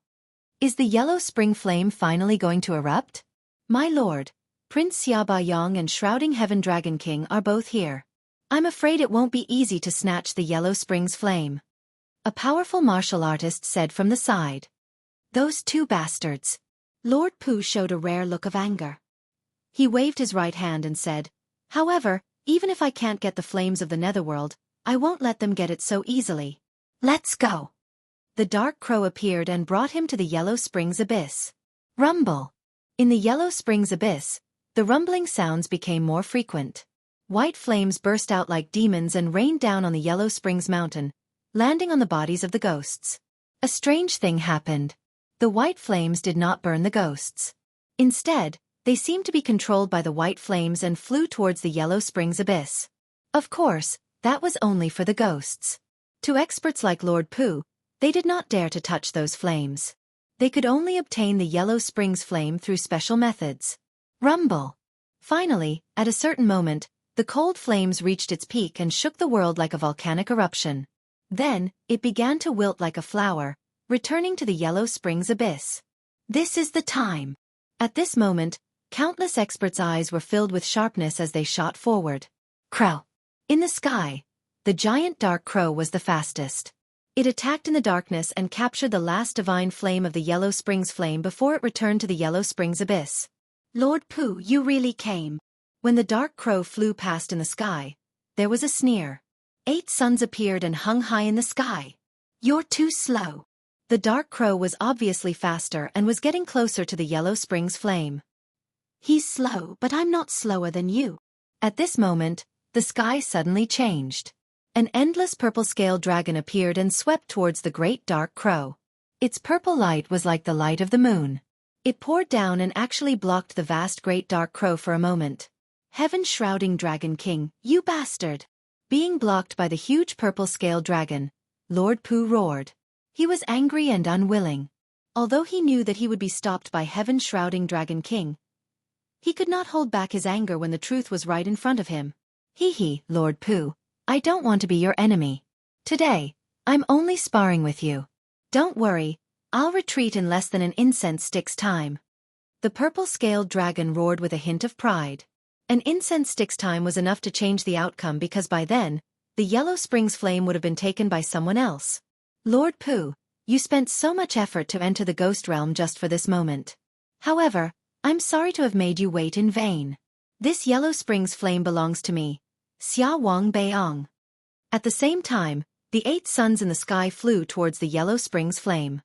Is the yellow spring flame finally going to erupt? My lord, Prince Xia Beiyang and Shrouding Heaven Dragon King are both here. I'm afraid it won't be easy to snatch the yellow spring's flame. A powerful martial artist said from the side. Those 2 bastards. Lord Pu showed a rare look of anger. He waved his right hand and said, However, even if I can't get the flames of the netherworld, I won't let them get it so easily. Let's go. The dark crow appeared and brought him to the yellow spring's abyss. Rumble. In the yellow spring's abyss, the rumbling sounds became more frequent. White flames burst out like demons and rained down on the yellow spring's mountain, landing on the bodies of the ghosts. A strange thing happened. The white flames did not burn the ghosts. Instead, they seemed to be controlled by the white flames and flew towards the yellow spring's abyss. Of course, that was only for the ghosts. To experts like Lord Pu, they did not dare to touch those flames. They could only obtain the yellow spring's flame through special methods. Rumble. Finally, at a certain moment, the cold flames reached its peak and shook the world like a volcanic eruption. Then, it began to wilt like a flower, returning to the yellow spring's abyss. This is the time. At this moment, countless experts' eyes were filled with sharpness as they shot forward. Crow. In the sky, the giant dark crow was the fastest. It attacked in the darkness and captured the last divine flame of the yellow spring's flame before it returned to the yellow spring's abyss. Lord Pu, you really came. When the dark crow flew past in the sky, there was a sneer. 8 suns appeared and hung high in the sky. You're too slow. The dark crow was obviously faster and was getting closer to the yellow spring's flame. He's slow, but I'm not slower than you. At this moment, the sky suddenly changed. An endless purple-scaled dragon appeared and swept towards the great dark crow. Its purple light was like the light of the moon. It poured down and actually blocked the vast great dark crow for a moment. Heaven Shrouding Dragon King, you bastard! Being blocked by the huge purple-scaled dragon, Lord Pu roared. He was angry and unwilling. Although he knew that he would be stopped by Heaven Shrouding Dragon King, he could not hold back his anger when the truth was right in front of him. Hee, Lord Pu, I don't want to be your enemy. Today, I'm only sparring with you. Don't worry, I'll retreat in less than an incense stick's time. The purple-scaled dragon roared with a hint of pride. An incense stick's time was enough to change the outcome because by then, the Yellow Springs flame would have been taken by someone else. Lord Pooh, you spent so much effort to enter the ghost realm just for this moment. However, I'm sorry to have made you wait in vain. This Yellow Springs flame belongs to me, Xia Wang Beiong. At the same time, the 8 suns in the sky flew towards the Yellow Springs flame.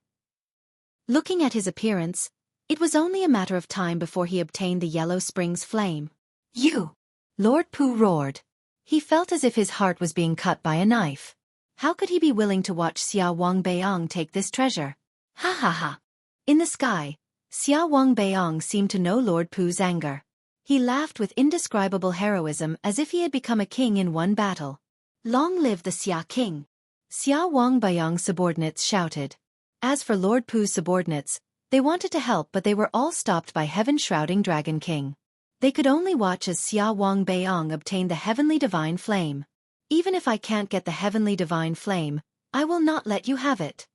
Looking at his appearance, it was only a matter of time before he obtained the Yellow Springs flame. You! Lord Pooh roared. He felt as if his heart was being cut by a knife. How could he be willing to watch Xia Wang Beiong take this treasure? Ha ha ha! In the sky, Xia Wang Beiong seemed to know Lord Pooh's anger. He laughed with indescribable heroism as if he had become a king in one battle. Long live the Xia King! Xia Wang Beiong's subordinates shouted. As for Lord Pooh's subordinates, they wanted to help but they were all stopped by heaven-shrouding Dragon King. They could only watch as Xia Wang Beiong obtained the heavenly divine flame. Even if I can't get the heavenly divine flame, I will not let you have it.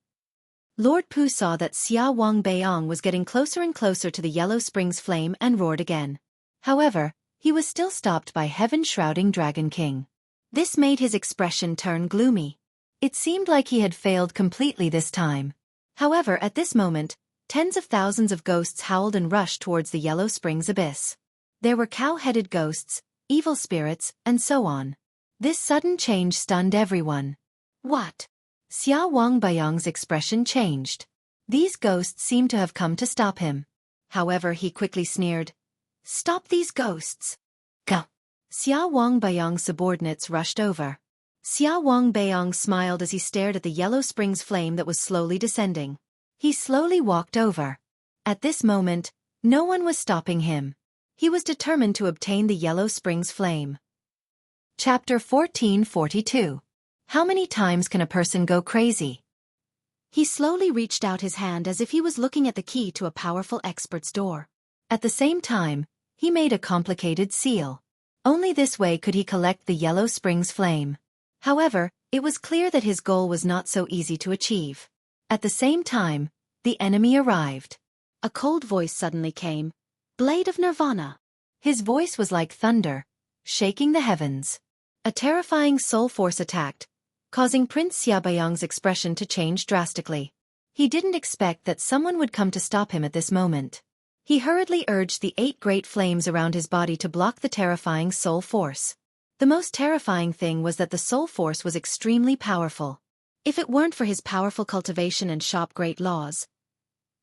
Lord Pooh saw that Xia Wang Beiong was getting closer and closer to the Yellow Springs flame and roared again. However, he was still stopped by heaven-shrouding Dragon King. This made his expression turn gloomy. It seemed like he had failed completely this time. However, at this moment, tens of thousands of ghosts howled and rushed towards the Yellow Springs abyss. There were cow-headed ghosts, evil spirits, and so on. This sudden change stunned everyone. What? Xia Wang Beiong's expression changed. These ghosts seemed to have come to stop him. However, he quickly sneered. Stop these ghosts! Go! Xia Wang Beiong's subordinates rushed over. Xia Wang Beiong smiled as he stared at the Yellow Springs flame that was slowly descending. He slowly walked over. At this moment, no one was stopping him. He was determined to obtain the Yellow Springs flame. Chapter 1442. How many times can a person go crazy? He slowly reached out his hand as if he was looking at the key to a powerful expert's door. At the same time, he made a complicated seal. Only this way could he collect the Yellow Springs flame. However, it was clear that his goal was not so easy to achieve. At the same time, the enemy arrived. A cold voice suddenly came. Blade of Nirvana. His voice was like thunder, shaking the heavens. A terrifying soul force attacked, causing Prince Xia Beiong's expression to change drastically. He didn't expect that someone would come to stop him at this moment. He hurriedly urged the 8 great flames around his body to block the terrifying soul force. The most terrifying thing was that the soul force was extremely powerful. If it weren't for his powerful cultivation and shop great laws,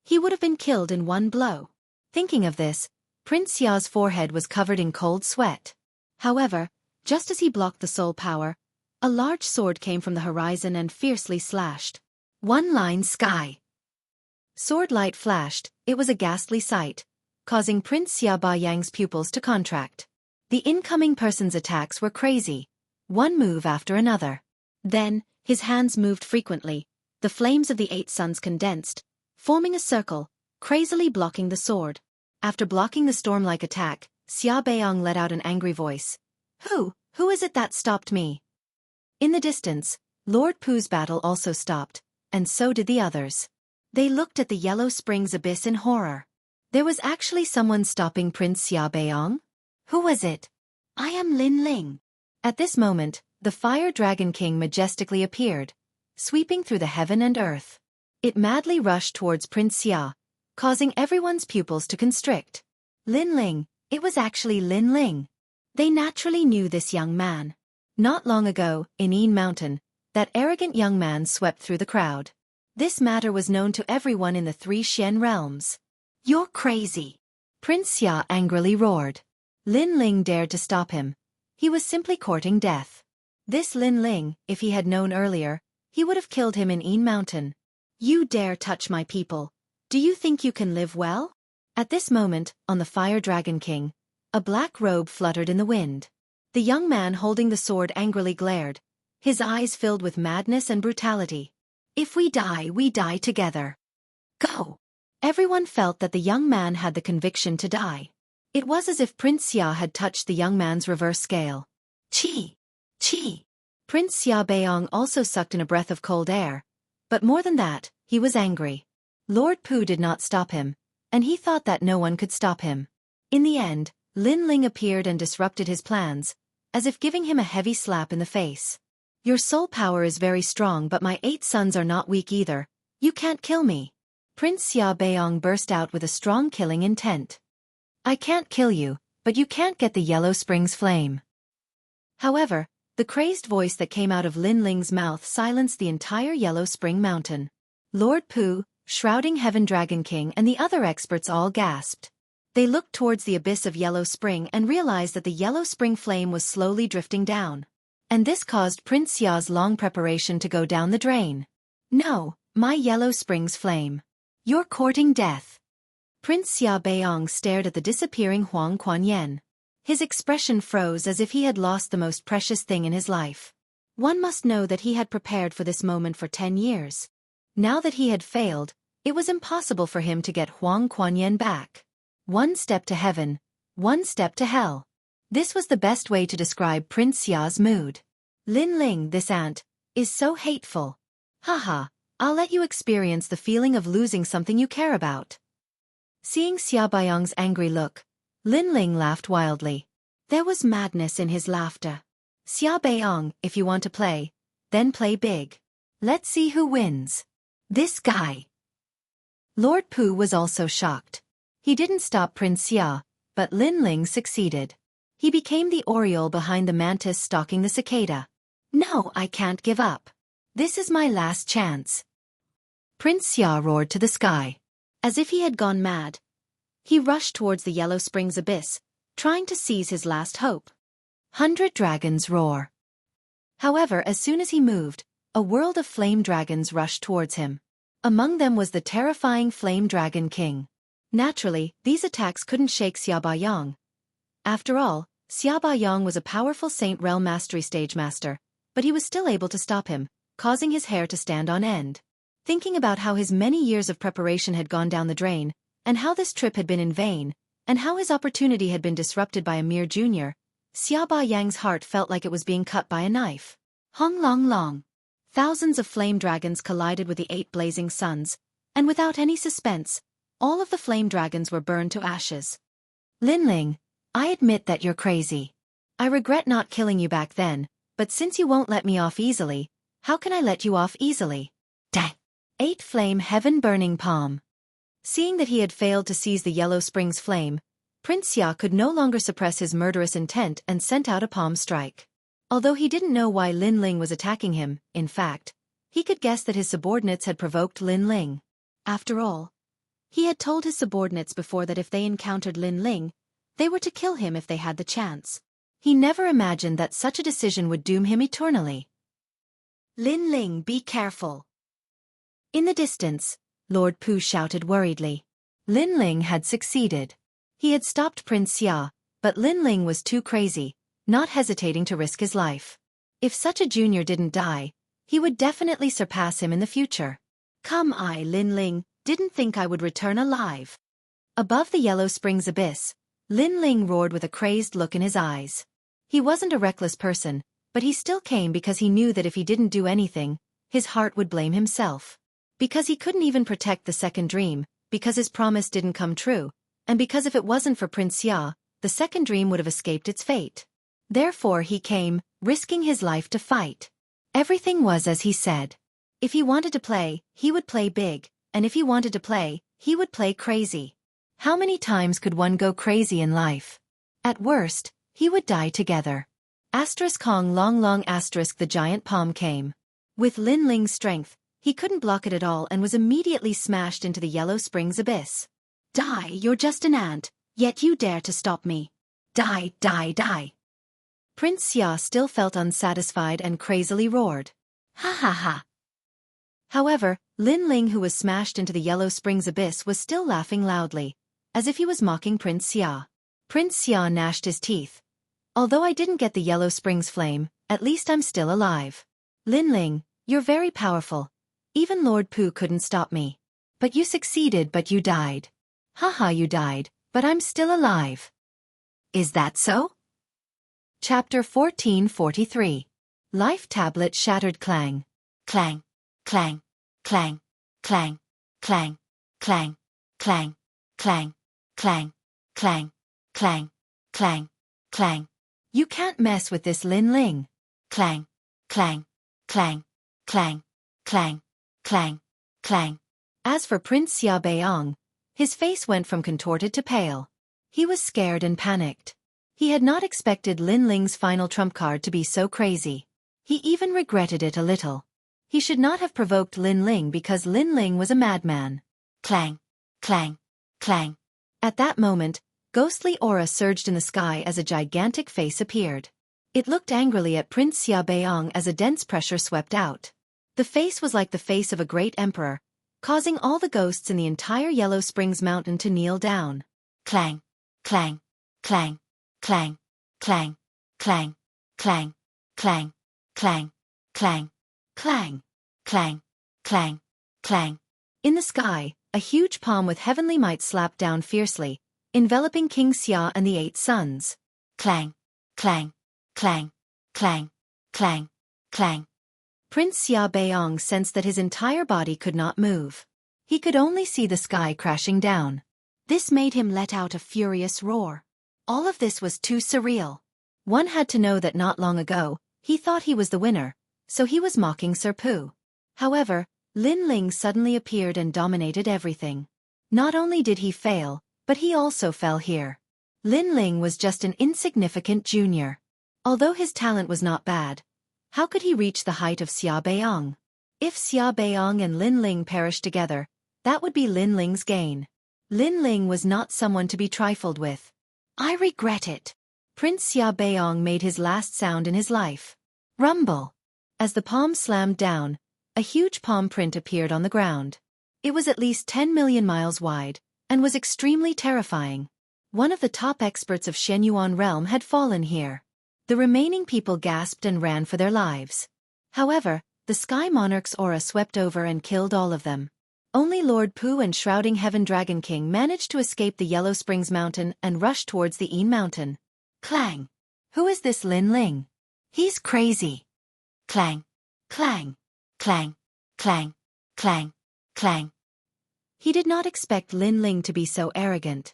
he would have been killed in one blow. Thinking of this, Prince Xia's forehead was covered in cold sweat. However, just as he blocked the soul power, a large sword came from the horizon and fiercely slashed. One line sky. Sword light flashed. It was a ghastly sight, causing Prince Xia Baiyang's pupils to contract. The incoming person's attacks were crazy, one move after another. Then, his hands moved frequently, the flames of the 8 suns condensed, forming a circle, crazily blocking the sword. After blocking the storm-like attack, Xia Beiong let out an angry voice. Who is it that stopped me? In the distance, Lord Pooh's battle also stopped, and so did the others. They looked at the Yellow Springs abyss in horror. There was actually someone stopping Prince Xia Beiong? Who was it? I am Lin Ling. At this moment, the Fire Dragon King majestically appeared, sweeping through the heaven and earth. It madly rushed towards Prince Xia, causing everyone's pupils to constrict. Lin Ling, it was actually Lin Ling. They naturally knew this young man. Not long ago, in Yin Mountain, that arrogant young man swept through the crowd. This matter was known to everyone in the 3 Xian realms. You're crazy! Prince Xia angrily roared. Lin Ling dared to stop him. He was simply courting death. This Lin Ling, if he had known earlier, he would have killed him in Yin Mountain. You dare touch my people. Do you think you can live well? At this moment, on the Fire Dragon King, a black robe fluttered in the wind. The young man holding the sword angrily glared, his eyes filled with madness and brutality. If we die together. Go! Everyone felt that the young man had the conviction to die. It was as if Prince Xia had touched the young man's reverse scale. Chi! Chi! Prince Xia Beiong also sucked in a breath of cold air, But more than that, he was angry. Lord Pu did not stop him, and he thought that no one could stop him. In the end, Lin Ling appeared and disrupted his plans, as if giving him a heavy slap in the face. Your soul power is very strong, but my 8 sons are not weak either. You can't kill me. Prince Xia Beiyong burst out with a strong killing intent. I can't kill you, but you can't get the Yellow Springs flame. However, the crazed voice that came out of Lin Ling's mouth silenced the entire Yellow Spring Mountain. Lord Pu, Shrouding Heaven Dragon King and the other experts all gasped. They looked towards the abyss of Yellow Spring and realized that the Yellow Spring flame was slowly drifting down. And this caused Prince Xia's long preparation to go down the drain. No, my Yellow Springs flame. You're courting death. Prince Xia Beiyong stared at the disappearing Huang Kuan-yen. His expression froze as if he had lost the most precious thing in his life. One must know that he had prepared for this moment for 10 years. Now that he had failed, it was impossible for him to get Huang Kuan-yen back. 1 step to heaven, 1 step to hell. This was the best way to describe Prince Xia's mood. Lin Ling, this ant, is so hateful. Haha, I'll let you experience the feeling of losing something you care about. Seeing Xia Beiyong's angry look, Lin Ling laughed wildly. There was madness in his laughter. Xia Beiyong, if you want to play, then play big. Let's see who wins. This guy. Lord Pu was also shocked. He didn't stop Prince Xia, but Lin Ling succeeded. He became the oriole behind the mantis stalking the cicada. No, I can't give up. This is my last chance. Prince Xia roared to the sky. As if he had gone mad. He rushed towards the Yellow Springs abyss, trying to seize his last hope. 100 dragons roar. However, as soon as he moved, a world of flame dragons rushed towards him. Among them was the terrifying Flame Dragon King. Naturally, these attacks couldn't shake Xia Beiyong. After all, Xia Beiyong was a powerful Saint Realm Mastery Stage Master, but he was still able to stop him, causing his hair to stand on end. Thinking about how his many years of preparation had gone down the drain, and how this trip had been in vain, and how his opportunity had been disrupted by a mere junior, Xia Beiyong's heart felt like it was being cut by a knife. Hong long long. Thousands of flame dragons collided with the 8 blazing suns, and without any suspense, all of the flame dragons were burned to ashes. Lin Ling, I admit that you're crazy. I regret not killing you back then, but since you won't let me off easily, how can I let you off easily? Dang! 8 flame heaven burning palm. Seeing that he had failed to seize the Yellow Springs flame, Prince Xia could no longer suppress his murderous intent and sent out a palm strike. Although he didn't know why Lin Ling was attacking him, in fact, he could guess that his subordinates had provoked Lin Ling. After all, he had told his subordinates before that if they encountered Lin Ling, they were to kill him if they had the chance. He never imagined that such a decision would doom him eternally. Lin Ling, be careful. In the distance, Lord Pu shouted worriedly. Lin Ling had succeeded. He had stopped Prince Xia, but Lin Ling was too crazy, not hesitating to risk his life. If such a junior didn't die, he would definitely surpass him in the future. Come, I, Lin Ling, didn't think I would return alive. Above the Yellow Springs abyss, Lin Ling roared with a crazed look in his eyes. He wasn't a reckless person, but he still came because he knew that if he didn't do anything, his heart would blame himself. Because he couldn't even protect the second dream, because his promise didn't come true, and because if it wasn't for Prince Xia, the second dream would have escaped its fate. Therefore he came, risking his life to fight. Everything was as he said. If he wanted to play, he would play big, and if he wanted to play, he would play crazy. How many times could one go crazy in life? At worst, he would die together. Asterisk Hong long long asterisk the giant palm came. With Lin Ling's strength, he couldn't block it at all and was immediately smashed into the Yellow Springs abyss. Die, you're just an ant, yet you dare to stop me. Die, die, die. Prince Xia still felt unsatisfied and crazily roared. Ha ha ha. However, Lin Ling, who was smashed into the Yellow Springs abyss, was still laughing loudly, as if he was mocking Prince Xia. Prince Xia gnashed his teeth. Although I didn't get the Yellow Springs flame, at least I'm still alive. Lin Ling, you're very powerful. Even Lord Pu couldn't stop me. But you succeeded, but you died. Haha, you died, but I'm still alive. Is that so? Chapter 1443. Life Tablet Shattered Clang. Clang, clang, Clang, clang, clang, clang, clang, clang, clang, clang, clang, clang, clang. You can't mess with this Lin Ling. Clang, clang, clang, clang, clang, clang, clang. As for Prince Xiaobeong, his face went from contorted to pale. He was scared and panicked. He had not expected Lin Ling's final trump card to be so crazy. He even regretted it a little. He should not have provoked Lin Ling because Lin Ling was a madman. Clang, clang, clang. At that moment, ghostly aura surged in the sky as a gigantic face appeared. It looked angrily at Prince Xiaobeong as a dense pressure swept out. The face was like the face of a great emperor, causing all the ghosts in the entire Yellow Springs mountain to kneel down. Clang, clang, clang, clang, clang, clang, clang, clang, clang, clang, clang, clang, clang, clang. In the sky, a huge palm with heavenly might slapped down fiercely, enveloping King Xia and the 8 sons. Clang, clang, clang, clang, clang, clang. Prince Xiaobeong sensed that his entire body could not move. He could only see the sky crashing down. This made him let out a furious roar. All of this was too surreal. One had to know that not long ago, he thought he was the winner, so he was mocking Sir Pu. However, Lin Ling suddenly appeared and dominated everything. Not only did he fail, but he also fell here. Lin Ling was just an insignificant junior. Although his talent was not bad, how could he reach the height of Xiaobeong? If Xiaobeong and Lin Ling perished together, that would be Lin Ling's gain. Lin Ling was not someone to be trifled with. I regret it. Prince Xiaobeong made his last sound in his life. Rumble. As the palm slammed down, a huge palm print appeared on the ground. It was at least 10 million miles wide, and was extremely terrifying. One of the top experts of Shenyuan realm had fallen here. The remaining people gasped and ran for their lives. However, the Sky Monarch's aura swept over and killed all of them. Only Lord Pu and Shrouding Heaven Dragon King managed to escape the Yellow Springs Mountain and rush towards the Een Mountain. Clang. Who is this Lin Ling? He's crazy. Clang, clang, clang, clang, clang, clang. He did not expect Lin Ling to be so arrogant.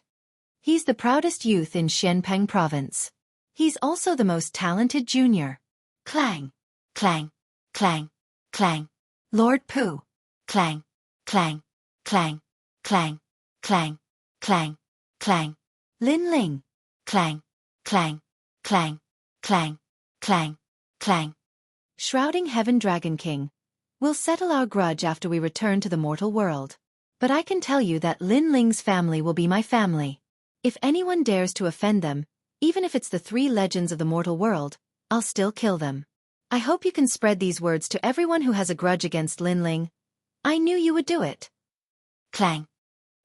He's the proudest youth in Xianpeng province. He's also the most talented junior. Clang, clang, clang, clang. Lord Pu. Clang, clang, clang, clang, clang, clang, clang. Lin Ling. Clang, clang, clang, clang, clang, clang. Shrouding Heaven Dragon King. We'll settle our grudge after we return to the mortal world. But I can tell you that Lin Ling's family will be my family. If anyone dares to offend them, even if it's the 3 legends of the mortal world, I'll still kill them. I hope you can spread these words to everyone who has a grudge against Lin Ling. I knew you would do it. Clang,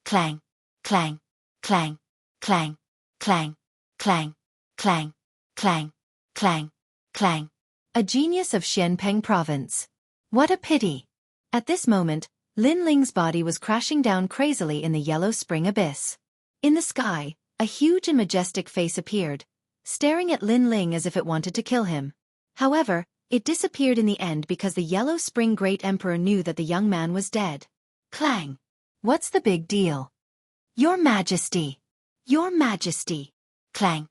clang, clang, clang, clang, clang, clang, clang, clang, clang, clang. A genius of Xianpeng province. What a pity. At this moment, Lin Ling's body was crashing down crazily in the Yellow Spring abyss. In the sky, a huge and majestic face appeared, staring at Lin Ling as if it wanted to kill him. However, it disappeared in the end because the Yellow Spring Great Emperor knew that the young man was dead. Clang. What's the big deal? Your Majesty. Your Majesty. Clang.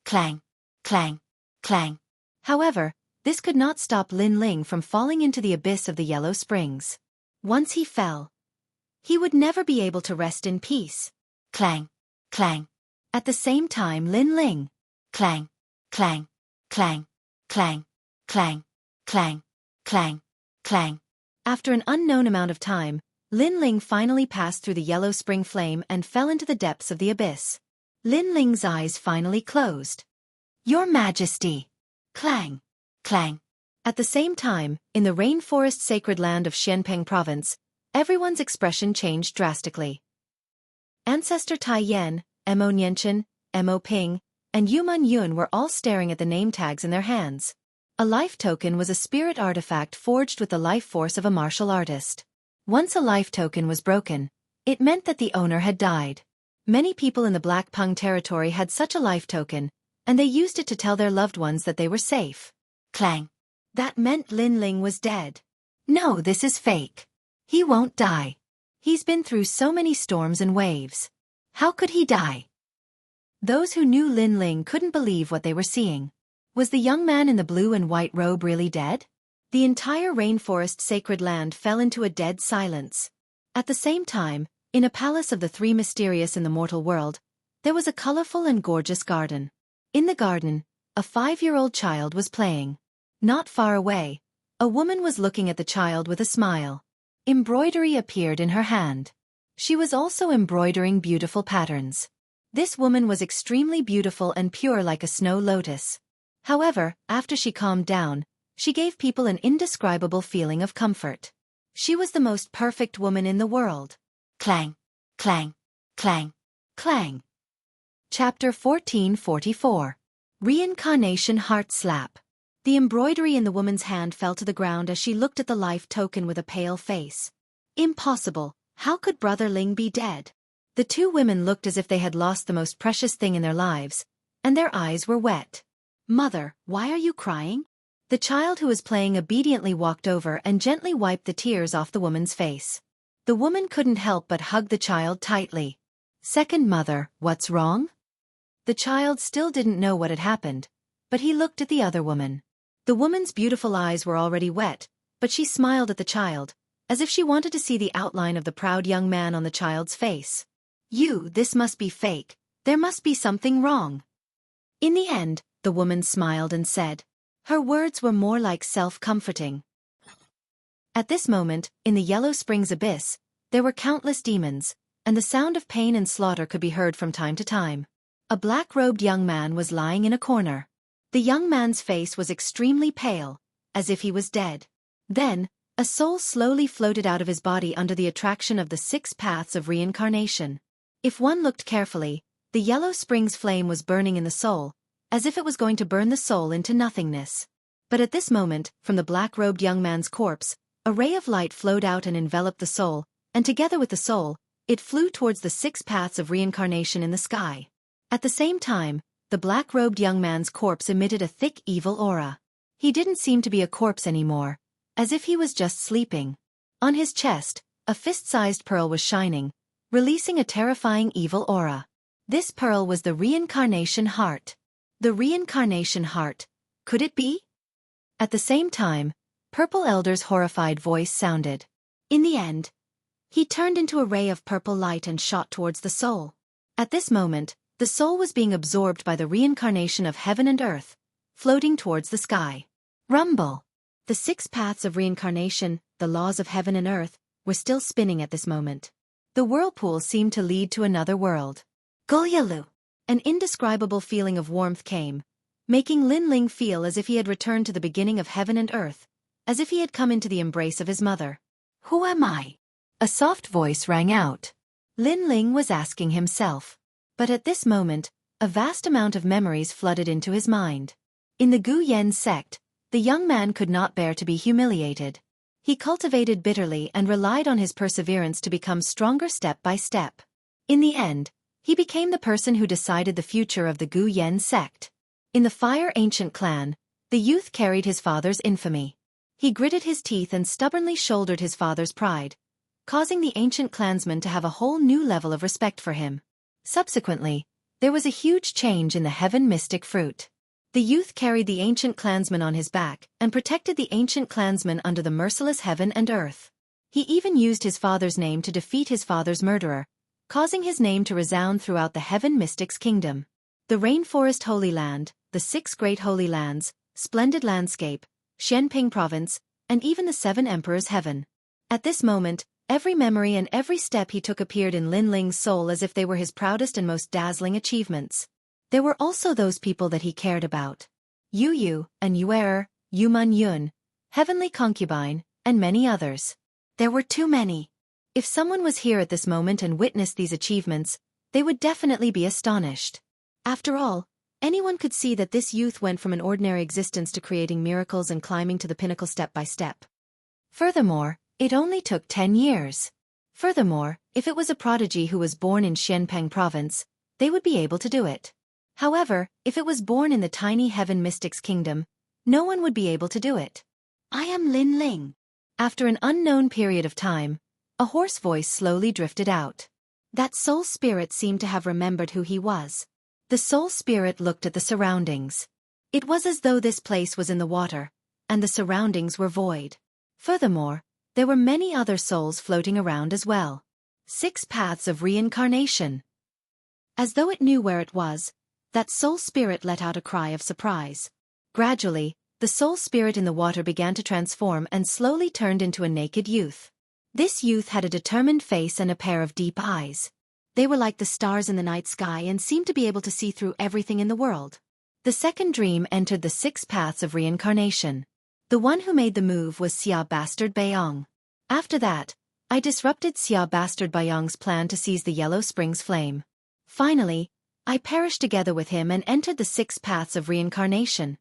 Clang. Clang. Clang. However, this could not stop Lin Ling from falling into the abyss of the Yellow Springs. Once he fell, he would never be able to rest in peace. Clang. Clang. At the same time Lin Ling. Clang. Clang. Clang. Clang. Clang. Clang. Clang. Clang. After an unknown amount of time, Lin Ling finally passed through the Yellow Spring flame and fell into the depths of the abyss. Lin Ling's eyes finally closed. Your Majesty. Clang. Clang. At the same time, in the rainforest sacred land of Xianpeng province, everyone's expression changed drastically. Ancestor Tai Yan, Mo Nianchen, Mo Ping, and Yuman Yun were all staring at the name tags in their hands. A life token was a spirit artifact forged with the life force of a martial artist. Once a life token was broken, it meant that the owner had died. Many people in the Black Pung territory had such a life token, and they used it to tell their loved ones that they were safe. Clang. That meant Lin Ling was dead. No, this is fake. He won't die. He's been through so many storms and waves. How could he die? Those who knew Lin Ling couldn't believe what they were seeing. Was the young man in the blue and white robe really dead? The entire rainforest sacred land fell into a dead silence. At the same time, in a palace of the three mysterious in the mortal world, there was a colorful and gorgeous garden. In the garden, a 5-year-old child was playing. Not far away, a woman was looking at the child with a smile. Embroidery appeared in her hand. She was also embroidering beautiful patterns. This woman was extremely beautiful and pure like a snow lotus. However, after she calmed down, she gave people an indescribable feeling of comfort. She was the most perfect woman in the world. Clang, clang, clang, clang. Chapter 1444. Reincarnation Heart Slap. The embroidery in the woman's hand fell to the ground as she looked at the life token with a pale face. Impossible, how could Brother Ling be dead? The two women looked as if they had lost the most precious thing in their lives, and their eyes were wet. Mother, why are you crying? The child who was playing obediently walked over and gently wiped the tears off the woman's face. The woman couldn't help but hug the child tightly. Second mother, what's wrong? The child still didn't know what had happened, but he looked at the other woman. The woman's beautiful eyes were already wet, but she smiled at the child, as if she wanted to see the outline of the proud young man on the child's face. This must be fake. There must be something wrong. In the end, the woman smiled and said. Her words were more like self-comforting. At this moment, in the Yellow Springs abyss, there were countless demons, and the sound of pain and slaughter could be heard from time to time. A black-robed young man was lying in a corner. The young man's face was extremely pale, as if he was dead. Then, a soul slowly floated out of his body under the attraction of the 6 paths of reincarnation. If one looked carefully, the Yellow Springs flame was burning in the soul, as if it was going to burn the soul into nothingness. But at this moment, from the black-robed young man's corpse, a ray of light flowed out and enveloped the soul, and together with the soul, it flew towards the 6 paths of reincarnation in the sky. At the same time, the black-robed young man's corpse emitted a thick evil aura. He didn't seem to be a corpse anymore, as if he was just sleeping. On his chest, a fist-sized pearl was shining, releasing a terrifying evil aura. This pearl was the reincarnation heart. The reincarnation heart. Could it be? At the same time, Purple Elder's horrified voice sounded. In the end, he turned into a ray of purple light and shot towards the soul. At this moment, the soul was being absorbed by the reincarnation of heaven and earth, floating towards the sky. Rumble! The 6 paths of reincarnation, the laws of heaven and earth, were still spinning at this moment. The whirlpool seemed to lead to another world. Gulyalu! An indescribable feeling of warmth came, making Lin Ling feel as if he had returned to the beginning of heaven and earth, as if he had come into the embrace of his mother. Who am I? A soft voice rang out. Lin Ling was asking himself. But at this moment, a vast amount of memories flooded into his mind. In the Gu Yen sect, the young man could not bear to be humiliated. He cultivated bitterly and relied on his perseverance to become stronger step by step. In the end, he became the person who decided the future of the Gu Yen sect. In the Fire Ancient clan, the youth carried his father's infamy. He gritted his teeth and stubbornly shouldered his father's pride, causing the ancient clansmen to have a whole new level of respect for him. Subsequently, there was a huge change in the heaven mystic fruit. The youth carried the ancient clansman on his back and protected the ancient clansmen under the merciless heaven and earth. He even used his father's name to defeat his father's murderer, causing his name to resound throughout the heaven mystic's kingdom. The Rainforest Holy Land, the 6 Great Holy Lands, Splendid Landscape, Xianping Province, and even the 7 Emperors' Heaven. At this moment, every memory and every step he took appeared in Lin Ling's soul as if they were his proudest and most dazzling achievements. There were also those people that he cared about. Yu Yu, and Yuer, Yuman Yun, Heavenly Concubine, and many others. There were too many. If someone was here at this moment and witnessed these achievements, they would definitely be astonished. After all, anyone could see that this youth went from an ordinary existence to creating miracles and climbing to the pinnacle step by step. Furthermore, it only took 10 years. Furthermore, if it was a prodigy who was born in Xianpeng Province, they would be able to do it. However, if it was born in the tiny Heaven Mystics Kingdom, no one would be able to do it. I am Lin Ling. After an unknown period of time, a hoarse voice slowly drifted out. That soul spirit seemed to have remembered who he was. The soul spirit looked at the surroundings. It was as though this place was in the water, and the surroundings were void. Furthermore, there were many other souls floating around as well. 6 paths of reincarnation. As though it knew where it was, that soul spirit let out a cry of surprise. Gradually, the soul spirit in the water began to transform and slowly turned into a naked youth. This youth had a determined face and a pair of deep eyes. They were like the stars in the night sky and seemed to be able to see through everything in the world. The second dream entered the 6 paths of reincarnation. The one who made the move was Xia Bastard Bayong. After that, I disrupted Xia Bastard Bayong's plan to seize the Yellow Springs flame. Finally, I perished together with him and entered the 6 paths of reincarnation.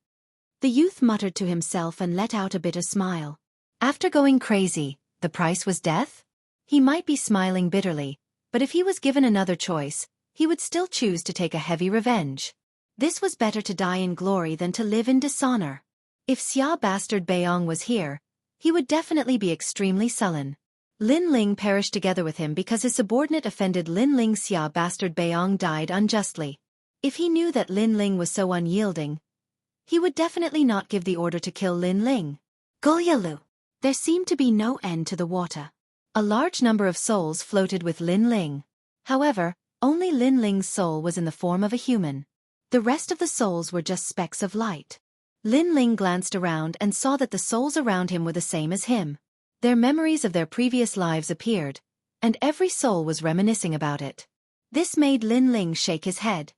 The youth muttered to himself and let out a bitter smile. After going crazy, the price was death? He might be smiling bitterly, but if he was given another choice, he would still choose to take a heavy revenge. This was better to die in glory than to live in dishonor. If Xia Bastard Bayong was here, he would definitely be extremely sullen. Lin Ling perished together with him because his subordinate offended Lin Ling. Xia Bastard Bayong died unjustly. If he knew that Lin Ling was so unyielding, he would definitely not give the order to kill Lin Ling. Gulyalu. There seemed to be no end to the water. A large number of souls floated with Lin Ling. However, only Lin Ling's soul was in the form of a human. The rest of the souls were just specks of light. Lin Ling glanced around and saw that the souls around him were the same as him. Their memories of their previous lives appeared, and every soul was reminiscing about it. This made Lin Ling shake his head.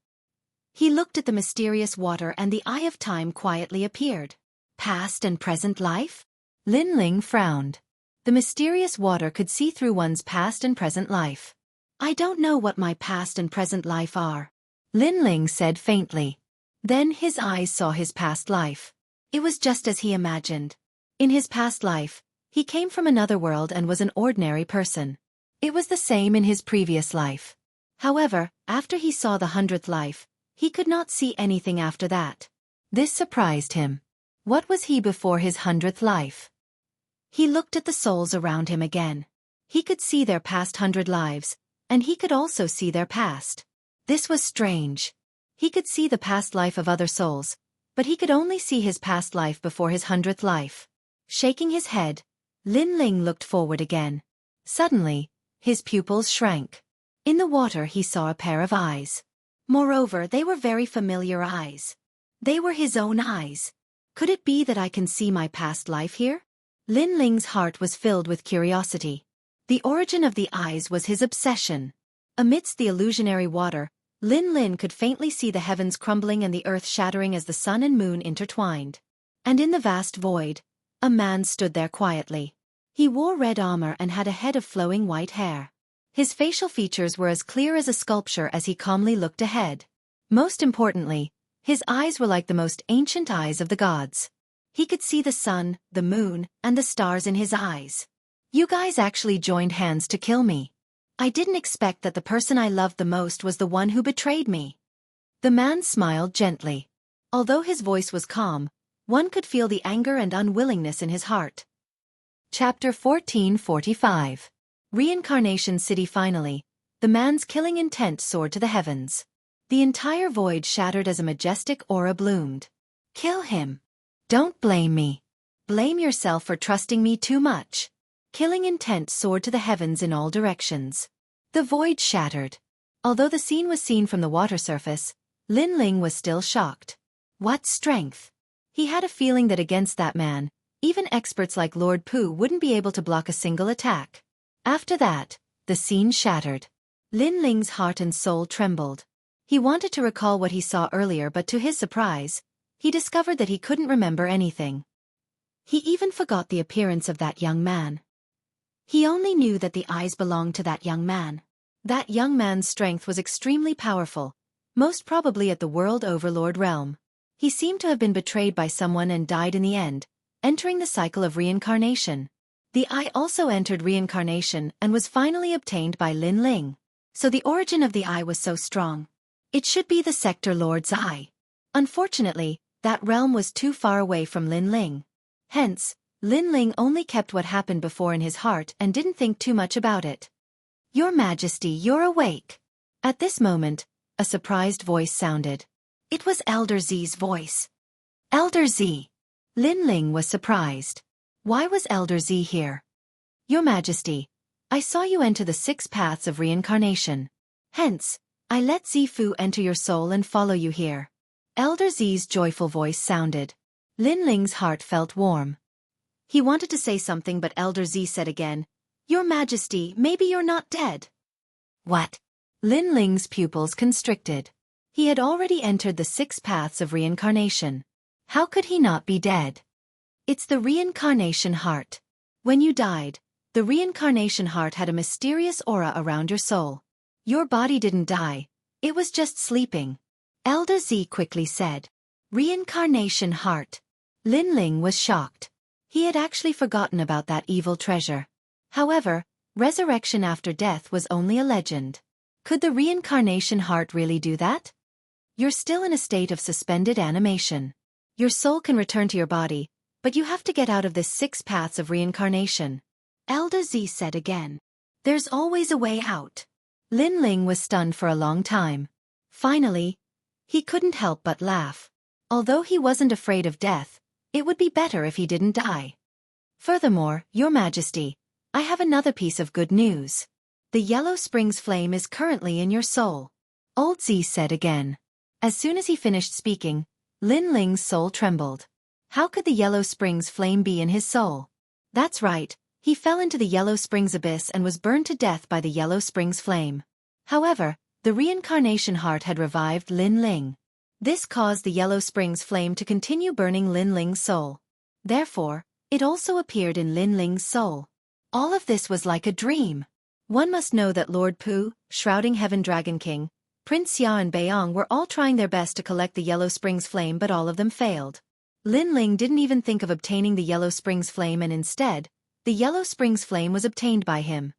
He looked at the mysterious water and the eye of time quietly appeared. Past and present life? Lin Ling frowned. The mysterious water could see through one's past and present life. I don't know what my past and present life are, Lin Ling said faintly. Then his eyes saw his past life. It was just as he imagined. In his past life, he came from another world and was an ordinary person. It was the same in his previous life. However, after he saw the 100th life, he could not see anything after that. This surprised him. What was he before his 100th life? He looked at the souls around him again. He could see their past 100 lives, and he could also see their past. This was strange. He could see the past life of other souls, but he could only see his past life before his 100th life. Shaking his head, Lin Ling looked forward again. Suddenly, his pupils shrank. In the water he saw a pair of eyes. Moreover, they were very familiar eyes. They were his own eyes. Could it be that I can see my past life here? Lin Ling's heart was filled with curiosity. The origin of the eyes was his obsession. Amidst the illusionary water, Lin Lin could faintly see the heavens crumbling and the earth shattering as the sun and moon intertwined. And in the vast void, a man stood there quietly. He wore red armor and had a head of flowing white hair. His facial features were as clear as a sculpture as he calmly looked ahead. Most importantly, his eyes were like the most ancient eyes of the gods. He could see the sun, the moon, and the stars in his eyes. You guys actually joined hands to kill me. I didn't expect that the person I loved the most was the one who betrayed me. The man smiled gently. Although his voice was calm, one could feel the anger and unwillingness in his heart. Chapter 1445. Reincarnation City. Finally, the man's killing intent soared to the heavens. The entire void shattered as a majestic aura bloomed. Kill him. Don't blame me. Blame yourself for trusting me too much. Killing intent soared to the heavens in all directions. The void shattered. Although the scene was seen from the water surface, Lin Ling was still shocked. What strength! He had a feeling that against that man, even experts like Lord Pu wouldn't be able to block a single attack. After that, the scene shattered. Lin Ling's heart and soul trembled. He wanted to recall what he saw earlier, but to his surprise, he discovered that he couldn't remember anything. He even forgot the appearance of that young man. He only knew that the eyes belonged to that young man. That young man's strength was extremely powerful, most probably at the World Overlord realm. He seemed to have been betrayed by someone and died in the end, entering the cycle of reincarnation. The eye also entered reincarnation and was finally obtained by Lin Ling. So the origin of the eye was so strong. It should be the Sector Lord's eye. Unfortunately, that realm was too far away from Lin Ling. Hence, Lin Ling only kept what happened before in his heart and didn't think too much about it. Your Majesty, you're awake. At this moment, a surprised voice sounded. It was Elder Z's voice. Elder Z. Lin Ling was surprised. Why was Elder Z here? Your Majesty, I saw you enter the 6 paths of reincarnation. Hence, I let Zifu enter your soul and follow you here. Elder Z's joyful voice sounded. Lin Ling's heart felt warm. He wanted to say something, but Elder Z said again, Your Majesty, maybe you're not dead. What? Lin Ling's pupils constricted. He had already entered the 6 paths of reincarnation. How could he not be dead? It's the reincarnation heart. When you died, the reincarnation heart had a mysterious aura around your soul. Your body didn't die, it was just sleeping. Elder Z quickly said. Reincarnation heart. Lin Ling was shocked. He had actually forgotten about that evil treasure. However, resurrection after death was only a legend. Could the reincarnation heart really do that? You're still in a state of suspended animation. Your soul can return to your body, but you have to get out of this 6 paths of reincarnation. Elder Z said again. There's always a way out. Lin Ling was stunned for a long time. Finally, he couldn't help but laugh. Although he wasn't afraid of death, it would be better if he didn't die. Furthermore, Your Majesty, I have another piece of good news. The Yellow Springs flame is currently in your soul. Old Z said again. As soon as he finished speaking, Lin Ling's soul trembled. How could the Yellow Springs flame be in his soul? That's right, he fell into the Yellow Springs abyss and was burned to death by the Yellow Springs flame. However, the reincarnation heart had revived Lin Ling. This caused the Yellow Springs flame to continue burning Lin Ling's soul. Therefore, it also appeared in Lin Ling's soul. All of this was like a dream. One must know that Lord Pu, Shrouding Heaven Dragon King, Prince Xia and Beiyang were all trying their best to collect the Yellow Springs flame, but all of them failed. Lin Ling didn't even think of obtaining the Yellow Springs flame, and instead, the Yellow Springs flame was obtained by him.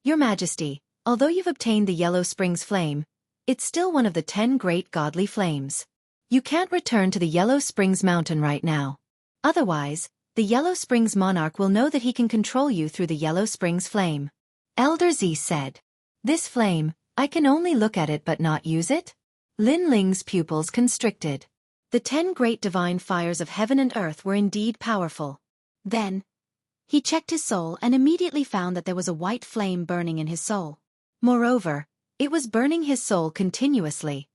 Your Majesty, although you've obtained the Yellow Springs flame, it's still one of the 10 great godly flames. You can't return to the Yellow Springs mountain right now. Otherwise, the Yellow Springs monarch will know that he can control you through the Yellow Springs flame. Elder Z said. This flame, I can only look at it but not use it? Lin Ling's pupils constricted. The 10 great divine fires of heaven and earth were indeed powerful. Then, he checked his soul and immediately found that there was a white flame burning in his soul. Moreover, it was burning his soul continuously.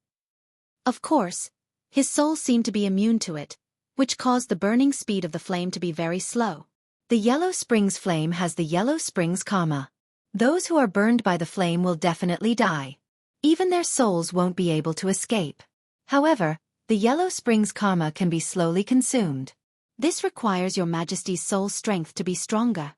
Of course, his soul seemed to be immune to it, which caused the burning speed of the flame to be very slow. The Yellow Springs flame has the Yellow Springs karma. Those who are burned by the flame will definitely die. Even their souls won't be able to escape. However, the Yellow Springs karma can be slowly consumed. This requires Your Majesty's soul strength to be stronger.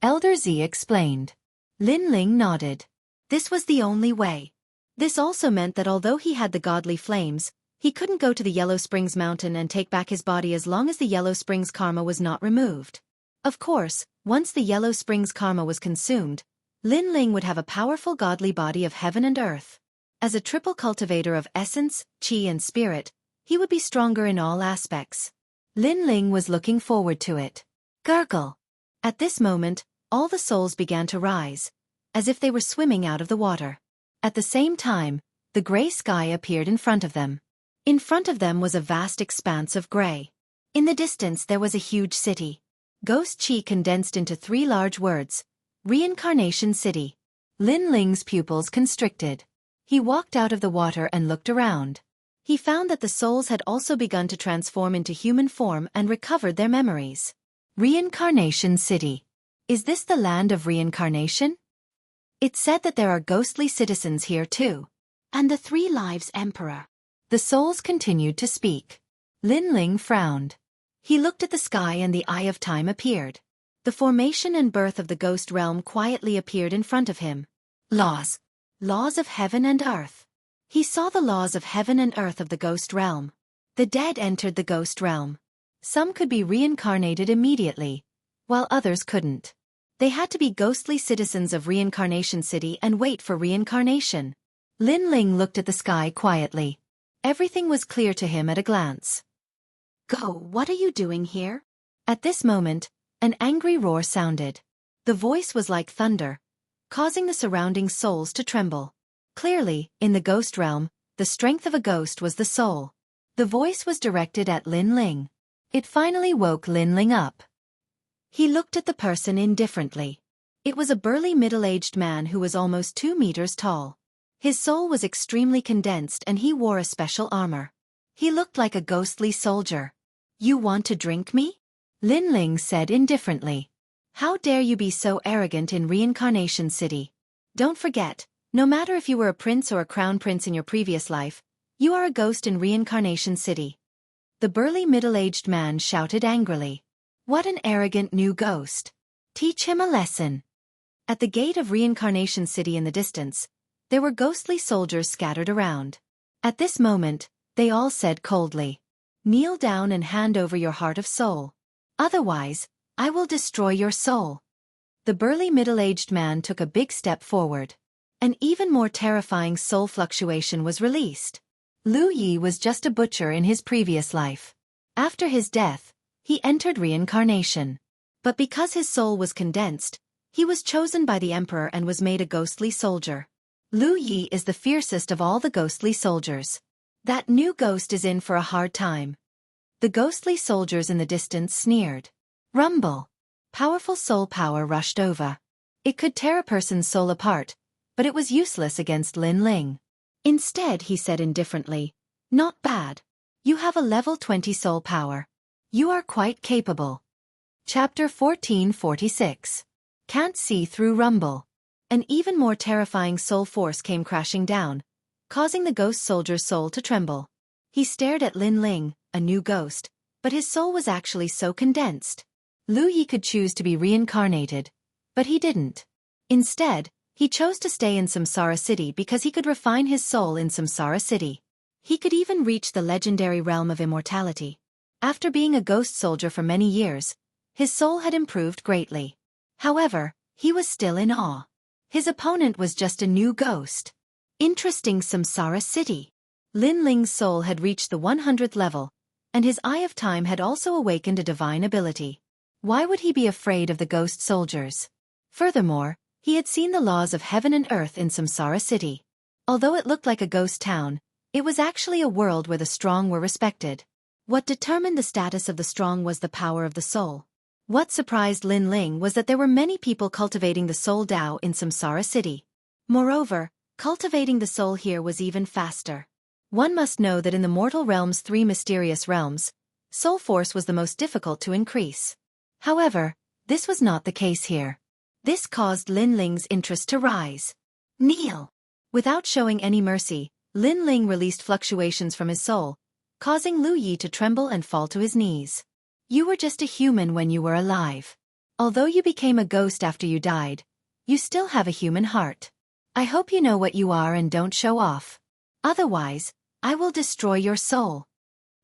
Elder Z explained. Lin Ling nodded. This was the only way. This also meant that although he had the godly flames, he couldn't go to the Yellow Springs mountain and take back his body as long as the Yellow Springs karma was not removed. Of course, once the Yellow Springs karma was consumed, Lin Ling would have a powerful godly body of heaven and earth. As a triple cultivator of essence, qi and spirit, he would be stronger in all aspects. Lin Ling was looking forward to it. Gurgle. At this moment, all the souls began to rise, as if they were swimming out of the water. At the same time, the gray sky appeared in front of them. In front of them was a vast expanse of gray. In the distance there was a huge city. Ghost Qi condensed into 3 large words. Reincarnation City. Lin Ling's pupils constricted. He walked out of the water and looked around. He found that the souls had also begun to transform into human form and recovered their memories. Reincarnation City. Is this the land of reincarnation? It's said that there are ghostly citizens here too. And the 3 Lives Emperor. The souls continued to speak. Lin Ling frowned. He looked at the sky and the Eye of Time appeared. The formation and birth of the ghost realm quietly appeared in front of him. Laws. Laws of heaven and earth. He saw the laws of heaven and earth of the ghost realm. The dead entered the ghost realm. Some could be reincarnated immediately, while others couldn't. They had to be ghostly citizens of Reincarnation City and wait for reincarnation. Lin Ling looked at the sky quietly. Everything was clear to him at a glance. Go, what are you doing here? At this moment, An angry roar sounded. The voice was like thunder, causing the surrounding souls to tremble. Clearly, in the ghost realm, the strength of a ghost was the soul. The voice was directed at Lin Ling. It finally woke Lin Ling up. He looked at the person indifferently. It was a burly middle-aged man who was almost 2 meters tall. His soul was extremely condensed and he wore a special armor. He looked like a ghostly soldier. "You want to drink me?" Lin Ling said indifferently. "How dare you be so arrogant in Reincarnation City? Don't forget, no matter if you were a prince or a crown prince in your previous life, you are a ghost in Reincarnation City." The burly middle-aged man shouted angrily. What an arrogant new ghost. Teach him a lesson. At the gate of Reincarnation City in the distance, there were ghostly soldiers scattered around. At this moment, they all said coldly, "Kneel down and hand over your heart of soul. Otherwise, I will destroy your soul." The burly middle-aged man took a big step forward. An even more terrifying soul fluctuation was released. Lu Yi was just a butcher in his previous life. After his death, he entered reincarnation. But because his soul was condensed, he was chosen by the emperor and was made a ghostly soldier. Lu Yi is the fiercest of all the ghostly soldiers. That new ghost is in for a hard time. The ghostly soldiers in the distance sneered. Rumble. Powerful soul power rushed over. It could tear a person's soul apart, but it was useless against Lin Ling. Instead, he said indifferently, "Not bad. You have a level 20 soul power. You are quite capable." Chapter 1446. Can't see through rumble. An even more terrifying soul force came crashing down, causing the ghost soldier's soul to tremble. He stared at Lin Ling, a new ghost, but his soul was actually so condensed. Lu Yi could choose to be reincarnated, but he didn't. Instead, he chose to stay in Samsara City because he could refine his soul in Samsara City. He could even reach the legendary realm of immortality. After being a ghost soldier for many years, his soul had improved greatly. However, he was still in awe. His opponent was just a new ghost. Interesting. Samsara City. Lin Ling's soul had reached the 100th level, and his Eye of Time had also awakened a divine ability. Why would he be afraid of the ghost soldiers? Furthermore, he had seen the laws of heaven and earth in Samsara City. Although it looked like a ghost town, it was actually a world where the strong were respected. What determined the status of the strong was the power of the soul. What surprised Lin Ling was that there were many people cultivating the soul Dao in Samsara City. Moreover, cultivating the soul here was even faster. One must know that in the mortal realm's 3 mysterious realms, soul force was the most difficult to increase. However, this was not the case here. This caused Lin Ling's interest to rise. Kneel. Without showing any mercy, Lin Ling released fluctuations from his soul, causing Lu Yi to tremble and fall to his knees. You were just a human when you were alive. Although you became a ghost after you died, you still have a human heart. I hope you know what you are and don't show off. Otherwise, I will destroy your soul.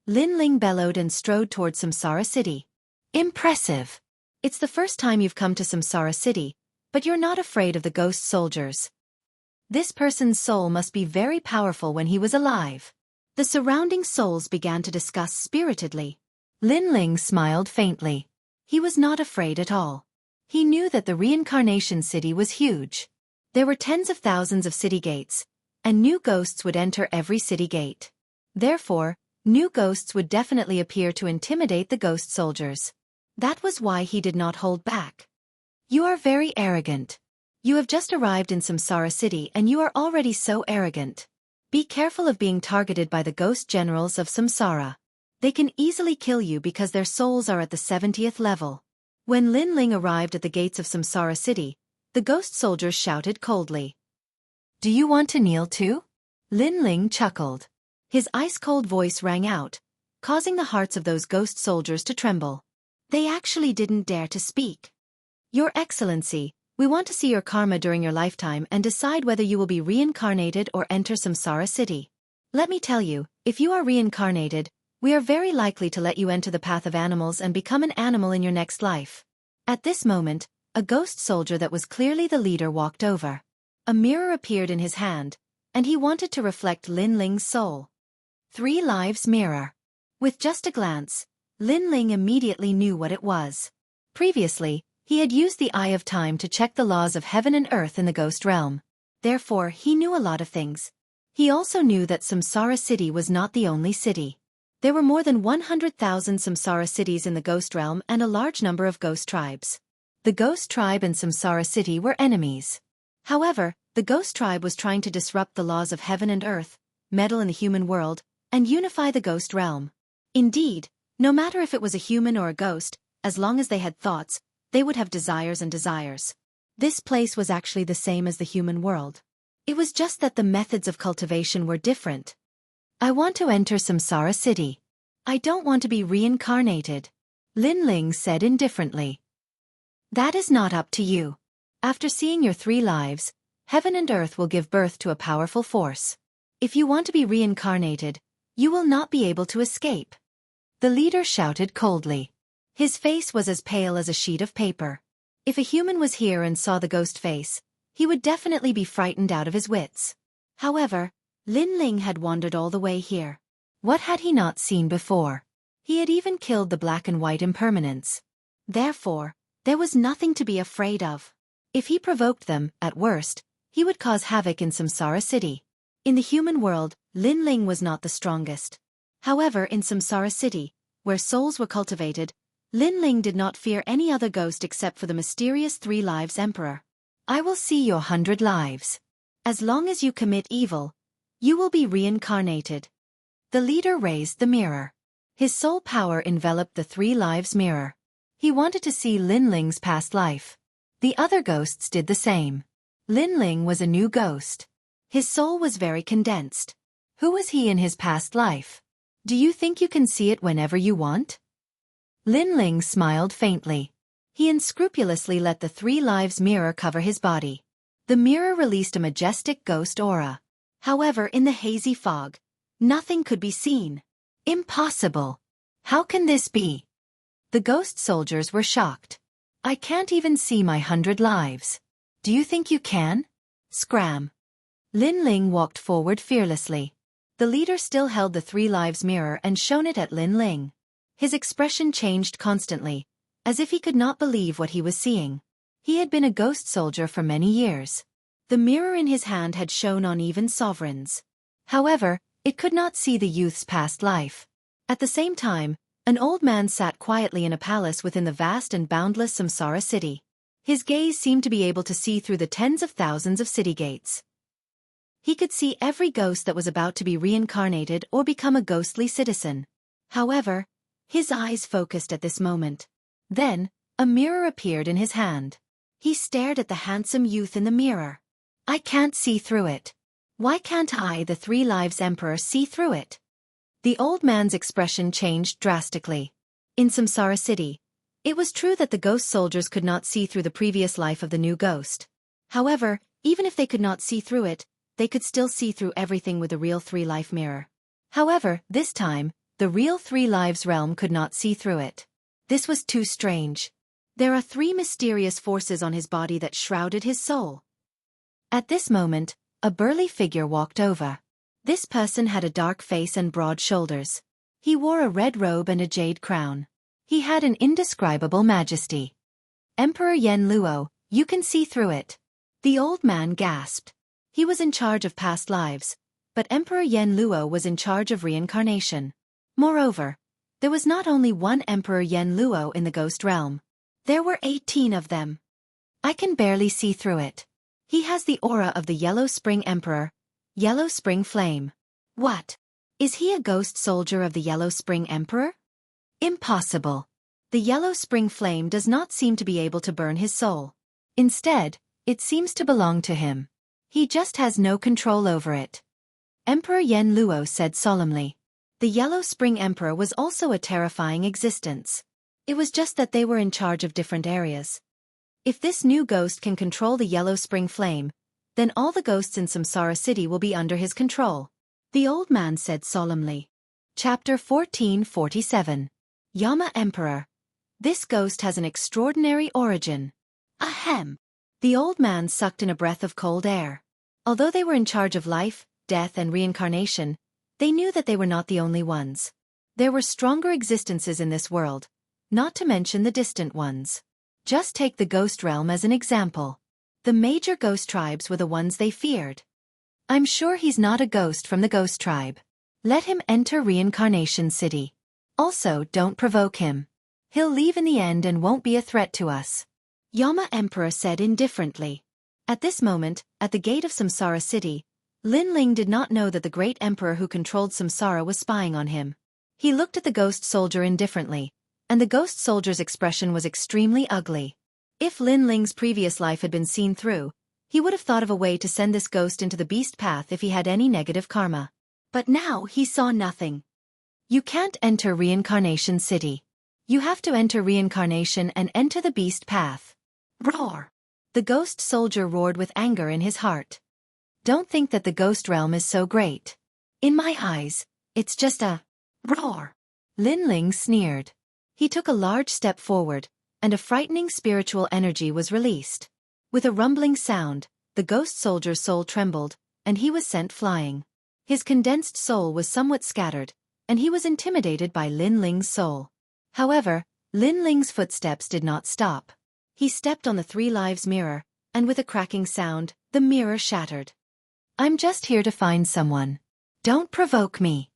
Lin Ling bellowed and strode toward Samsara City. Impressive. It's the first time you've come to Samsara City, but you're not afraid of the ghost soldiers. This person's soul must be very powerful when he was alive. The surrounding souls began to discuss spiritedly. Lin Ling smiled faintly. He was not afraid at all. He knew that the reincarnation city was huge. There were tens of thousands of city gates, and new ghosts would enter every city gate. Therefore, new ghosts would definitely appear to intimidate the ghost soldiers. That was why he did not hold back. You are very arrogant. You have just arrived in Samsara City and you are already so arrogant. Be careful of being targeted by the ghost generals of Samsara. They can easily kill you because their souls are at the 70th level. When Lin Ling arrived at the gates of Samsara City, the ghost soldiers shouted coldly. Do you want to kneel too? Lin Ling chuckled. His ice-cold voice rang out, causing the hearts of those ghost soldiers to tremble. They actually didn't dare to speak. Your Excellency, we want to see your karma during your lifetime and decide whether you will be reincarnated or enter Samsara City. Let me tell you, if you are reincarnated, we are very likely to let you enter the path of animals and become an animal in your next life. At this moment, a ghost soldier that was clearly the leader walked over. A mirror appeared in his hand, and he wanted to reflect Lin Ling's soul. 3 lives mirror. With just a glance, Lin Ling immediately knew what it was. Previously, he had used the Eye of Time to check the laws of heaven and earth in the ghost realm. Therefore, he knew a lot of things. He also knew that Samsara City was not the only city. There were more than 100,000 Samsara cities in the ghost realm and a large number of ghost tribes. The ghost tribe and Samsara City were enemies. However, the ghost tribe was trying to disrupt the laws of heaven and earth, meddle in the human world, and unify the ghost realm. Indeed, no matter if it was a human or a ghost, as long as they had thoughts, they would have desires and desires. This place was actually the same as the human world. It was just that the methods of cultivation were different. I want to enter Samsara City. I don't want to be reincarnated, Lin Ling said indifferently. That is not up to you. After seeing your 3 lives, heaven and earth will give birth to a powerful force. If you want to be reincarnated, you will not be able to escape. The leader shouted coldly. His face was as pale as a sheet of paper. If a human was here and saw the ghost face, he would definitely be frightened out of his wits. However, Lin Ling had wandered all the way here. What had he not seen before? He had even killed the black and white impermanents. Therefore, there was nothing to be afraid of. If he provoked them, at worst, he would cause havoc in Samsara City. In the human world, Lin Ling was not the strongest. However, in Samsara City, where souls were cultivated, Lin Ling did not fear any other ghost except for the mysterious 3 Lives Emperor. I will see your 100 lives. As long as you commit evil, you will be reincarnated. The leader raised the mirror. His soul power enveloped the 3 Lives mirror. He wanted to see Lin Ling's past life. The other ghosts did the same. Lin Ling was a new ghost. His soul was very condensed. Who was he in his past life? Do you think you can see it whenever you want? Lin Ling smiled faintly. He unscrupulously let the 3 Lives mirror cover his body. The mirror released a majestic ghost aura. However, in the hazy fog, nothing could be seen. Impossible. How can this be? The ghost soldiers were shocked. I can't even see my 100 lives. Do you think you can? Scram. Lin Ling walked forward fearlessly. The leader still held the 3 Lives mirror and shone it at Lin Ling. His expression changed constantly, as if he could not believe what he was seeing. He had been a ghost soldier for many years. The mirror in his hand had shone on even sovereigns. However, it could not see the youth's past life. At the same time, an old man sat quietly in a palace within the vast and boundless Samsara City. His gaze seemed to be able to see through the tens of thousands of city gates. He could see every ghost that was about to be reincarnated or become a ghostly citizen. However, his eyes focused at this moment. Then, a mirror appeared in his hand. He stared at the handsome youth in the mirror. I can't see through it. Why can't I, the 3 Lives Emperor, see through it? The old man's expression changed drastically. In Samsara City, it was true that the ghost soldiers could not see through the previous life of the new ghost. However, even if they could not see through it, they could still see through everything with the real 3 Life mirror. However, this time, the real 3 Lives realm could not see through it. This was too strange. There are 3 mysterious forces on his body that shrouded his soul. At this moment, a burly figure walked over. This person had a dark face and broad shoulders. He wore a red robe and a jade crown. He had an indescribable majesty. Emperor Yen Luo, you can see through it. The old man gasped. He was in charge of past lives, but Emperor Yen Luo was in charge of reincarnation. Moreover, there was not only one Emperor Yen Luo in the ghost realm. There were 18 of them. I can barely see through it. He has the aura of the Yellow Spring Emperor, Yellow Spring Flame. What? Is he a ghost soldier of the Yellow Spring Emperor? Impossible. The Yellow Spring Flame does not seem to be able to burn his soul. Instead, it seems to belong to him. He just has no control over it. Emperor Yen Luo said solemnly. The Yellow Spring Emperor was also a terrifying existence. It was just that they were in charge of different areas. If this new ghost can control the Yellow Spring Flame, then all the ghosts in Samsara City will be under his control. The old man said solemnly. Chapter 1447. Yama Emperor. This ghost has an extraordinary origin. Ahem. The old man sucked in a breath of cold air. Although they were in charge of life, death and reincarnation, they knew that they were not the only ones. There were stronger existences in this world, not to mention the distant ones. Just take the ghost realm as an example. The major ghost tribes were the ones they feared. I'm sure he's not a ghost from the ghost tribe. Let him enter Reincarnation City. Also, don't provoke him. He'll leave in the end and won't be a threat to us. Yama Emperor said indifferently. At this moment, at the gate of Samsara City, Lin Ling did not know that the great emperor who controlled Samsara was spying on him. He looked at the ghost soldier indifferently, and the ghost soldier's expression was extremely ugly. If Lin Ling's previous life had been seen through, he would have thought of a way to send this ghost into the beast path if he had any negative karma. But now he saw nothing. You can't enter Reincarnation City. You have to enter reincarnation and enter the beast path. Roar! The ghost soldier roared with anger in his heart. Don't think that the ghost realm is so great. In my eyes, it's just a roar. Lin Ling sneered. He took a large step forward, and a frightening spiritual energy was released. With a rumbling sound, the ghost soldier's soul trembled, and he was sent flying. His condensed soul was somewhat scattered, and he was intimidated by Lin Ling's soul. However, Lin Ling's footsteps did not stop. He stepped on the 3 lives mirror, and with a cracking sound, the mirror shattered. I'm just here to find someone. Don't provoke me.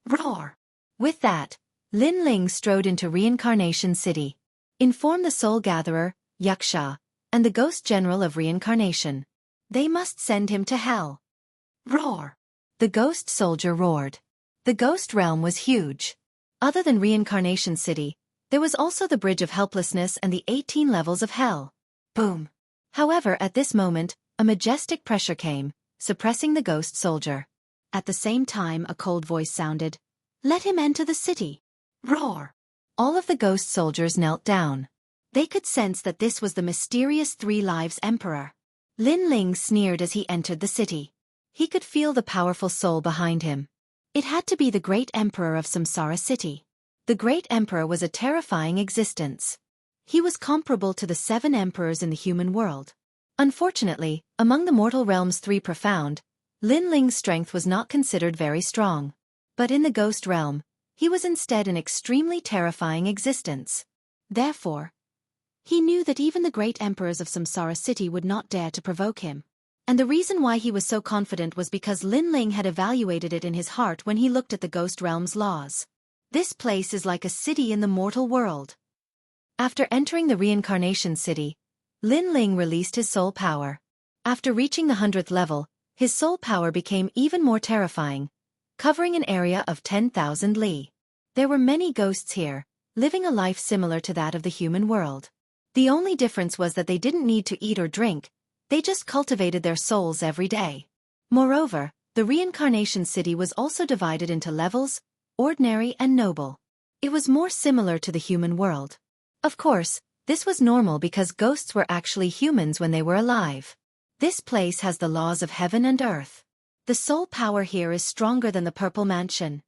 Roar! With that, Lin Ling strode into Reincarnation City. Inform the Soul Gatherer, Xianxia, and the Ghost General of Reincarnation. They must send him to hell. Roar! The ghost soldier roared. The ghost realm was huge. Other than Reincarnation City, there was also the Bridge of Helplessness and the 18 levels of hell. Boom! However, at this moment, a majestic pressure came, suppressing the ghost soldier. At the same time, a cold voice sounded. Let him enter the city. Roar! All of the ghost soldiers knelt down. They could sense that this was the mysterious 3 lives emperor. Lin Ling sneered as he entered the city. He could feel the powerful soul behind him. It had to be the great emperor of Samsara City. The great emperor was a terrifying existence. He was comparable to the 7 emperors in the human world. Unfortunately, among the mortal realms 3 profound, Lin Ling's strength was not considered very strong. But in the ghost realm, he was instead an extremely terrifying existence. Therefore, he knew that even the great emperors of Samsara City would not dare to provoke him. And the reason why he was so confident was because Lin Ling had evaluated it in his heart when he looked at the ghost realm's laws. This place is like a city in the mortal world. After entering the Reincarnation City, Lin Ling released his soul power. After reaching the 100th level, his soul power became even more terrifying, covering an area of 10,000 li. There were many ghosts here, living a life similar to that of the human world. The only difference was that they didn't need to eat or drink, they just cultivated their souls every day. Moreover, the Reincarnation City was also divided into levels, ordinary and noble. It was more similar to the human world. Of course, this was normal because ghosts were actually humans when they were alive. This place has the laws of heaven and earth. The soul power here is stronger than the Purple Mansion.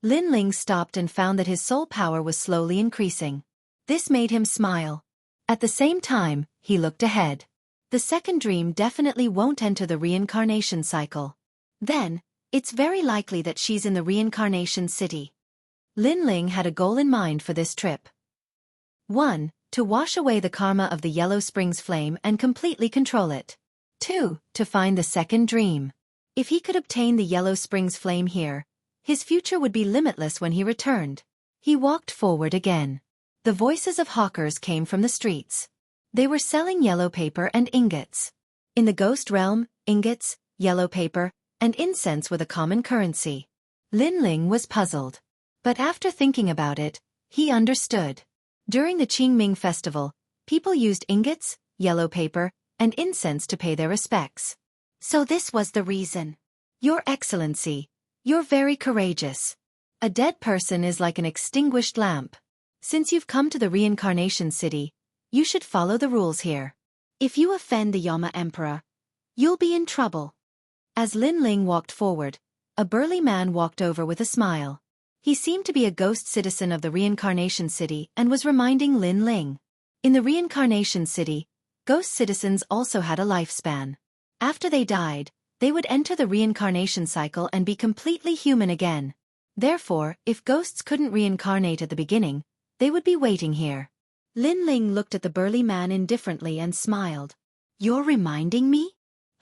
Lin Ling stopped and found that his soul power was slowly increasing. This made him smile. At the same time, he looked ahead. The second dream definitely won't enter the reincarnation cycle. Then, it's very likely that she's in the Reincarnation City. Lin Ling had a goal in mind for this trip. 1. To wash away the karma of the Yellow Springs flame and completely control it. 2. To find the second dream. If he could obtain the Yellow Springs flame here, his future would be limitless when he returned. He walked forward again. The voices of hawkers came from the streets. They were selling yellow paper and ingots. In the ghost realm, ingots, yellow paper, and incense were the common currency. Lin Ling was puzzled. But after thinking about it, he understood. During the Qingming festival, people used ingots, yellow paper, and incense to pay their respects. So this was the reason. Your Excellency, you're very courageous. A dead person is like an extinguished lamp. Since you've come to the Reincarnation City, you should follow the rules here. If you offend the Yama Emperor, you'll be in trouble. As Lin Ling walked forward, a burly man walked over with a smile. He seemed to be a ghost citizen of the Reincarnation City and was reminding Lin Ling. In the Reincarnation City, ghost citizens also had a lifespan. After they died, they would enter the reincarnation cycle and be completely human again. Therefore, if ghosts couldn't reincarnate at the beginning, They would be waiting here. Lin Ling looked at the burly man indifferently and smiled. You're reminding me?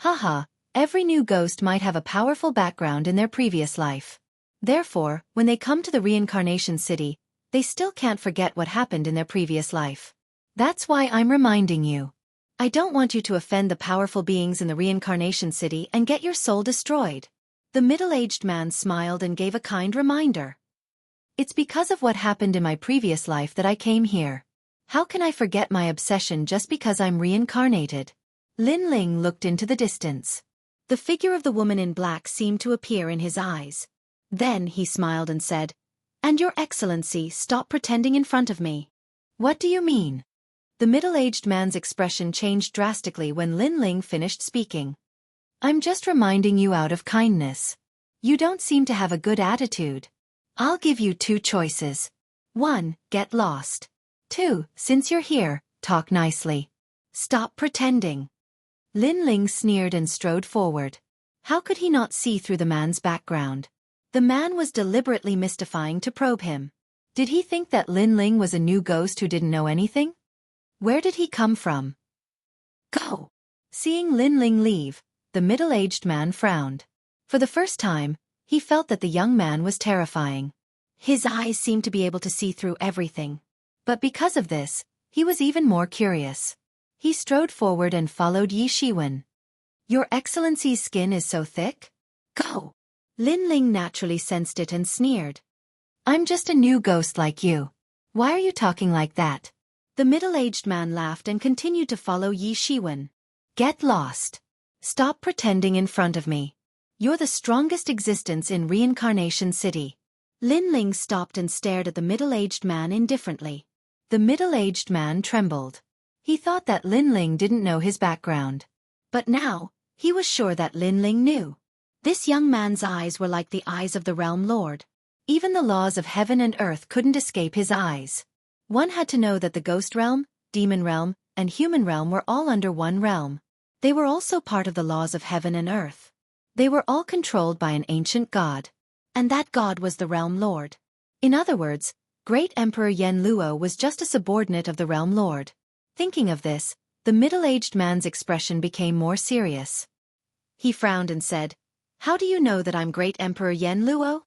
Haha, every new ghost might have a powerful background in their previous life. Therefore, when they come to the reincarnation city, they still can't forget what happened in their previous life. That's why I'm reminding you. I don't want you to offend the powerful beings in the reincarnation city and get your soul destroyed. The middle-aged man smiled and gave a kind reminder. It's because of what happened in my previous life that I came here. How can I forget my obsession just because I'm reincarnated? Lin Ling looked into the distance. The figure of the woman in black seemed to appear in his eyes. Then he smiled and said, "And Your Excellency, stop pretending in front of me." What do you mean? The middle-aged man's expression changed drastically when Lin Ling finished speaking. I'm just reminding you out of kindness. You don't seem to have a good attitude. I'll give you 2 choices. 1, get lost. 2, since you're here, talk nicely. Stop pretending. Lin Ling sneered and strode forward. How could he not see through the man's background? The man was deliberately mystifying to probe him. Did he think that Lin Ling was a new ghost who didn't know anything? Where did he come from? Go! Seeing Lin Ling leave, the middle-aged man frowned. For the first time, he felt that the young man was terrifying. His eyes seemed to be able to see through everything. But because of this, he was even more curious. He strode forward and followed Yi Shiwen. Your Excellency's skin is so thick? Go! Lin Ling naturally sensed it and sneered. I'm just a new ghost like you. Why are you talking like that? The middle-aged man laughed and continued to follow Yi Shiwen. Get lost. Stop pretending in front of me. You're the strongest existence in Reincarnation City. Lin Ling stopped and stared at the middle-aged man indifferently. The middle-aged man trembled. He thought that Lin Ling didn't know his background. But now, he was sure that Lin Ling knew. This young man's eyes were like the eyes of the Realm Lord. Even the laws of heaven and earth couldn't escape his eyes. One had to know that the ghost realm, demon realm, and human realm were all under one realm. They were also part of the laws of heaven and earth. They were all controlled by an ancient god. And that god was the Realm Lord. In other words, Great Emperor Yen Luo was just a subordinate of the Realm Lord. Thinking of this, the middle-aged man's expression became more serious. He frowned and said, How do you know that I'm Great Emperor Yen Luo?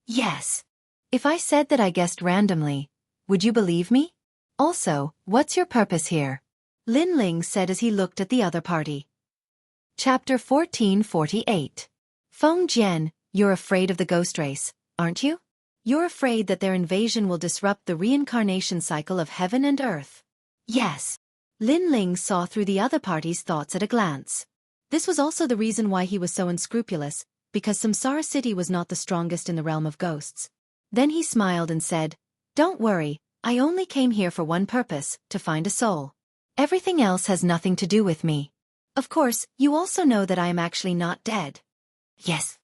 Yes. If I said that I guessed randomly, would you believe me? Also, what's your purpose here? Lin Ling said as he looked at the other party. Chapter 1448. Feng Jian, you're afraid of the ghost race, aren't you? You're afraid that their invasion will disrupt the reincarnation cycle of heaven and earth. Yes. Lin Ling saw through the other party's thoughts at a glance. This was also the reason why he was so unscrupulous, because Samsara City was not the strongest in the realm of ghosts. Then he smiled and said, Don't worry, I only came here for one purpose, to find a soul. Everything else has nothing to do with me. Of course, you also know that I am actually not dead. Yes.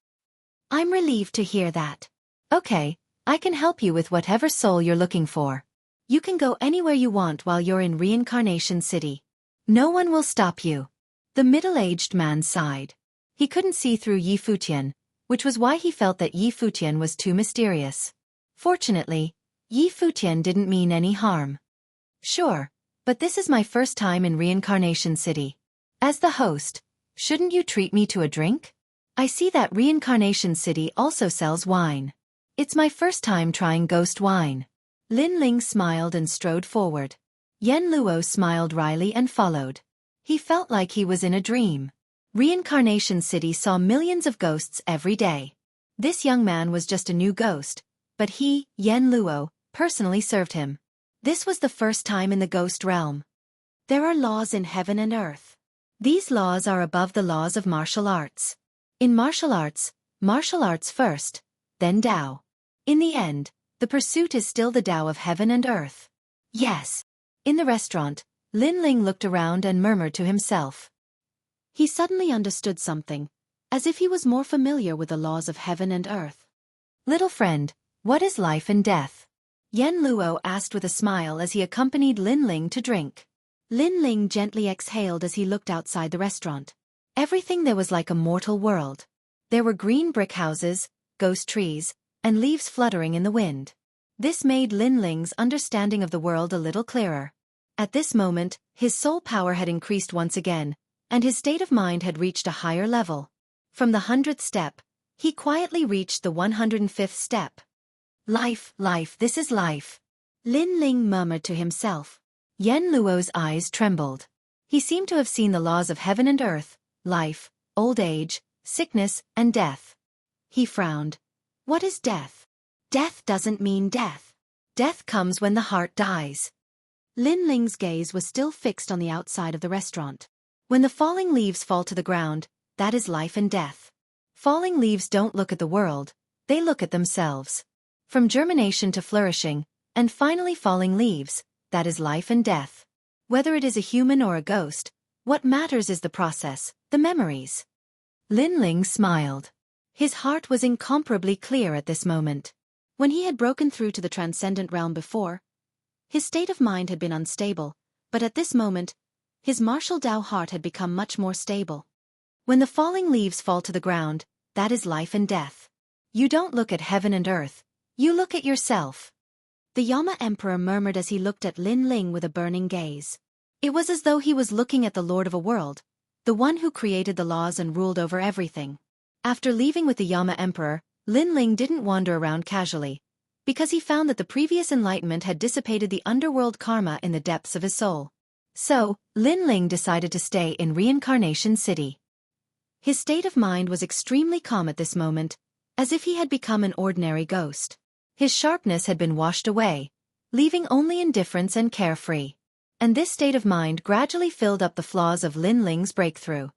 I'm relieved to hear that. Okay, I can help you with whatever soul you're looking for. You can go anywhere you want while you're in Reincarnation City. No one will stop you. The middle-aged man sighed. He couldn't see through Yi Futian, which was why he felt that Yi Futian was too mysterious. Fortunately, Yi Futian didn't mean any harm. Sure, but this is my first time in Reincarnation City. As the host, shouldn't you treat me to a drink? I see that Reincarnation City also sells wine. It's my first time trying ghost wine. Lin Ling smiled and strode forward. Yen Luo smiled wryly and followed. He felt like he was in a dream. Reincarnation City saw millions of ghosts every day. This young man was just a new ghost, but he, Yen Luo, personally served him. This was the first time in the ghost realm. There are laws in heaven and earth. These laws are above the laws of martial arts. In martial arts first, then Tao. In the end, the pursuit is still the Tao of heaven and earth. Yes. In the restaurant, Lin Ling looked around and murmured to himself. He suddenly understood something, as if he was more familiar with the laws of heaven and earth. Little friend, what is life and death? Yen Luo asked with a smile as he accompanied Lin Ling to drink. Lin Ling gently exhaled as he looked outside the restaurant. Everything there was like a mortal world. There were green brick houses, ghost trees, and leaves fluttering in the wind. This made Lin Ling's understanding of the world a little clearer. At this moment, his soul power had increased once again, and his state of mind had reached a higher level. From the 100th step, he quietly reached the 105th step. Life, life, this is life. Lin Ling murmured to himself. Yen Luo's eyes trembled. He seemed to have seen the laws of heaven and earth, life, old age, sickness, and death. He frowned. What is death? Death doesn't mean death. Death comes when the heart dies. Lin Ling's gaze was still fixed on the outside of the restaurant. When the falling leaves fall to the ground, that is life and death. Falling leaves don't look at the world, they look at themselves. From germination to flourishing, and finally falling leaves, that is life and death. Whether it is a human or a ghost, what matters is the process, the memories. Lin Ling smiled. His heart was incomparably clear at this moment. When he had broken through to the transcendent realm before, his state of mind had been unstable, but at this moment, his martial Dao heart had become much more stable. When the falling leaves fall to the ground, that is life and death. You don't look at heaven and earth, you look at yourself. The Yama Emperor murmured as he looked at Lin Ling with a burning gaze. It was as though he was looking at the Lord of a world, the one who created the laws and ruled over everything. After leaving with the Yama Emperor, Lin Ling didn't wander around casually, because he found that the previous enlightenment had dissipated the underworld karma in the depths of his soul. So, Lin Ling decided to stay in Reincarnation City. His state of mind was extremely calm at this moment, as if he had become an ordinary ghost. His sharpness had been washed away, leaving only indifference and carefree. And this state of mind gradually filled up the flaws of Lin Ling's breakthrough.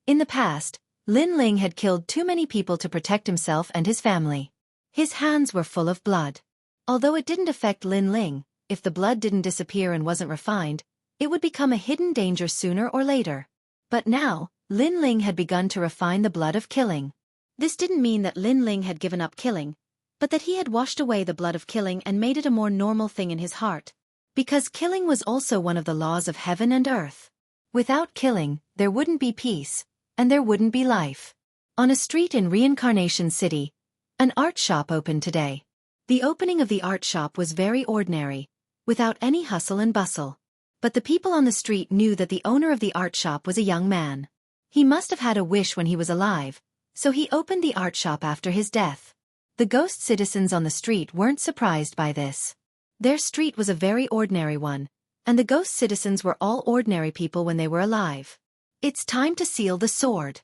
In the past, Lin Ling had killed too many people to protect himself and his family. His hands were full of blood. Although it didn't affect Lin Ling, if the blood didn't disappear and wasn't refined, it would become a hidden danger sooner or later. But now, Lin Ling had begun to refine the blood of killing. This didn't mean that Lin Ling had given up killing, but that he had washed away the blood of killing and made it a more normal thing in his heart. Because killing was also one of the laws of heaven and earth. Without killing, there wouldn't be peace, and there wouldn't be life. On a street in Reincarnation City, an art shop opened today. The opening of the art shop was very ordinary, without any hustle and bustle. But the people on the street knew that the owner of the art shop was a young man. He must have had a wish when he was alive, so he opened the art shop after his death. The ghost citizens on the street weren't surprised by this. Their street was a very ordinary one, and the ghost citizens were all ordinary people when they were alive. It's time to seal the sword.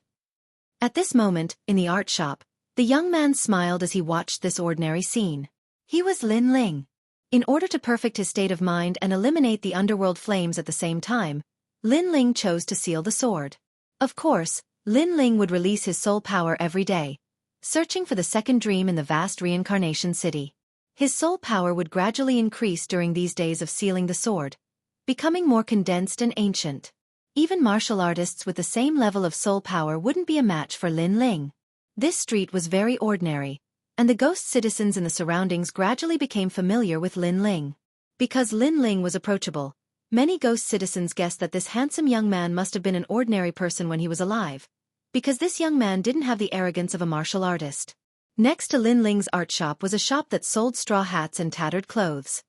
At this moment, in the art shop, the young man smiled as he watched this ordinary scene. He was Lin Ling. In order to perfect his state of mind and eliminate the underworld flames at the same time, Lin Ling chose to seal the sword. Of course, Lin Ling would release his soul power every day, searching for the second dream in the vast reincarnation city. His soul power would gradually increase during these days of sealing the sword, becoming more condensed and ancient. Even martial artists with the same level of soul power wouldn't be a match for Lin Ling. This street was very ordinary, and the ghost citizens in the surroundings gradually became familiar with Lin Ling. Because Lin Ling was approachable, many ghost citizens guessed that this handsome young man must have been an ordinary person when he was alive, because this young man didn't have the arrogance of a martial artist. Next to Lin Ling's art shop was a shop that sold straw hats and tattered clothes.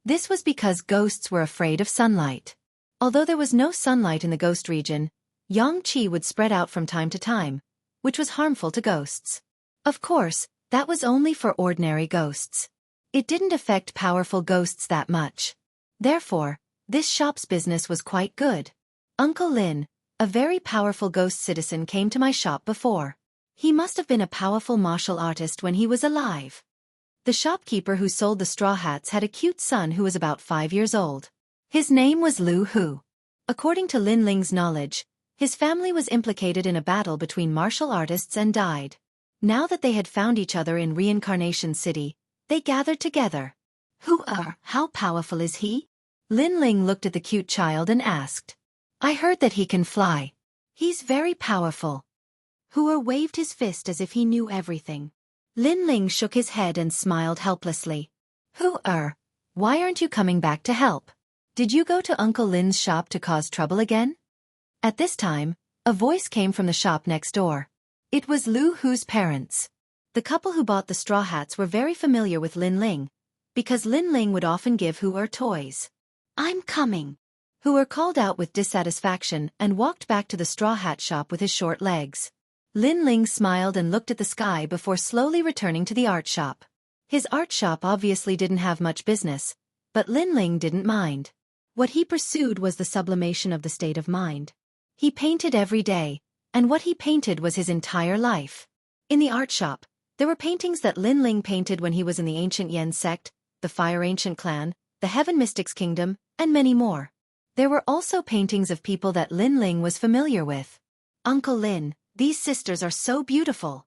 This was because ghosts were afraid of sunlight. Although there was no sunlight in the ghost region, yang qi would spread out from time to time, which was harmful to ghosts. Of course, that was only for ordinary ghosts. It didn't affect powerful ghosts that much. Therefore, this shop's business was quite good. Uncle Lin, a very powerful ghost citizen, came to my shop before. He must have been a powerful martial artist when he was alive. The shopkeeper who sold the straw hats had a cute son who was about 5 years old. His name was Lu Hu. According to Lin Ling's knowledge, his family was implicated in a battle between martial artists and died. Now that they had found each other in Reincarnation City, they gathered together. How powerful is he? Lin Ling looked at the cute child and asked. I heard that he can fly. He's very powerful. Hu waved his fist as if he knew everything. Lin Ling shook his head and smiled helplessly. Why aren't you coming back to help? Did you go to Uncle Lin's shop to cause trouble again? At this time, a voice came from the shop next door. It was Lu Hu's parents. The couple who bought the straw hats were very familiar with Lin Ling, because Lin Ling would often give Hu toys. "I'm coming," Hu called out with dissatisfaction and walked back to the straw hat shop with his short legs. Lin Ling smiled and looked at the sky before slowly returning to the art shop. His art shop obviously didn't have much business, but Lin Ling didn't mind. What he pursued was the sublimation of the state of mind. He painted every day, and what he painted was his entire life. In the art shop, there were paintings that Lin Ling painted when he was in the ancient Yen sect, the Fire Ancient Clan, the Heaven Mystics Kingdom, and many more. There were also paintings of people that Lin Ling was familiar with. "Uncle Lin, these sisters are so beautiful."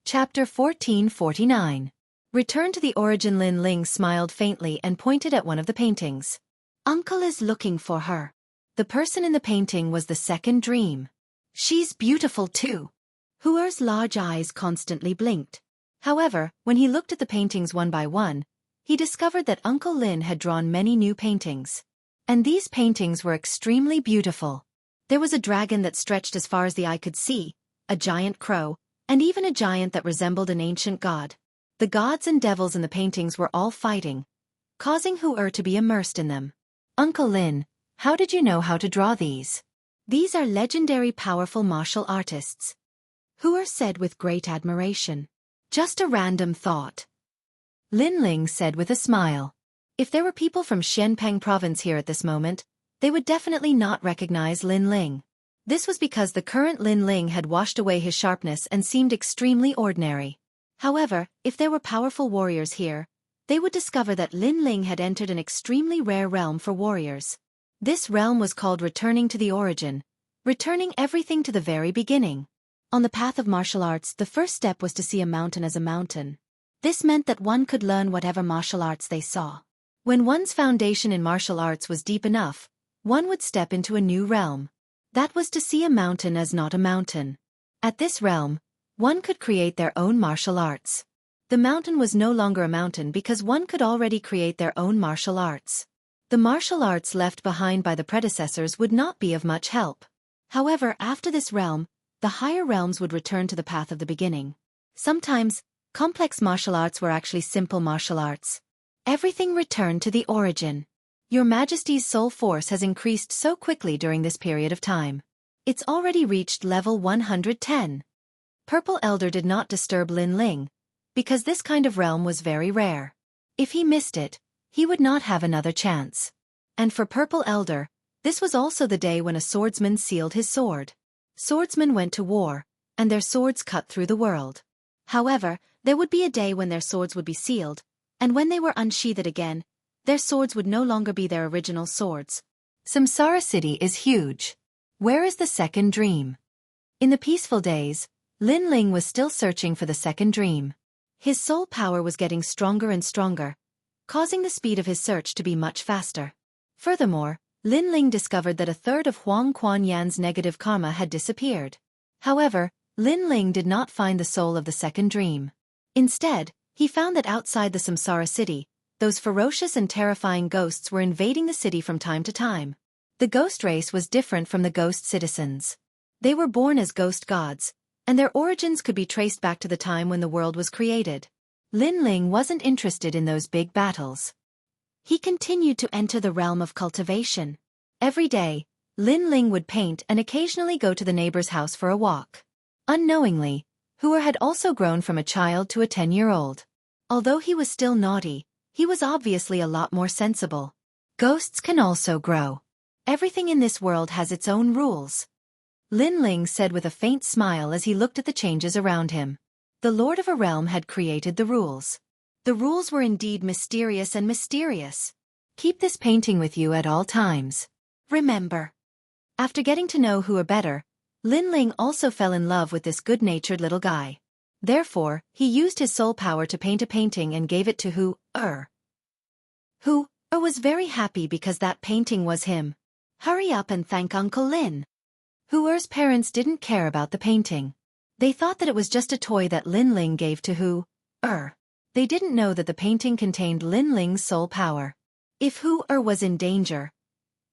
Chapter 1449. Return to the origin. Lin Ling smiled faintly and pointed at one of the paintings. "Uncle is looking for her." The person in the painting was the second dream. "She's beautiful too." Huer's large eyes constantly blinked. However, when he looked at the paintings one by one, he discovered that Uncle Lin had drawn many new paintings. And these paintings were extremely beautiful. There was a dragon that stretched as far as the eye could see, a giant crow, and even a giant that resembled an ancient god. The gods and devils in the paintings were all fighting, causing Huer to be immersed in them. "Uncle Lin, how did you know how to draw these?" "These are legendary powerful martial artists," Huer said with great admiration. "Just a random thought," Lin Ling said with a smile. If there were people from Xianpeng province here at this moment, they would definitely not recognize Lin Ling. This was because the current Lin Ling had washed away his sharpness and seemed extremely ordinary. However, if there were powerful warriors here, they would discover that Lin Ling had entered an extremely rare realm for warriors. This realm was called returning to the origin, returning everything to the very beginning. On the path of martial arts, the first step was to see a mountain as a mountain. This meant that one could learn whatever martial arts they saw. When one's foundation in martial arts was deep enough, one would step into a new realm. That was to see a mountain as not a mountain. At this realm, one could create their own martial arts. The mountain was no longer a mountain because one could already create their own martial arts. The martial arts left behind by the predecessors would not be of much help. However, after this realm, the higher realms would return to the path of the beginning. Sometimes, complex martial arts were actually simple martial arts. Everything returned to the origin. Your Majesty's soul force has increased so quickly during this period of time. It's already reached level 110. Purple Elder did not disturb Lin Ling, because this kind of realm was very rare. If he missed it, he would not have another chance. And for Purple Elder, this was also the day when a swordsman sealed his sword. Swordsmen went to war, and their swords cut through the world. However, there would be a day when their swords would be sealed, and when they were unsheathed again, their swords would no longer be their original swords. Samsara City is huge. Where is the second dream? In the peaceful days, Lin Ling was still searching for the second dream. His soul power was getting stronger and stronger, causing the speed of his search to be much faster. Furthermore, Lin Ling discovered that a third of Huang Quanyan's negative karma had disappeared. However, Lin Ling did not find the soul of the second dream. Instead, he found that outside the Samsara city, those ferocious and terrifying ghosts were invading the city from time to time. The ghost race was different from the ghost citizens. They were born as ghost gods, and their origins could be traced back to the time when the world was created. Lin Ling wasn't interested in those big battles. He continued to enter the realm of cultivation. Every day, Lin Ling would paint and occasionally go to the neighbor's house for a walk. Unknowingly, Huer had also grown from a child to a 10-year-old. Although he was still naughty, he was obviously a lot more sensible. Ghosts can also grow. Everything in this world has its own rules, Lin Ling said with a faint smile as he looked at the changes around him. The Lord of a realm had created the rules. The rules were indeed mysterious and mysterious. Keep this painting with you at all times. Remember. After getting to know Huer better, Lin Ling also fell in love with this good-natured little guy. Therefore, he used his soul power to paint a painting and gave it to Huer. Huer was very happy because that painting was him. Hurry up and thank Uncle Lin. Huer's parents didn't care about the painting. They thought that it was just a toy that Lin Ling gave to Huer. They didn't know that the painting contained Lin Ling's soul power. If Huer was in danger,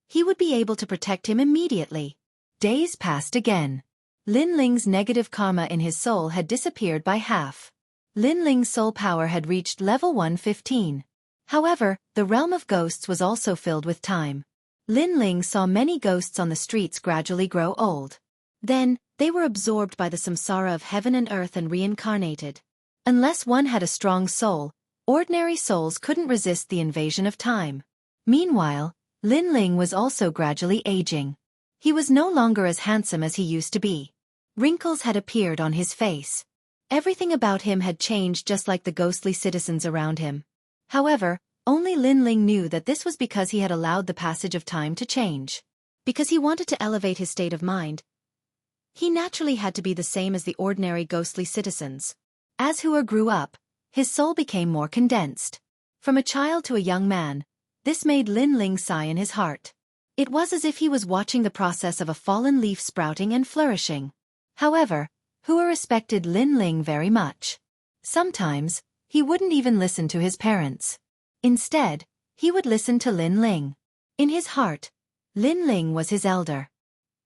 he would be able to protect him immediately. Days passed again. Lin Ling's negative karma in his soul had disappeared by half. Lin Ling's soul power had reached level 115. However, the realm of ghosts was also filled with time. Lin Ling saw many ghosts on the streets gradually grow old. Then, they were absorbed by the samsara of heaven and earth and reincarnated. Unless one had a strong soul, ordinary souls couldn't resist the invasion of time. Meanwhile, Lin Ling was also gradually aging. He was no longer as handsome as he used to be. Wrinkles had appeared on his face. Everything about him had changed just like the ghostly citizens around him. However, only Lin Ling knew that this was because he had allowed the passage of time to change. Because he wanted to elevate his state of mind, he naturally had to be the same as the ordinary ghostly citizens. As Hua grew up, his soul became more condensed. From a child to a young man, this made Lin Ling sigh in his heart. It was as if he was watching the process of a fallen leaf sprouting and flourishing. However, Hua respected Lin Ling very much. Sometimes, he wouldn't even listen to his parents. Instead, he would listen to Lin Ling. In his heart, Lin Ling was his elder.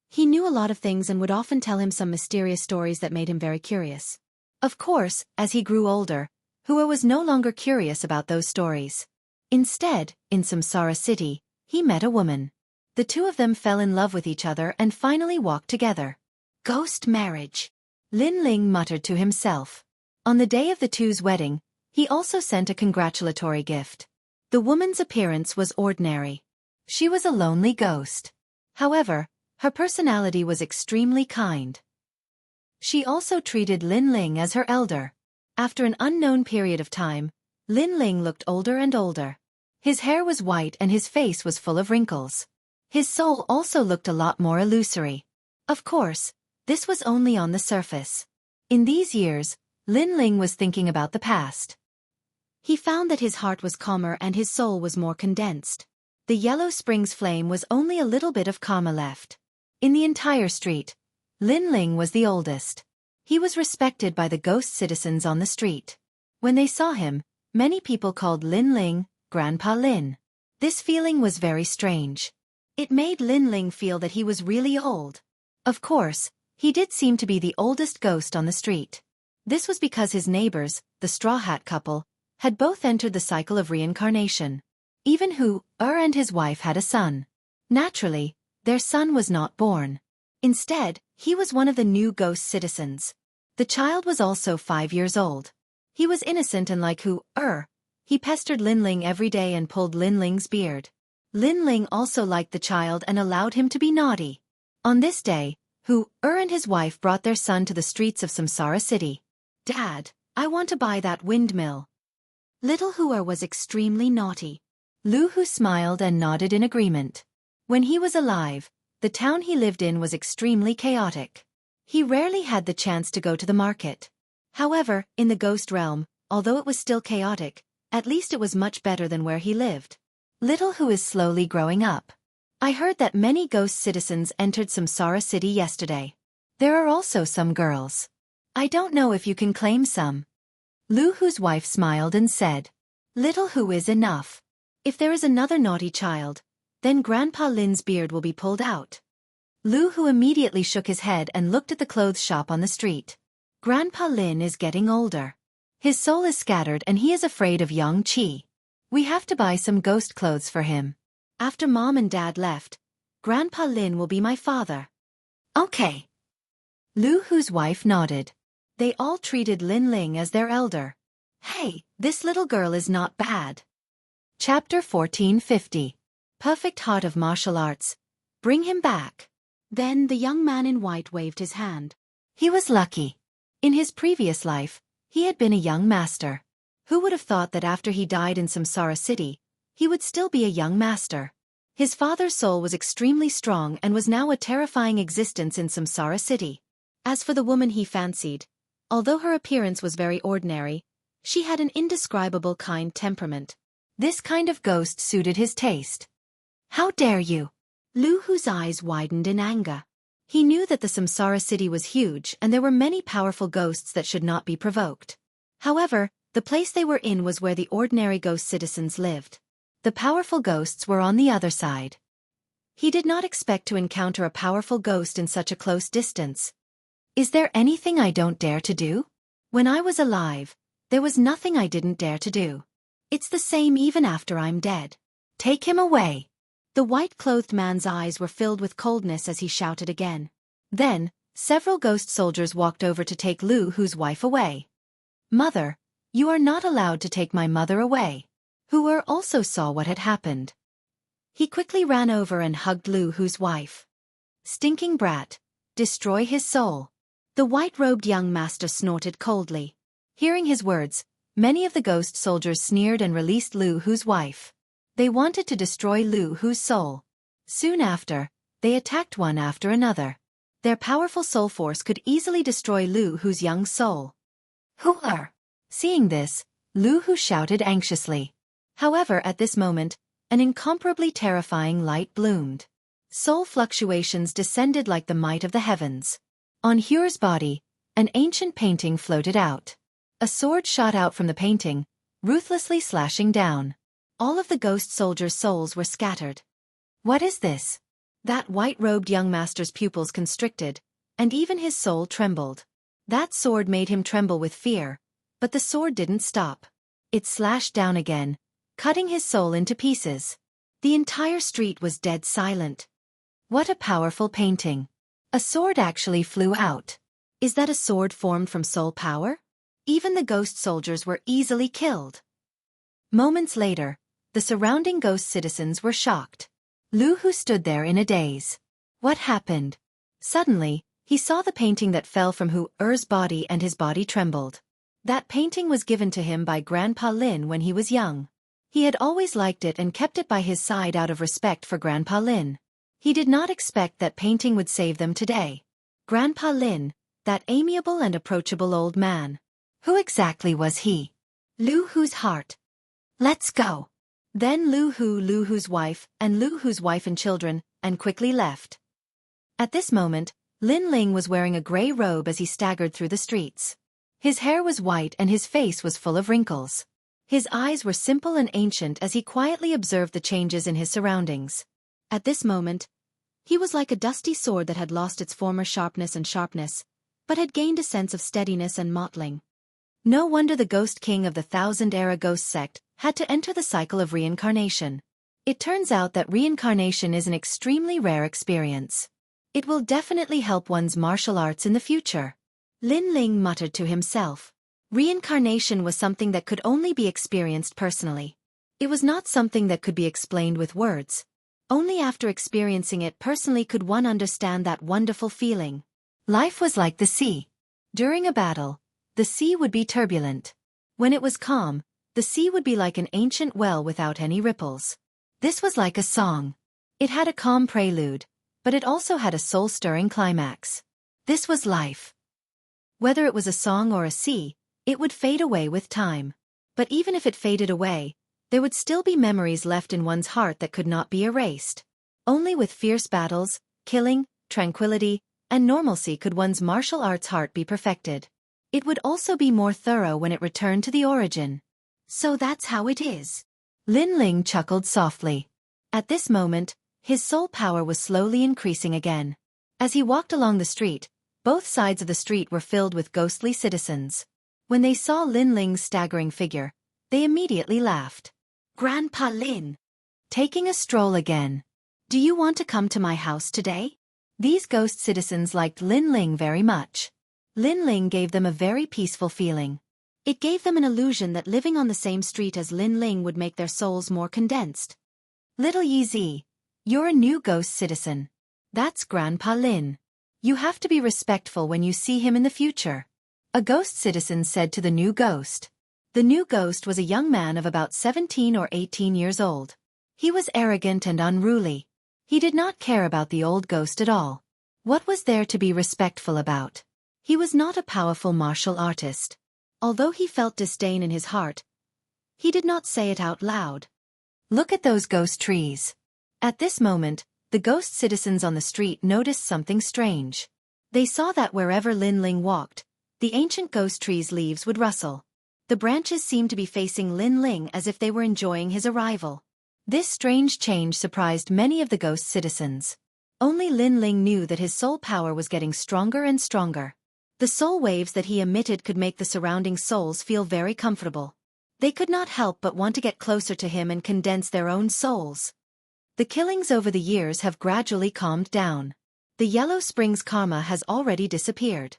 He knew a lot of things and would often tell him some mysterious stories that made him very curious. Of course, as he grew older, Hua was no longer curious about those stories. Instead, in Samsara City, he met a woman. The two of them fell in love with each other and finally walked together. Ghost marriage, Lin Ling muttered to himself. On the day of the two's wedding, he also sent a congratulatory gift. The woman's appearance was ordinary. She was a lonely ghost. However, her personality was extremely kind. She also treated Lin Ling as her elder. After an unknown period of time, Lin Ling looked older and older. His hair was white and his face was full of wrinkles. His soul also looked a lot more illusory. Of course, this was only on the surface. In these years, Lin Ling was thinking about the past. He found that his heart was calmer and his soul was more condensed. The Yellow Springs flame was only a little bit of karma left. In the entire street, Lin Ling was the oldest. He was respected by the ghost citizens on the street. When they saw him, many people called Lin Ling, Grandpa Lin. This feeling was very strange. It made Lin Ling feel that he was really old. Of course, he did seem to be the oldest ghost on the street. This was because his neighbors, the Straw Hat couple, had both entered the cycle of reincarnation. Even Hua and his wife had a son. Naturally, their son was not born. Instead, he was one of the new ghost citizens. The child was also 5 years old. He was innocent and like Hua, he pestered Lin Ling every day and pulled Lin Ling's beard. Lin Ling also liked the child and allowed him to be naughty. On this day, Hua and his wife brought their son to the streets of Samsara City. Dad, I want to buy that windmill. Little Hua was extremely naughty. Lu Hu smiled and nodded in agreement. When he was alive, the town he lived in was extremely chaotic. He rarely had the chance to go to the market. However, in the ghost realm, although it was still chaotic, at least it was much better than where he lived. Little Hu is slowly growing up. I heard that many ghost citizens entered Samsara City yesterday. There are also some girls. I don't know if you can claim some. Lu Hu's wife smiled and said, Little Hu is enough. If there is another naughty child, then Grandpa Lin's beard will be pulled out. Lu Hu immediately shook his head and looked at the clothes shop on the street. Grandpa Lin is getting older. His soul is scattered and he is afraid of Xianxia. We have to buy some ghost clothes for him. After Mom and Dad left, Grandpa Lin will be my father. Okay. Lu Hu's wife nodded. They all treated Lin Ling as their elder. Hey, this little girl is not bad. Chapter 1450. Perfect Heart of Martial Arts. Bring him back. Then the young man in white waved his hand. He was lucky. In his previous life, he had been a young master. Who would have thought that after he died in Samsara City, he would still be a young master? His father's soul was extremely strong and was now a terrifying existence in Samsara City. As for the woman he fancied, although her appearance was very ordinary, she had an indescribable kind temperament. This kind of ghost suited his taste. How dare you? Lu Hu's eyes widened in anger. He knew that the Samsara City was huge and there were many powerful ghosts that should not be provoked. However, the place they were in was where the ordinary ghost citizens lived. The powerful ghosts were on the other side. He did not expect to encounter a powerful ghost in such a close distance. Is there anything I don't dare to do? When I was alive, There was nothing I didn't dare to do. It's the same even after I'm dead. Take him away. The white-clothed man's eyes were filled with coldness as he shouted again. Then, several ghost soldiers walked over to take Lu Hu's wife away. Mother, you are not allowed to take my mother away. Hu also saw what had happened. He quickly ran over and hugged Lu Hu's wife. Stinking brat, destroy his soul. The white-robed young master snorted coldly. Hearing his words, many of the ghost soldiers sneered and released Lu Hu's wife. They wanted to destroy Lu Hu's soul. Soon after, they attacked one after another. Their powerful soul force could easily destroy Lu Hu's young soul. Who are? Seeing this, Lu Hu shouted anxiously. However, at this moment, an incomparably terrifying light bloomed. Soul fluctuations descended like the might of the heavens. On Hu's body, an ancient painting floated out. A sword shot out from the painting, ruthlessly slashing down. All of the ghost soldiers' souls were scattered. What is this? That white-robed young master's pupils constricted, and even his soul trembled. That sword made him tremble with fear, but the sword didn't stop. It slashed down again, cutting his soul into pieces. The entire street was dead silent. What a powerful painting. A sword actually flew out. Is that a sword formed from soul power? Even the ghost soldiers were easily killed. Moments later, the surrounding ghost citizens were shocked. Lu Hu stood there in a daze. What happened? Suddenly, he saw the painting that fell from Hu's body and his body trembled. That painting was given to him by Grandpa Lin when he was young. He had always liked it and kept it by his side out of respect for Grandpa Lin. He did not expect that painting would save them today. Grandpa Lin, that amiable and approachable old man. Who exactly was he? Lu Hu's heart. Let's go. Then Lu Hu's wife and children, and quickly left. At this moment, Lin Ling was wearing a gray robe as he staggered through the streets. His hair was white and his face was full of wrinkles. His eyes were simple and ancient as he quietly observed the changes in his surroundings. At this moment, he was like a dusty sword that had lost its former sharpness, but had gained a sense of steadiness and mottling. No wonder the Ghost King of the Thousand-Era Ghost Sect had to enter the cycle of reincarnation. It turns out that reincarnation is an extremely rare experience. It will definitely help one's martial arts in the future. Lin Ling muttered to himself. Reincarnation was something that could only be experienced personally. It was not something that could be explained with words. Only after experiencing it personally could one understand that wonderful feeling. Life was like the sea. During a battle, the sea would be turbulent. When it was calm, the sea would be like an ancient well without any ripples. This was like a song. It had a calm prelude, but it also had a soul-stirring climax. This was life. Whether it was a song or a sea, it would fade away with time. But even if it faded away, there would still be memories left in one's heart that could not be erased. Only with fierce battles, killing, tranquility, and normalcy could one's martial arts heart be perfected. It would also be more thorough when it returned to the origin. So that's how it is. Lin Ling chuckled softly. At this moment, his soul power was slowly increasing again. As he walked along the street, both sides of the street were filled with ghostly citizens. When they saw Lin Ling's staggering figure, they immediately laughed. Grandpa Lin. Taking a stroll again. Do you want to come to my house today? These ghost citizens liked Lin Ling very much. Lin Ling gave them a very peaceful feeling. It gave them an illusion that living on the same street as Lin Ling would make their souls more condensed. Little Yi Zi, you're a new ghost citizen. That's Grandpa Lin. You have to be respectful when you see him in the future. A ghost citizen said to the new ghost. The new ghost was a young man of about 17 or 18 years old. He was arrogant and unruly. He did not care about the old ghost at all. What was there to be respectful about? He was not a powerful martial artist. Although he felt disdain in his heart, he did not say it out loud. Look at those ghost trees. At this moment, the ghost citizens on the street noticed something strange. They saw that wherever Lin Ling walked, the ancient ghost trees' leaves would rustle. The branches seemed to be facing Lin Ling as if they were enjoying his arrival. This strange change surprised many of the ghost citizens. Only Lin Ling knew that his soul power was getting stronger and stronger. The soul waves that he emitted could make the surrounding souls feel very comfortable. They could not help but want to get closer to him and condense their own souls. The killings over the years have gradually calmed down. The Yellow Springs karma has already disappeared.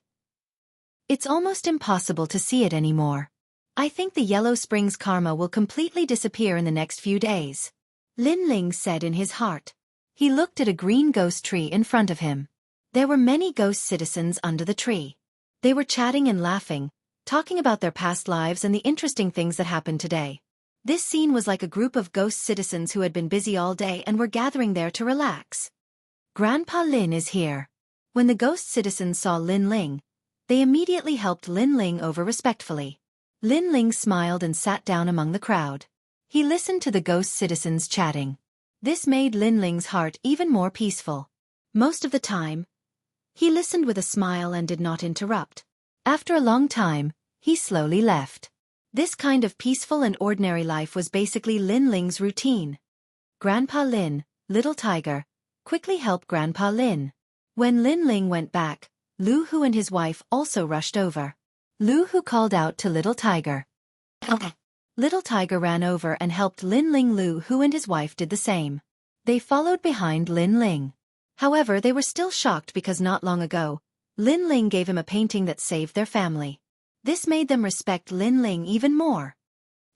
It's almost impossible to see it anymore. I think the Yellow Springs karma will completely disappear in the next few days, Lin Ling said in his heart. He looked at a green ghost tree in front of him. There were many ghost citizens under the tree. They were chatting and laughing, talking about their past lives and the interesting things that happened today. This scene was like a group of ghost citizens who had been busy all day and were gathering there to relax. Grandpa Lin is here. When the ghost citizens saw Lin Ling, they immediately helped Lin Ling over respectfully. Lin Ling smiled and sat down among the crowd. He listened to the ghost citizens chatting. This made Lin Ling's heart even more peaceful. Most of the time, he listened with a smile and did not interrupt. After a long time, he slowly left. This kind of peaceful and ordinary life was basically Lin Ling's routine. Grandpa Lin, Little Tiger, quickly helped Grandpa Lin. When Lin Ling went back, Lu Hu and his wife also rushed over. Lu Hu called out to Little Tiger. Okay. Little Tiger ran over and helped Lin Ling. Lu Hu and his wife did the same. They followed behind Lin Ling. However, they were still shocked because not long ago, Lin Ling gave him a painting that saved their family. This made them respect Lin Ling even more.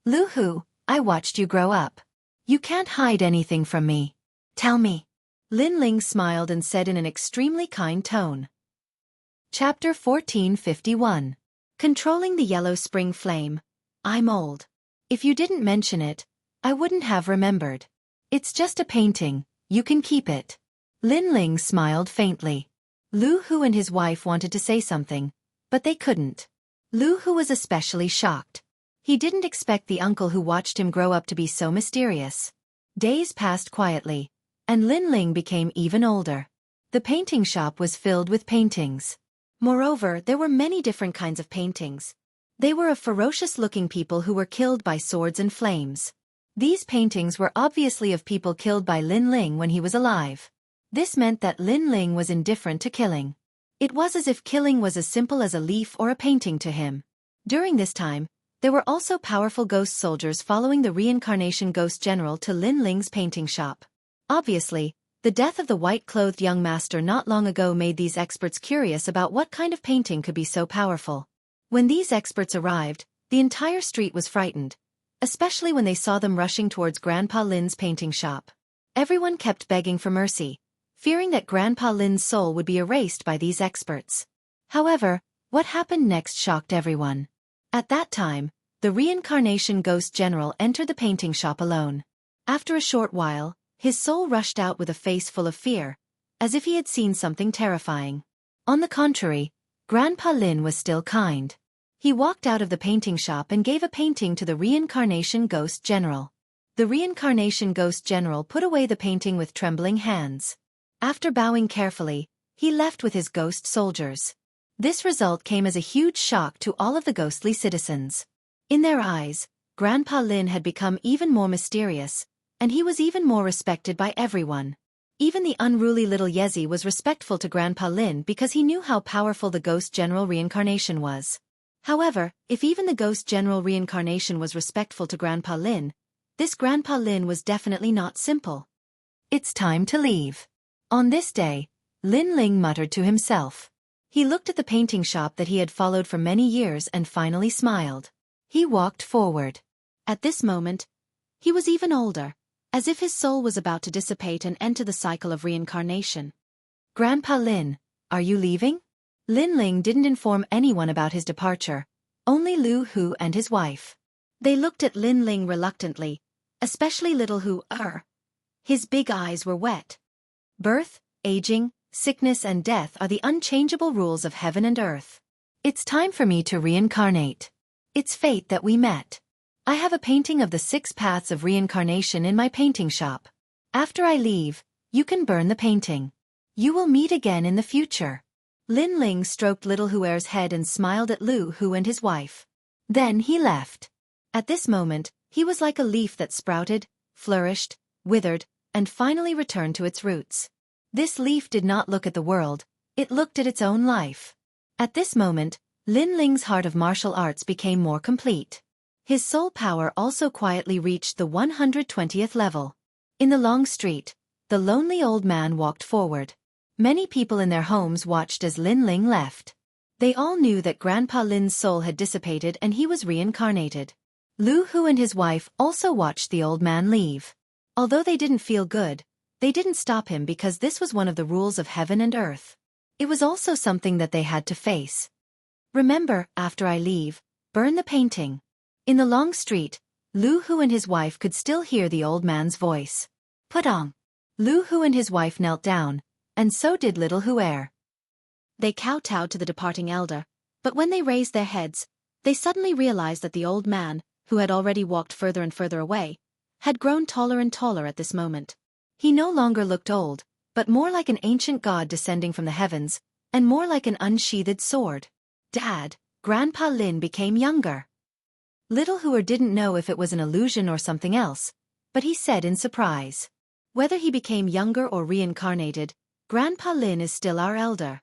Lu Hu, I watched you grow up. You can't hide anything from me. Tell me. Lin Ling smiled and said in an extremely kind tone. Chapter 1451. Controlling the Yellow Spring Flame. I'm old. If you didn't mention it, I wouldn't have remembered. It's just a painting, you can keep it. Lin Ling smiled faintly. Lu Hu and his wife wanted to say something, but they couldn't. Lu Hu was especially shocked. He didn't expect the uncle who watched him grow up to be so mysterious. Days passed quietly, and Lin Ling became even older. The painting shop was filled with paintings. Moreover, there were many different kinds of paintings. They were of ferocious-looking people who were killed by swords and flames. These paintings were obviously of people killed by Lin Ling when he was alive. This meant that Lin Ling was indifferent to killing. It was as if killing was as simple as a leaf or a painting to him. During this time, there were also powerful ghost soldiers following the reincarnation ghost general to Lin Ling's painting shop. Obviously, the death of the white-clothed young master not long ago made these experts curious about what kind of painting could be so powerful. When these experts arrived, the entire street was frightened, especially when they saw them rushing towards Grandpa Lin's painting shop. Everyone kept begging for mercy, fearing that Grandpa Lin's soul would be erased by these experts. However, what happened next shocked everyone. At that time, the reincarnation ghost general entered the painting shop alone. After a short while, his soul rushed out with a face full of fear, as if he had seen something terrifying. On the contrary, Grandpa Lin was still kind. He walked out of the painting shop and gave a painting to the reincarnation ghost general. The reincarnation ghost general put away the painting with trembling hands. After bowing carefully, he left with his ghost soldiers. This result came as a huge shock to all of the ghostly citizens. In their eyes, Grandpa Lin had become even more mysterious, and he was even more respected by everyone. Even the unruly little Yezi was respectful to Grandpa Lin because he knew how powerful the ghost general reincarnation was. However, if even the ghost general reincarnation was respectful to Grandpa Lin, this Grandpa Lin was definitely not simple. It's time to leave. On this day, Lin Ling muttered to himself. He looked at the painting shop that he had followed for many years and finally smiled. He walked forward. At this moment, he was even older, as if his soul was about to dissipate and enter the cycle of reincarnation. Grandpa Lin, are you leaving? Lin Ling didn't inform anyone about his departure, only Lu Hu and his wife. They looked at Lin Ling reluctantly, especially little Hu. His big eyes were wet. Birth, aging, sickness and death are the unchangeable rules of heaven and earth. It's time for me to reincarnate. It's fate that we met. I have a painting of the 6 paths of reincarnation in my painting shop. After I leave, you can burn the painting. You will meet again in the future. Lin Ling stroked little Huer's head and smiled at Lu Hu and his wife. Then he left. At this moment, he was like a leaf that sprouted, flourished, withered, and finally returned to its roots. This leaf did not look at the world, it looked at its own life. At this moment, Lin Ling's heart of martial arts became more complete. His soul power also quietly reached the 120th level. In the long street, the lonely old man walked forward. Many people in their homes watched as Lin Ling left. They all knew that Grandpa Lin's soul had dissipated and he was reincarnated. Lu Hu and his wife also watched the old man leave. Although they didn't feel good, they didn't stop him because this was one of the rules of heaven and earth. It was also something that they had to face. Remember, after I leave, burn the painting. In the long street, Lu Hu and his wife could still hear the old man's voice. Putong. Lu Hu and his wife knelt down, and so did little Huer. They kowtowed to the departing elder, but when they raised their heads, they suddenly realized that the old man, who had already walked further and further away, had grown taller and taller at this moment. He no longer looked old, but more like an ancient god descending from the heavens, and more like an unsheathed sword. Dad, Grandpa Lin became younger. Little Huer didn't know if it was an illusion or something else, but he said in surprise. Whether he became younger or reincarnated, Grandpa Lin is still our elder.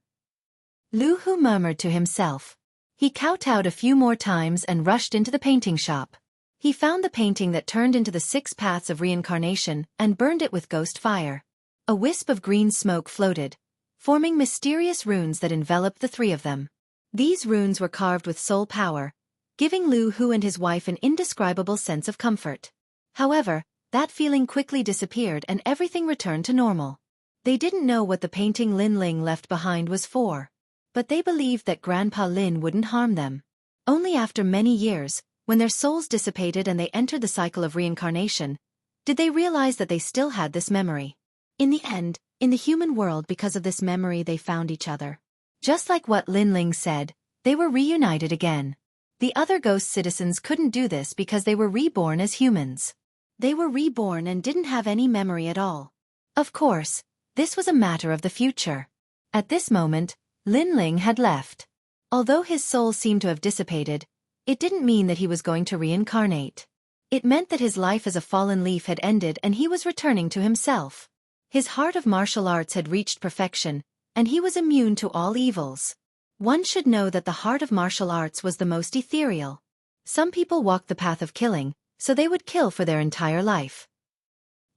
Lu Hu murmured to himself. He kowtowed a few more times and rushed into the painting shop. He found the painting that turned into the 6 paths of reincarnation and burned it with ghost fire. A wisp of green smoke floated, forming mysterious runes that enveloped the 3 of them. These runes were carved with soul power, giving Lu Hu and his wife an indescribable sense of comfort. However, that feeling quickly disappeared and everything returned to normal. They didn't know what the painting Lin Ling left behind was for, but they believed that Grandpa Lin wouldn't harm them. Only after many years, when their souls dissipated and they entered the cycle of reincarnation, did they realize that they still had this memory. In the end, in the human world, because of this memory, they found each other. Just like what Lin Ling said, they were reunited again. The other ghost citizens couldn't do this because they were reborn as humans. They were reborn and didn't have any memory at all. Of course, this was a matter of the future. At this moment, Lin Ling had left. Although his soul seemed to have dissipated, it didn't mean that he was going to reincarnate. It meant that his life as a fallen leaf had ended and he was returning to himself. His heart of martial arts had reached perfection, and he was immune to all evils. One should know that the heart of martial arts was the most ethereal. Some people walked the path of killing, so they would kill for their entire life.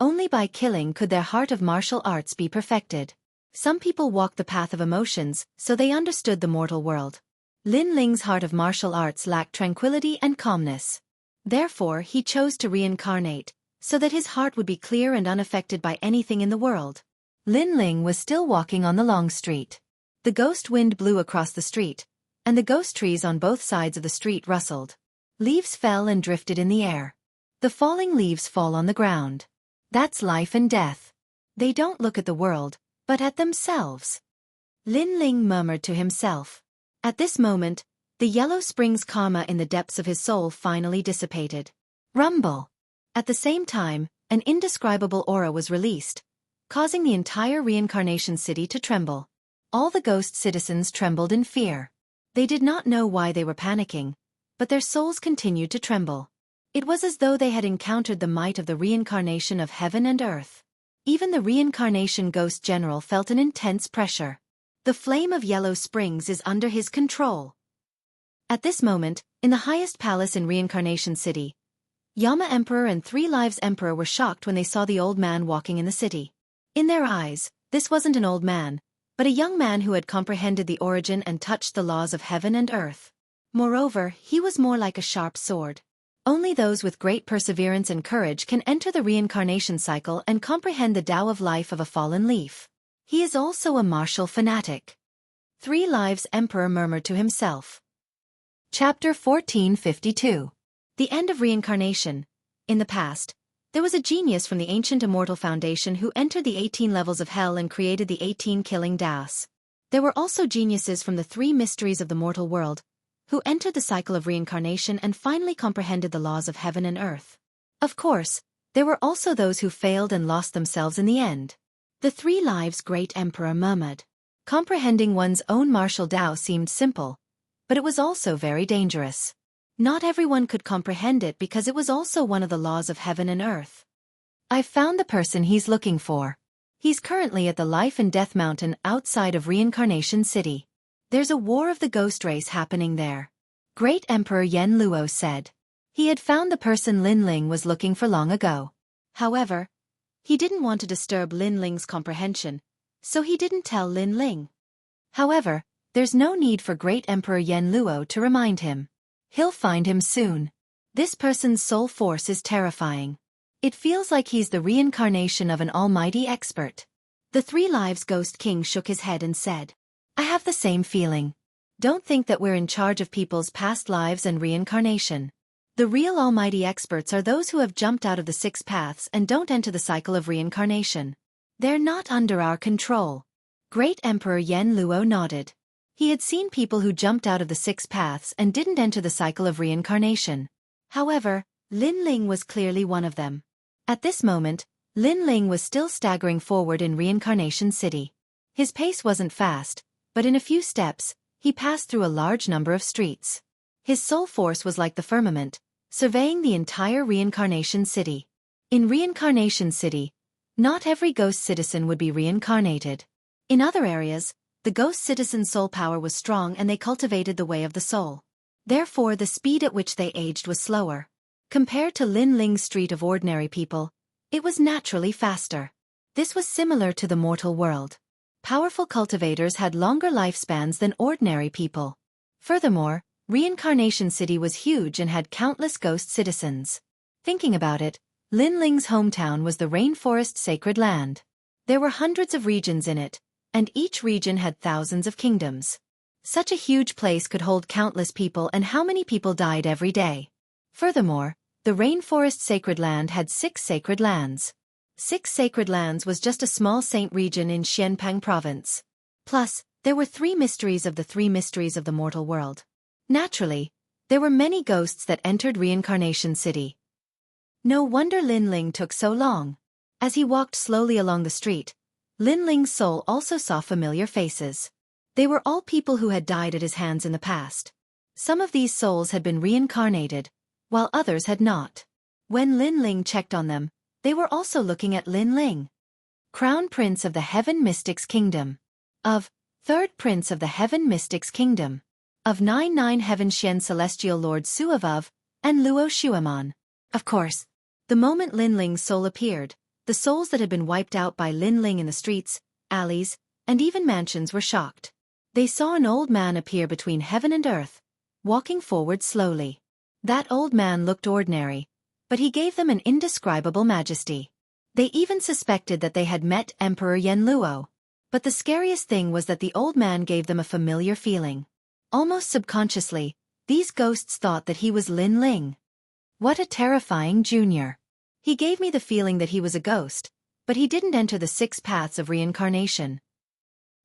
Only by killing could their heart of martial arts be perfected. Some people walked the path of emotions, so they understood the mortal world. Lin Ling's heart of martial arts lacked tranquility and calmness. Therefore, he chose to reincarnate, so that his heart would be clear and unaffected by anything in the world. Lin Ling was still walking on the long street. The ghost wind blew across the street, and the ghost trees on both sides of the street rustled. Leaves fell and drifted in the air. The falling leaves fall on the ground. That's life and death. They don't look at the world, but at themselves. Lin Ling murmured to himself. At this moment, the yellow spring's karma in the depths of his soul finally dissipated. Rumble! At the same time, an indescribable aura was released, causing the entire reincarnation city to tremble. All the ghost citizens trembled in fear. They did not know why they were panicking, but their souls continued to tremble. It was as though they had encountered the might of the reincarnation of heaven and earth. Even the reincarnation ghost general felt an intense pressure. The flame of Yellow Springs is under his control. At this moment, in the highest palace in Reincarnation City, Yama Emperor and 3 Lives Emperor were shocked when they saw the old man walking in the city. In their eyes, this wasn't an old man, but a young man who had comprehended the origin and touched the laws of heaven and earth. Moreover, he was more like a sharp sword. Only those with great perseverance and courage can enter the reincarnation cycle and comprehend the Tao of life of a fallen leaf. He is also a martial fanatic. 3 Lives Emperor murmured to himself. Chapter 1452. The End of Reincarnation. In the past, there was a genius from the ancient Immortal Foundation who entered the 18 levels of hell and created the 18 killing Daos. There were also geniuses from the 3 mysteries of the mortal world, who entered the cycle of reincarnation and finally comprehended the laws of heaven and earth. Of course, there were also those who failed and lost themselves in the end. The 3 Lives Great Emperor murmured. Comprehending one's own martial Tao seemed simple, but it was also very dangerous. Not everyone could comprehend it because it was also one of the laws of heaven and earth. I've found the person he's looking for. He's currently at the Life and Death Mountain outside of Reincarnation City. There's a war of the ghost race happening there. Great Emperor Yen Luo said. He had found the person Lin Ling was looking for long ago. However, he didn't want to disturb Lin Ling's comprehension, so he didn't tell Lin Ling. However, there's no need for Great Emperor Yen Luo to remind him. He'll find him soon. This person's soul force is terrifying. It feels like he's the reincarnation of an almighty expert. The Three Lives Ghost King shook his head and said, I have the same feeling. Don't think that we're in charge of people's past lives and reincarnation. The real almighty experts are those who have jumped out of the six paths and don't enter the cycle of reincarnation. They're not under our control. Great Emperor Yen Luo nodded. He had seen people who jumped out of the six paths and didn't enter the cycle of reincarnation. However, Lin Ling was clearly one of them. At this moment, Lin Ling was still staggering forward in Reincarnation City. His pace wasn't fast, but in a few steps, he passed through a large number of streets. His soul force was like the firmament, surveying the entire Reincarnation City. In Reincarnation City, not every ghost citizen would be reincarnated. In other areas, the ghost citizen's soul power was strong and they cultivated the way of the soul. Therefore, the speed at which they aged was slower. Compared to Lin Ling's street of ordinary people, it was naturally faster. This was similar to the mortal world. Powerful cultivators had longer lifespans than ordinary people. Furthermore, Reincarnation City was huge and had countless ghost citizens. Thinking about it, Lin Ling's hometown was the rainforest sacred land. There were hundreds of regions in it, and each region had thousands of kingdoms. Such a huge place could hold countless people, and how many people died every day. Furthermore, the rainforest sacred land had 6 sacred lands. 6 sacred lands was just a small saint region in Xianpang province. Plus, there were 3 mysteries of the 3 mysteries of the mortal world. Naturally, there were many ghosts that entered Reincarnation City. No wonder Lin Ling took so long. As he walked slowly along the street, Lin Ling's soul also saw familiar faces. They were all people who had died at his hands in the past. Some of these souls had been reincarnated, while others had not. When Lin Ling checked on them, they were also looking at Lin Ling. Crown Prince of the Heaven Mystics Kingdom. Of 3rd Prince of the Heaven Mystics Kingdom. Of 9 Heaven Xian Celestial Lord Suavav, and Luo Shuaman. Of course, the moment Lin Ling's soul appeared, the souls that had been wiped out by Lin Ling in the streets, alleys, and even mansions were shocked. They saw an old man appear between heaven and earth, walking forward slowly. That old man looked ordinary, but he gave them an indescribable majesty. They even suspected that they had met Emperor Yen Luo. But the scariest thing was that the old man gave them a familiar feeling. Almost subconsciously, these ghosts thought that he was Lin Ling. What a terrifying junior. He gave me the feeling that he was a ghost, but he didn't enter the 6 paths of reincarnation.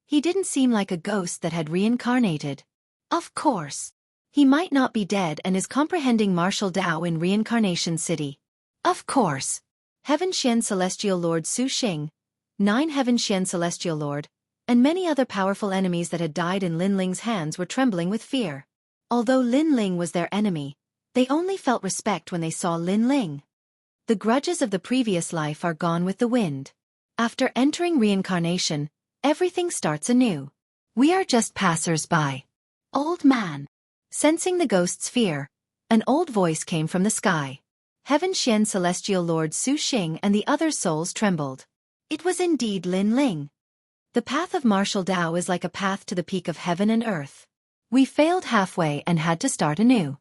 He didn't seem like a ghost that had reincarnated. Of course. He might not be dead and is comprehending martial Dao in Reincarnation City. Of course. Heaven Xian Celestial Lord Su Xing, 9 Heaven Xian Celestial Lord, and many other powerful enemies that had died in Lin Ling's hands were trembling with fear. Although Lin Ling was their enemy, they only felt respect when they saw Lin Ling. The grudges of the previous life are gone with the wind. After entering reincarnation, everything starts anew. We are just passers-by. Old man. Sensing the ghost's fear, an old voice came from the sky. Heaven Xian Celestial Lord Su Xing and the other souls trembled. It was indeed Lin Ling. The path of martial Dao is like a path to the peak of heaven and earth. We failed halfway and had to start anew.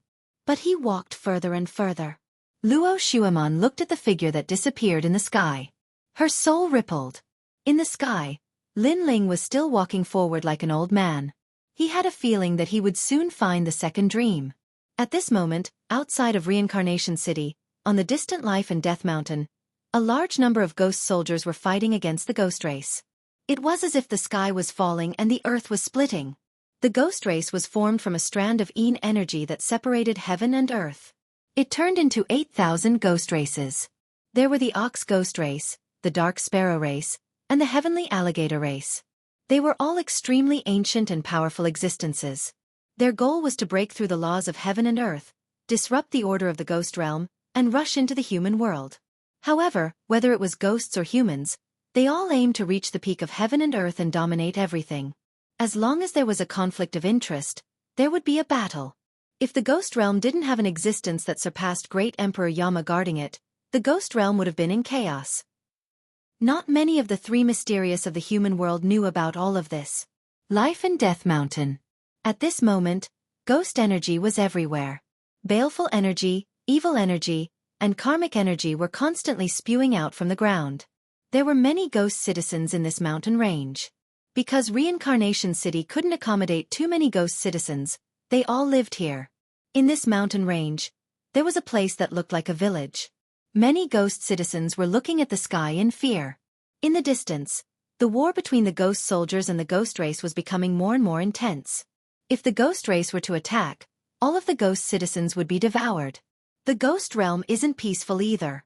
But he walked further and further. Luo Shuaman looked at the figure that disappeared in the sky. Her soul rippled. In the sky, Lin Ling was still walking forward like an old man. He had a feeling that he would soon find the second dream. At this moment, outside of Reincarnation City, on the distant Life and Death Mountain, a large number of ghost soldiers were fighting against the ghost race. It was as if the sky was falling and the earth was splitting. The ghost race was formed from a strand of Yin energy that separated heaven and earth. It turned into 8,000 ghost races. There were the Ox Ghost Race, the Dark Sparrow Race, and the Heavenly Alligator Race. They were all extremely ancient and powerful existences. Their goal was to break through the laws of heaven and earth, disrupt the order of the ghost realm, and rush into the human world. However, whether it was ghosts or humans, they all aimed to reach the peak of heaven and earth and dominate everything. As long as there was a conflict of interest, there would be a battle. If the ghost realm didn't have an existence that surpassed Great Emperor Yama guarding it, the ghost realm would have been in chaos. Not many of the three mysterious of the human world knew about all of this. Life and Death Mountain. At this moment, ghost energy was everywhere. Baleful energy, evil energy, and karmic energy were constantly spewing out from the ground. There were many ghost citizens in this mountain range. Because Reincarnation City couldn't accommodate too many ghost citizens, they all lived here. In this mountain range, there was a place that looked like a village. Many ghost citizens were looking at the sky in fear. In the distance, the war between the ghost soldiers and the ghost race was becoming more and more intense. If the ghost race were to attack, all of the ghost citizens would be devoured. The ghost realm isn't peaceful either.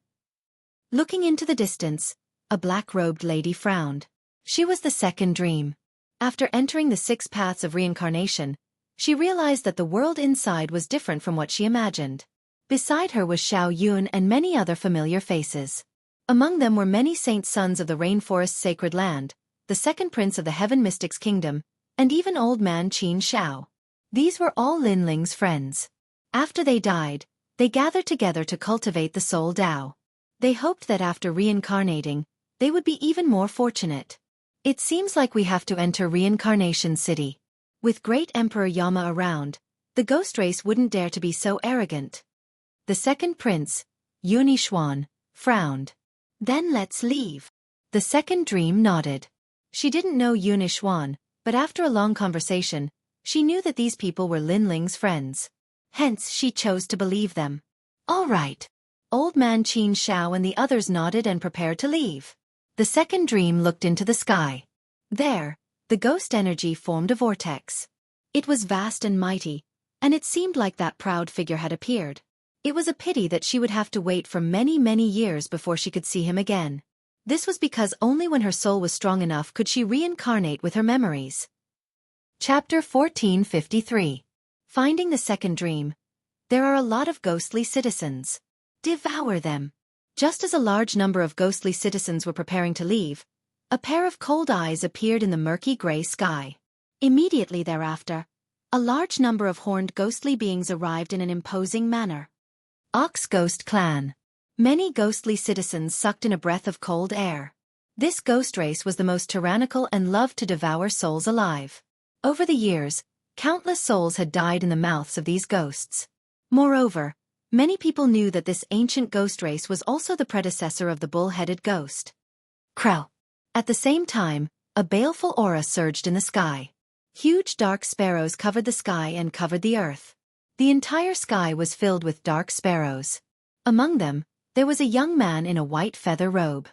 Looking into the distance, a black-robed lady frowned. She was the second dream. After entering the 6 paths of reincarnation, she realized that the world inside was different from what she imagined. Beside her was Xiao Yun and many other familiar faces. Among them were many saint sons of the rainforest's sacred land, the second prince of the Heaven Mystics Kingdom, and even old man Qin Shao. These were all Lin Ling's friends. After they died, they gathered together to cultivate the soul Tao. They hoped that after reincarnating, they would be even more fortunate. It seems like we have to enter Reincarnation City. With Great Emperor Yama around, the ghost race wouldn't dare to be so arrogant. The second prince, Yuni Xuan, frowned. Then let's leave. The second dream nodded. She didn't know Yuni Xuan, but after a long conversation, she knew that these people were Lin Ling's friends. Hence she chose to believe them. All right. Old man Qin Shao and the others nodded and prepared to leave. The second dream looked into the sky. There, the ghost energy formed a vortex. It was vast and mighty, and it seemed like that proud figure had appeared. It was a pity that she would have to wait for many, many years before she could see him again. This was because only when her soul was strong enough could she reincarnate with her memories. Chapter 1453. Finding the second dream. There are a lot of ghostly citizens. Devour them. Just as a large number of ghostly citizens were preparing to leave, a pair of cold eyes appeared in the murky gray sky. Immediately thereafter, a large number of horned ghostly beings arrived in an imposing manner. Ox Ghost Clan. Many ghostly citizens sucked in a breath of cold air. This ghost race was the most tyrannical and loved to devour souls alive. Over the years, countless souls had died in the mouths of these ghosts. Moreover, many people knew that this ancient ghost race was also the predecessor of the bull-headed ghost. Crow. At the same time, a baleful aura surged in the sky. Huge dark sparrows covered the sky and covered the earth. The entire sky was filled with dark sparrows. Among them, there was a young man in a white feather robe.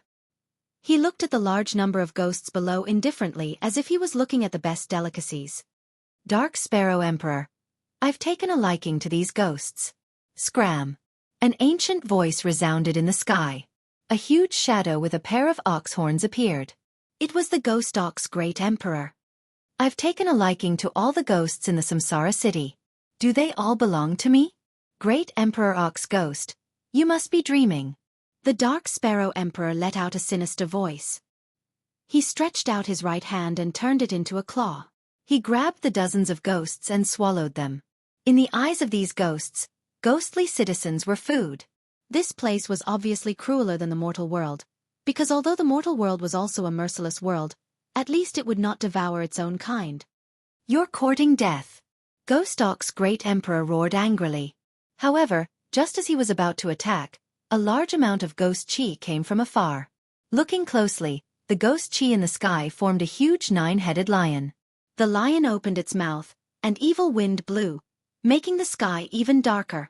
He looked at the large number of ghosts below indifferently as if he was looking at the best delicacies. Dark Sparrow Emperor. I've taken a liking to these ghosts. Scram. An ancient voice resounded in the sky. A huge shadow with a pair of ox horns appeared. It was the ghost ox Great Emperor. I've taken a liking to all the ghosts in the Samsara city. Do they all belong to me? Great Emperor Ox Ghost. You must be dreaming. The Dark Sparrow Emperor let out a sinister voice. He stretched out his right hand and turned it into a claw. He grabbed the dozens of ghosts and swallowed them. In the eyes of these ghosts, ghostly citizens were food. This place was obviously crueler than the mortal world, because although the mortal world was also a merciless world, at least it would not devour its own kind. You're courting death. Ghost Ox Great Emperor roared angrily. However, just as he was about to attack, a large amount of ghost chi came from afar. Looking closely, the ghost chi in the sky formed a huge 9-headed lion. The lion opened its mouth, and evil wind blew, making the sky even darker.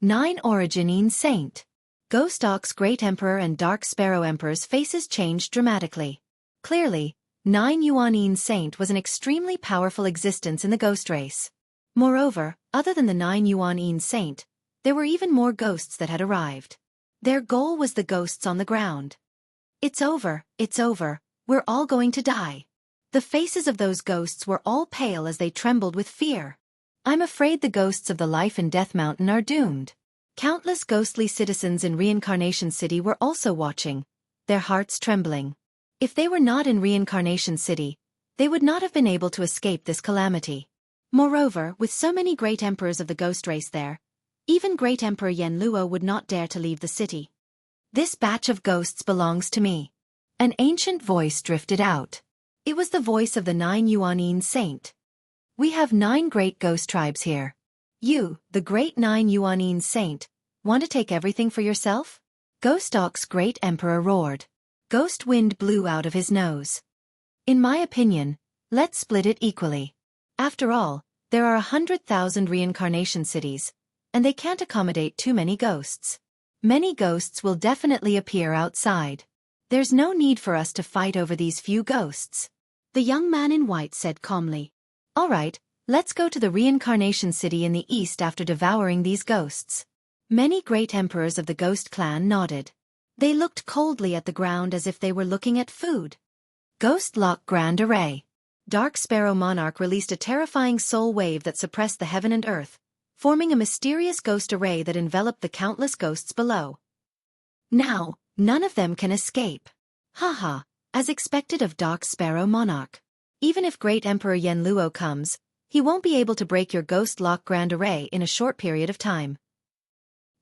9 Originine Saint. Ghost Ox Great Emperor and Dark Sparrow Emperor's faces changed dramatically. Clearly, 9 Yuanine Saint was an extremely powerful existence in the ghost race. Moreover, other than the 9 Yuanine Saint, there were even more ghosts that had arrived. Their goal was the ghosts on the ground. It's over, we're all going to die. The faces of those ghosts were all pale as they trembled with fear. I'm afraid the ghosts of the Life and Death Mountain are doomed. Countless ghostly citizens in Reincarnation City were also watching, their hearts trembling. If they were not in Reincarnation City, they would not have been able to escape this calamity. Moreover, with so many great emperors of the ghost race there, even great Emperor Yenluo would not dare to leave the city. This batch of ghosts belongs to me. An ancient voice drifted out. It was the voice of the 9 Yuanyin saint. We have 9 great ghost tribes here. You, the great 9 Yuanyin saint, want to take everything for yourself? Ghost Ox great emperor roared. Ghost wind blew out of his nose. In my opinion, let's split it equally. After all, there are 100,000 reincarnation cities, and they can't accommodate too many ghosts. Many ghosts will definitely appear outside. There's no need for us to fight over these few ghosts. The young man in white said calmly. All right, let's go to the reincarnation city in the east after devouring these ghosts. Many great emperors of the ghost clan nodded. They looked coldly at the ground as if they were looking at food. Ghost Lock Grand Array. Dark Sparrow Monarch released a terrifying soul wave that suppressed the heaven and earth, forming a mysterious ghost array that enveloped the countless ghosts below. Now, none of them can escape. Haha, as expected of Dark Sparrow Monarch. Even if Great Emperor Yenluo comes, he won't be able to break your Ghost Lock Grand Array in a short period of time.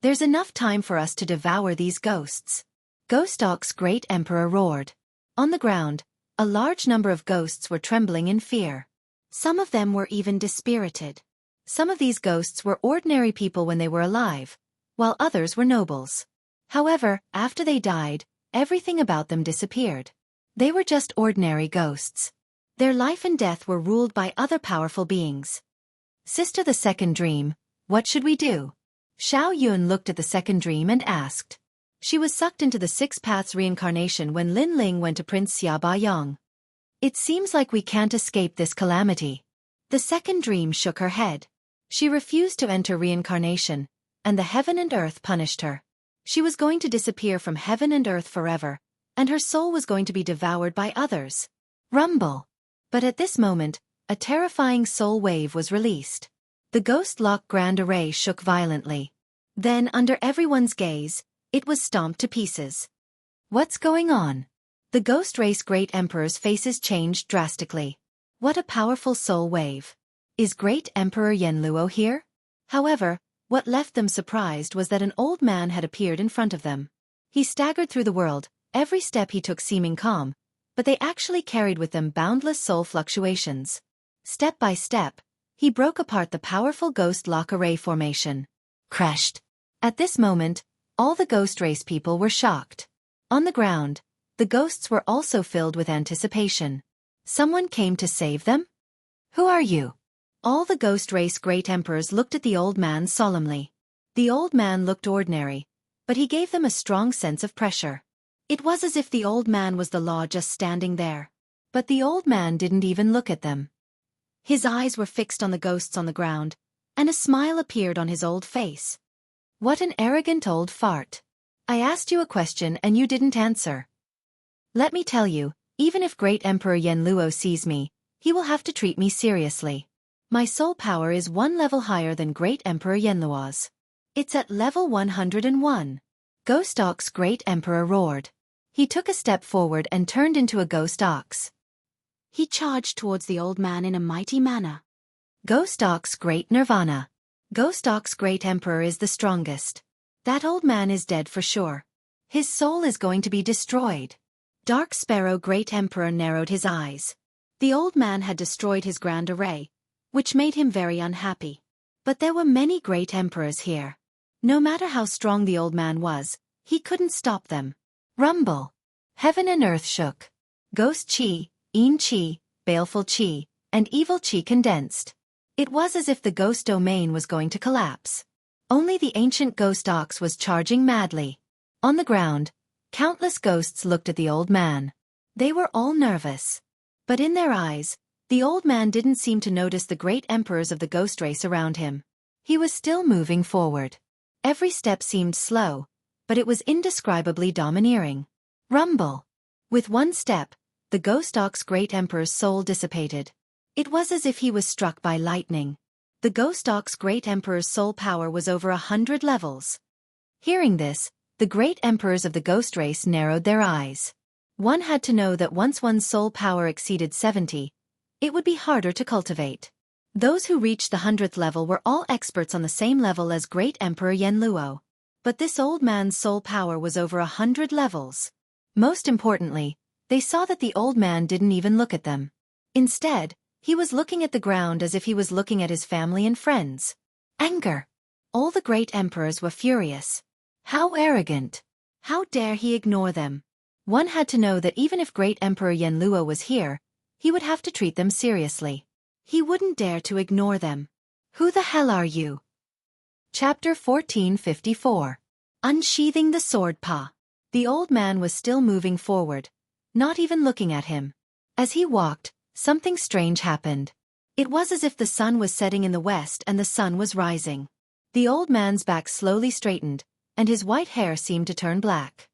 There's enough time for us to devour these ghosts. Ghost Ox Great Emperor roared. On the ground, a large number of ghosts were trembling in fear. Some of them were even dispirited. Some of these ghosts were ordinary people when they were alive, while others were nobles. However, after they died, everything about them disappeared. They were just ordinary ghosts. Their life and death were ruled by other powerful beings. Sister, the second dream, what should we do? Xiao Yun looked at the second dream and asked. She was sucked into the 6 paths reincarnation when Lin Ling went to Prince Xia Baiyang. It seems like we can't escape this calamity. The second dream shook her head. She refused to enter reincarnation, and the heaven and earth punished her. She was going to disappear from heaven and earth forever, and her soul was going to be devoured by others. Rumble. But at this moment, a terrifying soul wave was released. The Ghost Lock Grand Array shook violently. Then, under everyone's gaze, it was stomped to pieces. What's going on? The Ghost Race Great Emperor's faces changed drastically. What a powerful soul wave. Is Great Emperor Yenluo here? However, what left them surprised was that an old man had appeared in front of them. He staggered through the world, every step he took seeming calm, but they actually carried with them boundless soul fluctuations. Step by step, he broke apart the powerful Ghost Lock Array formation. Crashed. At this moment, all the Ghost Race people were shocked. On the ground, the ghosts were also filled with anticipation. Someone came to save them? Who are you? All the Ghost Race Great Emperors looked at the old man solemnly. The old man looked ordinary, but he gave them a strong sense of pressure. It was as if the old man was the law just standing there. But the old man didn't even look at them. His eyes were fixed on the ghosts on the ground, and a smile appeared on his old face. What an arrogant old fart. I asked you a question and you didn't answer. Let me tell you, even if Great Emperor Yenluo sees me, he will have to treat me seriously. My soul power is 1 level higher than Great Emperor Yenluo's. It's at level 101. Ghost Ox Great Emperor roared. He took a step forward and turned into a ghost ox. He charged towards the old man in a mighty manner. Ghost Ox Great Nirvana. Ghost Ox Great Emperor is the strongest. That old man is dead for sure. His soul is going to be destroyed. Dark Sparrow Great Emperor narrowed his eyes. The old man had destroyed his grand array, which made him very unhappy. But there were many great emperors here. No matter how strong the old man was, he couldn't stop them. Rumble. Heaven and earth shook. Ghost Chi, Yin Chi, Baleful Chi, and Evil Chi condensed. It was as if the ghost domain was going to collapse. Only the ancient ghost ox was charging madly. On the ground, countless ghosts looked at the old man. They were all nervous. But in their eyes, the old man didn't seem to notice the great emperors of the ghost race around him. He was still moving forward. Every step seemed slow, but it was indescribably domineering. Rumble. With one step, the Ghost Ox Great Emperor's soul dissipated. It was as if he was struck by lightning. The Ghost Ox Great Emperor's soul power was over 100 levels. Hearing this, the great emperors of the ghost race narrowed their eyes. One had to know that once one's soul power exceeded 70, it would be harder to cultivate. Those who reached the 100th level were all experts on the same level as Great Emperor Yen Luo. But this old man's soul power was over 100 levels. Most importantly, they saw that the old man didn't even look at them. Instead, he was looking at the ground as if he was looking at his family and friends. Anger. All the great emperors were furious. How arrogant! How dare he ignore them? One had to know that even if Great Emperor Yen Luo was here, he would have to treat them seriously. He wouldn't dare to ignore them. Who the hell are you? Chapter 1454. Unsheathing the Sword Pa. The old man was still moving forward, not even looking at him. As he walked, something strange happened. It was as if the sun was setting in the west and the sun was rising. The old man's back slowly straightened, and his white hair seemed to turn black.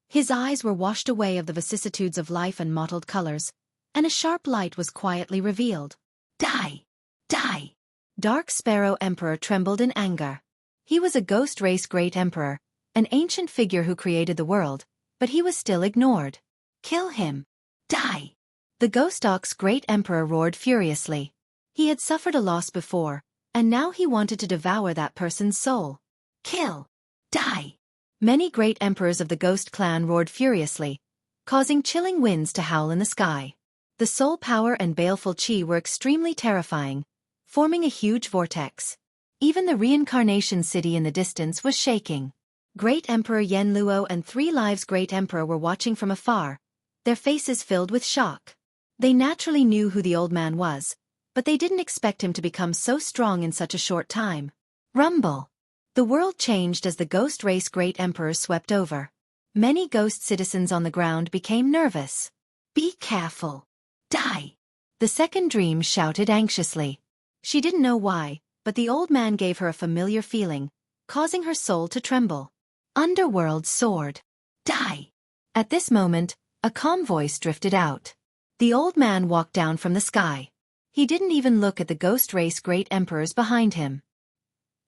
His eyes were washed away of the vicissitudes of life and mottled colors, and a sharp light was quietly revealed. Die! Die! Dark Sparrow Emperor trembled in anger. He was a ghost race great emperor, an ancient figure who created the world, but he was still ignored. Kill him! Die! The Ghost Ox great emperor roared furiously. He had suffered a loss before, and now he wanted to devour that person's soul. Kill! Die! Many great emperors of the ghost clan roared furiously, causing chilling winds to howl in the sky. The soul power and baleful chi were extremely terrifying, forming a huge vortex. Even the reincarnation city in the distance was shaking. Great Emperor Yen Luo and 3 Lives Great Emperor were watching from afar, their faces filled with shock. They naturally knew who the old man was, but they didn't expect him to become so strong in such a short time. Rumble! The world changed as the ghost race great emperors swept over. Many ghost citizens on the ground became nervous. Be careful! Die! The second dream shouted anxiously. She didn't know why, but the old man gave her a familiar feeling, causing her soul to tremble. Underworld sword. Die! At this moment, a calm voice drifted out. The old man walked down from the sky. He didn't even look at the ghost race great emperors behind him.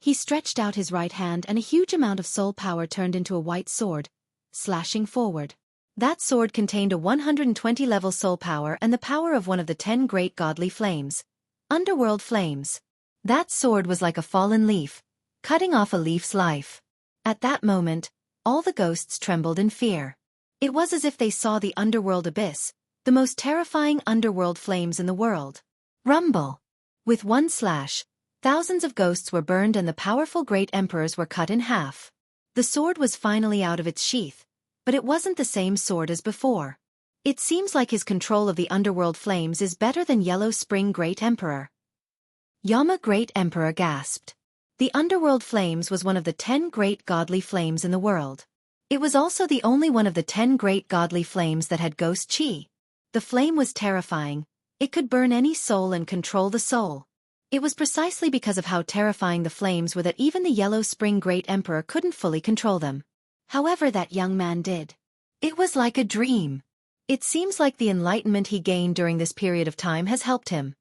He stretched out his right hand and a huge amount of soul power turned into a white sword, slashing forward. That sword contained a 120-level soul power and the power of one of the 10 great godly flames. Underworld flames. That sword was like a fallen leaf, cutting off a leaf's life. At that moment, all the ghosts trembled in fear. It was as if they saw the underworld abyss, the most terrifying underworld flames in the world. Rumble! With one slash, thousands of ghosts were burned and the powerful great emperors were cut in half. The sword was finally out of its sheath, but it wasn't the same sword as before. It seems like his control of the underworld flames is better than Yellow Spring Great Emperor. Yama Great Emperor gasped. The underworld flames was one of the 10 great godly flames in the world. It was also the only one of the 10 great godly flames that had ghost chi. The flame was terrifying. It could burn any soul and control the soul. It was precisely because of how terrifying the flames were that even the Yellow Spring Great Emperor couldn't fully control them. However, that young man did. It was like a dream. It seems like the enlightenment he gained during this period of time has helped him.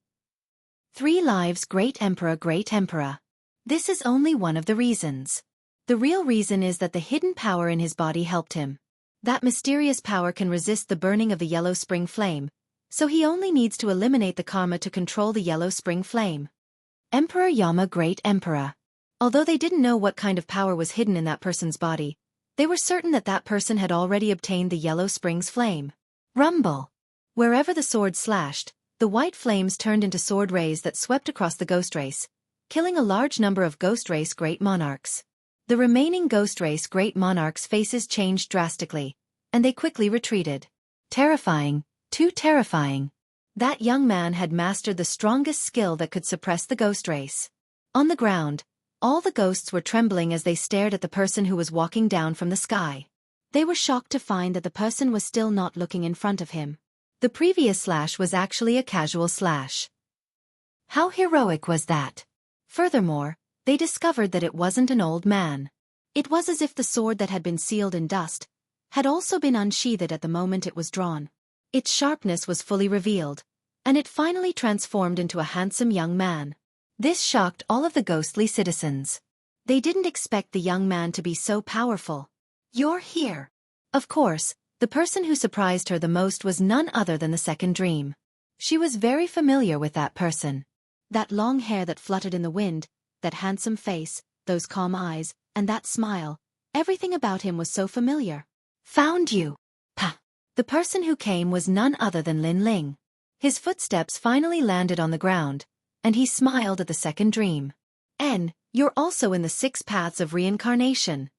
3 Lives Great Emperor Great Emperor. This is only one of the reasons. The real reason is that the hidden power in his body helped him. That mysterious power can resist the burning of the Yellow Spring Flame, so he only needs to eliminate the karma to control the Yellow Spring Flame. Emperor Yama Great Emperor. Although they didn't know what kind of power was hidden in that person's body, they were certain that that person had already obtained the Yellow Spring's flame. Rumble! Wherever the sword slashed, the white flames turned into sword rays that swept across the ghost race, killing a large number of ghost race great monarchs. The remaining ghost race great monarchs' faces changed drastically, and they quickly retreated. Terrifying, too terrifying. That young man had mastered the strongest skill that could suppress the ghost race. On the ground, all the ghosts were trembling as they stared at the person who was walking down from the sky. They were shocked to find that the person was still not looking in front of him. The previous slash was actually a casual slash. How heroic was that? Furthermore, they discovered that it wasn't an old man. It was as if the sword that had been sealed in dust had also been unsheathed at the moment it was drawn. Its sharpness was fully revealed, and it finally transformed into a handsome young man. This shocked all of the ghostly citizens. They didn't expect the young man to be so powerful. You're here. Of course, the person who surprised her the most was none other than the second dream. She was very familiar with that person. That long hair that fluttered in the wind, that handsome face, those calm eyes, and that smile. Everything about him was so familiar. Found you. Pah! The person who came was none other than Lin Ling. His footsteps finally landed on the ground, and he smiled at the second dream. You're also in the 6 paths of reincarnation.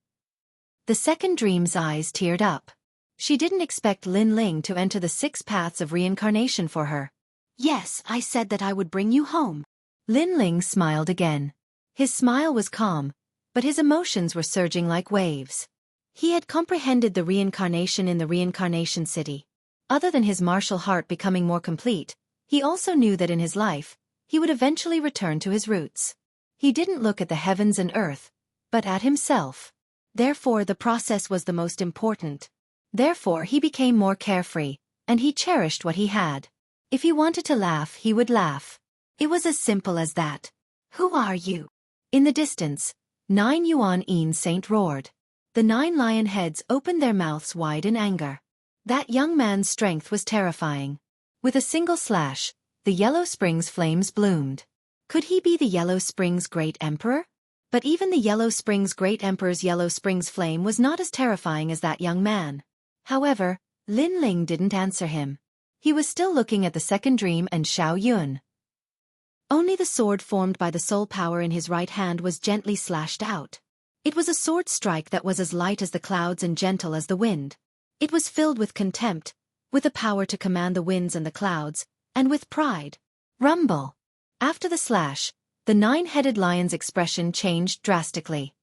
The second dream's eyes teared up. She didn't expect Lin Ling to enter the 6 paths of reincarnation for her. Yes, I said that I would bring you home. Lin Ling smiled again. His smile was calm, but his emotions were surging like waves. He had comprehended the reincarnation in the reincarnation city. Other than his martial heart becoming more complete, he also knew that in his life, he would eventually return to his roots. He didn't look at the heavens and earth, but at himself. Therefore the process was the most important. Therefore he became more carefree, and he cherished what he had. If he wanted to laugh, he would laugh. It was as simple as that. Who are you? In the distance, 9 Yuan Yin Saint roared. The 9 lion heads opened their mouths wide in anger. That young man's strength was terrifying. With a single slash, the Yellow Springs flames bloomed. Could he be the Yellow Springs Great Emperor? But even the Yellow Springs Great Emperor's Yellow Springs flame was not as terrifying as that young man. However, Lin Ling didn't answer him. He was still looking at the second dream and Xiao Yun. Only the sword formed by the soul power in his right hand was gently slashed out. It was a sword strike that was as light as the clouds and gentle as the wind. It was filled with contempt, with the power to command the winds and the clouds, and with pride. Rumble! After the slash, the 9-headed lion's expression changed drastically.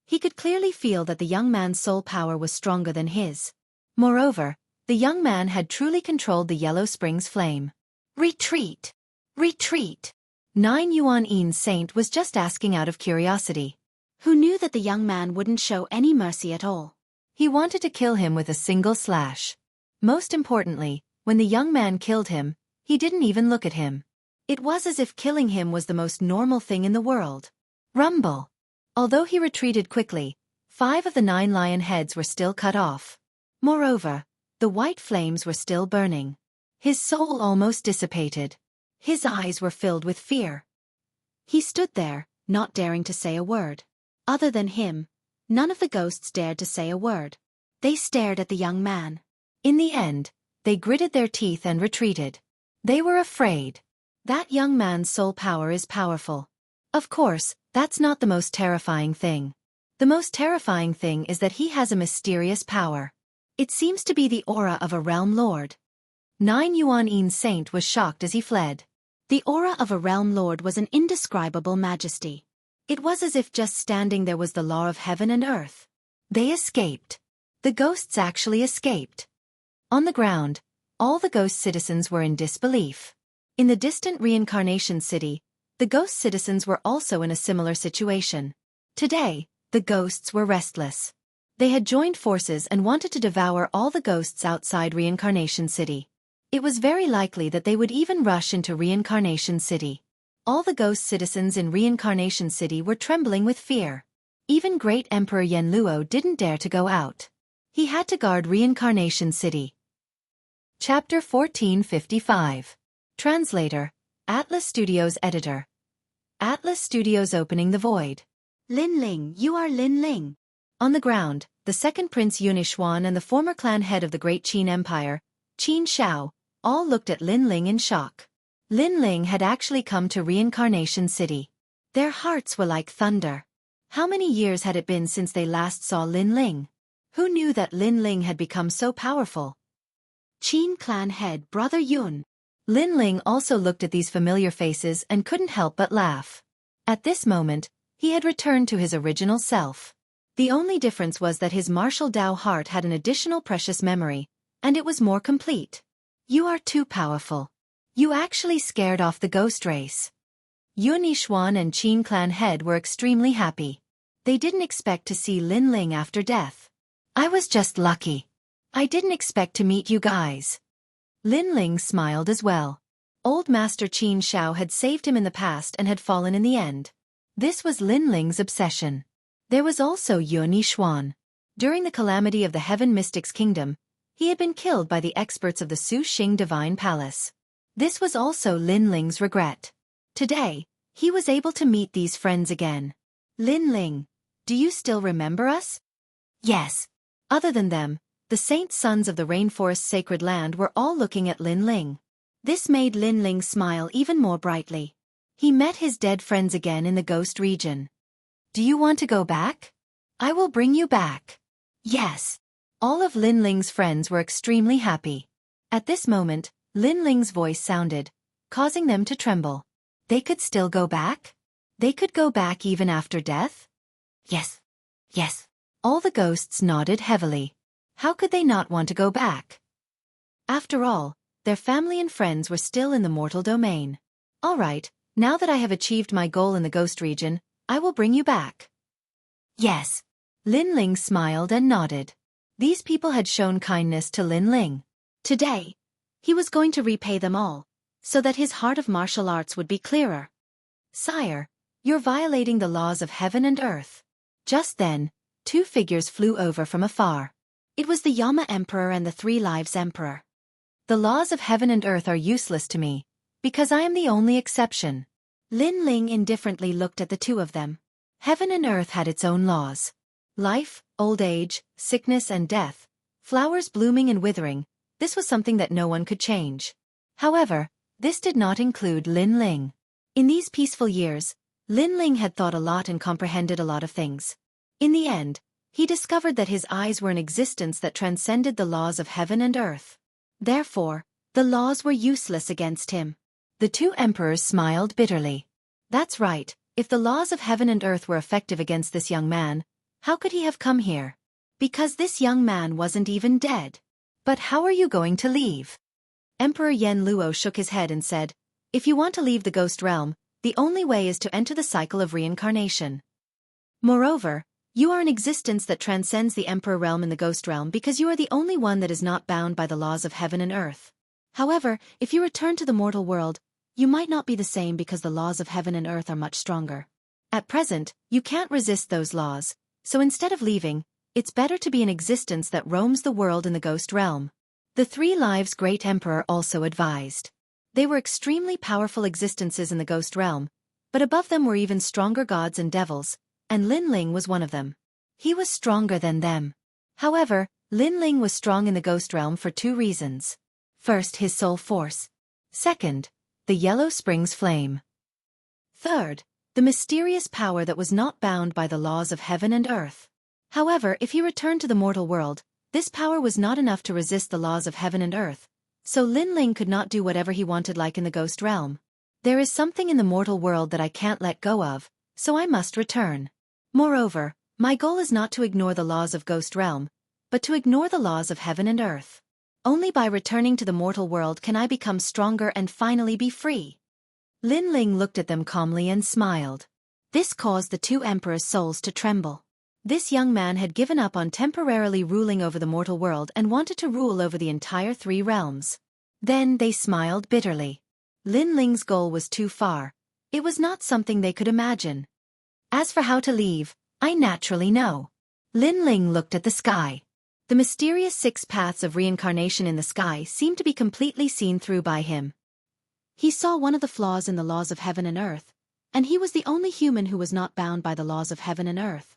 He could clearly feel that the young man's soul power was stronger than his. Moreover, the young man had truly controlled the Yellow Springs flame. Retreat! Retreat! 9 Yuan Yin Saint was just asking out of curiosity. Who knew that the young man wouldn't show any mercy at all? He wanted to kill him with a single slash. Most importantly, when the young man killed him, he didn't even look at him. It was as if killing him was the most normal thing in the world. Rumble! Although he retreated quickly, 5 of the 9 lion heads were still cut off. Moreover, the white flames were still burning. His soul almost dissipated. His eyes were filled with fear. He stood there, not daring to say a word. Other than him, none of the ghosts dared to say a word. They stared at the young man. In the end, they gritted their teeth and retreated. They were afraid. That young man's soul power is powerful. Of course, that's not the most terrifying thing. The most terrifying thing is that he has a mysterious power. It seems to be the aura of a realm lord. 9 Yuan Yin Saint was shocked as he fled. The aura of a realm lord was an indescribable majesty. It was as if just standing there was the law of heaven and earth. They escaped. The ghosts actually escaped. On the ground, all the ghost citizens were in disbelief. In the distant reincarnation city, the ghost citizens were also in a similar situation. Today, the ghosts were restless. They had joined forces and wanted to devour all the ghosts outside reincarnation city. It was very likely that they would even rush into reincarnation city. All the ghost citizens in reincarnation city were trembling with fear. Even great Emperor Yen Luo didn't dare to go out. He had to guard reincarnation city. Chapter 1455. Translator, Atlas Studios Editor. Atlas Studios Opening the Void. Lin Ling, you are Lin Ling. On the ground, the second Prince Yunixuan and the former clan head of the Great Qin Empire, Qin Shao, all looked at Lin Ling in shock. Lin Ling had actually come to Reincarnation City. Their hearts were like thunder. How many years had it been since they last saw Lin Ling? Who knew that Lin Ling had become so powerful? Qin clan head Brother Yun. Lin Ling also looked at these familiar faces and couldn't help but laugh. At this moment, he had returned to his original self. The only difference was that his martial Dao heart had an additional precious memory, and it was more complete. You are too powerful. You actually scared off the ghost race. Yun Yixuan and Qin clan head were extremely happy. They didn't expect to see Lin Ling after death. I was just lucky. I didn't expect to meet you guys. Lin Ling smiled as well. Old Master Qin Shao had saved him in the past and had fallen in the end. This was Lin Ling's obsession. There was also Yun Yixuan. During the calamity of the Heaven Mystics Kingdom, he had been killed by the experts of the Su Xing Divine Palace. This was also Lin Ling's regret. Today, he was able to meet these friends again. Lin Ling, do you still remember us? Yes. Other than them, the saint sons of the rainforest's sacred land were all looking at Lin Ling. This made Lin Ling smile even more brightly. He met his dead friends again in the ghost region. Do you want to go back? I will bring you back. Yes. All of Lin Ling's friends were extremely happy. At this moment, Lin Ling's voice sounded, causing them to tremble. They could still go back? They could go back even after death? Yes. Yes. All the ghosts nodded heavily. How could they not want to go back? After all, their family and friends were still in the mortal domain. All right, now that I have achieved my goal in the ghost region, I will bring you back. Yes. Lin Ling smiled and nodded. These people had shown kindness to Lin Ling. Today, he was going to repay them all, so that his heart of martial arts would be clearer. Sire, you're violating the laws of heaven and earth. Just then, two figures flew over from afar. It was the Yama Emperor and the Three Lives Emperor. The laws of heaven and earth are useless to me, because I am the only exception. Lin Ling indifferently looked at the two of them. Heaven and earth had its own laws. Life, old age, sickness and death, flowers blooming and withering, this was something that no one could change. However, this did not include Lin Ling. In these peaceful years, Lin Ling had thought a lot and comprehended a lot of things. In the end, he discovered that his eyes were an existence that transcended the laws of heaven and earth. Therefore, the laws were useless against him. The two emperors smiled bitterly. That's right, if the laws of heaven and earth were effective against this young man, how could he have come here? Because this young man wasn't even dead. But how are you going to leave? Emperor Yen Luo shook his head and said, if you want to leave the ghost realm, the only way is to enter the cycle of reincarnation. Moreover, you are an existence that transcends the emperor realm in the ghost realm because you are the only one that is not bound by the laws of heaven and earth. However, if you return to the mortal world, you might not be the same because the laws of heaven and earth are much stronger. At present, you can't resist those laws, so instead of leaving, it's better to be an existence that roams the world in the ghost realm. The Three Lives Great Emperor also advised. They were extremely powerful existences in the ghost realm, but above them were even stronger gods and devils, and Lin Ling was one of them. He was stronger than them. However, Lin Ling was strong in the ghost realm for two reasons. First, his soul force. Second, the Yellow Springs flame. Third, the mysterious power that was not bound by the laws of heaven and earth. However, if he returned to the mortal world, this power was not enough to resist the laws of heaven and earth, so Lin Ling could not do whatever he wanted like in the ghost realm. There is something in the mortal world that I can't let go of, so I must return. Moreover, my goal is not to ignore the laws of ghost realm, but to ignore the laws of heaven and earth. Only by returning to the mortal world can I become stronger and finally be free. Lin Ling looked at them calmly and smiled. This caused the two emperors' souls to tremble. This young man had given up on temporarily ruling over the mortal world and wanted to rule over the entire three realms. Then they smiled bitterly. Lin Ling's goal was too far. It was not something they could imagine. As for how to leave, I naturally know. Lin Ling looked at the sky. The mysterious 6 paths of reincarnation in the sky seemed to be completely seen through by him. He saw one of the flaws in the laws of heaven and earth, and he was the only human who was not bound by the laws of heaven and earth.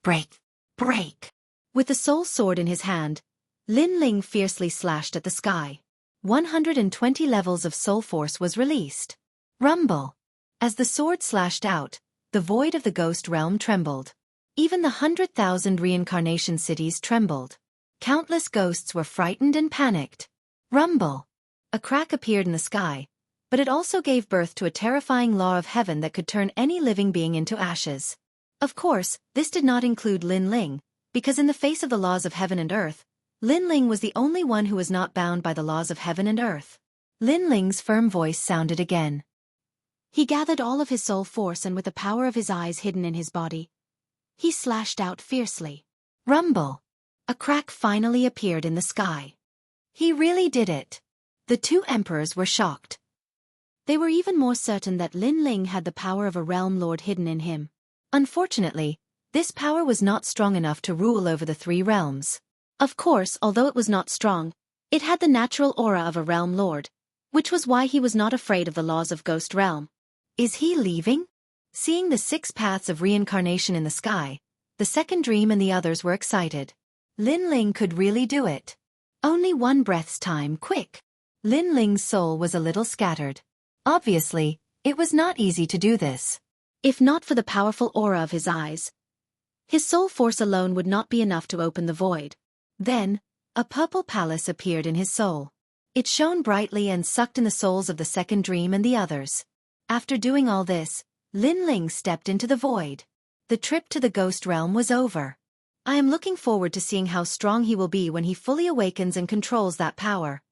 Break! Break! With the soul sword in his hand, Lin Ling fiercely slashed at the sky. 120 levels of soul force was released. Rumble! As the sword slashed out, the void of the ghost realm trembled. Even the 100,000 reincarnation cities trembled. Countless ghosts were frightened and panicked. Rumble! A crack appeared in the sky, but it also gave birth to a terrifying law of heaven that could turn any living being into ashes. Of course, this did not include Lin Ling, because in the face of the laws of heaven and earth, Lin Ling was the only one who was not bound by the laws of heaven and earth. Lin Ling's firm voice sounded again. He gathered all of his soul force and with the power of his eyes hidden in his body, he slashed out fiercely. Rumble! A crack finally appeared in the sky. He really did it. The two emperors were shocked. They were even more certain that Lin Ling had the power of a realm lord hidden in him. Unfortunately, this power was not strong enough to rule over the three realms. Of course, although it was not strong, it had the natural aura of a realm lord, which was why he was not afraid of the laws of Ghost Realm. Is he leaving? Seeing the 6 paths of reincarnation in the sky, the second dream and the others were excited. Lin Ling could really do it. Only one breath's time, quick! Lin Ling's soul was a little scattered. Obviously, it was not easy to do this. If not for the powerful aura of his eyes, his soul force alone would not be enough to open the void. Then, a purple palace appeared in his soul. It shone brightly and sucked in the souls of the second dream and the others. After doing all this, Lin Ling stepped into the void. The trip to the ghost realm was over. I am looking forward to seeing how strong he will be when he fully awakens and controls that power.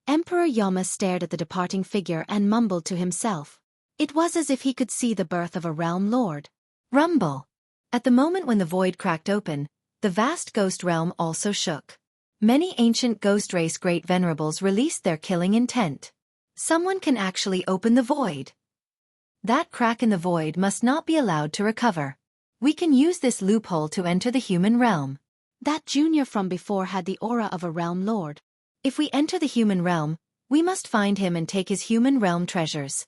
Emperor Yama stared at the departing figure and mumbled to himself. It was as if he could see the birth of a realm lord. Rumble! At the moment when the void cracked open, the vast ghost realm also shook. Many ancient ghost race great venerables released their killing intent. Someone can actually open the void. That crack in the void must not be allowed to recover. We can use this loophole to enter the human realm. That junior from before had the aura of a realm lord. If we enter the human realm, we must find him and take his human realm treasures.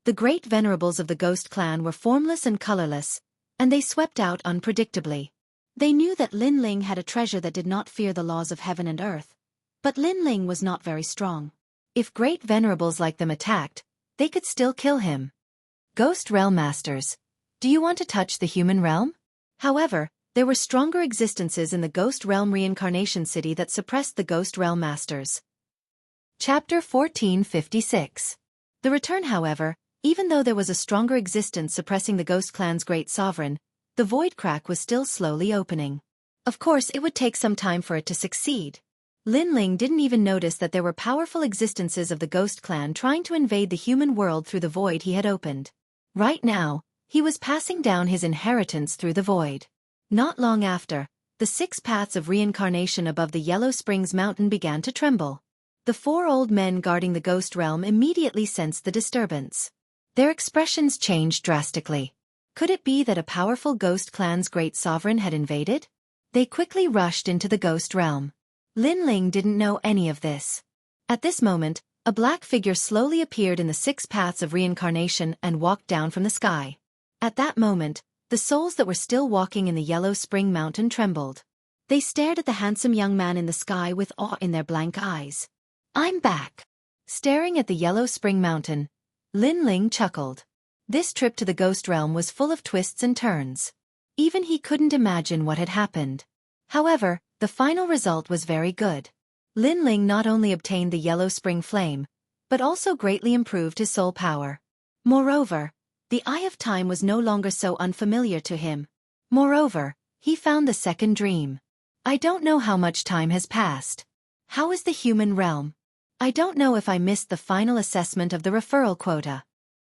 The great venerables of the ghost clan were formless and colorless, and they swept out unpredictably. They knew that Lin Ling had a treasure that did not fear the laws of heaven and earth. But Lin Ling was not very strong. If great venerables like them attacked, they could still kill him. Ghost Realm Masters, do you want to touch the human realm? However, there were stronger existences in the Ghost Realm Reincarnation City that suppressed the Ghost Realm Masters. Chapter 1456. The return, however, even though there was a stronger existence suppressing the Ghost Clan's great sovereign, the void crack was still slowly opening. Of course, it would take some time for it to succeed. Lin Ling didn't even notice that there were powerful existences of the Ghost Clan trying to invade the human world through the void he had opened. Right now, he was passing down his inheritance through the void. Not long after, the 6 paths of reincarnation above the Yellow Springs mountain began to tremble. The 4 old men guarding the ghost realm immediately sensed the disturbance. Their expressions changed drastically. Could it be that a powerful ghost clan's great sovereign had invaded? They quickly rushed into the ghost realm. Lin Ling didn't know any of this. At this moment, a black figure slowly appeared in the 6 paths of reincarnation and walked down from the sky. At that moment, the souls that were still walking in the Yellow Spring Mountain trembled. They stared at the handsome young man in the sky with awe in their blank eyes. I'm back. Staring at the Yellow Spring Mountain, Lin Ling chuckled. This trip to the ghost realm was full of twists and turns. Even he couldn't imagine what had happened. However, the final result was very good. Lin Ling not only obtained the Yellow Spring Flame, but also greatly improved his soul power. Moreover, the Eye of Time was no longer so unfamiliar to him. Moreover, he found the second dream. I don't know how much time has passed. How is the human realm? I don't know if I missed the final assessment of the referral quota.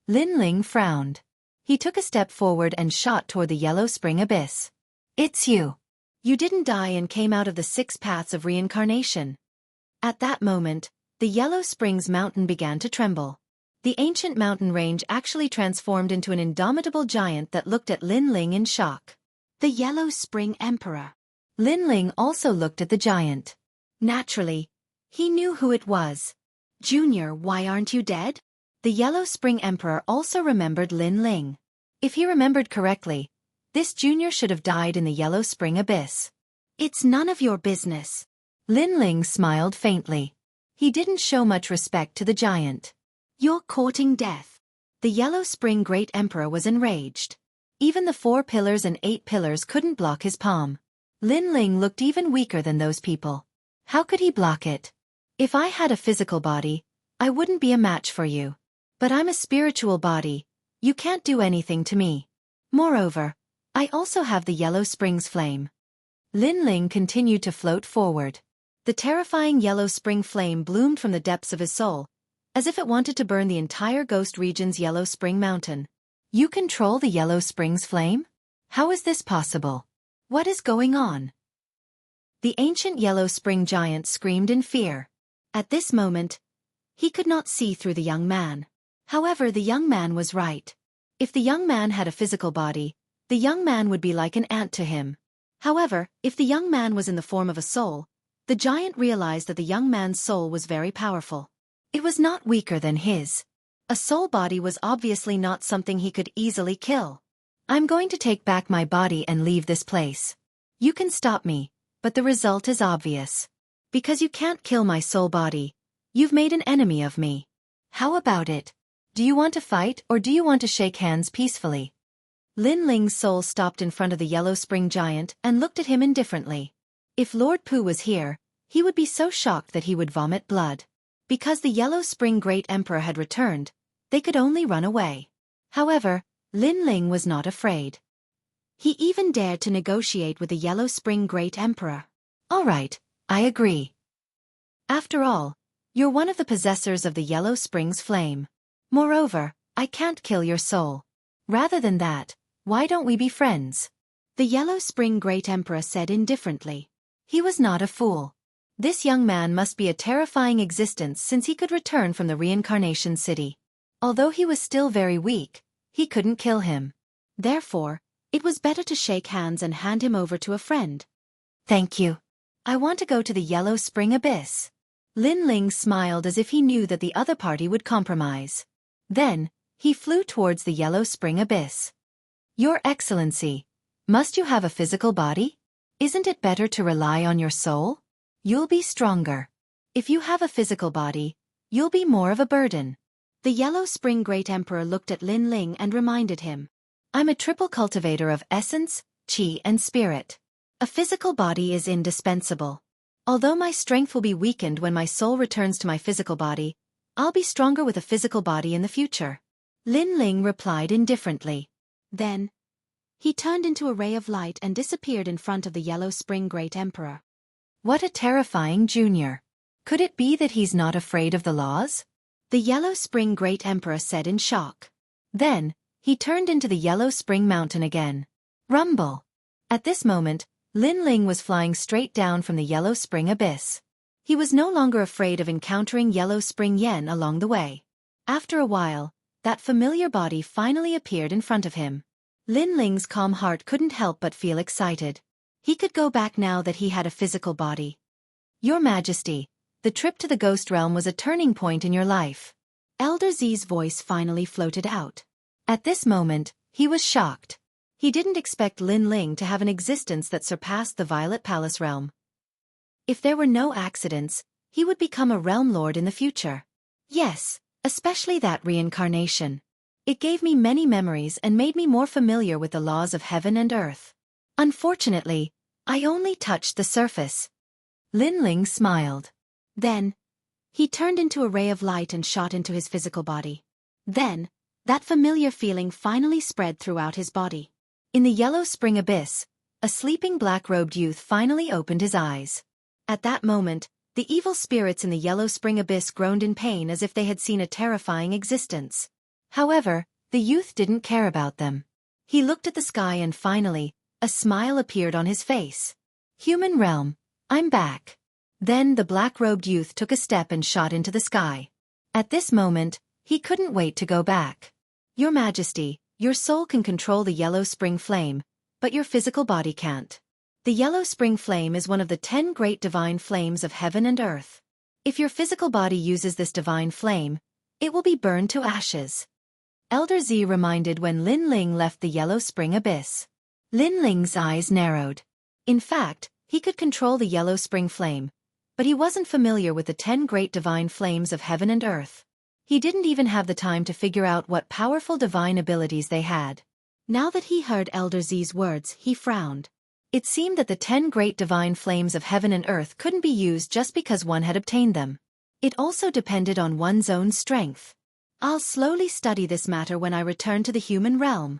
Lin Ling frowned. He took a step forward and shot toward the Yellow Spring abyss. It's you. You didn't die and came out of the 6 paths of reincarnation. At that moment, the Yellow Springs mountain began to tremble. The ancient mountain range actually transformed into an indomitable giant that looked at Lin Ling in shock. The Yellow Spring Emperor. Lin Ling also looked at the giant. Naturally, he knew who it was. Junior, why aren't you dead? The Yellow Spring Emperor also remembered Lin Ling. If he remembered correctly, this junior should have died in the Yellow Spring abyss. It's none of your business. Lin Ling smiled faintly. He didn't show much respect to the giant. You're courting death. The Yellow Spring Great Emperor was enraged. Even the 4 pillars and 8 pillars couldn't block his palm. Lin Ling looked even weaker than those people. How could he block it? If I had a physical body, I wouldn't be a match for you. But I'm a spiritual body. You can't do anything to me. Moreover, I also have the Yellow Springs Flame. Lin Ling continued to float forward. The terrifying Yellow Spring Flame bloomed from the depths of his soul, as if it wanted to burn the entire Ghost Region's Yellow Spring Mountain. You control the Yellow Springs Flame? How is this possible? What is going on? The ancient Yellow Spring giant screamed in fear. At this moment, he could not see through the young man. However, the young man was right. If the young man had a physical body, the young man would be like an ant to him. However, if the young man was in the form of a soul, the giant realized that the young man's soul was very powerful. It was not weaker than his. A soul body was obviously not something he could easily kill. I'm going to take back my body and leave this place. You can stop me, but the result is obvious. Because you can't kill my soul body, you've made an enemy of me. How about it? Do you want to fight or do you want to shake hands peacefully? Lin Ling's soul stopped in front of the Yellow Spring Giant and looked at him indifferently. If Lord Pu was here, he would be so shocked that he would vomit blood. Because the Yellow Spring Great Emperor had returned, they could only run away. However, Lin Ling was not afraid. He even dared to negotiate with the Yellow Spring Great Emperor. All right, I agree. After all, you're one of the possessors of the Yellow Spring's flame. Moreover, I can't kill your soul. Rather than that, why don't we be friends? The Yellow Spring Great Emperor said indifferently. He was not a fool. This young man must be a terrifying existence since he could return from the reincarnation city. Although he was still very weak, he couldn't kill him. Therefore, it was better to shake hands and hand him over to a friend. Thank you. I want to go to the Yellow Spring Abyss. Lin Ling smiled as if he knew that the other party would compromise. Then, he flew towards the Yellow Spring Abyss. Your Excellency, must you have a physical body? Isn't it better to rely on your soul? You'll be stronger. If you have a physical body, you'll be more of a burden. The Yellow Spring Great Emperor looked at Lin Ling and reminded him. I'm a triple cultivator of essence, qi and spirit. A physical body is indispensable. Although my strength will be weakened when my soul returns to my physical body, I'll be stronger with a physical body in the future. Lin Ling replied indifferently. Then, he turned into a ray of light and disappeared in front of the Yellow Spring Great Emperor. What a terrifying junior. Could it be that he's not afraid of the laws? The Yellow Spring Great Emperor said in shock. Then, he turned into the Yellow Spring Mountain again. Rumble! At this moment, Lin Ling was flying straight down from the Yellow Spring Abyss. He was no longer afraid of encountering Yellow Spring Yen along the way. After a while, that familiar body finally appeared in front of him. Lin Ling's calm heart couldn't help but feel excited. He could go back now that he had a physical body. Your Majesty, the trip to the Ghost Realm was a turning point in your life. Elder Z's voice finally floated out. At this moment, he was shocked. He didn't expect Lin Ling to have an existence that surpassed the Violet Palace realm. If there were no accidents, he would become a realm lord in the future. Yes, especially that reincarnation. It gave me many memories and made me more familiar with the laws of heaven and earth. Unfortunately, I only touched the surface. Lin Ling smiled. Then, he turned into a ray of light and shot into his physical body. Then, that familiar feeling finally spread throughout his body. In the Yellow Spring Abyss, a sleeping black-robed youth finally opened his eyes. At that moment, the evil spirits in the Yellow Spring Abyss groaned in pain as if they had seen a terrifying existence. However, the youth didn't care about them. He looked at the sky and finally, a smile appeared on his face. Human realm, I'm back. Then the black-robed youth took a step and shot into the sky. At this moment, he couldn't wait to go back. Your Majesty, your soul can control the Yellow Spring Flame, but your physical body can't. The Yellow Spring Flame is one of the 10 great divine flames of heaven and earth. If your physical body uses this divine flame, it will be burned to ashes. Elder Z reminded when Lin Ling left the Yellow Spring Abyss. Lin Ling's eyes narrowed. In fact, he could control the Yellow Spring Flame, but he wasn't familiar with the 10 great divine flames of heaven and earth. He didn't even have the time to figure out what powerful divine abilities they had. Now that he heard Elder Z's words, he frowned. It seemed that the 10 great divine flames of heaven and earth couldn't be used just because one had obtained them. It also depended on one's own strength. I'll slowly study this matter when I return to the human realm.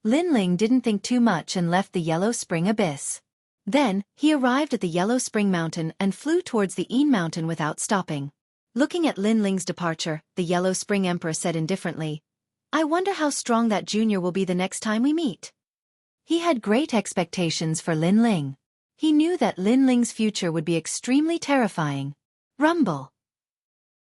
Lin Ling didn't think too much and left the Yellow Spring Abyss. Then, he arrived at the Yellow Spring Mountain and flew towards the Een Mountain without stopping. Looking at Lin Ling's departure, the Yellow Spring Emperor said indifferently, I wonder how strong that junior will be the next time we meet. He had great expectations for Lin Ling. He knew that Lin Ling's future would be extremely terrifying. Rumble.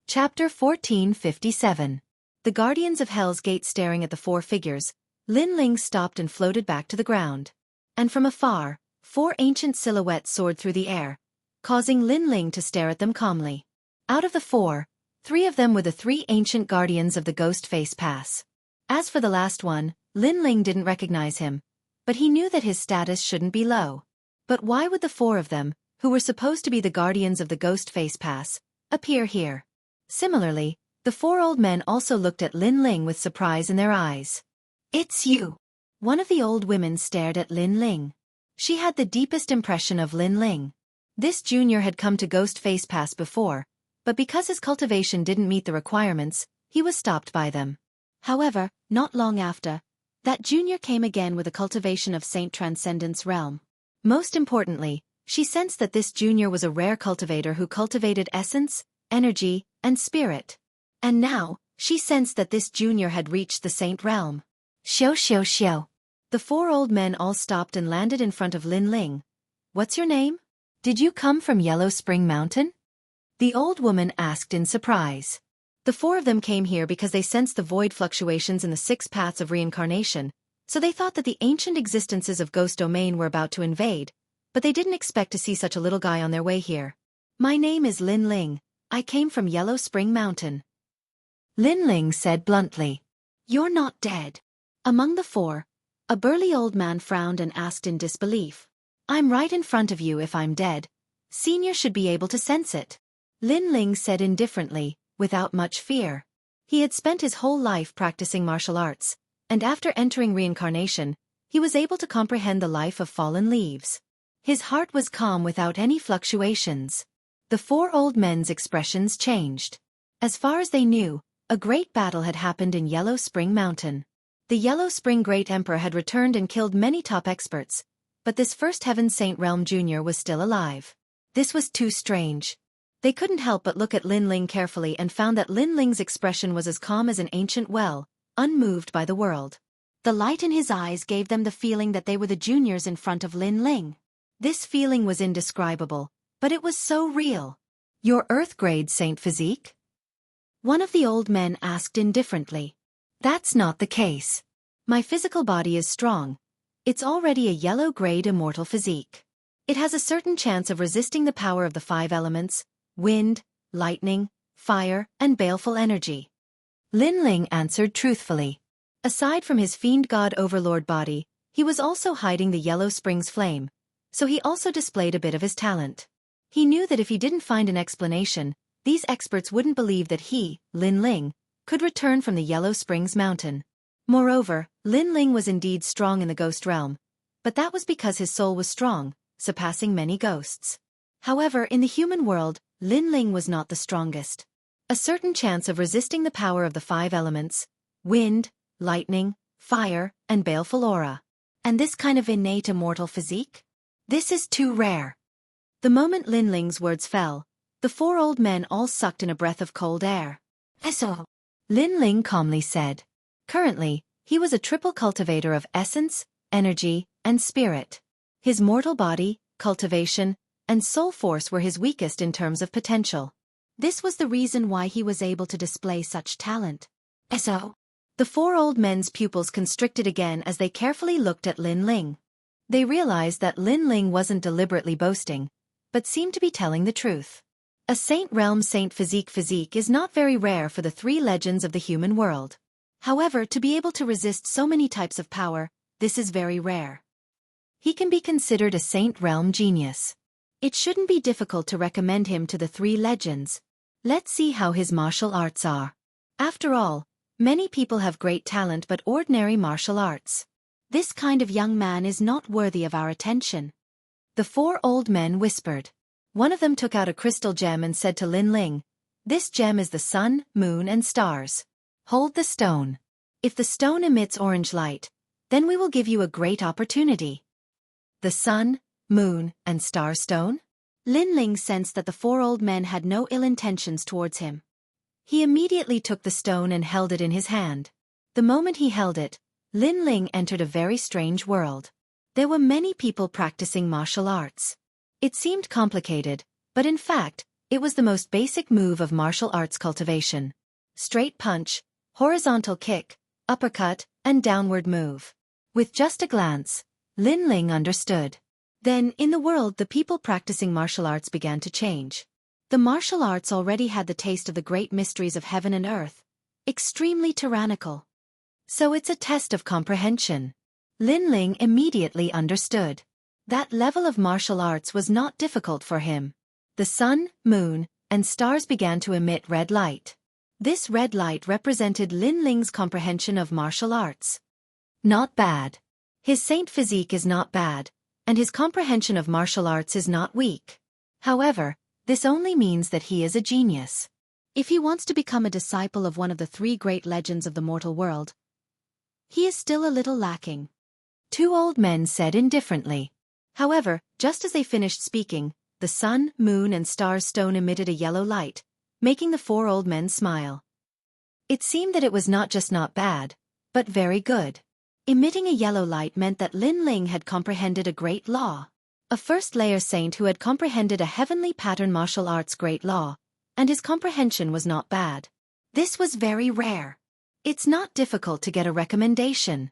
Chapter 1457. The Guardians of Hell's Gate. Staring at the four figures, Lin Ling stopped and floated back to the ground. And from afar, 4 ancient silhouettes soared through the air, causing Lin Ling to stare at them calmly. Out of the 4, 3 of them were the 3 ancient guardians of the Ghost Face Pass. As for the last one, Lin Ling didn't recognize him, but he knew that his status shouldn't be low. But why would the 4 of them, who were supposed to be the guardians of the Ghost Face Pass, appear here? Similarly, the 4 old men also looked at Lin Ling with surprise in their eyes. "It's you." One of the old women stared at Lin Ling. She had the deepest impression of Lin Ling. This junior had come to Ghost Face Pass before, but because his cultivation didn't meet the requirements, he was stopped by them. However, not long after, that junior came again with a cultivation of Saint Transcendence Realm. Most importantly, she sensed that this junior was a rare cultivator who cultivated essence, energy, and spirit. And now, she sensed that this junior had reached the Saint Realm. Xiao. The 4 old men all stopped and landed in front of Lin Ling. "What's your name? Did you come from Yellow Spring Mountain?" The old woman asked in surprise. The 4 of them came here because they sensed the void fluctuations in the 6 paths of reincarnation, so they thought that the ancient existences of Ghost Domain were about to invade, but they didn't expect to see such a little guy on their way here. "My name is Lin Ling. I came from Yellow Spring Mountain." Lin Ling said bluntly. "You're not dead." Among the 4, a burly old man frowned and asked in disbelief. "I'm right in front of you. If I'm dead, Senior should be able to sense it." Lin Ling said indifferently, without much fear. He had spent his whole life practicing martial arts, and after entering reincarnation, he was able to comprehend the life of fallen leaves. His heart was calm without any fluctuations. The 4 old men's expressions changed. As far as they knew, a great battle had happened in Yellow Spring Mountain. The Yellow Spring Great Emperor had returned and killed many top experts, but this First Heaven Saint Realm Jr. was still alive. This was too strange. They couldn't help but look at Lin Ling carefully and found that Lin Ling's expression was as calm as an ancient well, unmoved by the world. The light in his eyes gave them the feeling that they were the juniors in front of Lin Ling. This feeling was indescribable, but it was so real. "Your Earth grade Saint physique?" One of the old men asked indifferently. "That's not the case. My physical body is strong. It's already a yellow grade immortal physique. It has a certain chance of resisting the power of the 5 elements, wind, lightning, fire, and baleful energy." Lin Ling answered truthfully. Aside from his fiend god overlord body, he was also hiding the Yellow Springs flame, so he also displayed a bit of his talent. He knew that if he didn't find an explanation, these experts wouldn't believe that he, Lin Ling, could return from the Yellow Springs Mountain. Moreover, Lin Ling was indeed strong in the ghost realm, but that was because his soul was strong, surpassing many ghosts. However, in the human world, Lin Ling was not the strongest. A certain chance of resisting the power of the 5 elements, wind, lightning, fire, and baleful aura. And this kind of innate immortal physique? This is too rare. The moment Lin Ling's words fell, the 4 old men all sucked in a breath of cold air. "Eso," Lin Ling calmly said. Currently, he was a triple cultivator of essence, energy, and spirit. His mortal body, cultivation, and soul force were his weakest in terms of potential. This was the reason why he was able to display such talent. "Eso." The 4 old men's pupils constricted again as they carefully looked at Lin Ling. They realized that Lin Ling wasn't deliberately boasting, but seemed to be telling the truth. A Saint Realm Saint physique is not very rare for the 3 legends of the human world. However, to be able to resist so many types of power, this is very rare. He can be considered a Saint Realm genius. It shouldn't be difficult to recommend him to the 3 legends. Let's see how his martial arts are. After all, many people have great talent but ordinary martial arts. This kind of young man is not worthy of our attention. The 4 old men whispered. One of them took out a crystal gem and said to Lin Ling, "This gem is the sun, moon, and stars. Hold the stone. If the stone emits orange light, then we will give you a great opportunity." The sun, moon, and star stone? Lin Ling sensed that the 4 old men had no ill intentions towards him. He immediately took the stone and held it in his hand. The moment he held it, Lin Ling entered a very strange world. There were many people practicing martial arts. It seemed complicated, but in fact, it was the most basic move of martial arts cultivation. Straight punch, horizontal kick, uppercut, and downward move. With just a glance, Lin Ling understood. Then, in the world, the people practicing martial arts began to change. The martial arts already had the taste of the great mysteries of heaven and earth, extremely tyrannical. So it's a test of comprehension. Lin Ling immediately understood. That level of martial arts was not difficult for him. The sun, moon, and stars began to emit red light. This red light represented Lin Ling's comprehension of martial arts. Not bad. His saint physique is not bad, and his comprehension of martial arts is not weak. However, this only means that he is a genius. If he wants to become a disciple of one of the three great legends of the mortal world, he is still a little lacking. Two old men said indifferently. However, just as they finished speaking, the sun, moon, and stars stone emitted a yellow light, making the four old men smile. It seemed that it was not just not bad, but very good. Emitting a yellow light meant that Lin Ling had comprehended a great law. A first-layer saint who had comprehended a heavenly pattern martial arts great law, and his comprehension was not bad. This was very rare. It's not difficult to get a recommendation.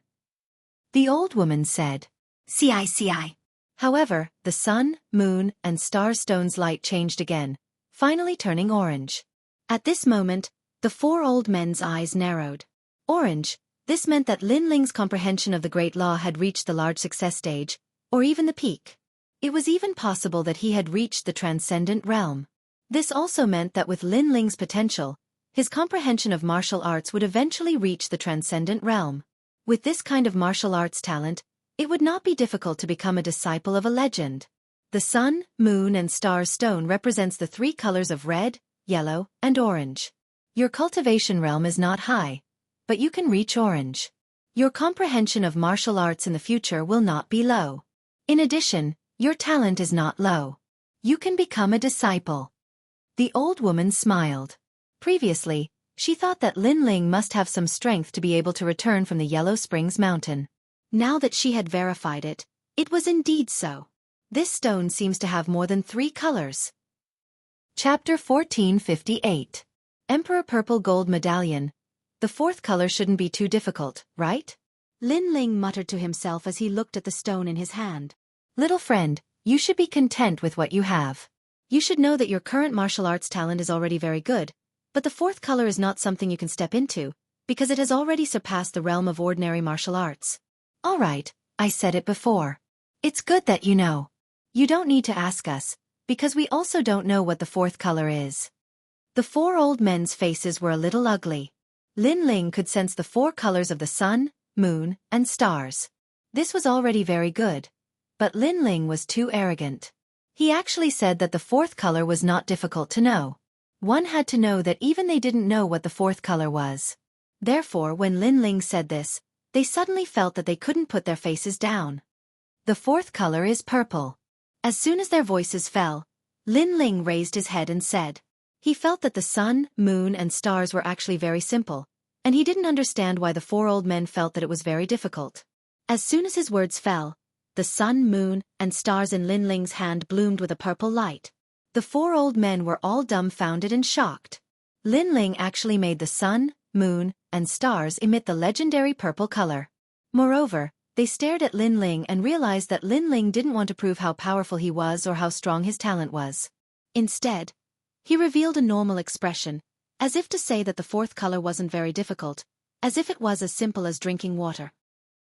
The old woman said. "CI." However, the sun, moon, and star stone's light changed again, finally turning orange. At this moment, the four old men's eyes narrowed. Orange, this meant that Lin Ling's comprehension of the great law had reached the large success stage, or even the peak. It was even possible that he had reached the transcendent realm. This also meant that with Lin Ling's potential, his comprehension of martial arts would eventually reach the transcendent realm. With this kind of martial arts talent, it would not be difficult to become a disciple of a legend. The sun, moon, and stars stone represents the three colors of red, yellow, and orange. Your cultivation realm is not high, but you can reach orange. Your comprehension of martial arts in the future will not be low. In addition, your talent is not low. You can become a disciple. The old woman smiled. Previously, she thought that Lin Ling must have some strength to be able to return from the Yellow Springs mountain. Now that she had verified it, it was indeed so. This stone seems to have more than 3 colors. Chapter 1458. Emperor Purple Gold Medallion. The 4th color shouldn't be too difficult, right? Lin Ling muttered to himself as he looked at the stone in his hand. Little friend, you should be content with what you have. You should know that your current martial arts talent is already very good, but the 4th color is not something you can step into, because it has already surpassed the realm of ordinary martial arts. All right, I said it before. It's good that you know. You don't need to ask us, because we also don't know what the 4th color is. The 4 old men's faces were a little ugly. Lin Ling could sense the 4 colors of the sun, moon, and stars. This was already very good, but Lin Ling was too arrogant. He actually said that the 4th color was not difficult to know. One had to know that even they didn't know what the 4th color was. Therefore, when Lin Ling said this, they suddenly felt that they couldn't put their faces down. The 4th color is purple. As soon as their voices fell, Lin Ling raised his head and said. He felt that the sun, moon, and stars were actually very simple, and he didn't understand why the 4 old men felt that it was very difficult. As soon as his words fell, the sun, moon, and stars in Lin Ling's hand bloomed with a purple light. The 4 old men were all dumbfounded and shocked. Lin Ling actually made the sun, moon, and stars emit the legendary purple color. Moreover, they stared at Lin Ling and realized that Lin Ling didn't want to prove how powerful he was or how strong his talent was. Instead, he revealed a normal expression, as if to say that the 4th color wasn't very difficult, as if it was as simple as drinking water.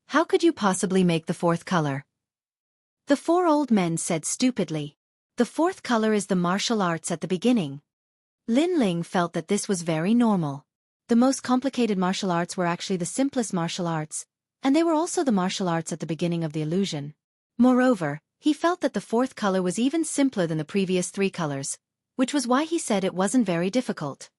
How could you possibly make the 4th color? The 4 old men said stupidly. The 4th color is the martial arts at the beginning. Lin Ling felt that this was very normal. The most complicated martial arts were actually the simplest martial arts, and they were also the martial arts at the beginning of the illusion. Moreover, he felt that the 4th color was even simpler than the previous 3 colors, which was why he said it wasn't very difficult.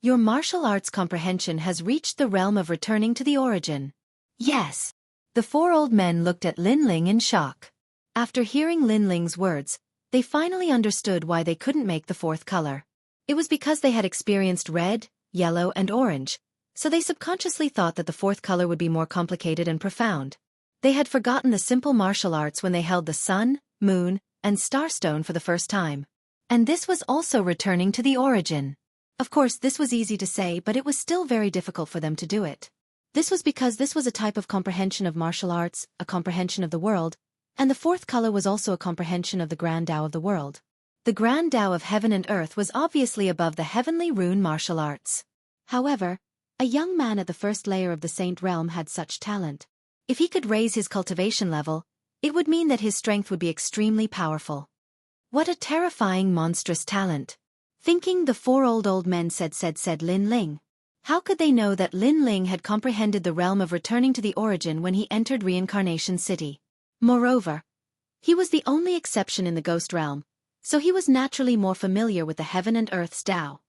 Your martial arts comprehension has reached the realm of returning to the origin. Yes. The 4 old men looked at Lin Ling in shock. After hearing Lin Ling's words, they finally understood why they couldn't make the 4th color. It was because they had experienced red, yellow, and orange, so they subconsciously thought that the 4th color would be more complicated and profound. They had forgotten the simple martial arts when they held the sun, moon, and starstone for the first time. And this was also returning to the origin. Of course, this was easy to say, but it was still very difficult for them to do it. This was because this was a type of comprehension of martial arts, a comprehension of the world, and the 4th color was also a comprehension of the grand Tao of the world. The grand Tao of heaven and earth was obviously above the heavenly rune martial arts. However, a young man at the first layer of the Saint realm had such talent. If he could raise his cultivation level, it would mean that his strength would be extremely powerful. What a terrifying monstrous talent. Thinking, the four old men said Lin Ling. How could they know that Lin Ling had comprehended the realm of returning to the origin when he entered Reincarnation City? Moreover, he was the only exception in the ghost realm, so he was naturally more familiar with the heaven and earth's Tao.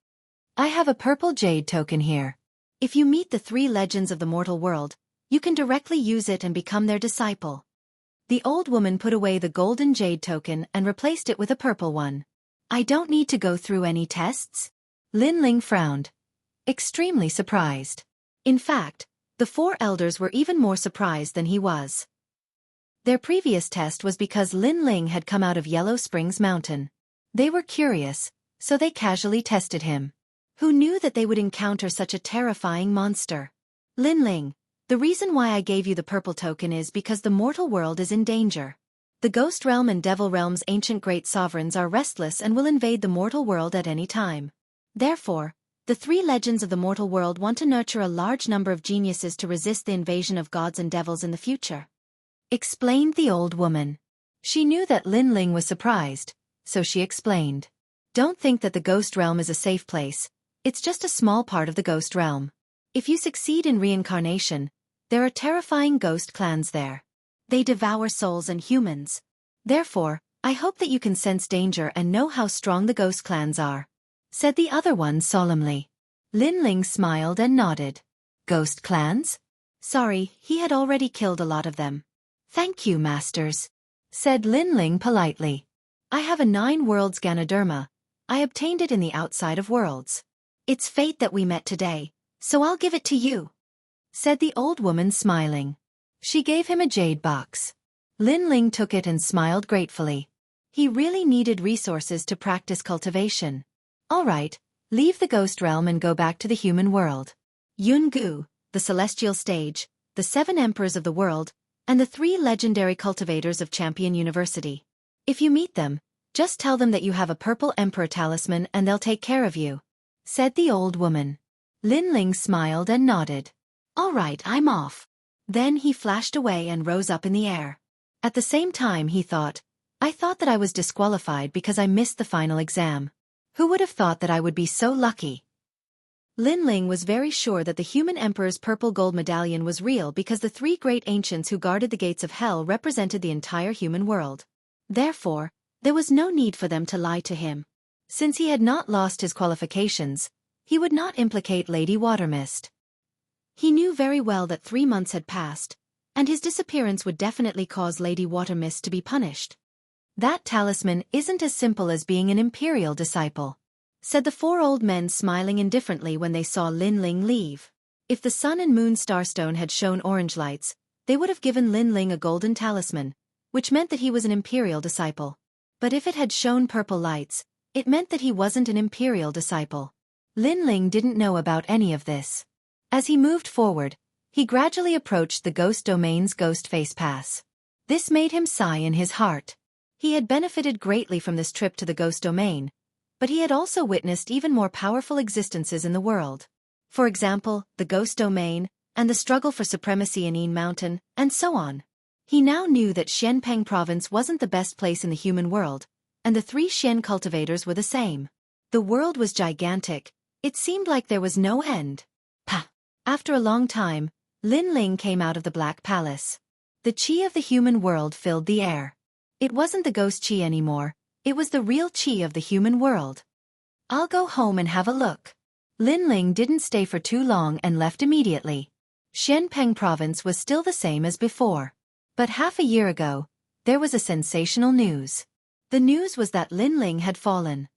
I have a purple jade token here. If you meet the three legends of the mortal world, you can directly use it and become their disciple. The old woman put away the golden jade token and replaced it with a purple one. I don't need to go through any tests? Lin Ling frowned, extremely surprised. In fact, the four elders were even more surprised than he was. Their previous test was because Lin Ling had come out of Yellow Springs Mountain. They were curious, so they casually tested him. Who knew that they would encounter such a terrifying monster? Lin Ling, the reason why I gave you the purple token is because the mortal world is in danger. The ghost realm and devil realm's ancient great sovereigns are restless and will invade the mortal world at any time. Therefore, the three legends of the mortal world want to nurture a large number of geniuses to resist the invasion of gods and devils in the future. Explained the old woman. She knew that Lin Ling was surprised, so she explained. Don't think that the ghost realm is a safe place, it's just a small part of the ghost realm. If you succeed in reincarnation, there are terrifying ghost clans there. They devour souls and humans. Therefore, I hope that you can sense danger and know how strong the ghost clans are, said the other one solemnly. Lin Ling smiled and nodded. Ghost clans? Sorry, he had already killed a lot of them. Thank you, masters, said Lin Ling politely. I have a 9 worlds Ganoderma. I obtained it in the outside of worlds. It's fate that we met today, so I'll give it to you, said the old woman smiling. She gave him a jade box. Lin Ling took it and smiled gratefully. He really needed resources to practice cultivation. All right, leave the ghost realm and go back to the human world. Jianghu, the celestial stage, the 7 emperors of the world, and the 3 legendary cultivators of Champion University. If you meet them, just tell them that you have a purple emperor talisman and they'll take care of you, said the old woman. Lin Ling smiled and nodded. All right, I'm off. Then he flashed away and rose up in the air. At the same time he thought, I thought that I was disqualified because I missed the final exam. Who would have thought that I would be so lucky? Lin Ling was very sure that the human emperor's purple gold medallion was real because the 3 great ancients who guarded the gates of hell represented the entire human world. Therefore, there was no need for them to lie to him. Since he had not lost his qualifications, he would not implicate Lady Watermist. He knew very well that 3 months had passed, and his disappearance would definitely cause Lady Watermist to be punished. That talisman isn't as simple as being an imperial disciple, said the 4 old men smiling indifferently when they saw Lin Ling leave. If the sun and moon starstone had shown orange lights, they would have given Lin Ling a golden talisman, which meant that he was an imperial disciple. But if it had shown purple lights, it meant that he wasn't an imperial disciple. Lin Ling didn't know about any of this. As he moved forward, he gradually approached the ghost domain's ghost face pass. This made him sigh in his heart. He had benefited greatly from this trip to the ghost domain, but he had also witnessed even more powerful existences in the world. For example, the ghost domain, and the struggle for supremacy in Yin Mountain, and so on. He now knew that Xianpeng province wasn't the best place in the human world, and the 3 Xian cultivators were the same. The world was gigantic, it seemed like there was no end. Pah! After a long time, Lin Ling came out of the Black Palace. The qi of the human world filled the air. It wasn't the ghost qi anymore, it was the real qi of the human world. I'll go home and have a look. Lin Ling didn't stay for too long and left immediately. Xianpeng province was still the same as before. But half a year ago, there was a sensational news. The news was that Lin Ling had fallen.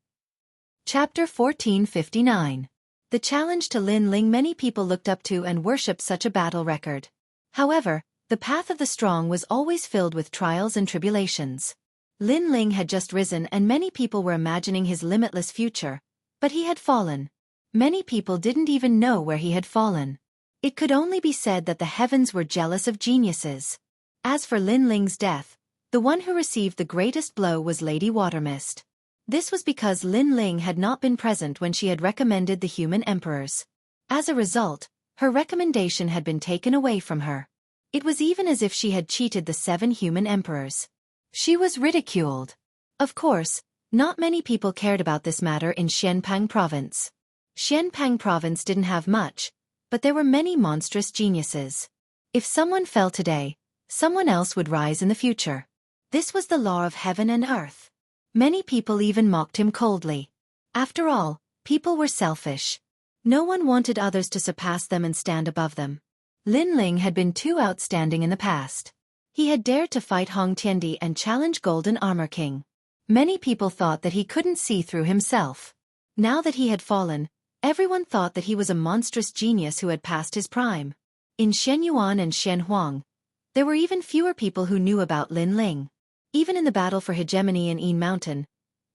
Chapter 1459. The challenge to Lin Ling. Many people looked up to and worshipped such a battle record. However, the path of the strong was always filled with trials and tribulations. Lin Ling had just risen and many people were imagining his limitless future, but he had fallen. Many people didn't even know where he had fallen. It could only be said that the heavens were jealous of geniuses. As for Lin Ling's death, the one who received the greatest blow was Lady Watermist. This was because Lin Ling had not been present when she had recommended the human emperors. As a result, her recommendation had been taken away from her. It was even as if she had cheated the 7 human emperors. She was ridiculed. Of course, not many people cared about this matter in Xianpang province. Xianpang province didn't have much, but there were many monstrous geniuses. If someone fell today, someone else would rise in the future. This was the law of heaven and earth. Many people even mocked him coldly. After all, people were selfish. No one wanted others to surpass them and stand above them. Lin Ling had been too outstanding in the past. He had dared to fight Hong Tiandi and challenge Golden Armor King. Many people thought that he couldn't see through himself. Now that he had fallen, everyone thought that he was a monstrous genius who had passed his prime. In Shenyuan and Shenhuang, there were even fewer people who knew about Lin Ling. Even in the battle for hegemony in Yin Mountain,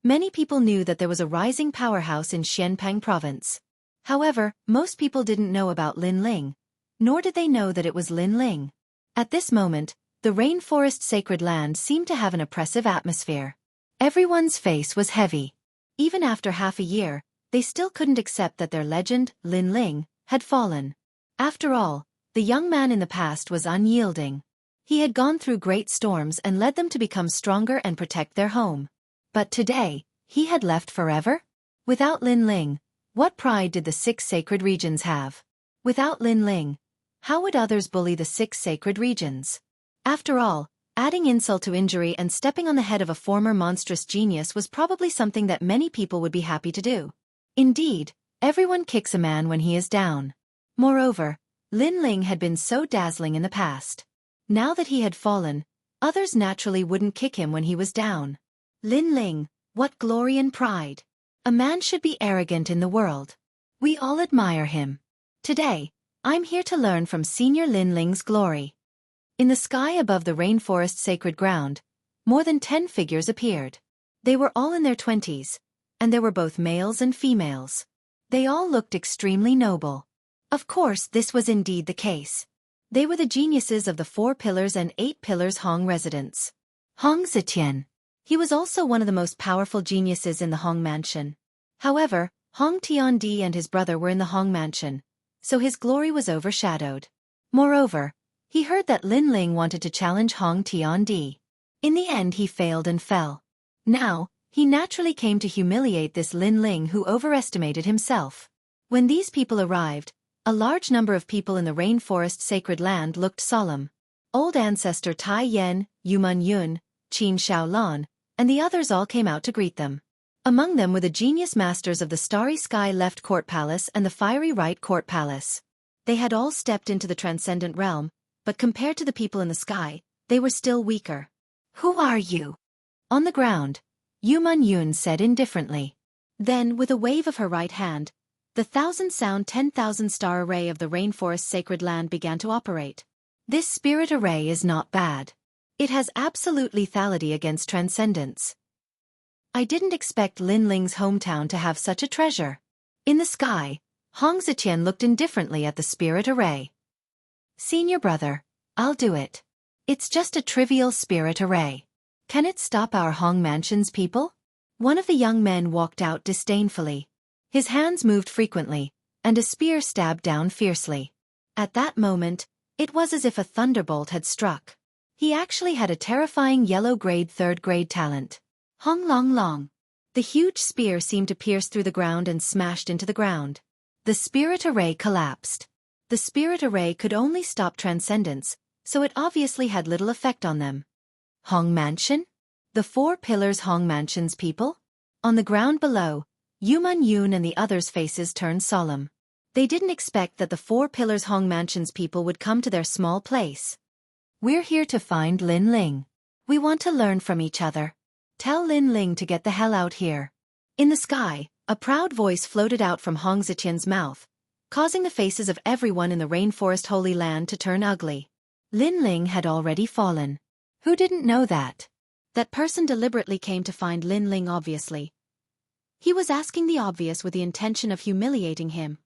many people knew that there was a rising powerhouse in Xianpang province. However, most people didn't know about Lin Ling, nor did they know that it was Lin Ling. At this moment, the rainforest sacred land seemed to have an oppressive atmosphere. Everyone's face was heavy. Even after half a year, they still couldn't accept that their legend, Lin Ling, had fallen. After all, the young man in the past was unyielding. He had gone through great storms and led them to become stronger and protect their home. But today, he had left forever? Without Lin Ling, what pride did the 6 sacred regions have? Without Lin Ling, how would others bully the 6 sacred regions? After all, adding insult to injury and stepping on the head of a former monstrous genius was probably something that many people would be happy to do. Indeed, everyone kicks a man when he is down. Moreover, Lin Ling had been so dazzling in the past. Now that he had fallen, others naturally wouldn't kick him when he was down. Lin Ling, what glory and pride! A man should be arrogant in the world. We all admire him. Today, I'm here to learn from Senior Lin Ling's glory. In the sky above the rainforest sacred ground, more than 10 figures appeared. They were all in their 20s, and there were both males and females. They all looked extremely noble. Of course, this was indeed the case. They were the geniuses of the 4 Pillars and 8 Pillars Hong residence. Hong Zetian. He was also one of the most powerful geniuses in the Hong Mansion. However, Hong Tiandi and his brother were in the Hong Mansion, so his glory was overshadowed. Moreover, he heard that Lin Ling wanted to challenge Hong Tiandi. In the end he failed and fell. Now, he naturally came to humiliate this Lin Ling who overestimated himself. When these people arrived, a large number of people in the rainforest sacred land looked solemn. Old ancestor Tai Yen, Yuman Yun, Qin Shaolan, and the others all came out to greet them. Among them were the genius masters of the Starry Sky Left Court Palace and the Fiery Right Court Palace. They had all stepped into the transcendent realm, but compared to the people in the sky, they were still weaker. Who are you? On the ground, Yuman Yun said indifferently. Then, with a wave of her right hand, the 1,000-sound 10,000-star array of the rainforest sacred land began to operate. This spirit array is not bad. It has absolute lethality against transcendence. I didn't expect Lin Ling's hometown to have such a treasure. In the sky, Hong Zetian looked indifferently at the spirit array. Senior brother, I'll do it. It's just a trivial spirit array. Can it stop our Hong Mansion's people? One of the young men walked out disdainfully. His hands moved frequently, and a spear stabbed down fiercely. At that moment, it was as if a thunderbolt had struck. He actually had a terrifying yellow grade 3rd grade talent. Hong Long Long. The huge spear seemed to pierce through the ground and smashed into the ground. The spirit array collapsed. The spirit array could only stop transcendence, so it obviously had little effect on them. Hong Mansion? The 4 Pillars Hong Mansion's people? On the ground below, Yuman Yun and the others' faces turned solemn. They didn't expect that the 4 Pillars Hong Mansion's people would come to their small place. We're here to find Lin Ling. We want to learn from each other. Tell Lin Ling to get the hell out here. In the sky, a proud voice floated out from Hong Zetian's mouth, causing the faces of everyone in the rainforest holy land to turn ugly. Lin Ling had already fallen. Who didn't know that? That person deliberately came to find Lin Ling obviously. He was asking the obvious with the intention of humiliating him.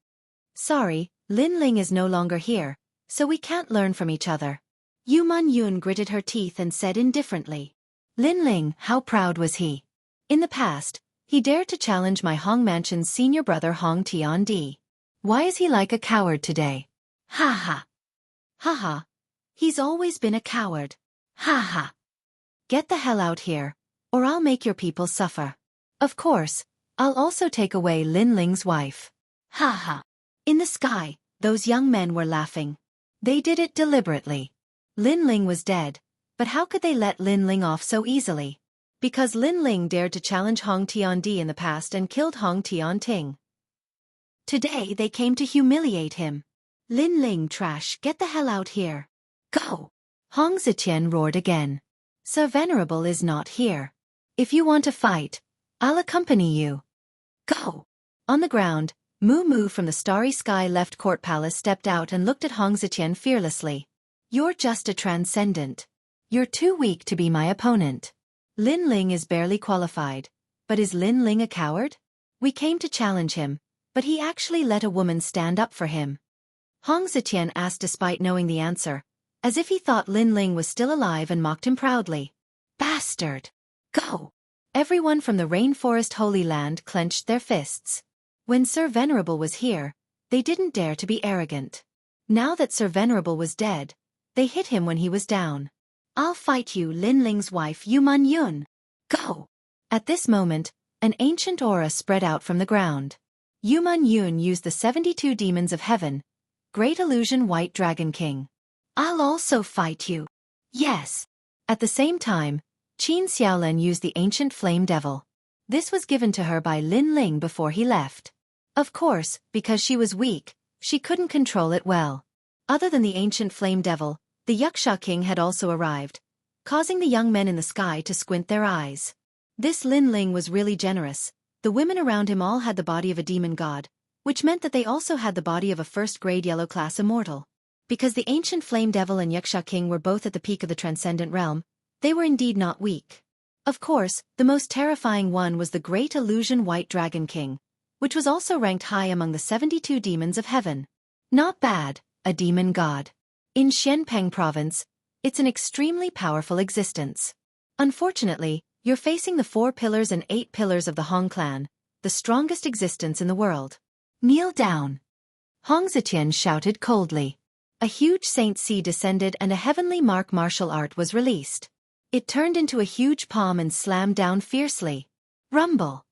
Sorry, Lin Ling is no longer here, so we can't learn from each other. Yuman Yun gritted her teeth and said indifferently. Lin Ling, how proud was he? In the past, He dared to challenge my Hong Mansion's senior brother Hong Tiandi. Why is he like a coward today? Ha ha. Ha ha. He's always been a coward. Ha ha. Get the hell out here, or I'll make your people suffer. Of course, I'll also take away Lin Ling's wife. Ha ha. In the sky, those young men were laughing. They did it deliberately. Lin Ling was dead, but how could they let Lin Ling off so easily? Because Lin Ling dared to challenge Hong Tiandi in the past and killed Hong Tianting. Today they came to humiliate him. Lin Ling trash, get the hell out here. Go! Hong Zetian roared again. Sir Venerable is not here. If you want to fight, I'll accompany you. Go! On the ground, Mu Mu from the starry sky left court palace stepped out and looked at Hong Zetian fearlessly. You're just a transcendent. You're too weak to be my opponent. Lin Ling is barely qualified. But is Lin Ling a coward? We came to challenge him, but he actually let a woman stand up for him. Hong Zetian asked despite knowing the answer, as if he thought Lin Ling was still alive and mocked him proudly. Bastard! Go! Everyone from the Rainforest Holy Land clenched their fists. When Sir Venerable was here, they didn't dare to be arrogant. Now that Sir Venerable was dead, they hit him when he was down. I'll fight you, Lin Ling's wife Yuman Yun. Go! At this moment, an ancient aura spread out from the ground. Yuman Yun used the 72 demons of heaven, Great Illusion White Dragon King. I'll also fight you. Yes. At the same time, Qin Xiaolin used the ancient flame devil. This was given to her by Lin Ling before he left. Of course, because she was weak, she couldn't control it well. Other than the ancient flame devil, the Yuxia King had also arrived, causing the young men in the sky to squint their eyes. This Lin Ling was really generous. The women around him all had the body of a demon god, which meant that they also had the body of a first-grade yellow-class immortal. Because the ancient flame devil and Yuxia King were both at the peak of the transcendent realm, they were indeed not weak. Of course, the most terrifying one was the Great Illusion White Dragon King, which was also ranked high among the 72 demons of heaven. Not bad, a demon god. In Xianpeng province, it's an extremely powerful existence. Unfortunately, you're facing the 4 pillars and 8 pillars of the Hong clan, the strongest existence in the world. Kneel down. Hong Zetian shouted coldly. A huge Saint Sea descended and a heavenly martial art was released. It turned into a huge palm and slammed down fiercely. Rumble.